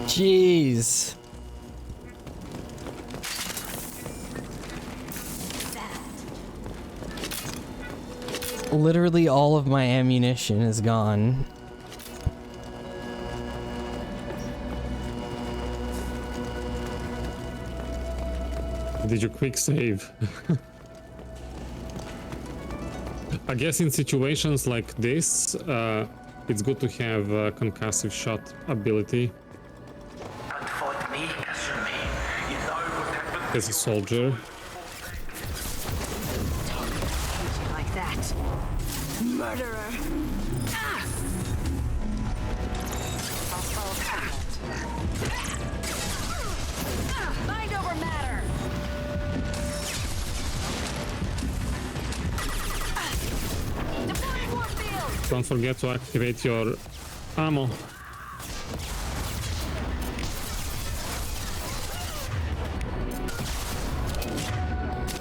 Jeez. Literally all of my ammunition is gone. Did you quick save? I guess in situations like this, it's good to have a concussive shot ability. And fight me, Kasumi. You know what happened. As a soldier. Like that. Murderer. Mind over matter. Deploying warfield. Don't forget to activate your ammo.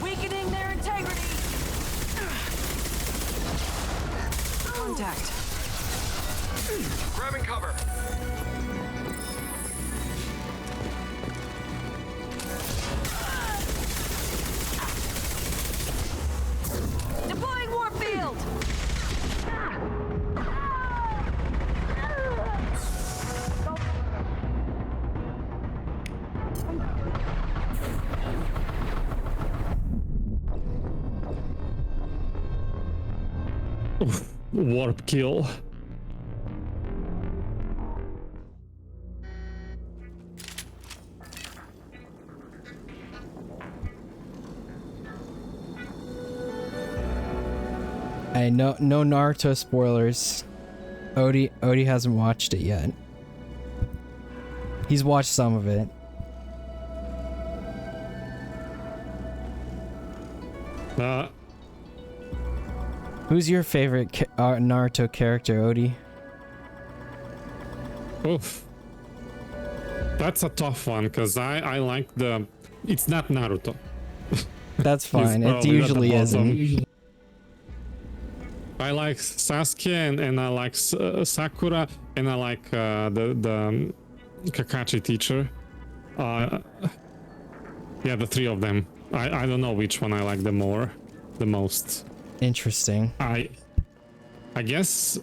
Weakening their integrity. Contact. Grabbing cover. Deploying warfield. Warp kill. Hey, no Naruto spoilers. Odie hasn't watched it yet. He's watched some of it. Who's your favorite Naruto character, Odie? Oof. That's a tough one, because I like the... It's not Naruto. That's fine. It usually isn't. I like Sasuke and I like Sakura and I like the Kakashi teacher. Yeah, the three of them. I don't know which one I like the most. Interesting. I guess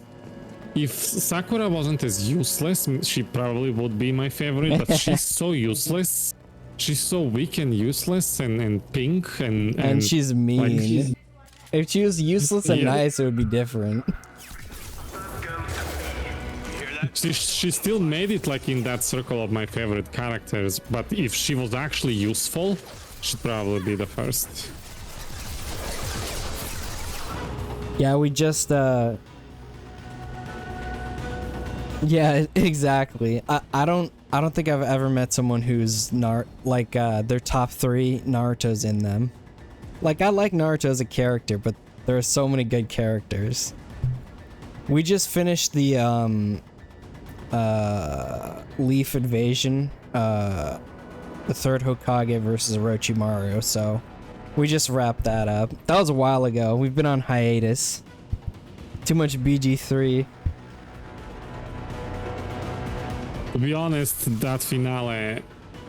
if Sakura wasn't as useless, she probably would be my favorite, but she's so useless. She's so weak and useless and pink and she's mean. Like, if she was useless and nice, it would be different. She still made it like in that circle of my favorite characters, but if she was actually useful, she'd probably be the first. Yeah, we just yeah, exactly. I don't think I've ever met someone who's their top 3 Naruto's in them. Like, I like Naruto as a character, but there are so many good characters. We just finished the Leaf Invasion, the 3rd Hokage versus Orochimaru, so we just wrapped that up. That was a while ago. We've been on hiatus. Too much BG3. To be honest, that finale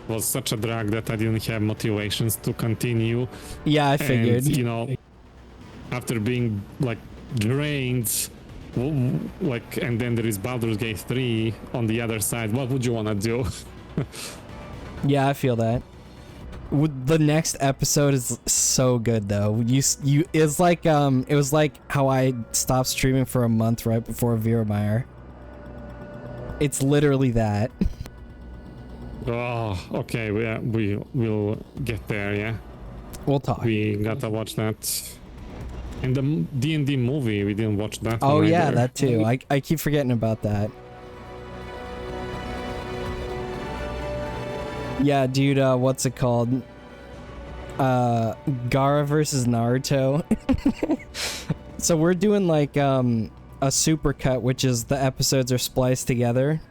was such a drag that I didn't have motivations to continue. Yeah, I figured. And, you know, after being like drained, like, and then there is Baldur's Gate 3 on the other side. What would you want to do? Yeah, I feel that. The next episode is so good though. It's like it was like how I stopped streaming for a month right before Viromire. It's literally that. Oh, okay. We will get there. Yeah, we'll talk. We gotta watch that. And the D&D movie, we didn't watch that. Oh one yeah, either. that too. I keep forgetting about that. Yeah, dude, what's it called? Gaara versus Naruto. So we're doing like a supercut, which is the episodes are spliced together.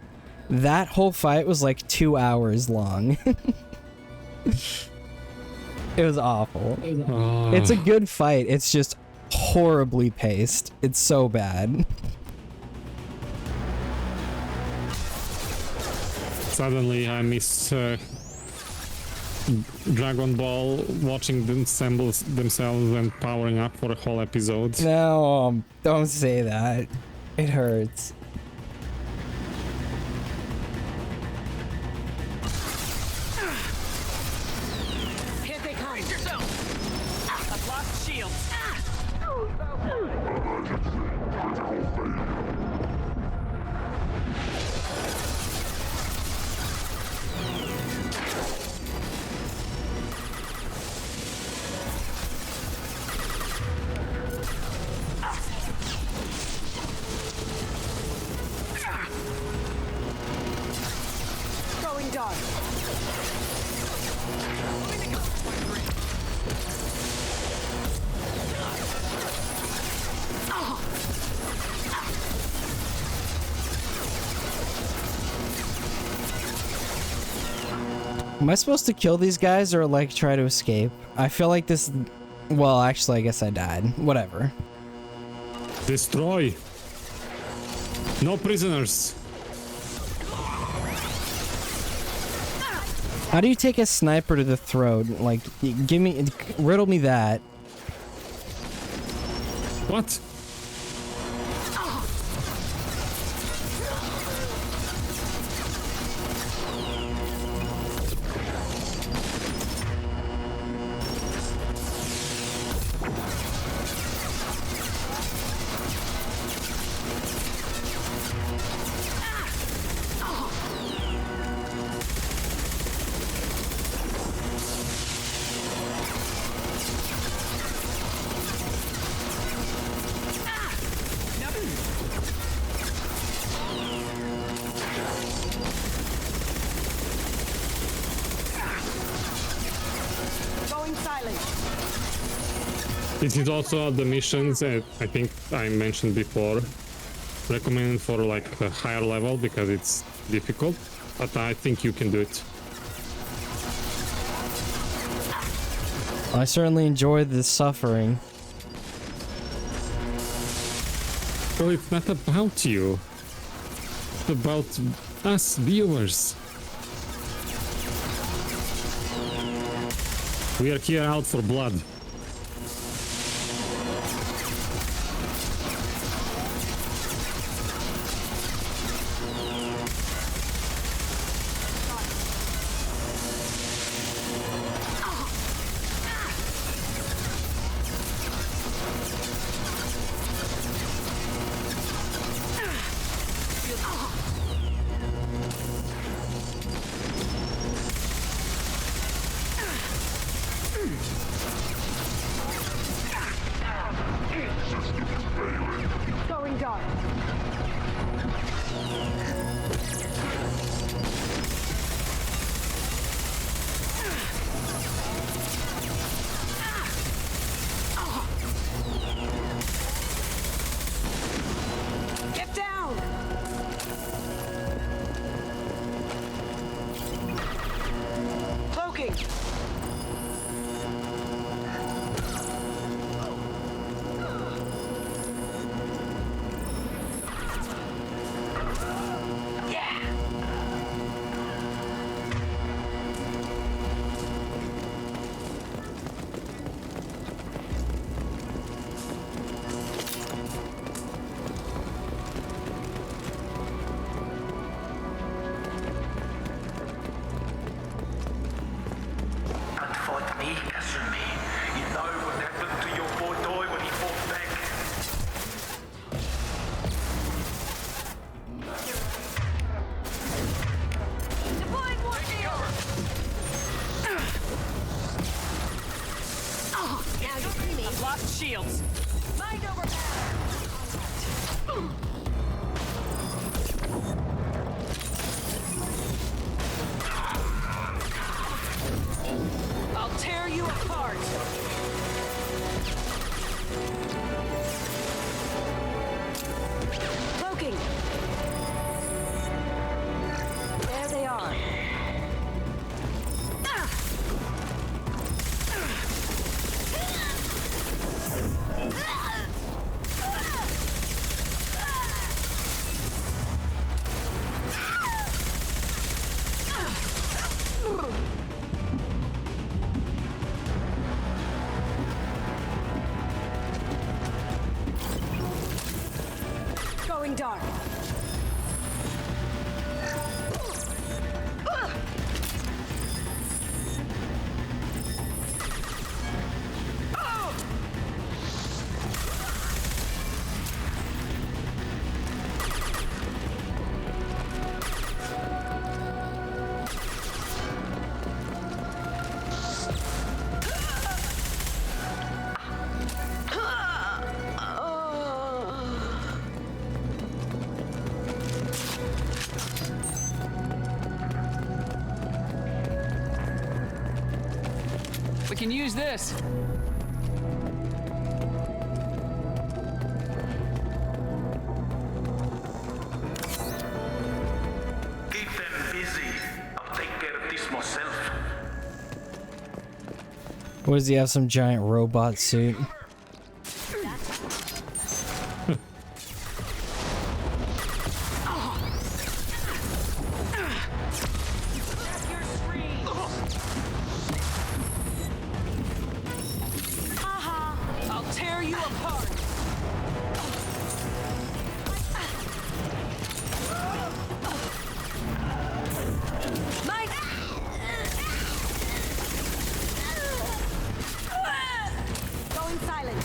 That whole fight was like 2 hours long. It was awful. It's a good fight. It's just horribly paced. It's so bad. Suddenly I miss Dragon Ball, watching them assemble themselves and powering up for a whole episode. No, don't say that. It hurts. Here they come. Brace yourself. I've lost shields. Am I supposed to kill these guys or like try to escape? I feel like this... Well, actually, I guess I died. Whatever. Destroy. No prisoners. How do you take a sniper to the throat? Like, give me... Riddle me that. What? This is also the missions that I think I mentioned before. Recommended for like a higher level because it's difficult, but I think you can do it. I certainly enjoy the suffering. Well, it's not about you. It's about us viewers. We are here out for blood. Going dark. Get down! Cloaking! Shields. Mind over I'll tear you apart. Cloaking! There they are. Going dark. We can use this. Keep them busy. I'll take care of this myself. What does he have? Some giant robot suit? I'll tear you apart. Mike! Going silent.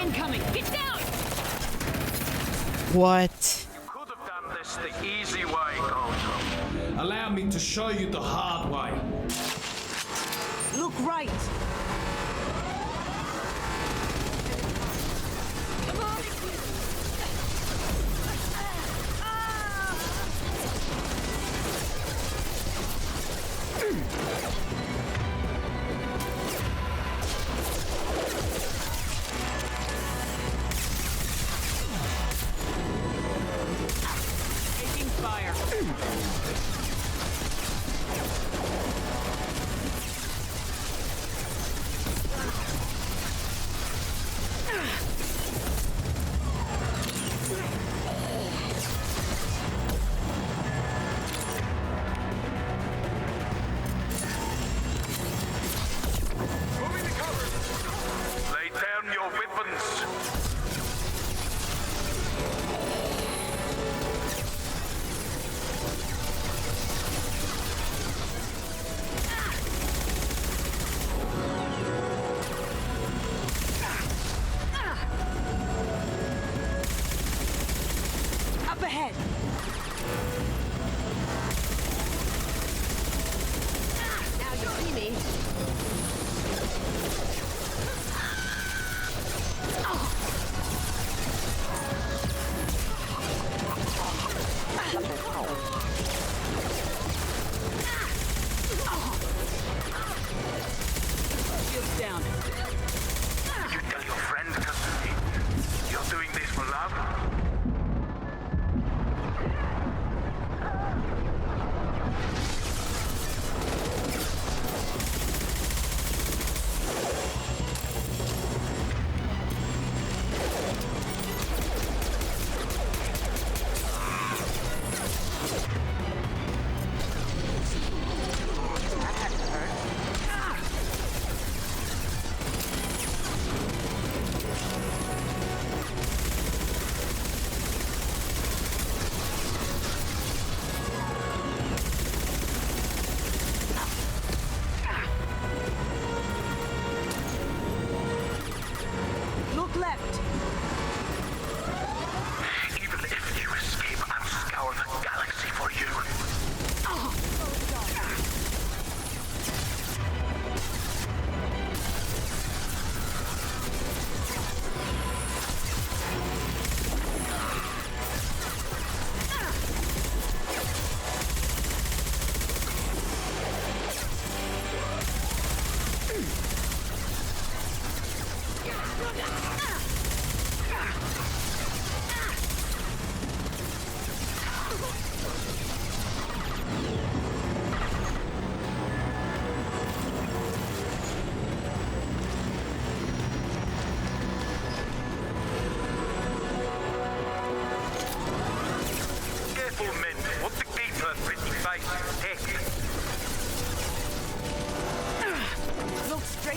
Incoming! Get down! What? You could have done this the easy way, Goldrum. Allow me to show you the hard way. Look right! Come on! Taking fire.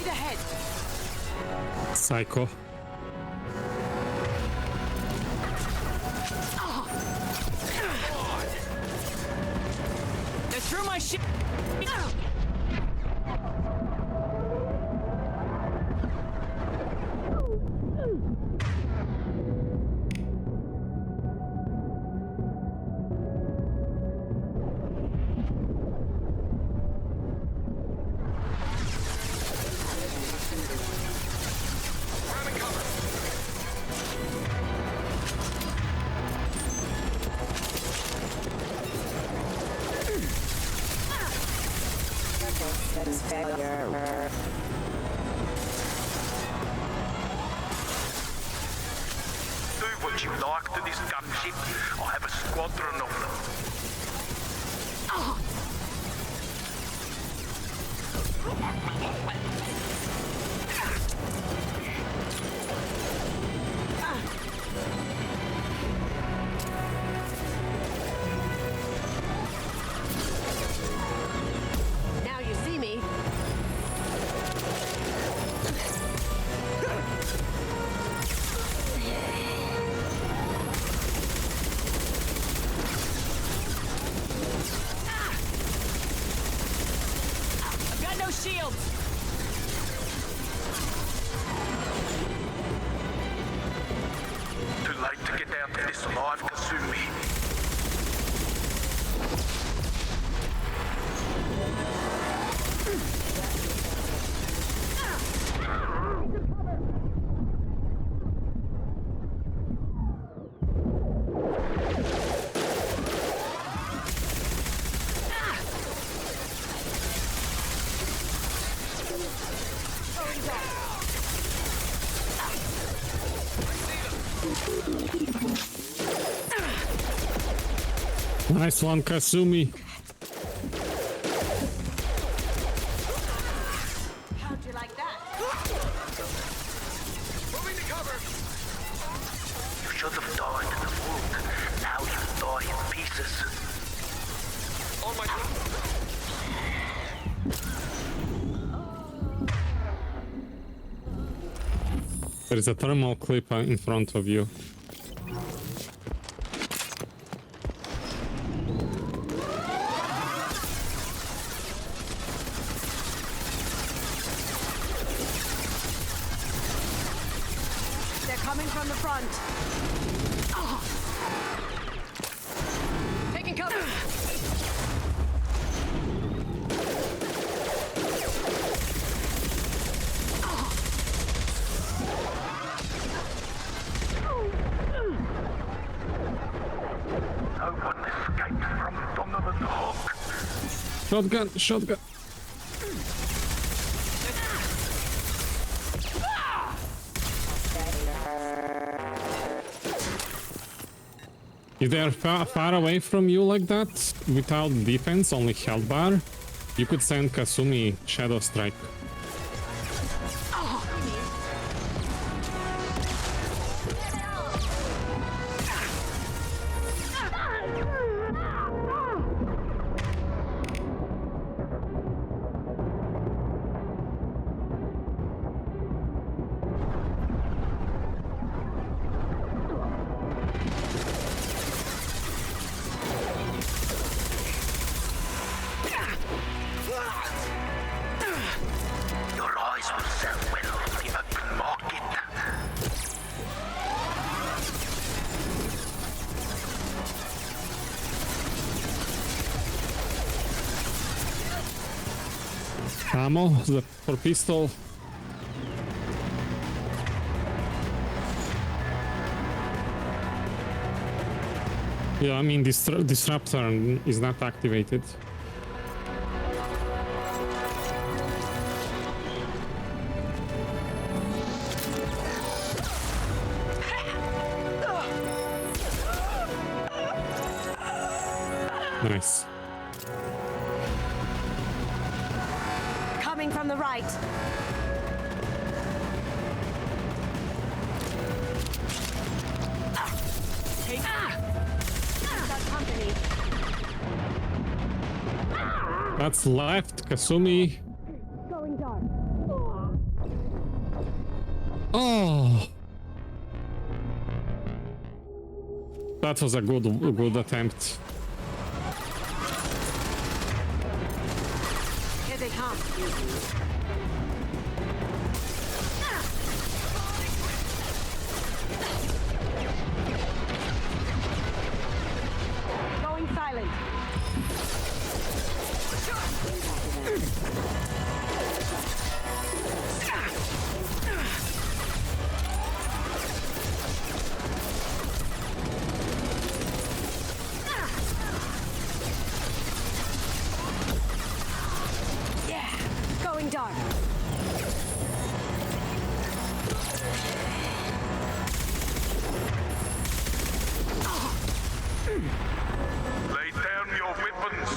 Speed ahead. Psycho. They threw my shit. Do what you like to this gunship. I have a squadron of them. Now you see me. I've got no shields. Too late to get out of this alive, Kasumi. Nice one, Kasumi. How'd you like that? Moving to cover. You should have died in the wound. Now you die in pieces. On my There is a thermal clip in front of you. They're coming from the front. Taking cover. No one escapes from Donovan Hawk. Shotgun, shotgun. If they are far away from you like that, without defense, only health bar, you could send Kasumi Shadow Strike. Your eyes will sell well on the open market. Ammo for pistol. Yeah, I mean, disruptor is not activated. Nice. Coming from the right. Take got company. That's left, Kasumi. Going dark. Oh. That was a good attempt. Here they come. Going silent. Going dark. Lay down your weapons.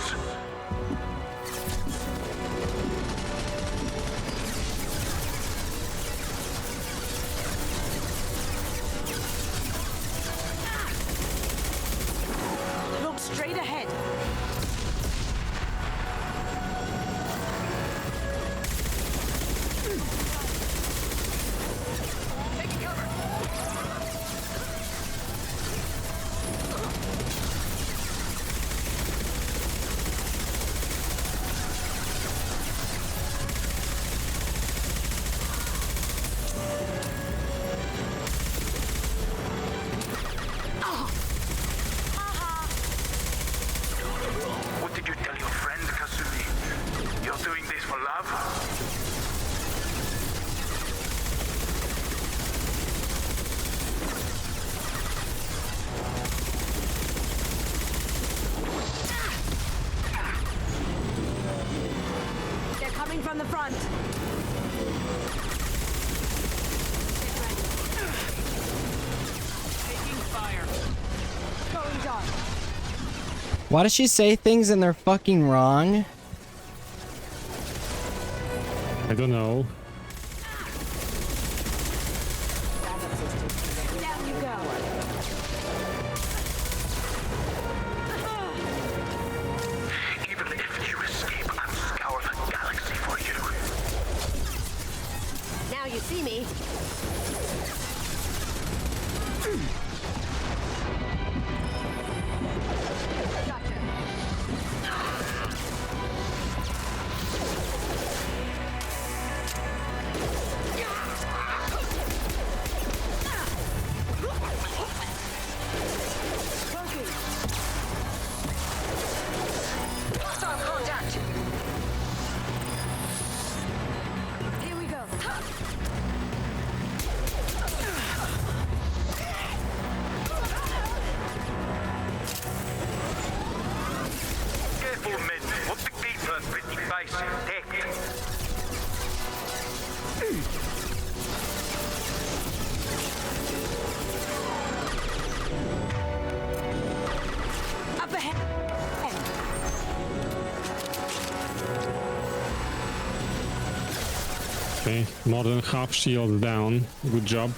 Look straight ahead. What did you tell your friend, Kasumi? You're doing this for love? They're coming from the front. Taking fire. Going dark. Why does she say things and they're fucking wrong? I don't know. Down you go. Even if you escape, I'll scour the galaxy for you. Now you see me. Hostile contact. Here we go. Careful, men. What the keeper pretty face intact. Up ahead. Okay, more than half shield down. Good job.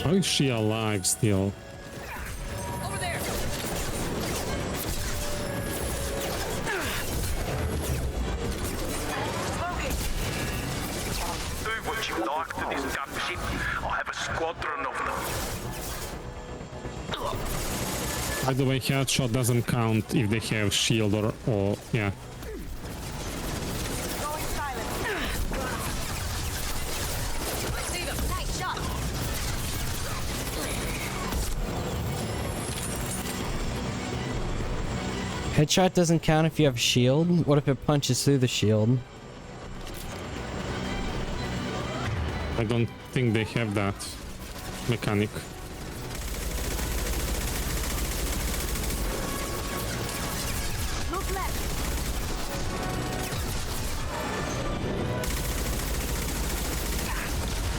How is she alive still? Over there. Do what you like to this dumb ship. I have a squadron of them. By the way, headshot doesn't count if they have shield or yeah. Going silent. See them. Nice shot. Headshot doesn't count if you have shield. What if it punches through the shield? I don't think they have that mechanic. Look left.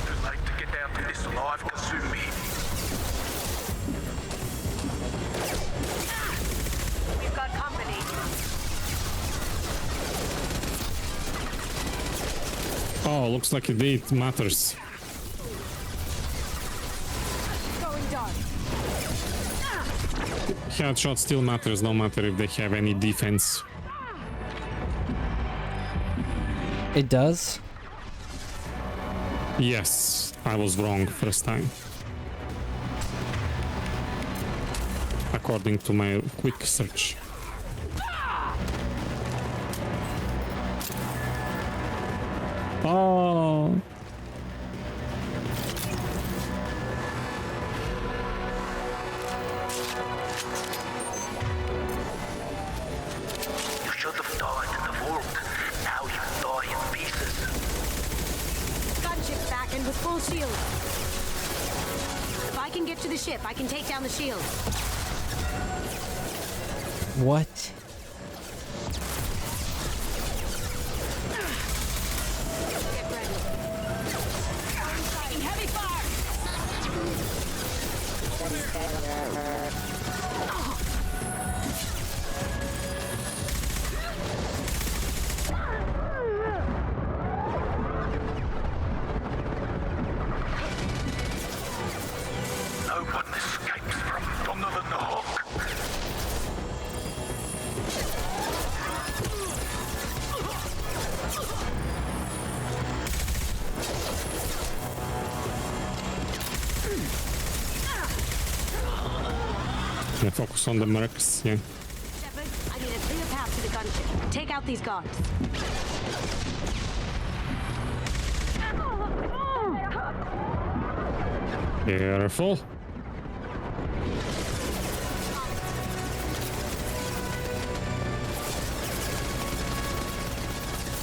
Too late to get out of this alive, Kasumi. We've got company. Oh, looks like it matters. Going dark. Headshot still matters, no matter if they have any defense. It does? Yes, I was wrong first time. According to my quick search. Oh. You should have died in the vault. Now you die in pieces. Gunship's back and with full shield. If I can get to the ship, I can take down the shield. What? Get ready. Taking heavy fire. No one escapes from Donner than the Hawk. Yeah, focus on the mercs, yeah. Shepard, I need a clear path to the gunship. Take out these guards. Careful.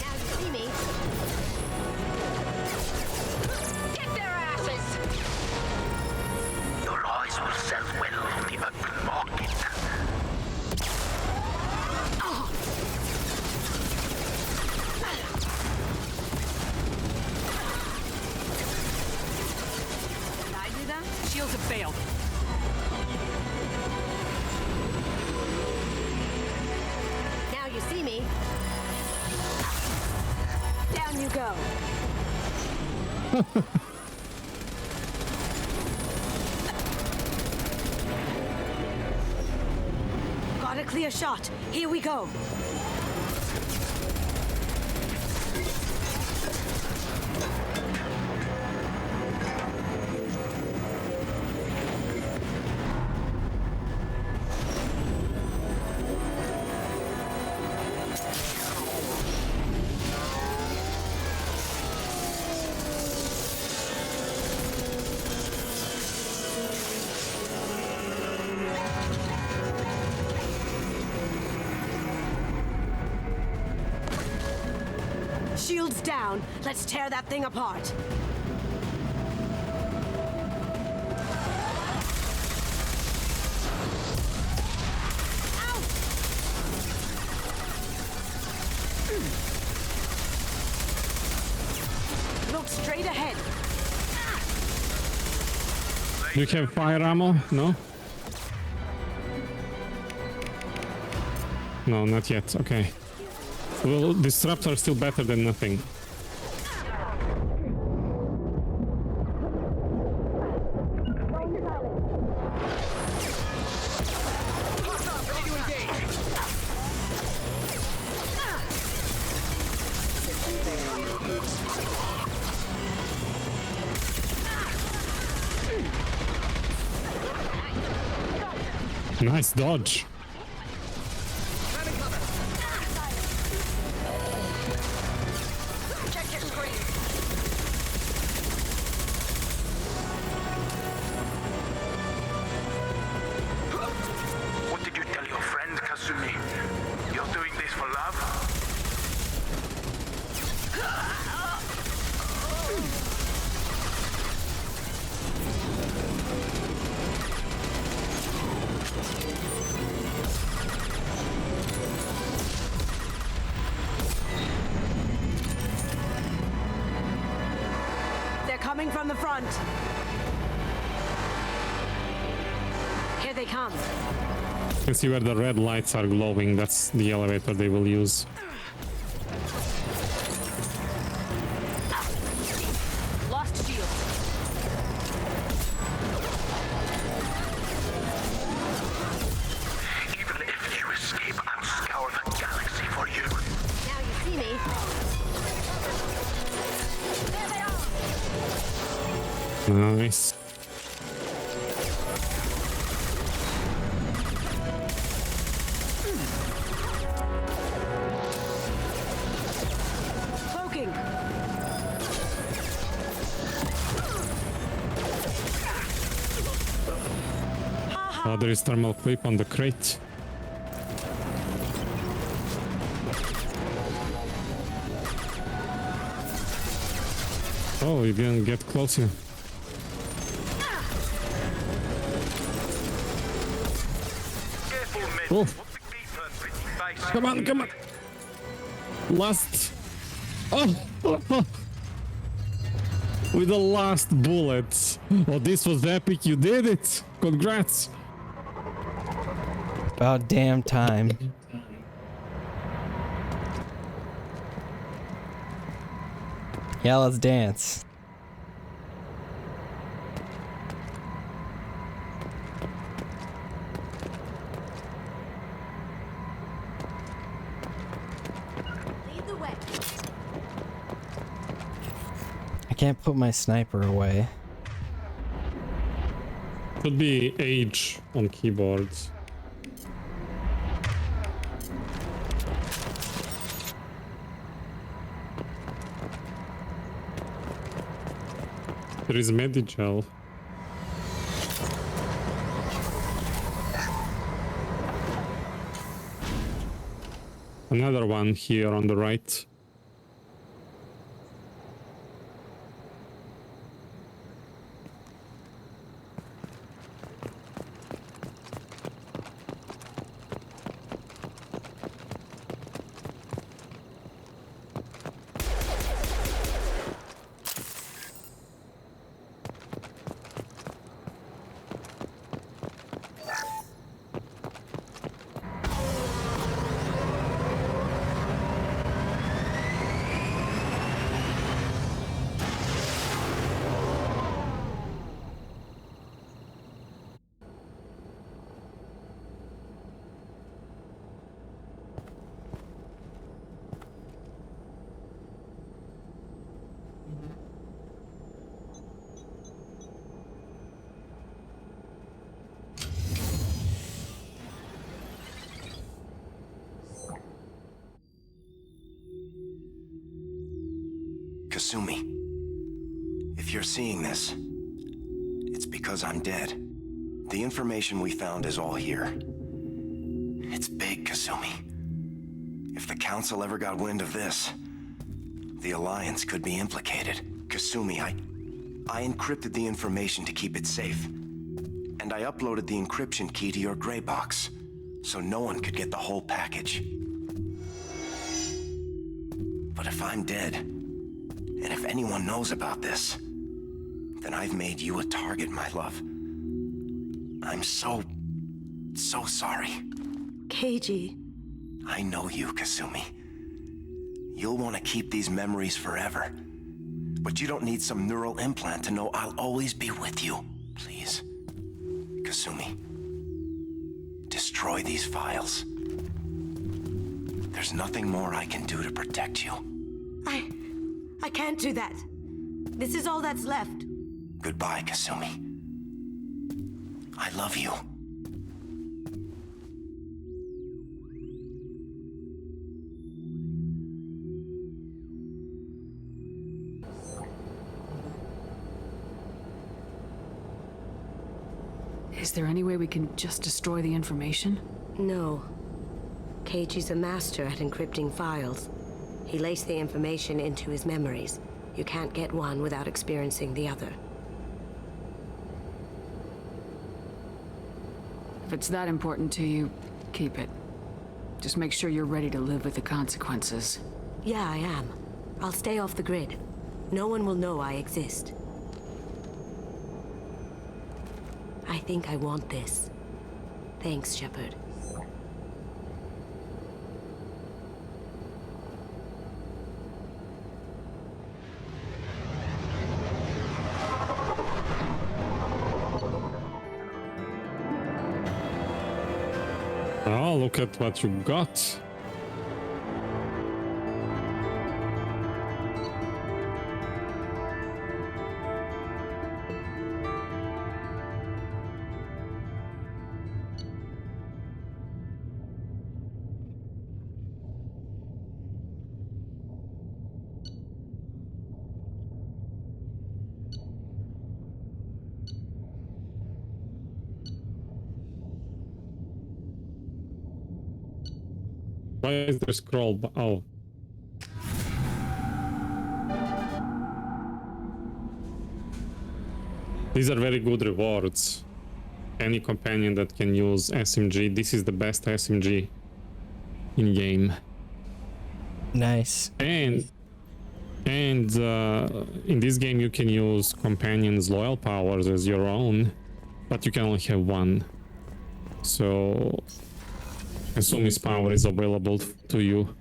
Now you see me. Get their asses! Your eyes will sell well on the open market. Did I do that? Shields have failed. Now you see me. Down you go. Got a clear shot. Here we go. Shields down. Let's tear that thing apart. Look straight ahead. Do you have fire ammo? No? No, not yet. Okay. Well, disrupts are still better than nothing. Nice dodge. Check your screen. What did you tell your friend, Kasumi? You're doing this for love? They're coming from the front. Here they come. You can see where the red lights are glowing. That's the elevator they will use. Lost shield. Nice. Cloaking. Oh, there is thermal clip on the crate. Oh, you didn't get closer. Oh. Come on, come on. Last. Oh. With the last bullet. Oh, this was epic. You did it. Congrats. About damn time. Yeah, let's dance. Lead the way. I can't put my sniper away. Could be age on keyboards. There is Medigel. Another one here on the right. Kasumi, if you're seeing this, it's because I'm dead. The information we found is all here. It's big, Kasumi. If the Council ever got wind of this, the Alliance could be implicated. Kasumi, I encrypted the information to keep it safe. And I uploaded the encryption key to your gray box, so no one could get the whole package. But if I'm dead, and if anyone knows about this, then I've made you a target, my love. I'm so sorry. Keiji. I know you, Kasumi. You'll want to keep these memories forever. But you don't need some neural implant to know I'll always be with you. Please, Kasumi, destroy these files. There's nothing more I can do to protect you. I can't do that. This is all that's left. Goodbye, Kasumi. I love you. Is there any way we can just destroy the information? No. Keiji's a master at encrypting files. He laced the information into his memories. You can't get one without experiencing the other. If it's that important to you, keep it. Just make sure you're ready to live with the consequences. Yeah, I am. I'll stay off the grid. No one will know I exist. I think I want this. Thanks, Shepard. Oh, look at what you got. Why is there scroll? Oh. These are very good rewards. Any companion that can use SMG, this is the best SMG in game. Nice. And in this game you can use companions' loyal powers as your own, but you can only have one. So Kasumi's power is available to you.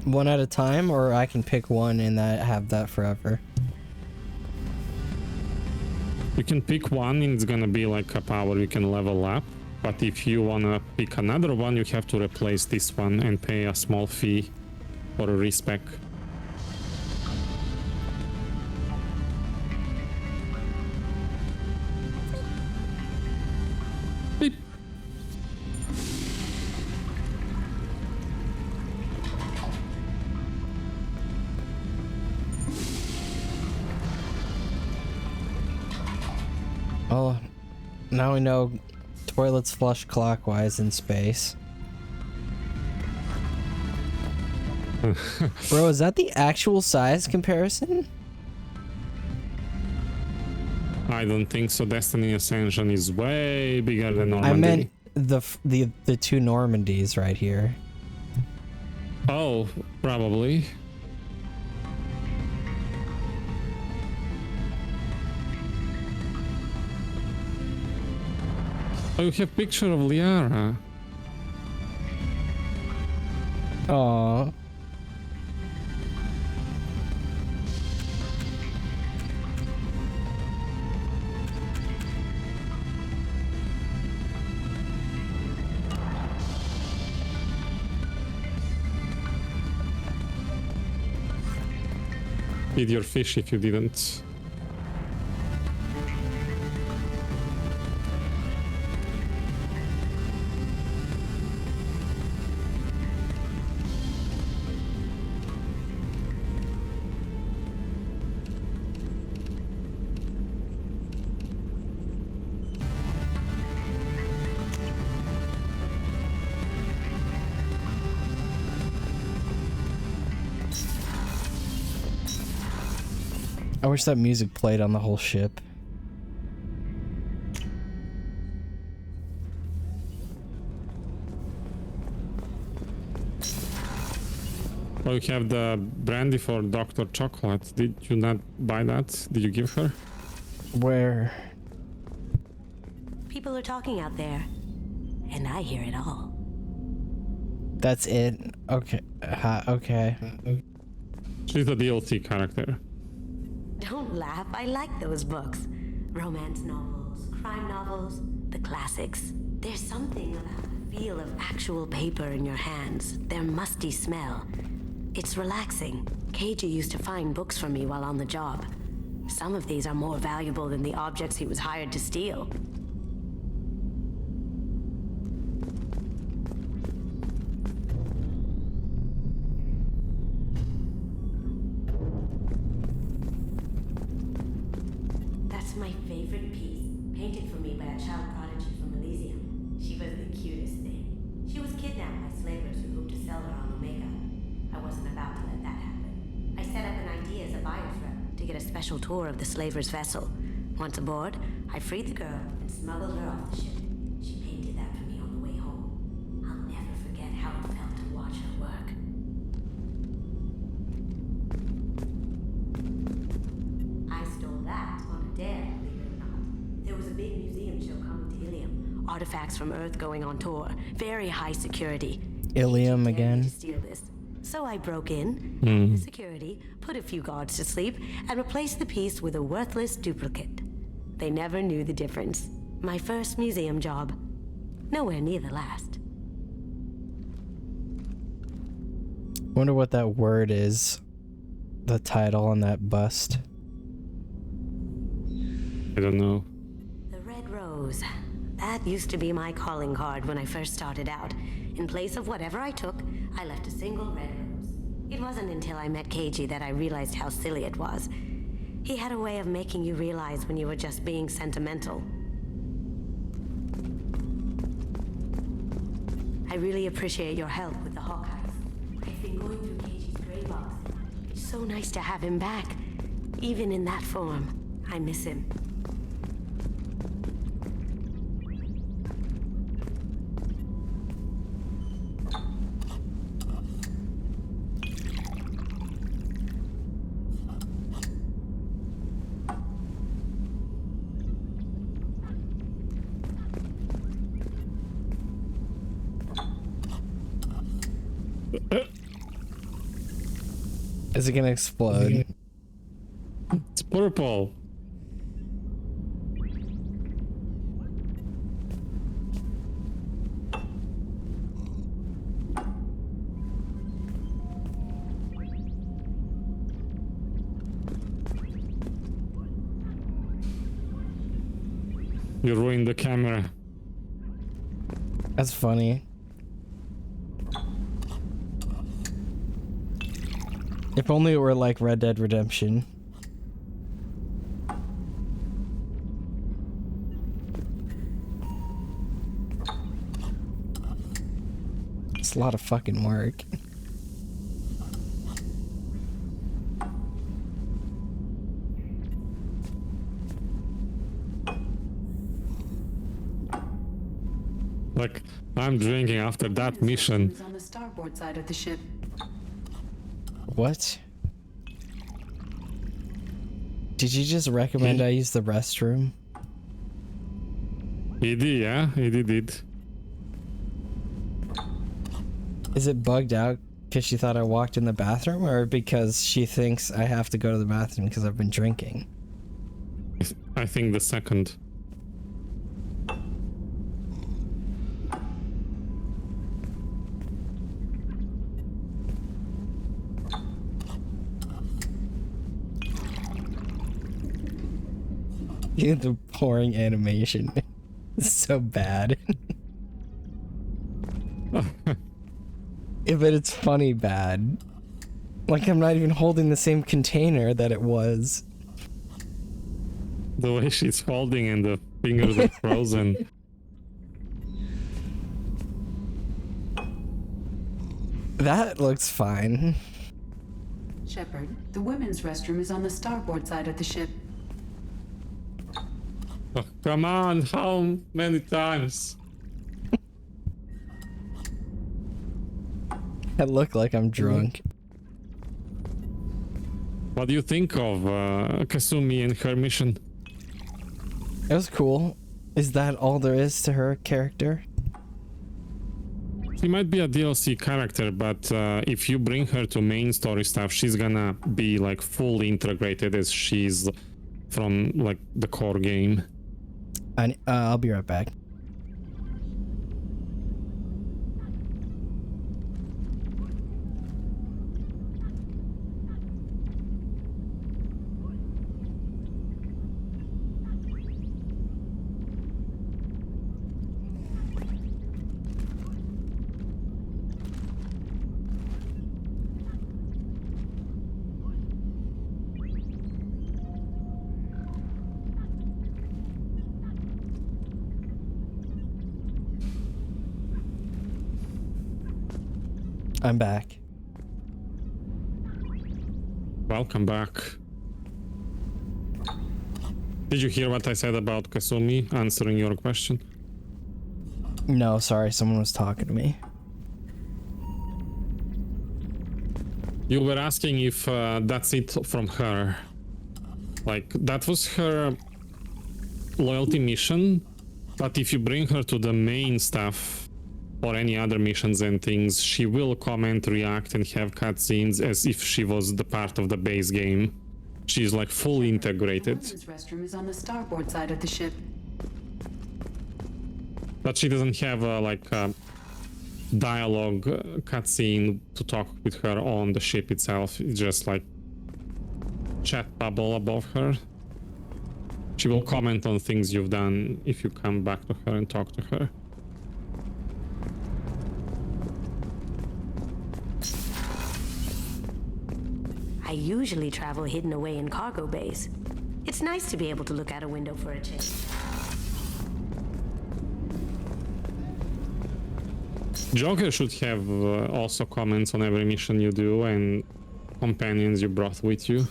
One at a time, or I can pick one and have that forever? You can pick one and it's gonna be like a power you can level up. But if you wanna pick another one, you have to replace this one and pay a small fee for a respec. Beep. Oh, now we know toilets flush clockwise in space. Bro, is that the actual size comparison? I don't think so. Destiny Ascension is way bigger than Normandy. I meant the two Normandies right here. Oh, probably. Oh, you have picture of Liara. Aww. Eat your fish if you didn't. I wish that music played on the whole ship. Oh, you have the brandy for Dr. Chocolate. Did you not buy that? Did you give her? Where? People are talking out there, and I hear it all. That's it? Okay. Okay. She's a DLC character. Don't laugh, I like those books. Romance novels, crime novels, the classics. There's something about the feel of actual paper in your hands, their musty smell. It's relaxing. Keiji used to find books for me while on the job. Some of these are more valuable than the objects he was hired to steal. That's my favorite piece, painted for me by a child prodigy from Elysium. She was the cutest thing. She was kidnapped by slavers who hoped to sell her on Omega. I wasn't about to let that happen. I set up an idea as a buyer's rep to get a special tour of the slaver's vessel. Once aboard, I freed the girl and smuggled her off the ship. She painted that for me on the way home. I'll never forget how it felt to watch her work. I stole that on a dare, believe it or not. There was a big museum show coming to Ilium. Artifacts from Earth going on tour. Very high security. Ilium again. Steal this. So I broke in, the security, put a few guards to sleep, and replaced the piece with a worthless duplicate. They never knew the difference. My first museum job. Nowhere near the last. Wonder what that word is. The title on that bust. I don't know. The Red Rose. That used to be my calling card when I first started out. In place of whatever I took, I left a single red rose. It wasn't until I met Keiji that I realized how silly it was. He had a way of making you realize when you were just being sentimental. I really appreciate your help with the Hawk House. I've been going through Cage's gray box. It's so nice to have him back. Even in that form, I miss him. Is it gonna explode? It's purple. You ruined the camera. That's funny. If only it were like Red Dead Redemption. It's a lot of fucking work. Like, I'm drinking after that mission. On the starboard side of the ship. What? Did you just recommend I use the restroom? He did, yeah? He did. Is it bugged out because she thought I walked in the bathroom, or because she thinks I have to go to the bathroom because I've been drinking? I think the second. The pouring animation is so bad. Yeah, but it's funny bad. Like, I'm not even holding the same container that it was. The way she's holding and the fingers are frozen. That looks fine. Shepard, the women's restroom is on the starboard side of the ship. Oh, come on, how many times? I look like I'm drunk. What do you think of Kasumi and her mission? It was cool. Is that all there is to her character? She might be a DLC character, but if you bring her to main story stuff, she's gonna be like fully integrated as she's from like the core game. I'll be right back. I'm back. Welcome back. Did you hear what I said about Kasumi answering your question? No, sorry, someone was talking to me. You were asking if that's it from her. Like, that was her loyalty mission, but if you bring her to the main stuff or any other missions and things, she will comment, react, and have cutscenes as if she was the part of the base game. She's like fully integrated. The women's restroom is on the starboard side of the ship. But she doesn't have like a dialogue cutscene to talk with her on the ship itself. It's just like chat bubble above her. She will comment on things you've done if you come back to her and talk to her. I usually travel hidden away in cargo bays. It's nice to be able to look out a window for a change. Joker should have also comments on every mission you do and companions you brought with you.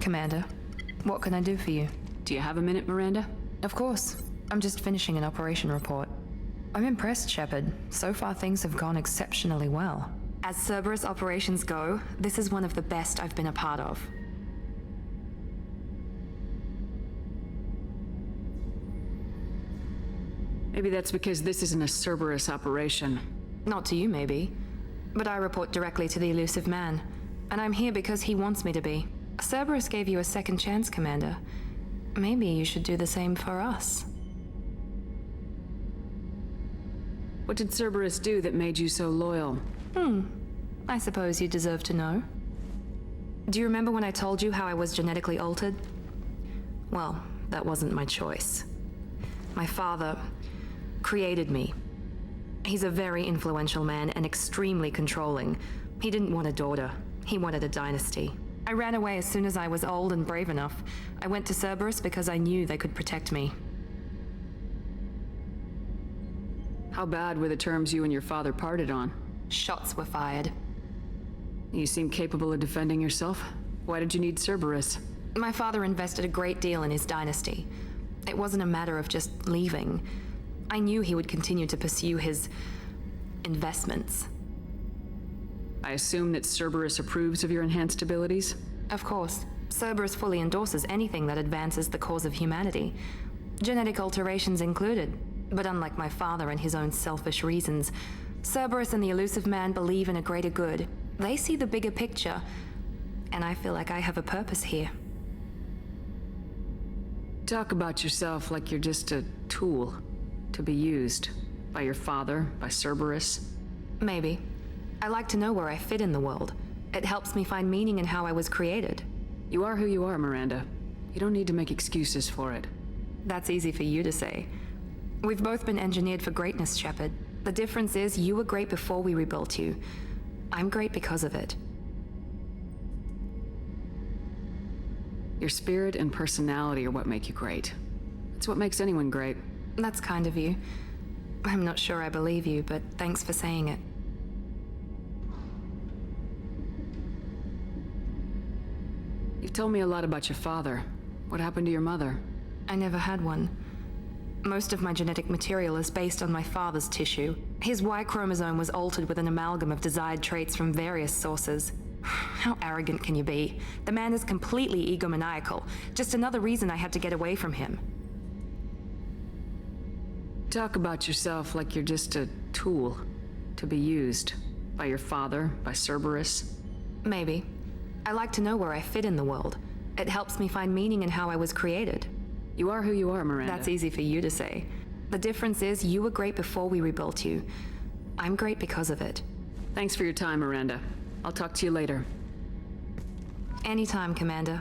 Commander, what can I do for you? Do you have a minute, Miranda? Of course. I'm just finishing an operation report. I'm impressed, Shepard. So far things have gone exceptionally well. As Cerberus operations go, this is one of the best I've been a part of. Maybe that's because this isn't a Cerberus operation. Not to you, maybe. But I report directly to the elusive man. And I'm here because he wants me to be. Cerberus gave you a second chance, Commander. Maybe you should do the same for us. What did Cerberus do that made you so loyal? I suppose you deserve to know. Do you remember when I told you how I was genetically altered? Well, that wasn't my choice. My father created me. He's a very influential man and extremely controlling. He didn't want a daughter. He wanted a dynasty. I ran away as soon as I was old and brave enough. I went to Cerberus because I knew they could protect me. How bad were the terms you and your father parted on? Shots were fired. You seem capable of defending yourself. Why did you need Cerberus? My father invested a great deal in his dynasty. It wasn't a matter of just leaving. I knew he would continue to pursue his investments. I assume that Cerberus approves of your enhanced abilities? Of course. Cerberus fully endorses anything that advances the cause of humanity. Genetic alterations included. But unlike my father and his own selfish reasons, Cerberus and the elusive man believe in a greater good. They see the bigger picture, and I feel like I have a purpose here. Talk about yourself like you're just a tool to be used by your father, by Cerberus. Maybe. I like to know where I fit in the world. It helps me find meaning in how I was created. You are who you are, Miranda. You don't need to make excuses for it. That's easy for you to say. We've both been engineered for greatness, Shepard. The difference is you were great before we rebuilt you. I'm great because of it. Your spirit and personality are what make you great. It's what makes anyone great. That's kind of you. I'm not sure I believe you, but thanks for saying it. You've told me a lot about your father. What happened to your mother? I never had one. Most of my genetic material is based on my father's tissue. His Y chromosome was altered with an amalgam of desired traits from various sources. How arrogant can you be? The man is completely egomaniacal. Just another reason I had to get away from him. Talk about yourself like you're just a tool to be used by your father, by Cerberus. Maybe. I like to know where I fit in the world. It helps me find meaning in how I was created. You are who you are, Miranda. That's easy for you to say. The difference is you were great before we rebuilt you. I'm great because of it. Thanks for your time, Miranda. I'll talk to you later. Anytime, Commander.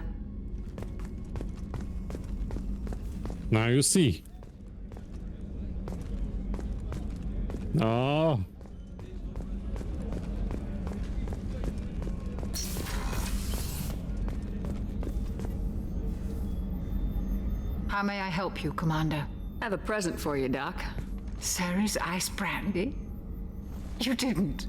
Now you see. Oh. How may I help you, Commander? I have a present for you, Doc. Sarah's ice brandy? You didn't.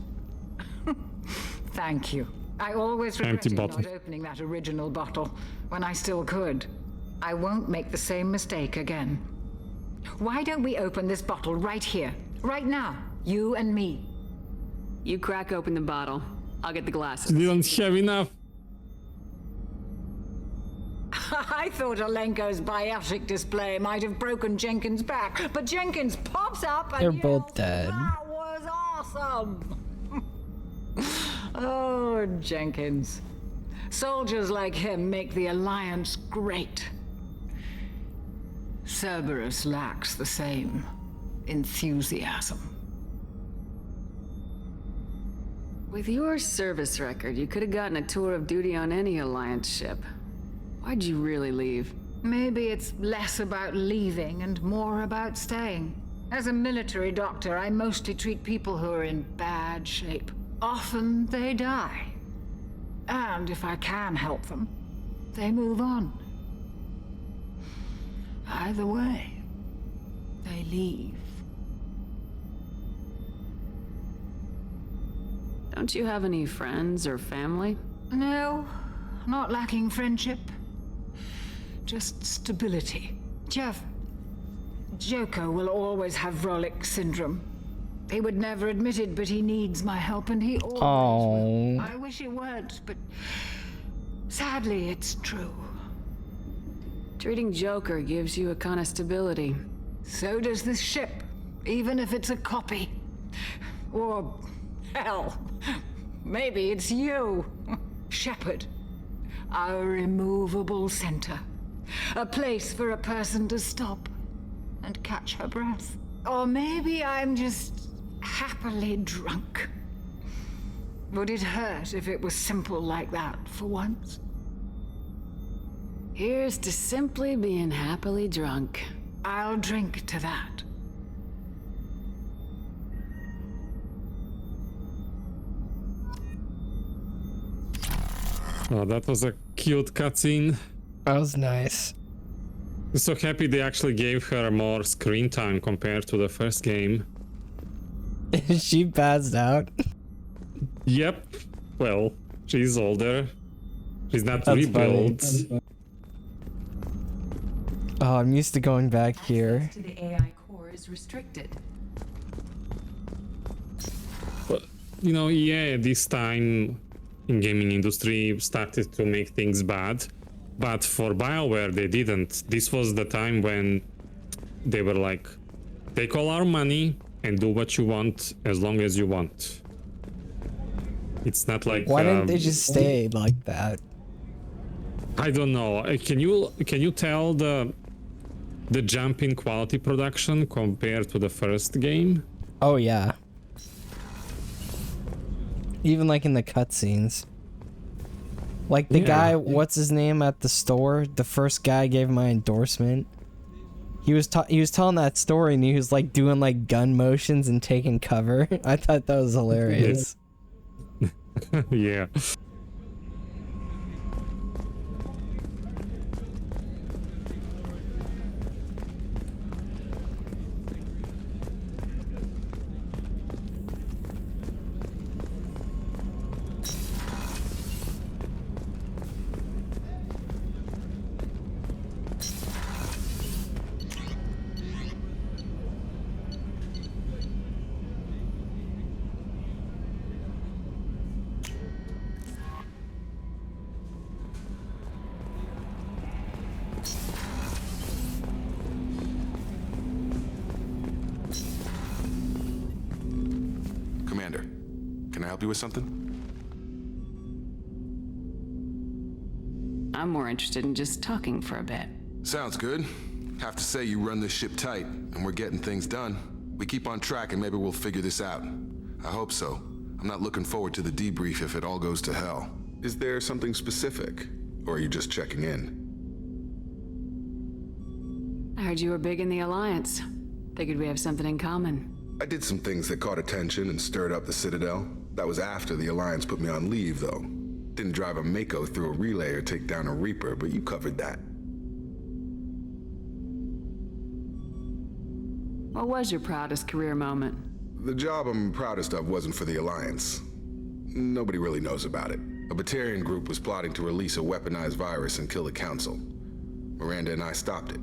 Thank you. I always regretted not opening that original bottle when I still could. I won't make the same mistake again. Why don't we open this bottle right here, right now, you and me? You crack open the bottle. I'll get the glasses. You don't have enough. I thought Alenko's biotic display might have broken Jenkins' back, but Jenkins pops up and they're both dead. That was awesome! Oh, Jenkins. Soldiers like him make the Alliance great. Cerberus lacks the same enthusiasm. With your service record, you could have gotten a tour of duty on any Alliance ship. Why'd you really leave? Maybe it's less about leaving and more about staying. As a military doctor, I mostly treat people who are in bad shape. often they die. And if I can help them, they move on. Either way, they leave. Don't you have any friends or family? No, not lacking friendship. Just stability. Jeff, Joker will always have Rolik syndrome. He would never admit it, but he needs my help, and he always will. I wish he weren't, but sadly, it's true. Treating Joker gives you a kind of stability. So does this ship, even if it's a copy. Or, hell, maybe it's you. Shepard, our immovable center. A place for a person to stop and catch her breath. Or maybe I'm just happily drunk. Would it hurt if it was simple like that for once? Here's to simply being happily drunk. I'll drink to that. Oh, that was a cute cutscene. That was nice. I'm so happy they actually gave her more screen time compared to the first game. She passed out. Yep. Well, she's older. She's not That's rebuilt. Oh, I'm used to going back here. To the AI core is restricted. But, you know, yeah, this time in gaming industry started to make things bad. But for BioWare, they didn't. This was the time when they were like, take all our money and do what you want as long as you want. It's not like... Why didn't they just stay like that? I don't know. Can you tell the jump in quality production compared to the first game? Oh yeah. Even like in the cutscenes. Like the guy, what's his name at the store? The first guy gave my endorsement. He was telling that story and he was like doing like gun motions and taking cover. I thought that was hilarious. Yeah. Commander, can I help you with something? I'm more interested in just talking for a bit. Sounds good. Have to say you run this ship tight, and we're getting things done. We keep on track and maybe we'll figure this out. I hope so. I'm not looking forward to the debrief if it all goes to hell. Is there something specific, or are you just checking in? I heard you were big in the Alliance. Figured we have something in common. I did some things that caught attention and stirred up the Citadel. That was after the Alliance put me on leave, though. Didn't drive a Mako through a relay or take down a Reaper, but you covered that. What was your proudest career moment? The job I'm proudest of wasn't for the Alliance. Nobody really knows about it. A Batarian group was plotting to release a weaponized virus and kill the Council. Miranda and I stopped it.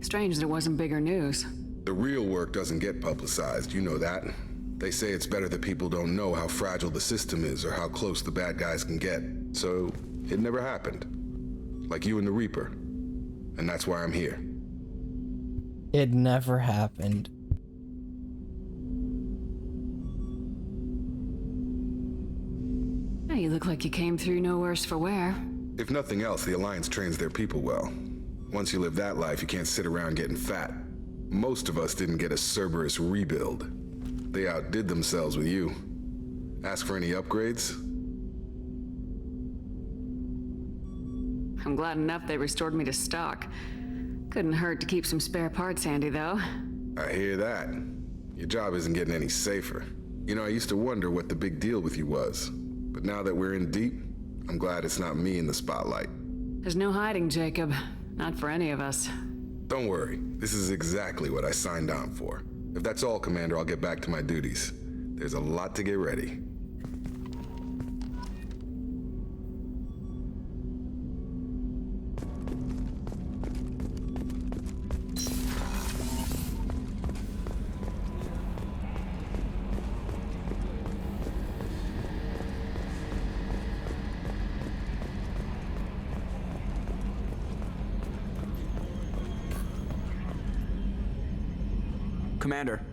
Strange that it wasn't bigger news. The real work doesn't get publicized, you know that. They say it's better that people don't know how fragile the system is or how close the bad guys can get. So, it never happened. Like you and the Reaper. And that's why I'm here. It never happened. Hey, you look like you came through no worse for wear. If nothing else, the Alliance trains their people well. Once you live that life, you can't sit around getting fat. Most of us didn't get a Cerberus rebuild. They outdid themselves with you. Ask for any upgrades? I'm glad enough they restored me to stock. Couldn't hurt to keep some spare parts handy, though. I hear that. Your job isn't getting any safer. You know, I used to wonder what the big deal with you was. But now that we're in deep, I'm glad it's not me in the spotlight. There's no hiding, Jacob. Not for any of us. Don't worry. This is exactly what I signed on for. If that's all, Commander, I'll get back to my duties. There's a lot to get ready. Commander.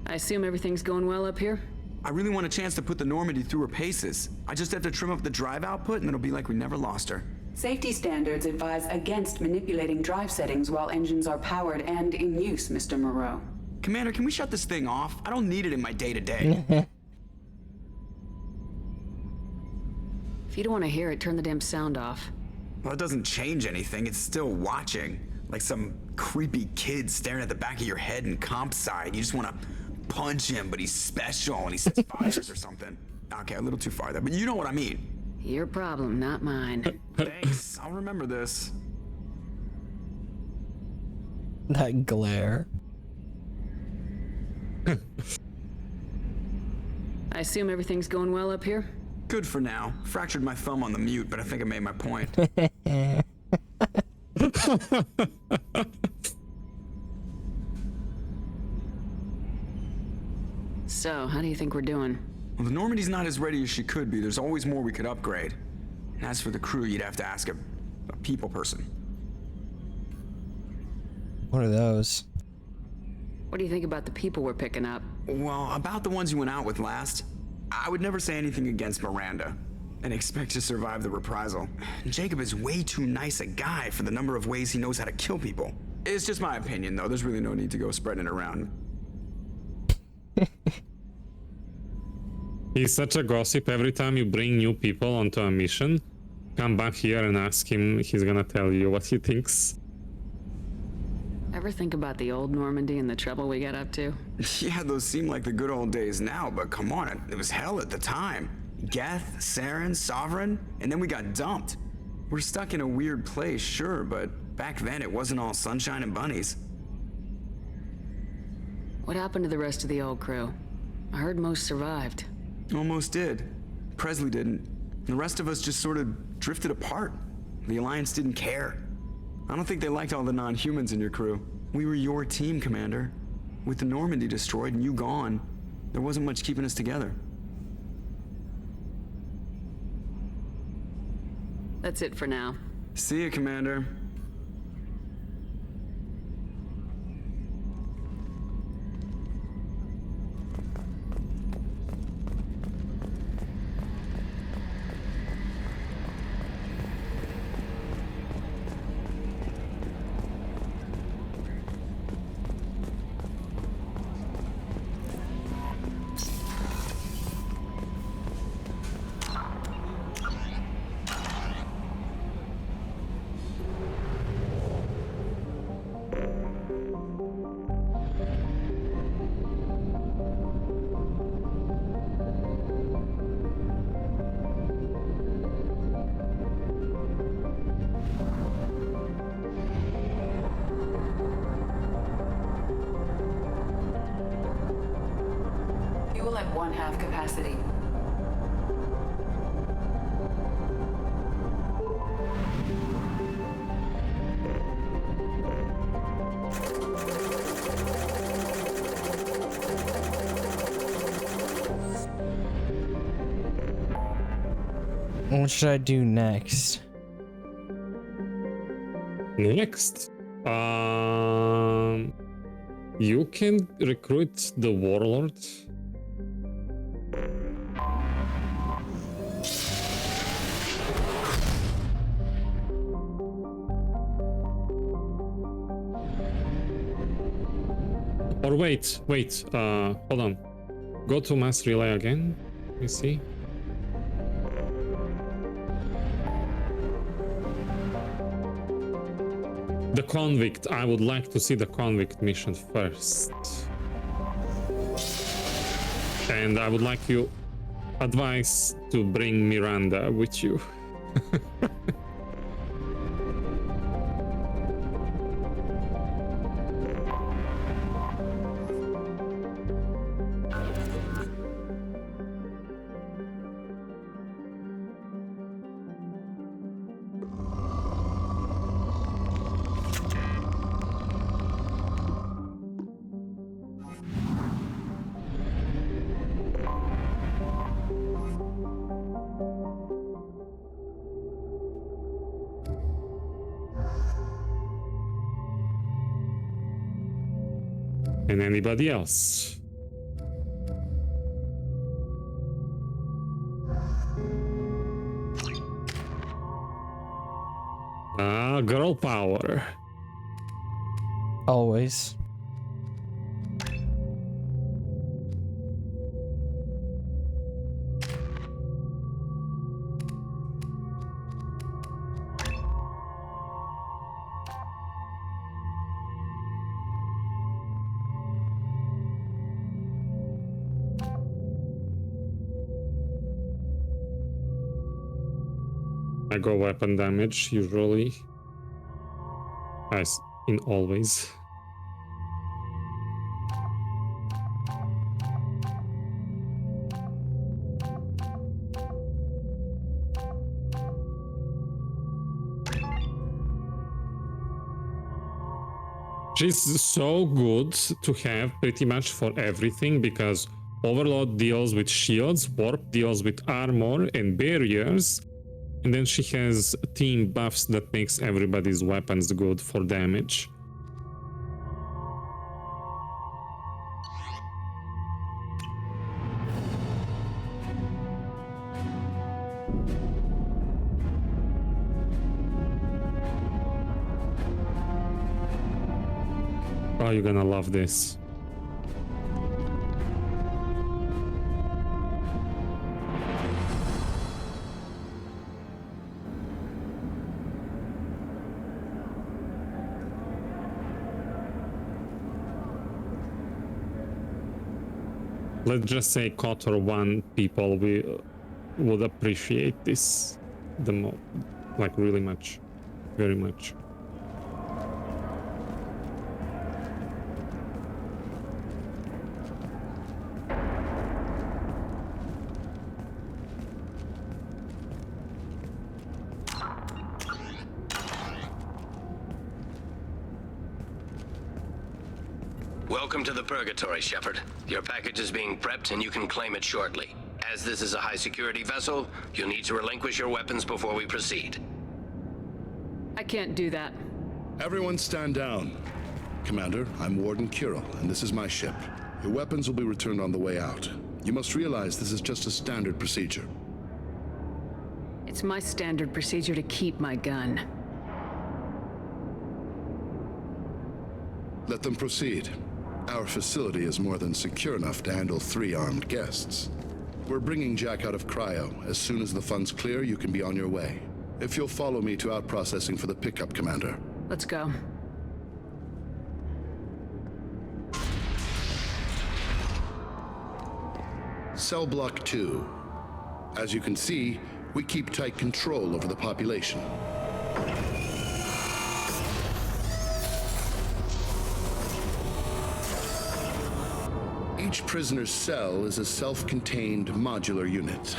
I assume everything's going well up here? I really want a chance to put the Normandy through her paces. I just have to trim up the drive output and it'll be like we never lost her. Safety standards advise against manipulating drive settings while engines are powered and in use, Mr. Moreau. Commander, can we shut this thing off? I don't need it in my day-to-day. If you don't want to hear it, turn the damn sound off. Well, it doesn't change anything. It's still watching. Like some creepy kid staring at the back of your head in comp side. You just want to punch him, but he's special and he sets fires or something. Okay, a little too far there, but you know what I mean. Your problem, not mine. Thanks, I'll remember this. That glare. I assume everything's going well up here? Good for now. Fractured my thumb on the mute, but I think I made my point. So, how do you think we're doing? Well, the Normandy's not as ready as she could be. There's always more we could upgrade. And as for the crew, you'd have to ask a people person. What are those? What do you think about the people we're picking up? Well, about the ones you went out with last, I would never say anything against Miranda and expect to survive the reprisal. Jacob is way too nice a guy for the number of ways he knows how to kill people. It's just my opinion, though. There's really no need to go spreading it around. He's such a gossip. Every time you bring new people onto a mission, come back here and ask him. He's gonna tell you what he thinks. Ever think about the old Normandy and the trouble we got up to? Yeah, those seem like the good old days now, but come on, it was hell at the time. Geth, Saren, Sovereign, and then we got dumped. We're stuck in a weird place, sure, but back then it wasn't all sunshine and bunnies. What happened to the rest of the old crew? I heard most survived. Almost did. Presley didn't. The rest of us just sort of drifted apart. The Alliance didn't care. I don't think they liked all the non-humans in your crew. We were your team, Commander. With the Normandy destroyed and you gone, there wasn't much keeping us together. That's it for now. See you, Commander. Fuel at 1/2 capacity. What should I do next? Next, you can recruit the warlord. Or wait, hold on. Go to mass relay again. Let me see. The convict. I would like to see the convict mission first. And I would like you advise to bring Miranda with you. And anybody else? Girl power. Always. I go weapon damage usually, as in always. She's so good to have pretty much for everything, because Overload deals with shields, Warp deals with armor and barriers, and then she has team buffs that makes everybody's weapons good for damage. Oh, you're gonna love this. Let's just say Kotor 1 people would appreciate this the most, like really much, very much. Welcome to the Purgatory, Shepard. Your package is being prepped and you can claim it shortly. As this is a high-security vessel, you'll need to relinquish your weapons before we proceed. I can't do that. Everyone stand down. Commander, I'm Warden Kirill, and this is my ship. Your weapons will be returned on the way out. You must realize this is just a standard procedure. It's my standard procedure to keep my gun. Let them proceed. Our facility is more than secure enough to handle 3 armed guests. We're bringing Jack out of cryo. As soon as the funds clear, you can be on your way. If you'll follow me to out processing for the pickup, Commander. Let's go. Cell Block 2. As you can see, we keep tight control over the population. Each prisoner's cell is a self-contained modular unit.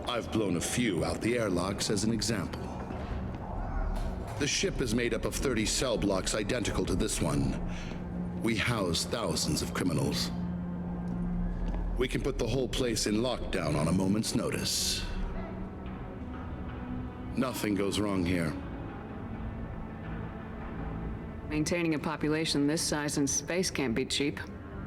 I've blown a few out the airlocks as an example. The ship is made up of 30 cell blocks identical to this one. We house thousands of criminals. We can put the whole place in lockdown on a moment's notice. Nothing goes wrong here. Maintaining a population this size in space can't be cheap.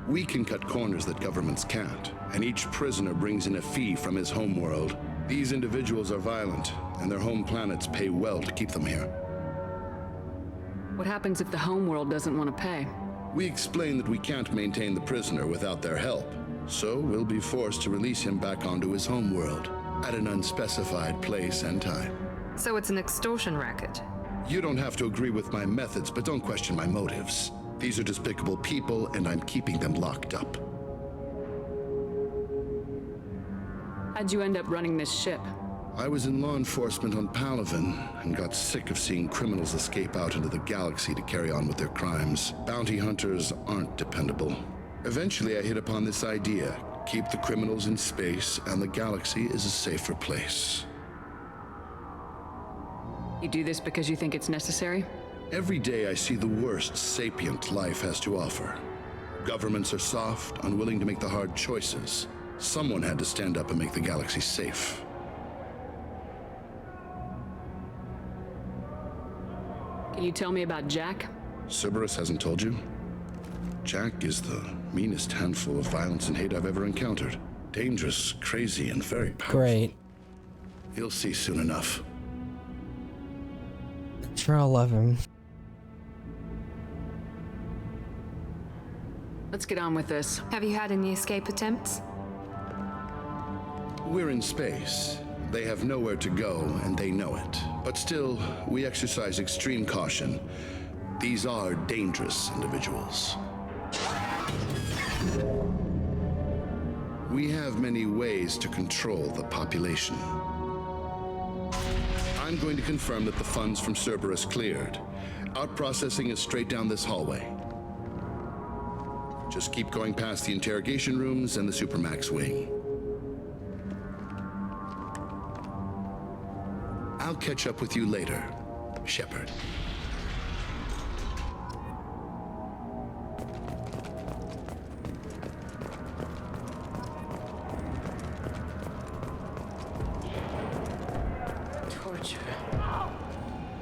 We can cut corners that governments can't, and each prisoner brings in a fee from his homeworld. These individuals are violent, and their home planets pay well to keep them here. What happens if the homeworld doesn't want to pay? We explain that we can't maintain the prisoner without their help, so we'll be forced to release him back onto his homeworld at an unspecified place and time. So it's an extortion racket. You don't have to agree with my methods, but don't question my motives. These are despicable people, and I'm keeping them locked up. How'd you end up running this ship? I was in law enforcement on Palaven and got sick of seeing criminals escape out into the galaxy to carry on with their crimes. Bounty hunters aren't dependable. Eventually, I hit upon this idea. Keep the criminals in space, and the galaxy is a safer place. You do this because you think it's necessary? Every day I see the worst sapient life has to offer. Governments are soft, unwilling to make the hard choices. Someone had to stand up and make the galaxy safe. Can you tell me about Jack? Cerberus hasn't told you? Jack is the meanest handful of violence and hate I've ever encountered. Dangerous, crazy, and very powerful. Great. You'll see soon enough. Sure, I'll love him. Let's get on with this. Have you had any escape attempts? We're in space. They have nowhere to go, and they know it. But still, we exercise extreme caution. These are dangerous individuals. We have many ways to control the population. I'm going to confirm that the funds from Cerberus cleared. Out-processing is straight down this hallway. Just keep going past the interrogation rooms and the Supermax wing. I'll catch up with you later, Shepard. Torture.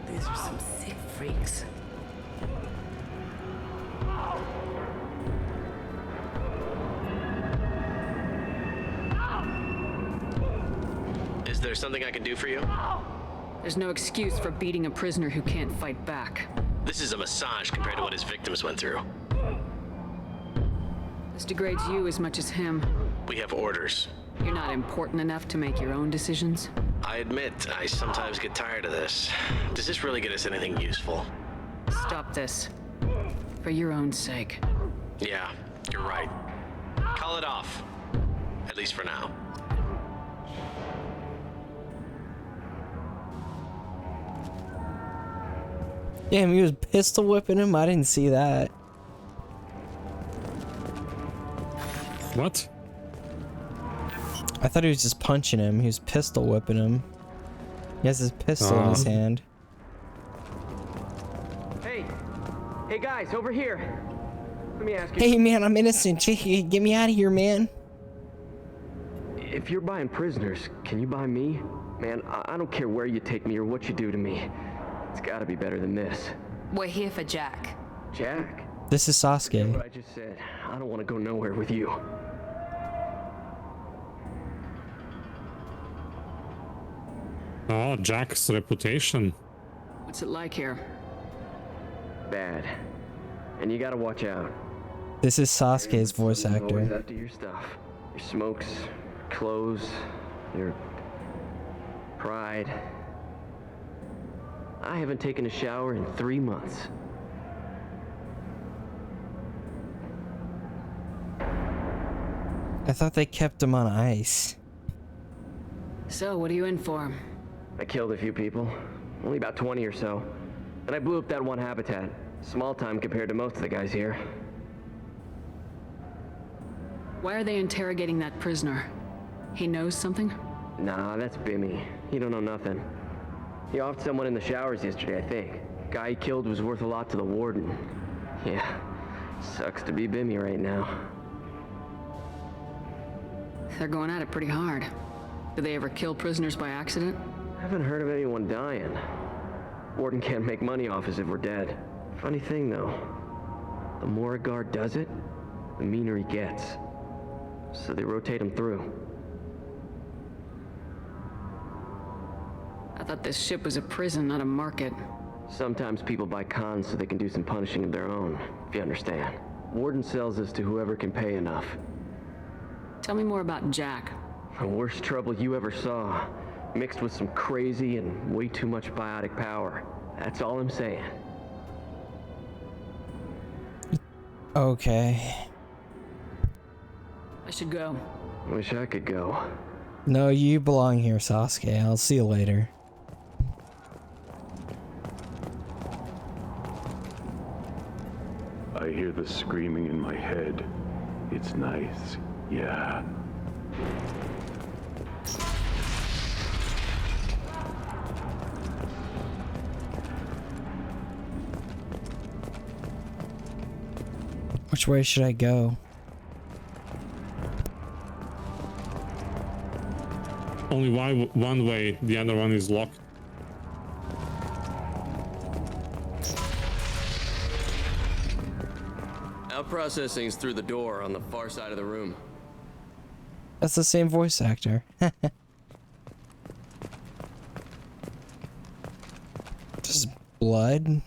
These are some sick freaks. Is there something I can do for you? There's no excuse for beating a prisoner who can't fight back. This is a massage compared to what his victims went through. This degrades you as much as him. We have orders. You're not important enough to make your own decisions? I admit, I sometimes get tired of this. Does this really get us anything useful? Stop this. For your own sake. Yeah, you're right. Call it off. At least for now. Damn, he was pistol whipping him? I didn't see that. What? I thought he was just punching him. He was pistol whipping him. He has his pistol in his hand. Hey! Hey guys, over here! Let me ask you... Hey man, I'm innocent. Get me out of here, man. If you're buying prisoners, can you buy me? Man, I don't care where you take me or what you do to me. It's gotta be better than this. We're here for Jack. Jack? This is Sasuke. What I just said. I don't want to go nowhere with you. Oh, Jack's reputation. What's it like here? Bad. And you gotta watch out. This is Sasuke's voice Always actor. after your stuff. Your smokes, clothes, your pride. I haven't taken a shower in 3 months. I thought they kept him on ice. So, what are you in for? I killed a few people. Only about 20 or so. And I blew up that one habitat. Small time compared to most of the guys here. Why are they interrogating that prisoner? He knows something? Nah, that's Bimmy. He don't know nothing. He offed someone in the showers yesterday, I think. Guy he killed was worth a lot to the warden. Yeah, sucks to be Bimmy right now. They're going at it pretty hard. Do they ever kill prisoners by accident? Haven't heard of anyone dying. Warden can't make money off us if we're dead. Funny thing, though. The more a guard does it, the meaner he gets. So they rotate him through. I thought this ship was a prison, not a market. Sometimes people buy cons so they can do some punishing of their own, if you understand. Warden sells us to whoever can pay enough. Tell me more about Jack. The worst trouble you ever saw, mixed with some crazy and way too much biotic power. That's all I'm saying. Okay. I should go. Wish I could go. No, you belong here, Sasuke. I'll see you later. I hear the screaming in my head. It's nice, yeah. Which way should I go? Only one way, the other one is locked. Out processing's through the door on the far side of the room. That's the same voice actor. Just blood.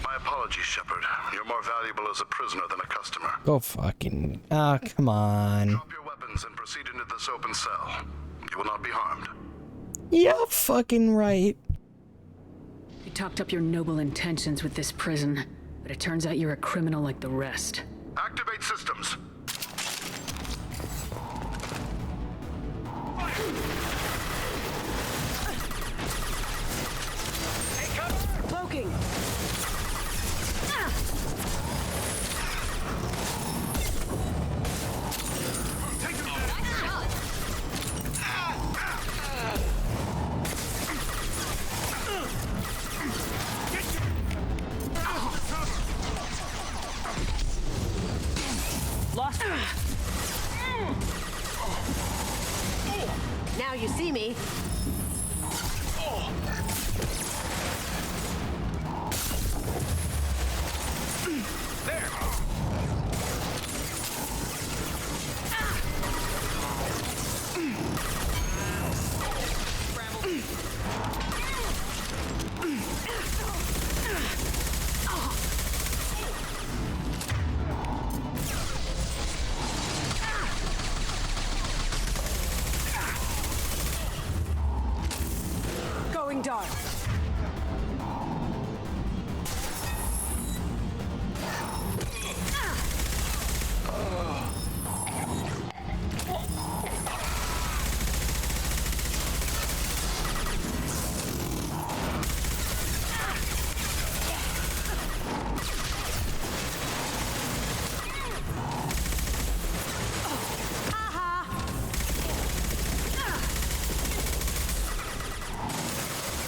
My apologies, Shepard. You're more valuable as a prisoner than a customer. Go fucking... Ah, come on. Drop your weapons and proceed into this open cell. You will not be harmed. Yeah, fucking right. You talked up your noble intentions with this prison, but it turns out you're a criminal like the rest. Activate systems. Cloaking! Lost her. Now you see me. Going dark.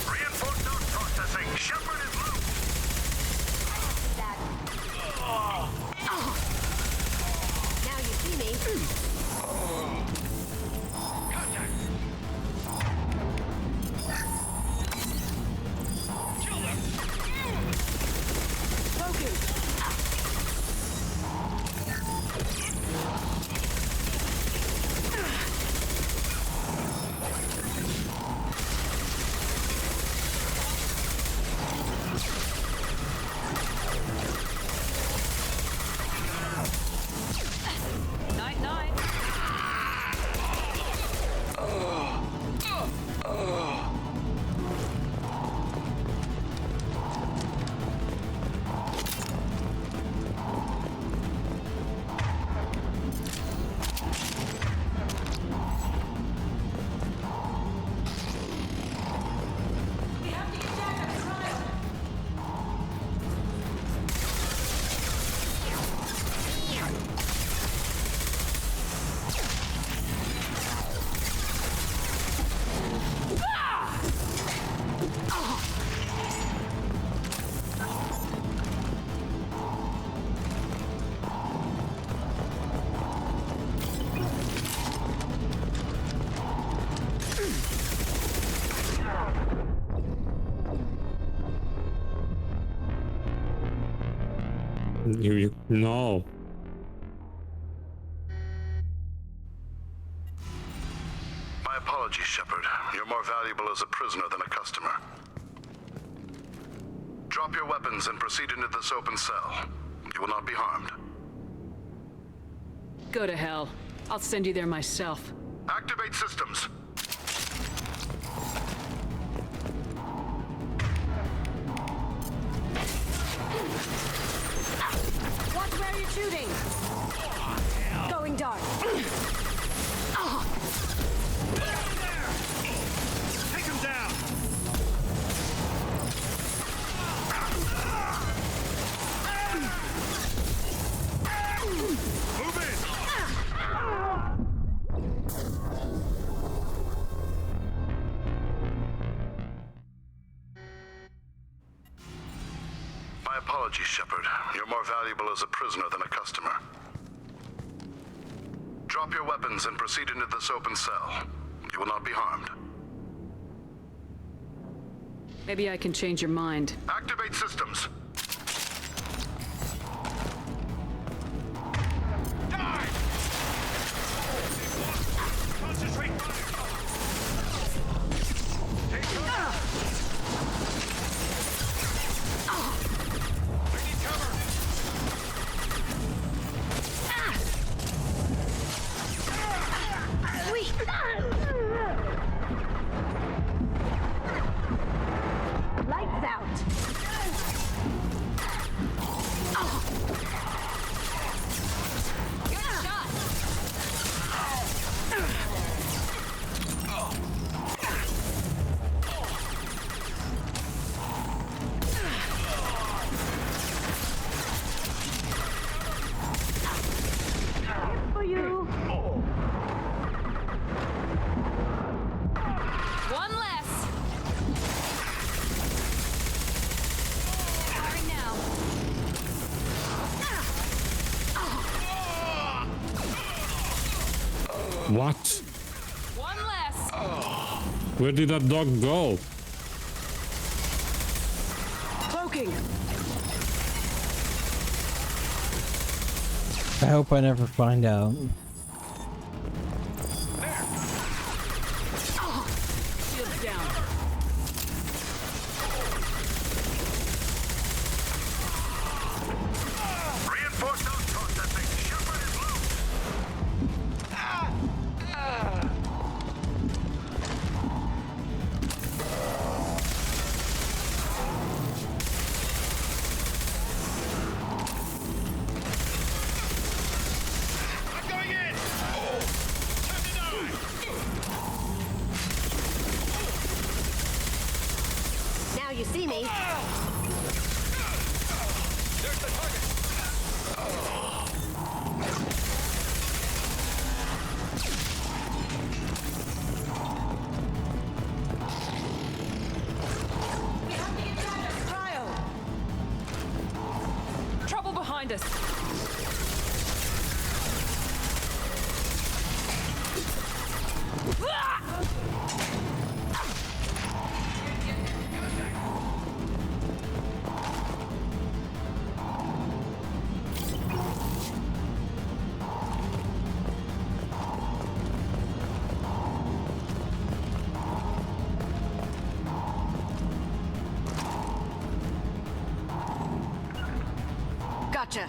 Reinforced node processing. Shepard is loose. Now you see me. Night, night. No. My apologies, Shepard. You're more valuable as a prisoner than a customer. Drop your weapons and proceed into this open cell. You will not be harmed. Go to hell. I'll send you there myself. Activate systems. Shooting! Going dark. Take him down! Move in! My apologies, Shepard. You're more valuable as a prisoner than a customer. Drop your weapons and proceed into this open cell. You will not be harmed. Maybe I can change your mind. Activate systems. Die! Concentrate fire! Take cover! I need cover! Lights out! Good shot! For you! One less. Firing now. What? One less. Where did that dog go? Cloaking. I hope I never find out. Shields down. Reinforce those processing. Shepard is loose. I'm going in! Time to die! Now you see me. There's the target! Trouble behind us. Gotcha.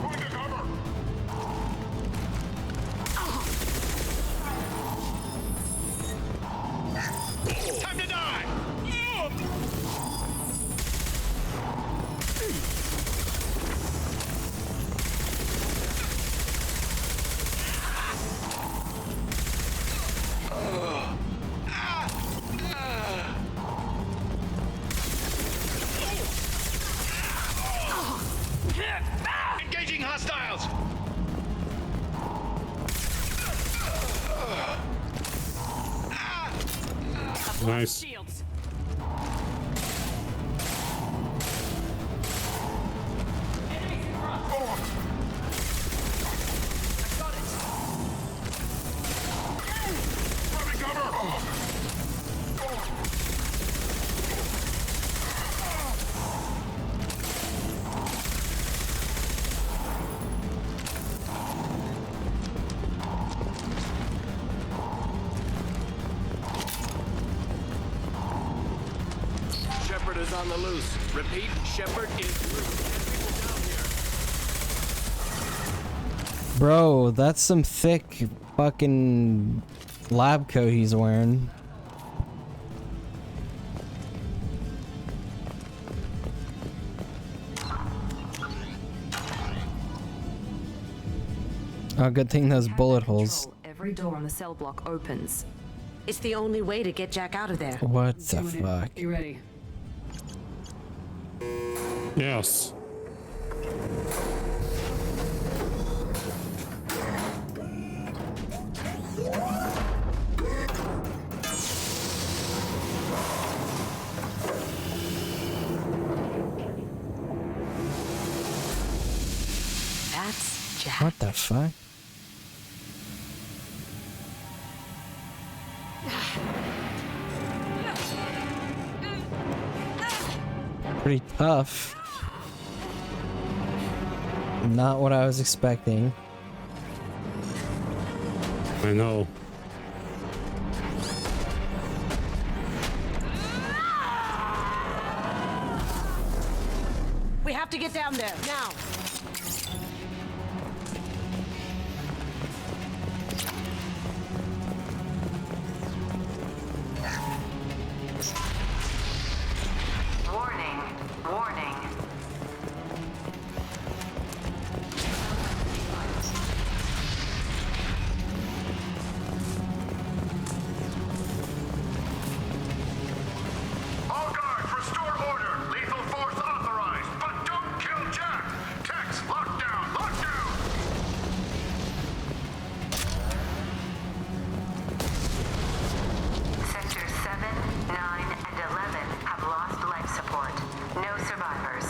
Find the cover! Time to die! Engaging hostiles! Nice. Shields. Grabbing cover! Shepard is on the loose. Repeat, Shepard is loose. Bro, that's some thick fucking lab coat he's wearing. Oh, good thing those bullet holes. Every door on the cell block opens. It's the only way to get Jack out of there. What the fuck? You ready? Yes. That's Jack. What the fuck? Pretty tough. Not what I was expecting. I know. We have to get down there now. Warning. Warning. All guards, restore order. Lethal force authorized, but don't kill Jack. Tex, lockdown, lockdown. Sectors 7, 9, and 11 have lost life support. No survivors.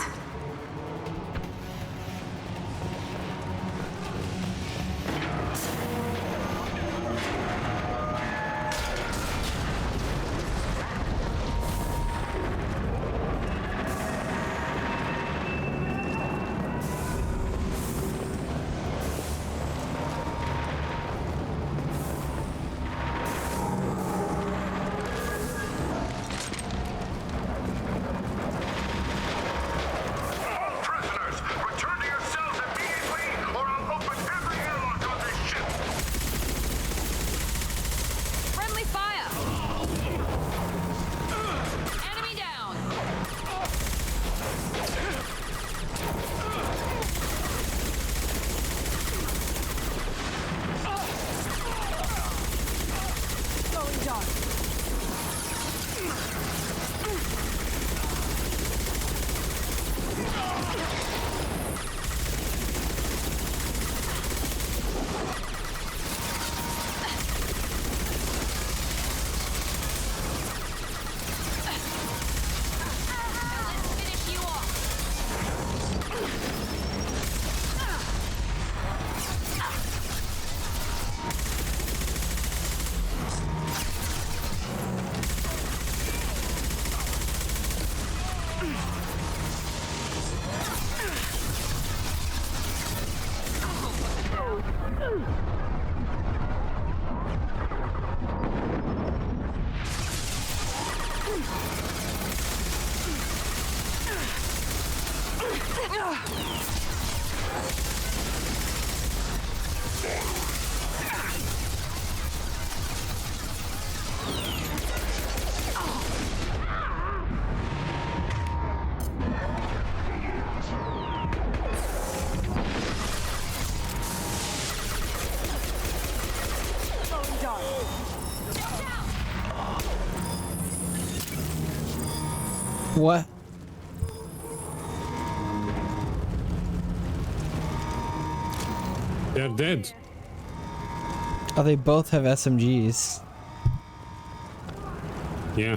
Prisoners, return to your cells immediately, or I'll open every airlock on this ship. Friendly fire! Enemy down! Going dark. Finish you off. Going dark. What? They're dead. Oh, they both have SMGs. Yeah.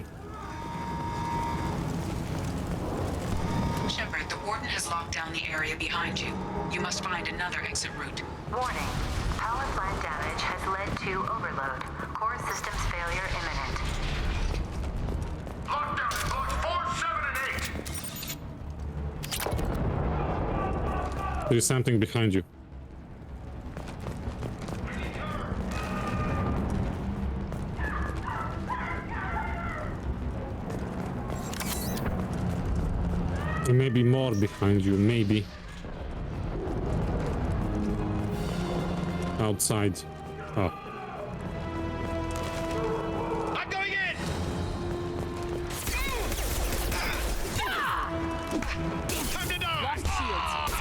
Shepard, the Warden has locked down the area behind you. You must find another exit route. Warning. Power plant damage has led to overload. Core systems failure imminent. Lockdown in blocks 4, 7, and 8. There is something behind you. There may be more behind you, maybe. Outside. Oh. I'm going in! Time to die! Lost shields.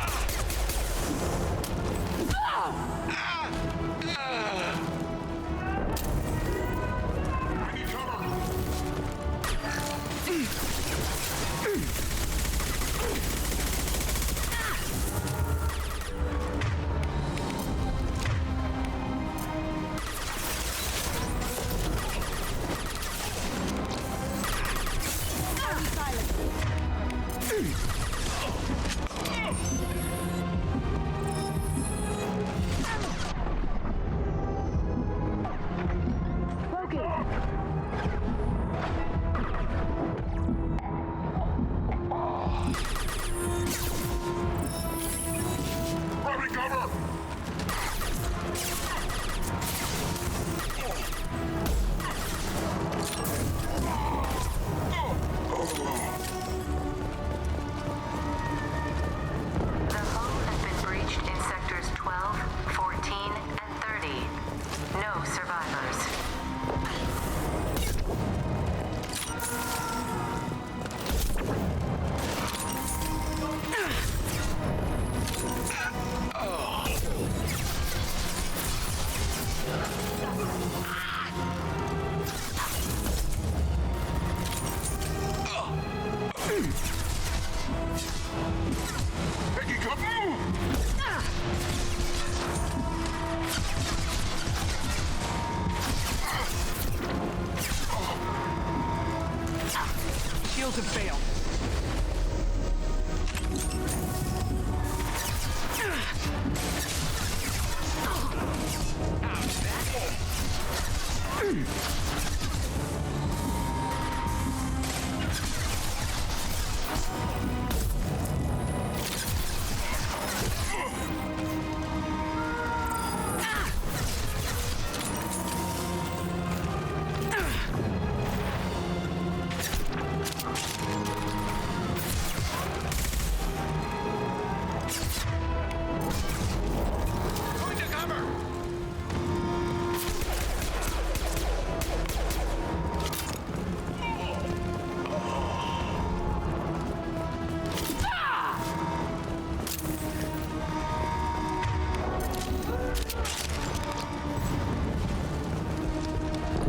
Shields have failed.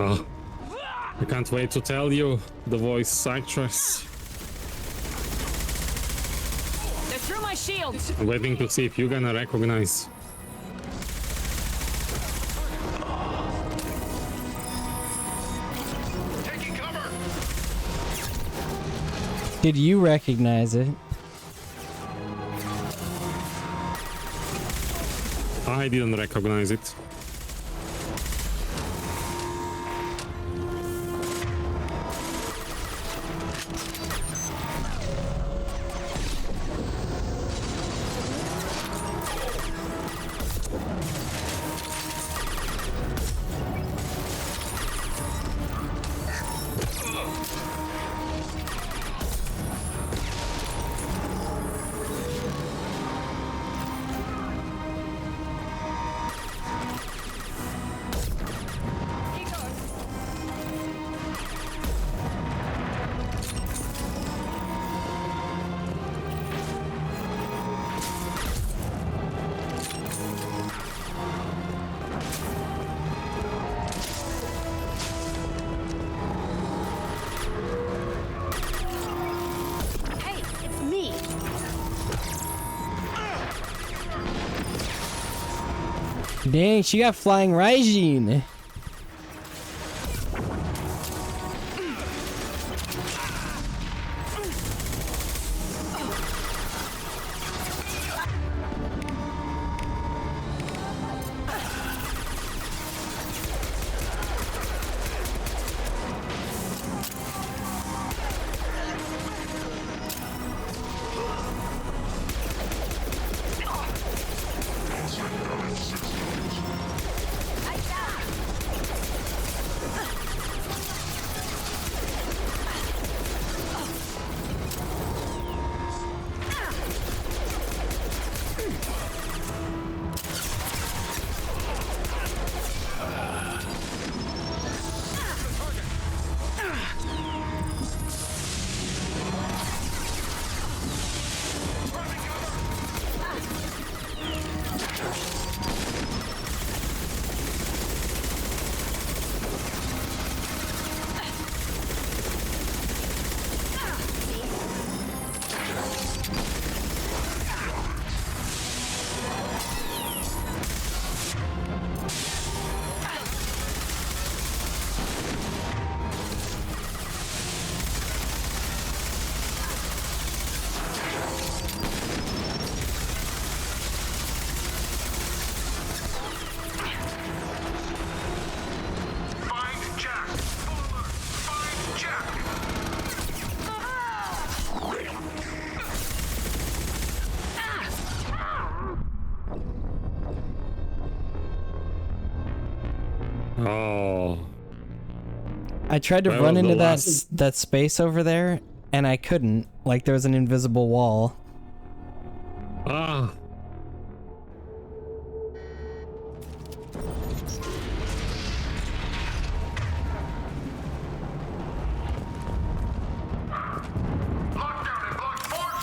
Oh, I can't wait to tell you the voice actress. They're through my shield. I'm waiting to see if you're gonna recognize. Taking cover. Did you recognize it? I didn't recognize it. Dang, she got flying Raijin. Oh. I tried to Well, run into the that space over there, and I couldn't. Like, there was an invisible wall. Ah.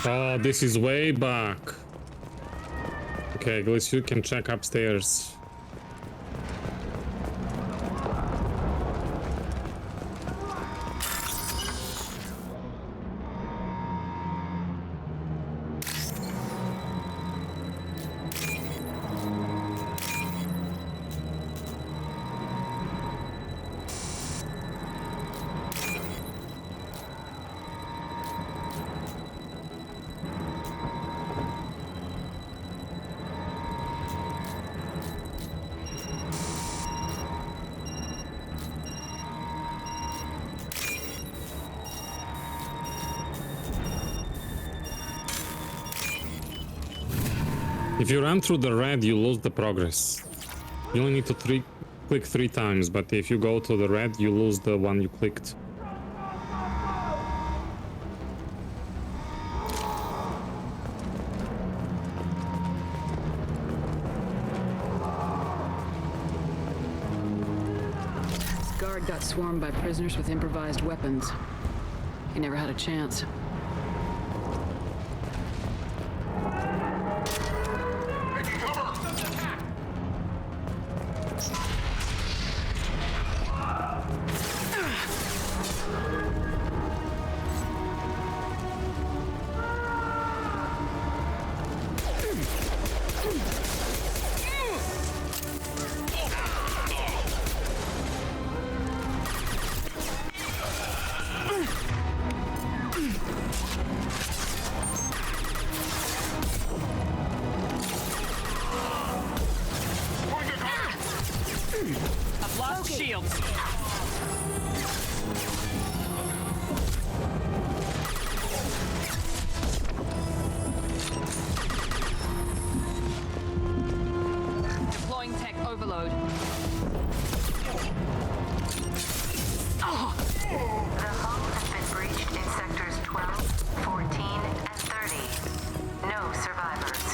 Oh, this is way back. Okay, at least you can check upstairs. If you run through the red, you lose the progress. You only need to click 3 times, but if you go to the red, you lose the one you clicked. This guard got swarmed by prisoners with improvised weapons. He never had a chance. I've lost shields. Deploying tech overload. The hull has been breached in sectors 12, 14, and 30. No survivors.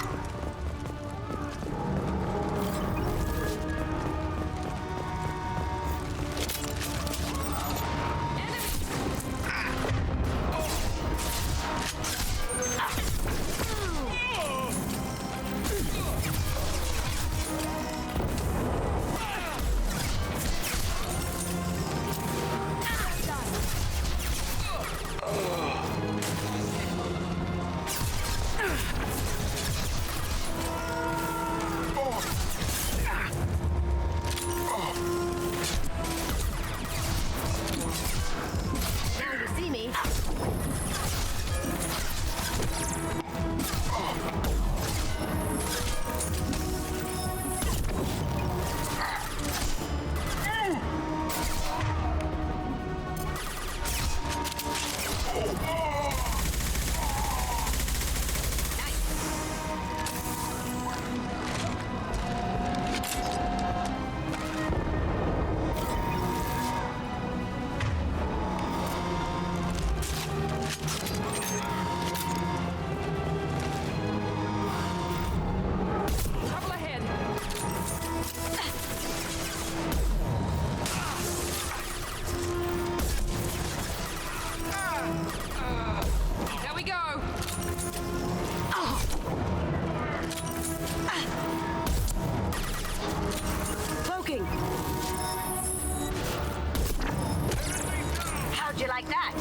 How'd you like that?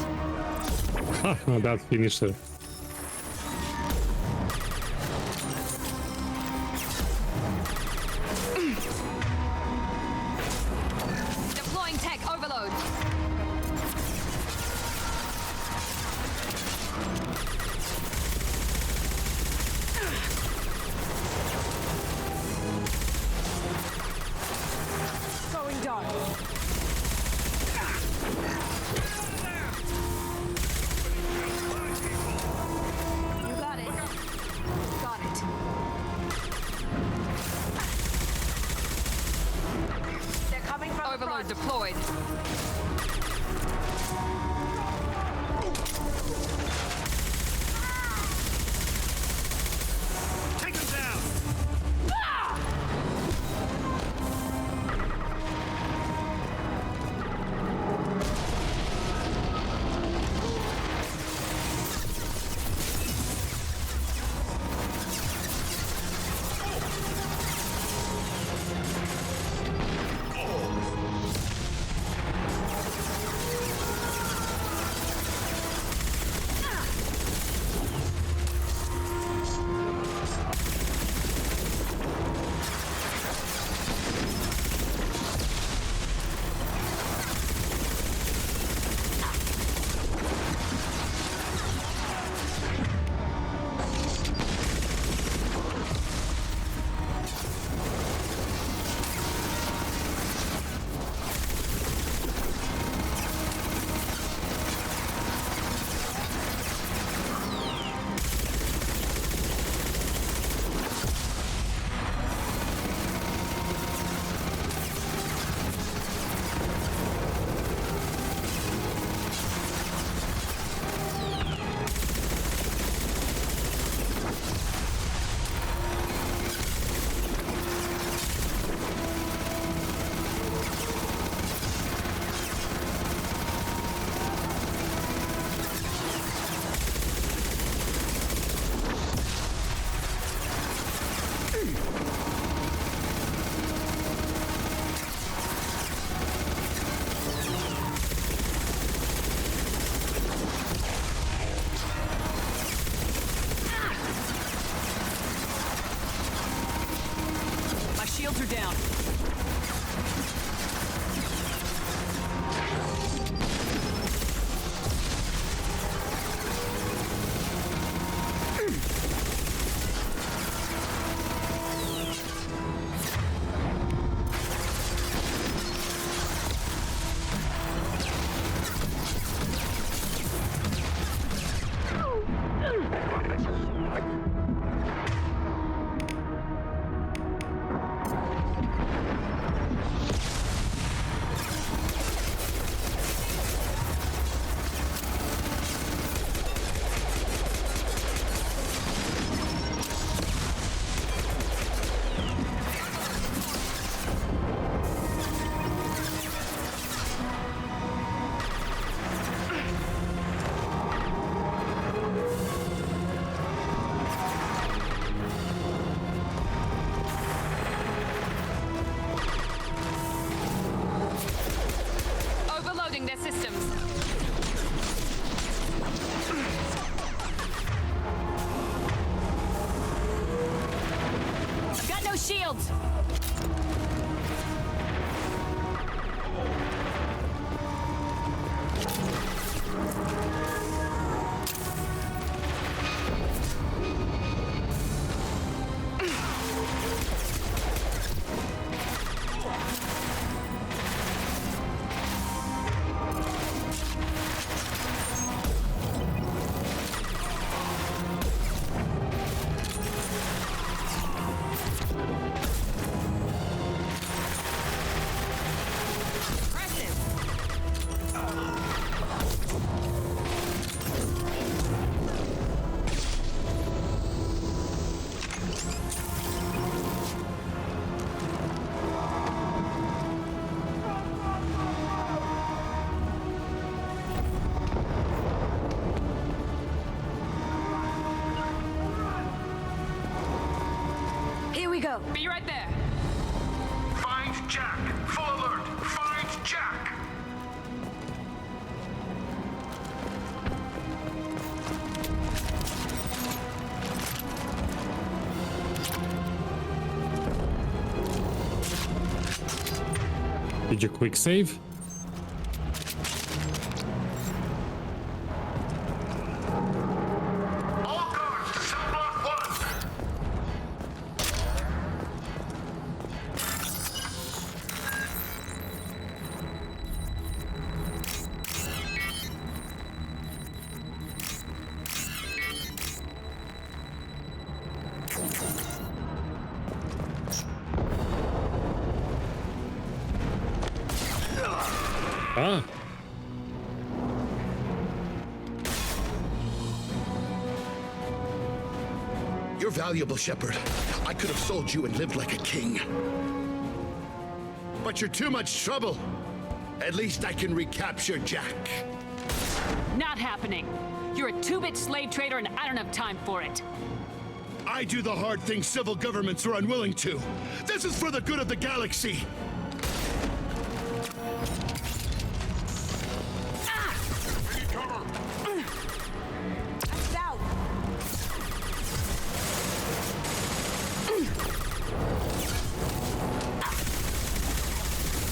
That finished her. Deploying tech overload. Going dark. overload deployed. Take him down! Shields are down. Overloading their systems. I've got no shields. Go. Be right there. Find Jack. Full alert. Find Jack. Did you quick save? Ah. You're valuable, Shepard. I could have sold you and lived like a king. But you're too much trouble. At least I can recapture Jack. Not happening. You're a two-bit slave trader and I don't have time for it. I do the hard things civil governments are unwilling to. This is for the good of the galaxy.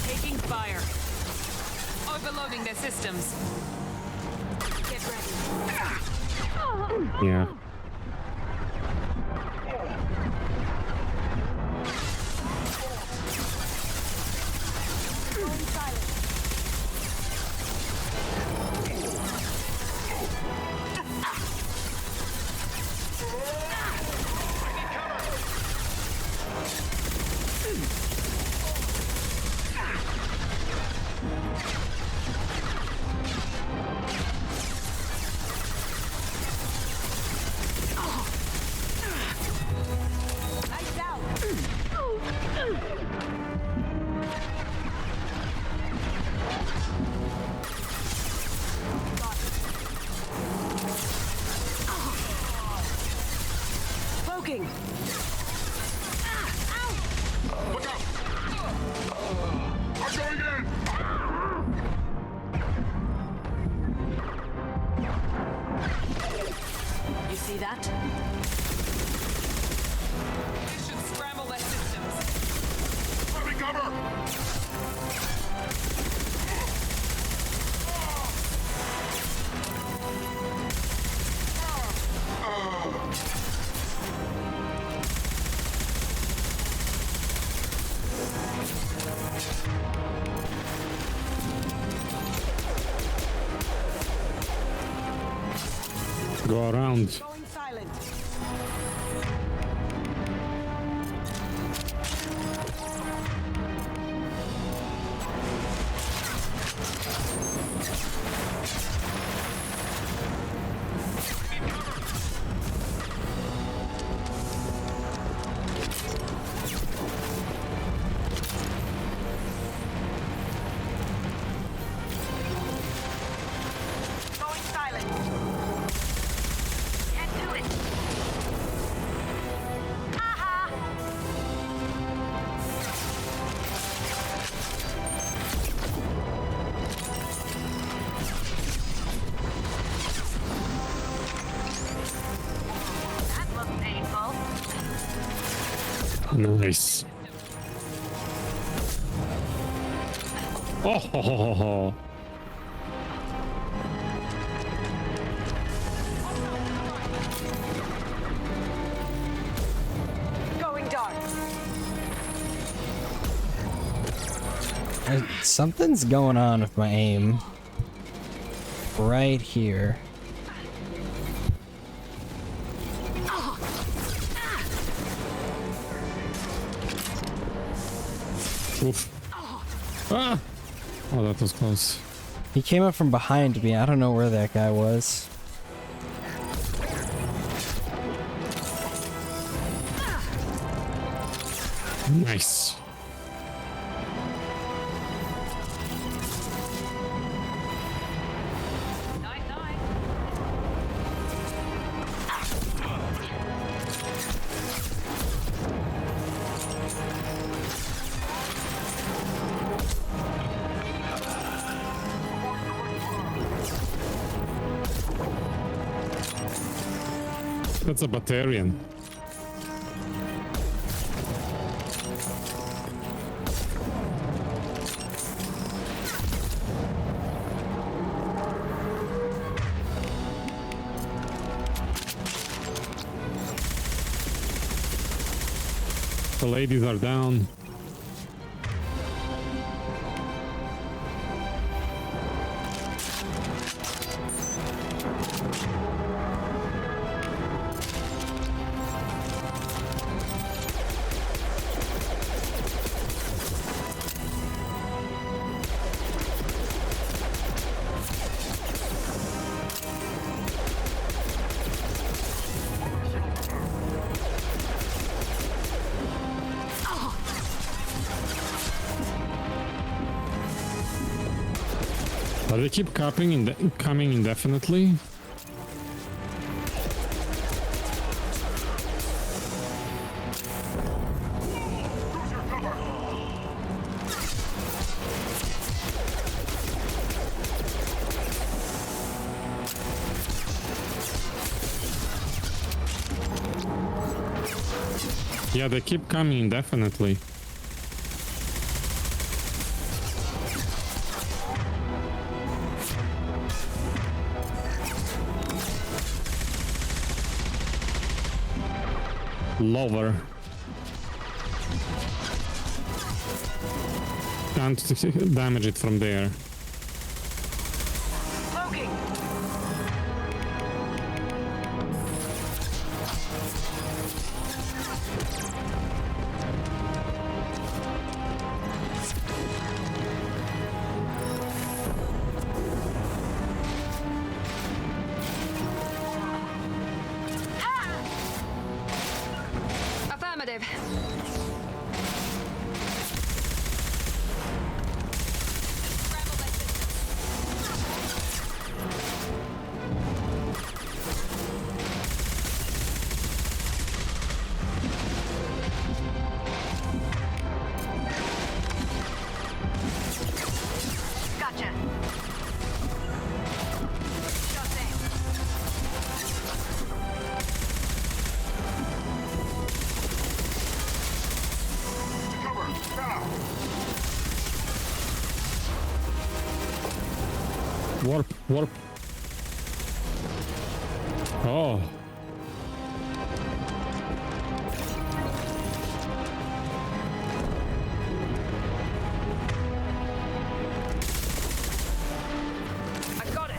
Taking fire. Overloading their systems. Get ready. Yeah. Poking. Look out! I'm going in! You see that? This should scramble their systems. Let me cover! Go around. Going silent. Going silent. Can't do it. Aha! That looked painful. Nice. Oh, ho, ho, ho, ho. Going dark. Something's going on with my aim. Right here. Oof. Ah! Oh, that was close. He came up from behind me. I don't know where that guy was. Nice. That's a Batarian. The ladies are down. But they keep coming indefinitely. Yeah, they keep coming indefinitely. Lower. Can't damage it from there. Affirmative. Gotcha. Sure thing. Warp. Oh. I got it.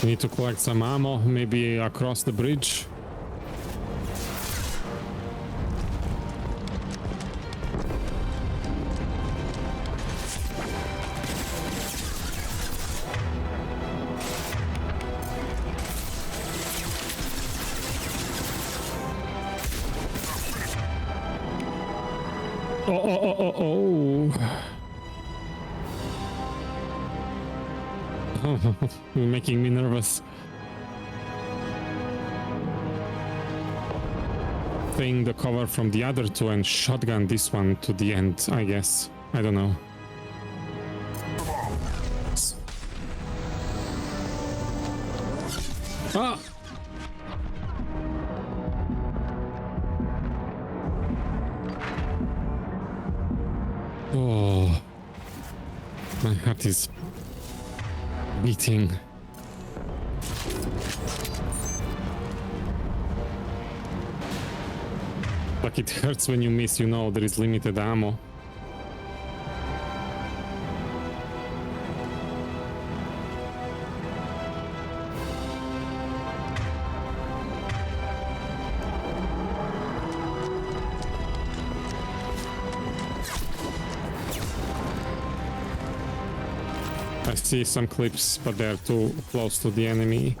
We need to collect some ammo, maybe across the bridge. Oh. You're making me nervous. Thing the cover from the other two and shotgun this one to the end, I guess. I don't know. Ah! heart is beating. Like it hurts when you miss, you know, there is limited ammo. I see some clips, but they're too close to the enemy.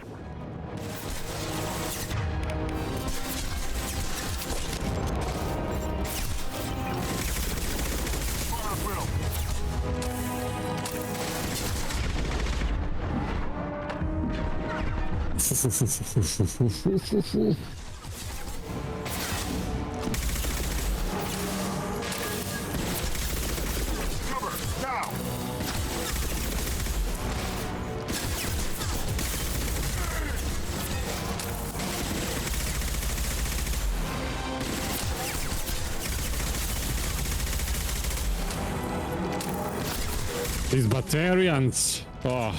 These Batarians. Oh.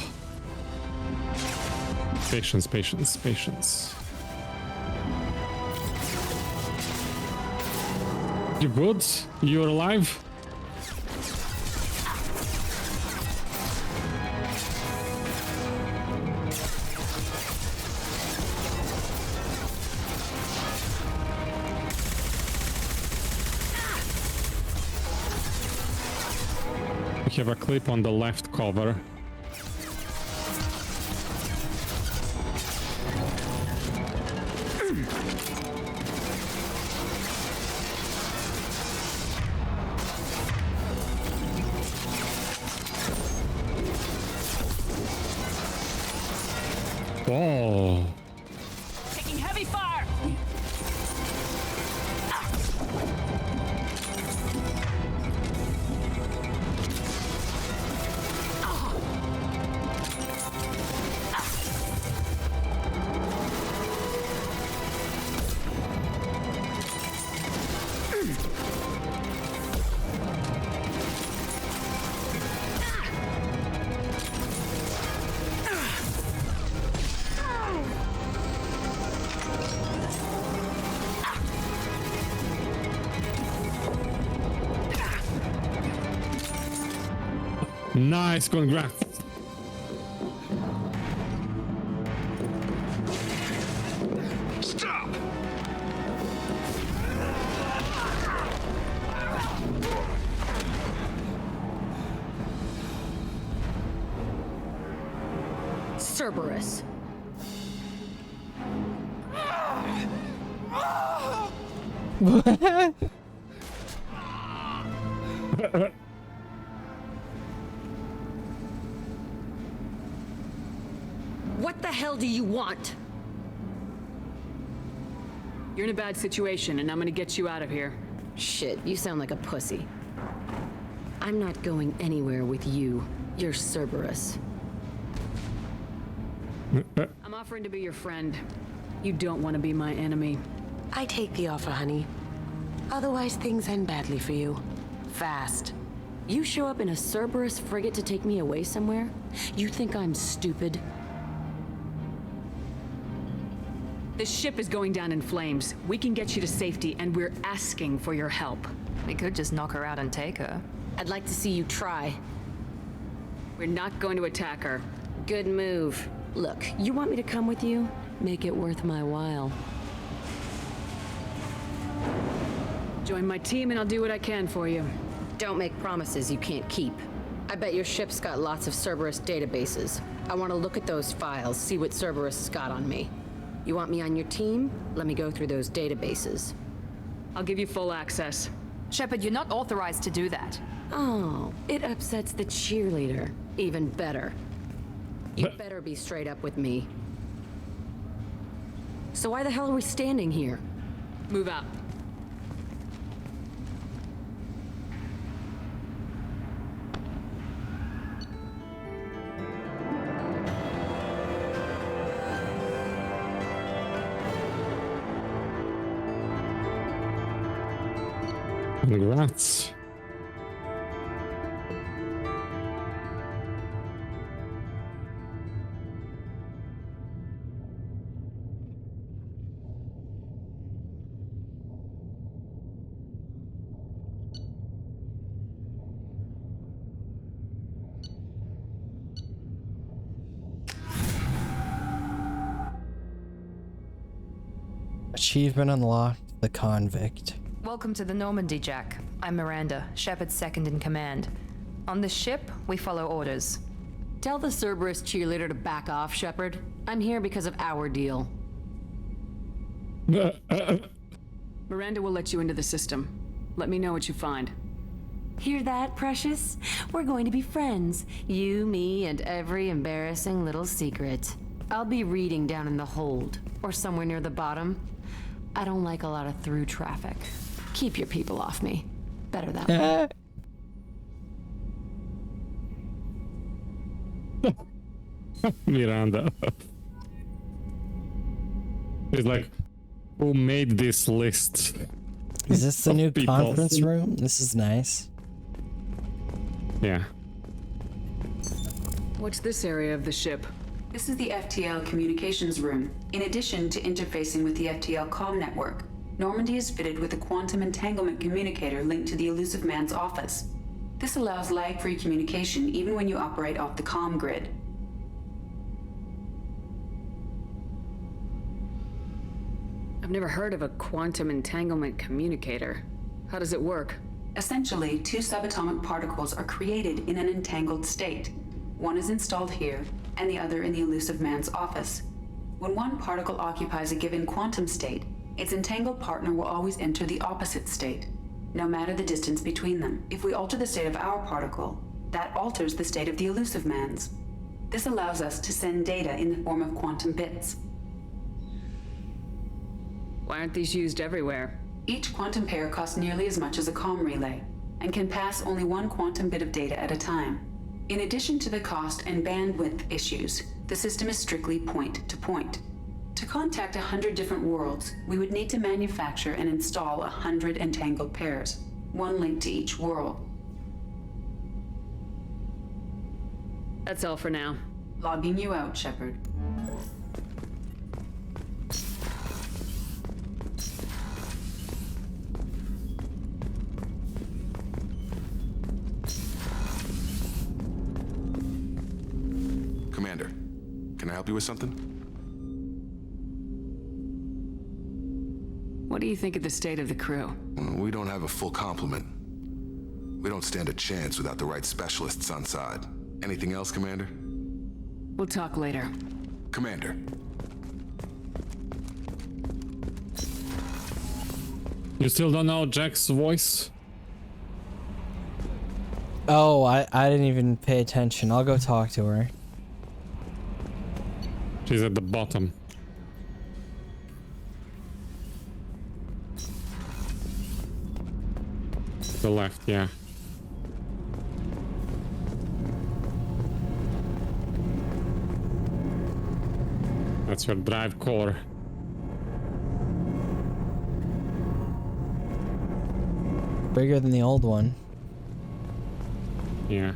Patience, patience, patience. You good? You're alive? We have a clip on the left cover. Oh. Taking heavy fire. Nice, congrats. Stop! Cerberus. What the hell do you want? You're in a bad situation, and I'm gonna get you out of here. Shit, you sound like a pussy. I'm not going anywhere with you. You're Cerberus. I'm offering to be your friend. You don't want to be my enemy. I take the offer, honey. Otherwise, things end badly for you. Fast. You show up in a Cerberus frigate to take me away somewhere? You think I'm stupid? This ship is going down in flames. We can get you to safety, and we're asking for your help. We could just knock her out and take her. I'd like to see you try. We're not going to attack her. Good move. Look, you want me to come with you? Make it worth my while. Join my team and I'll do what I can for you. Don't make promises you can't keep. I bet your ship's got lots of Cerberus databases. I want to look at those files, see what Cerberus has got on me. You want me on your team? Let me go through those databases. I'll give you full access. Shepard, you're not authorized to do that. Oh, it upsets the cheerleader. Even better. You better be straight up with me. So why the hell are we standing here? Move out. Congrats. Achievement unlocked. The convict. Welcome to the Normandy, Jack. I'm Miranda, Shepard's second in command. On this ship, we follow orders. Tell the Cerberus cheerleader to back off, Shepard. I'm here because of our deal. Miranda will let you into the system. Let me know what you find. Hear that, Precious? We're going to be friends. You, me, and every embarrassing little secret. I'll be reading down in the hold, or somewhere near the bottom. I don't like a lot of through traffic. Keep your people off me. Better that way. Miranda. He's like, who made this list? Is this the new people? conference room? This is nice. Yeah. What's this area of the ship? This is the FTL communications room. In addition to interfacing with the FTL comm network, Normandy is fitted with a quantum entanglement communicator linked to the Elusive Man's office. This allows lag-free communication even when you operate off the comm grid. I've never heard of a quantum entanglement communicator. How does it work? Essentially, two subatomic particles are created in an entangled state. One is installed here, and the other in the Elusive Man's office. When one particle occupies a given quantum state, its entangled partner will always enter the opposite state, no matter the distance between them. If we alter the state of our particle, that alters the state of the Elusive Man's. This allows us to send data in the form of quantum bits. Why aren't these used everywhere? Each quantum pair costs nearly as much as a comm relay, and can pass only one quantum bit of data at a time. In addition to the cost and bandwidth issues, the system is strictly point-to-point. To contact 100 different worlds, we would need to manufacture and install 100 entangled pairs, one linked to each world. That's all for now. Logging you out, Shepard. Commander, can I help you with something? What do you think of the state of the crew? We don't have a full complement. We don't stand a chance without the right specialists on side. Anything else, Commander? We'll talk later. Commander. You still don't know Jack's voice? Oh, I didn't even pay attention. I'll go talk to her. She's at the bottom. The left, yeah. That's your drive core. Bigger than the old one. Yeah.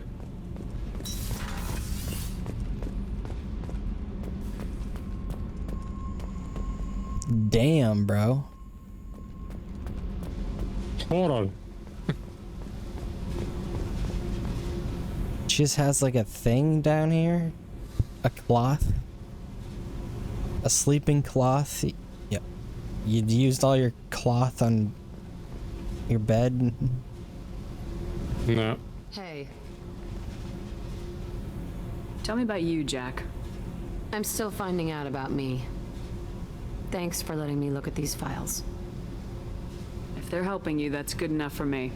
Damn, bro. Horror. She just has like a thing down here. A cloth. A sleeping cloth. Yep. You used all your cloth on your bed. No. Hey. Tell me about you, Jack. I'm still finding out about me. Thanks for letting me look at these files. If they're helping you, that's good enough for me.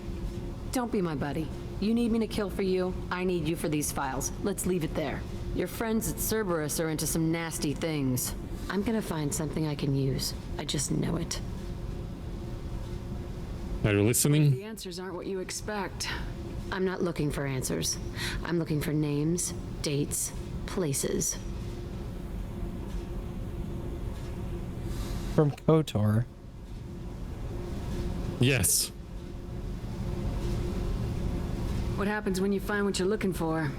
Don't be my buddy. You need me to kill for you, I need you for these files. Let's leave it there. Your friends at Cerberus are into some nasty things. I'm gonna find something I can use. I just know it. Are you listening? The answers aren't what you expect. I'm not looking for answers. I'm looking for names, dates, places. From KOTOR. Yes. What happens when you find what you're looking for?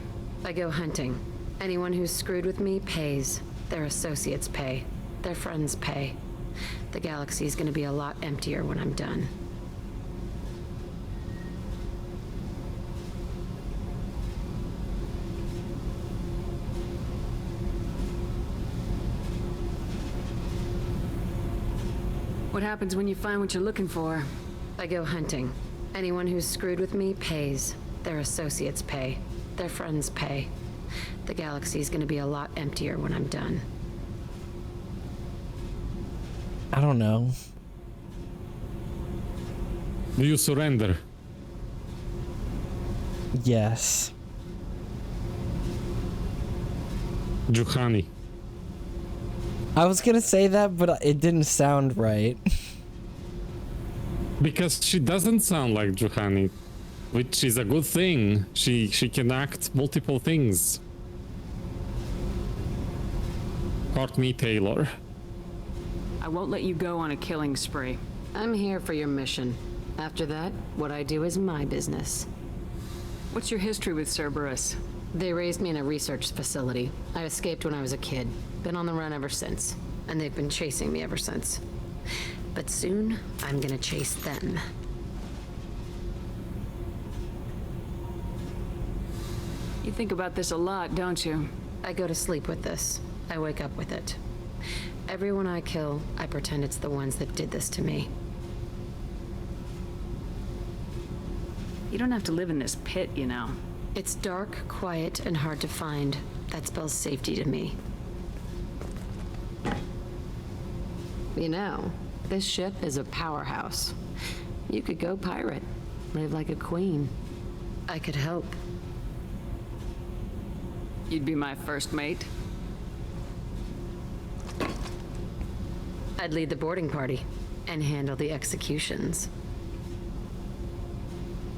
I go hunting. Anyone who's screwed with me pays. Their associates pay. Their friends pay. The galaxy's gonna be a lot emptier when I'm done. What happens when you find what you're looking for? I go hunting. Anyone who's screwed with me pays. Their associates pay. Their friends pay. The galaxy's gonna be a lot emptier when I'm done. I don't know. Do you surrender? Yes. Juhani. I was gonna say that, but it didn't sound right. Because she doesn't sound like Juhani, which is a good thing. She can act multiple things. Courtney Taylor. I won't let you go on a killing spree. I'm here for your mission. After that, what I do is my business. What's your history with Cerberus? They raised me in a research facility. I escaped when I was a kid. Been on the run ever since. And they've been chasing me ever since. But soon, I'm gonna chase them. You think about this a lot, don't you? I go to sleep with this. I wake up with it. Everyone I kill, I pretend it's the ones that did this to me. You don't have to live in this pit, you know. It's dark, quiet, and hard to find. That spells safety to me. You know, this ship is a powerhouse. You could go pirate. Live like a queen. I could help. You'd be my first mate. I'd lead the boarding party and handle the executions.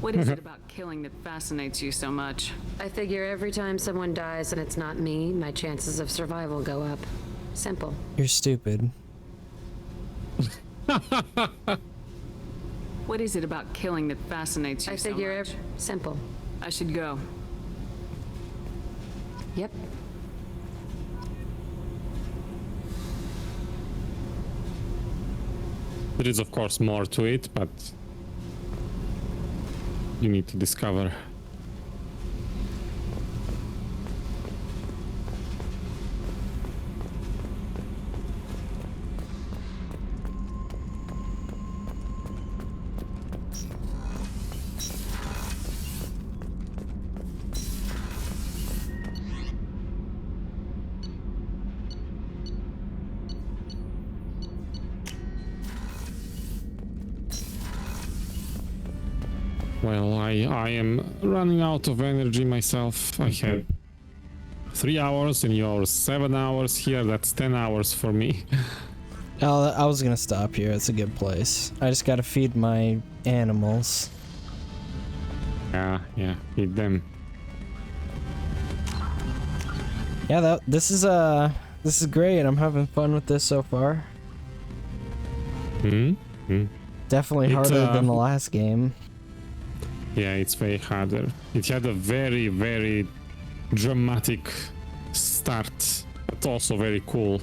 What is it about killing that fascinates you so much? I figure every time someone dies and it's not me, my chances of survival go up. Simple. You're stupid. What is it about killing that fascinates you so much? I figure simple. I should go. Yep. There is of course more to it, but you need to discover. Well, I am running out of energy myself. I had 3 hours and you're 7 hours here. That's 10 hours for me. Oh, I was gonna stop here. It's a good place. I just gotta feed my animals. Yeah, feed them. Yeah, this is great. I'm having fun with this so far. Definitely harder than the last game. Yeah, it's way harder. It had a very, very dramatic start, but also very cool.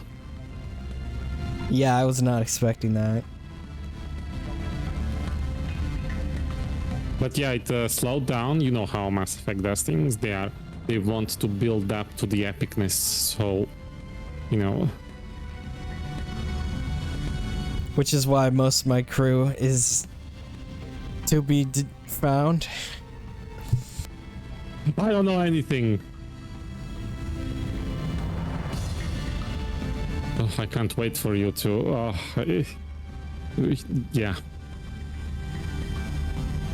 Yeah, I was not expecting that. But yeah, it slowed down. You know how Mass Effect does things. They want to build up to the epicness, so, you know. Which is why most of my crew is to be found. I don't know anything. Oh, I can't wait for you to. Yeah.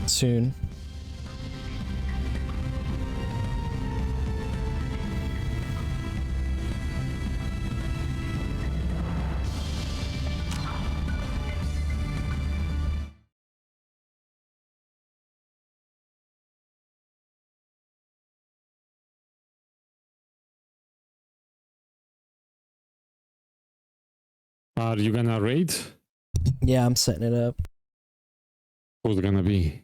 Soon. Are you gonna raid? Yeah, I'm setting it up. Who's gonna be?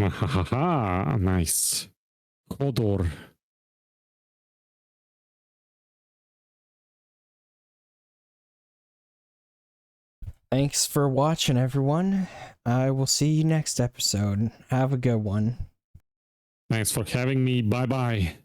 Hahaha, nice. Hodor. Thanks for watching, everyone. I will see you next episode. Have a good one. Thanks for having me. Bye-bye.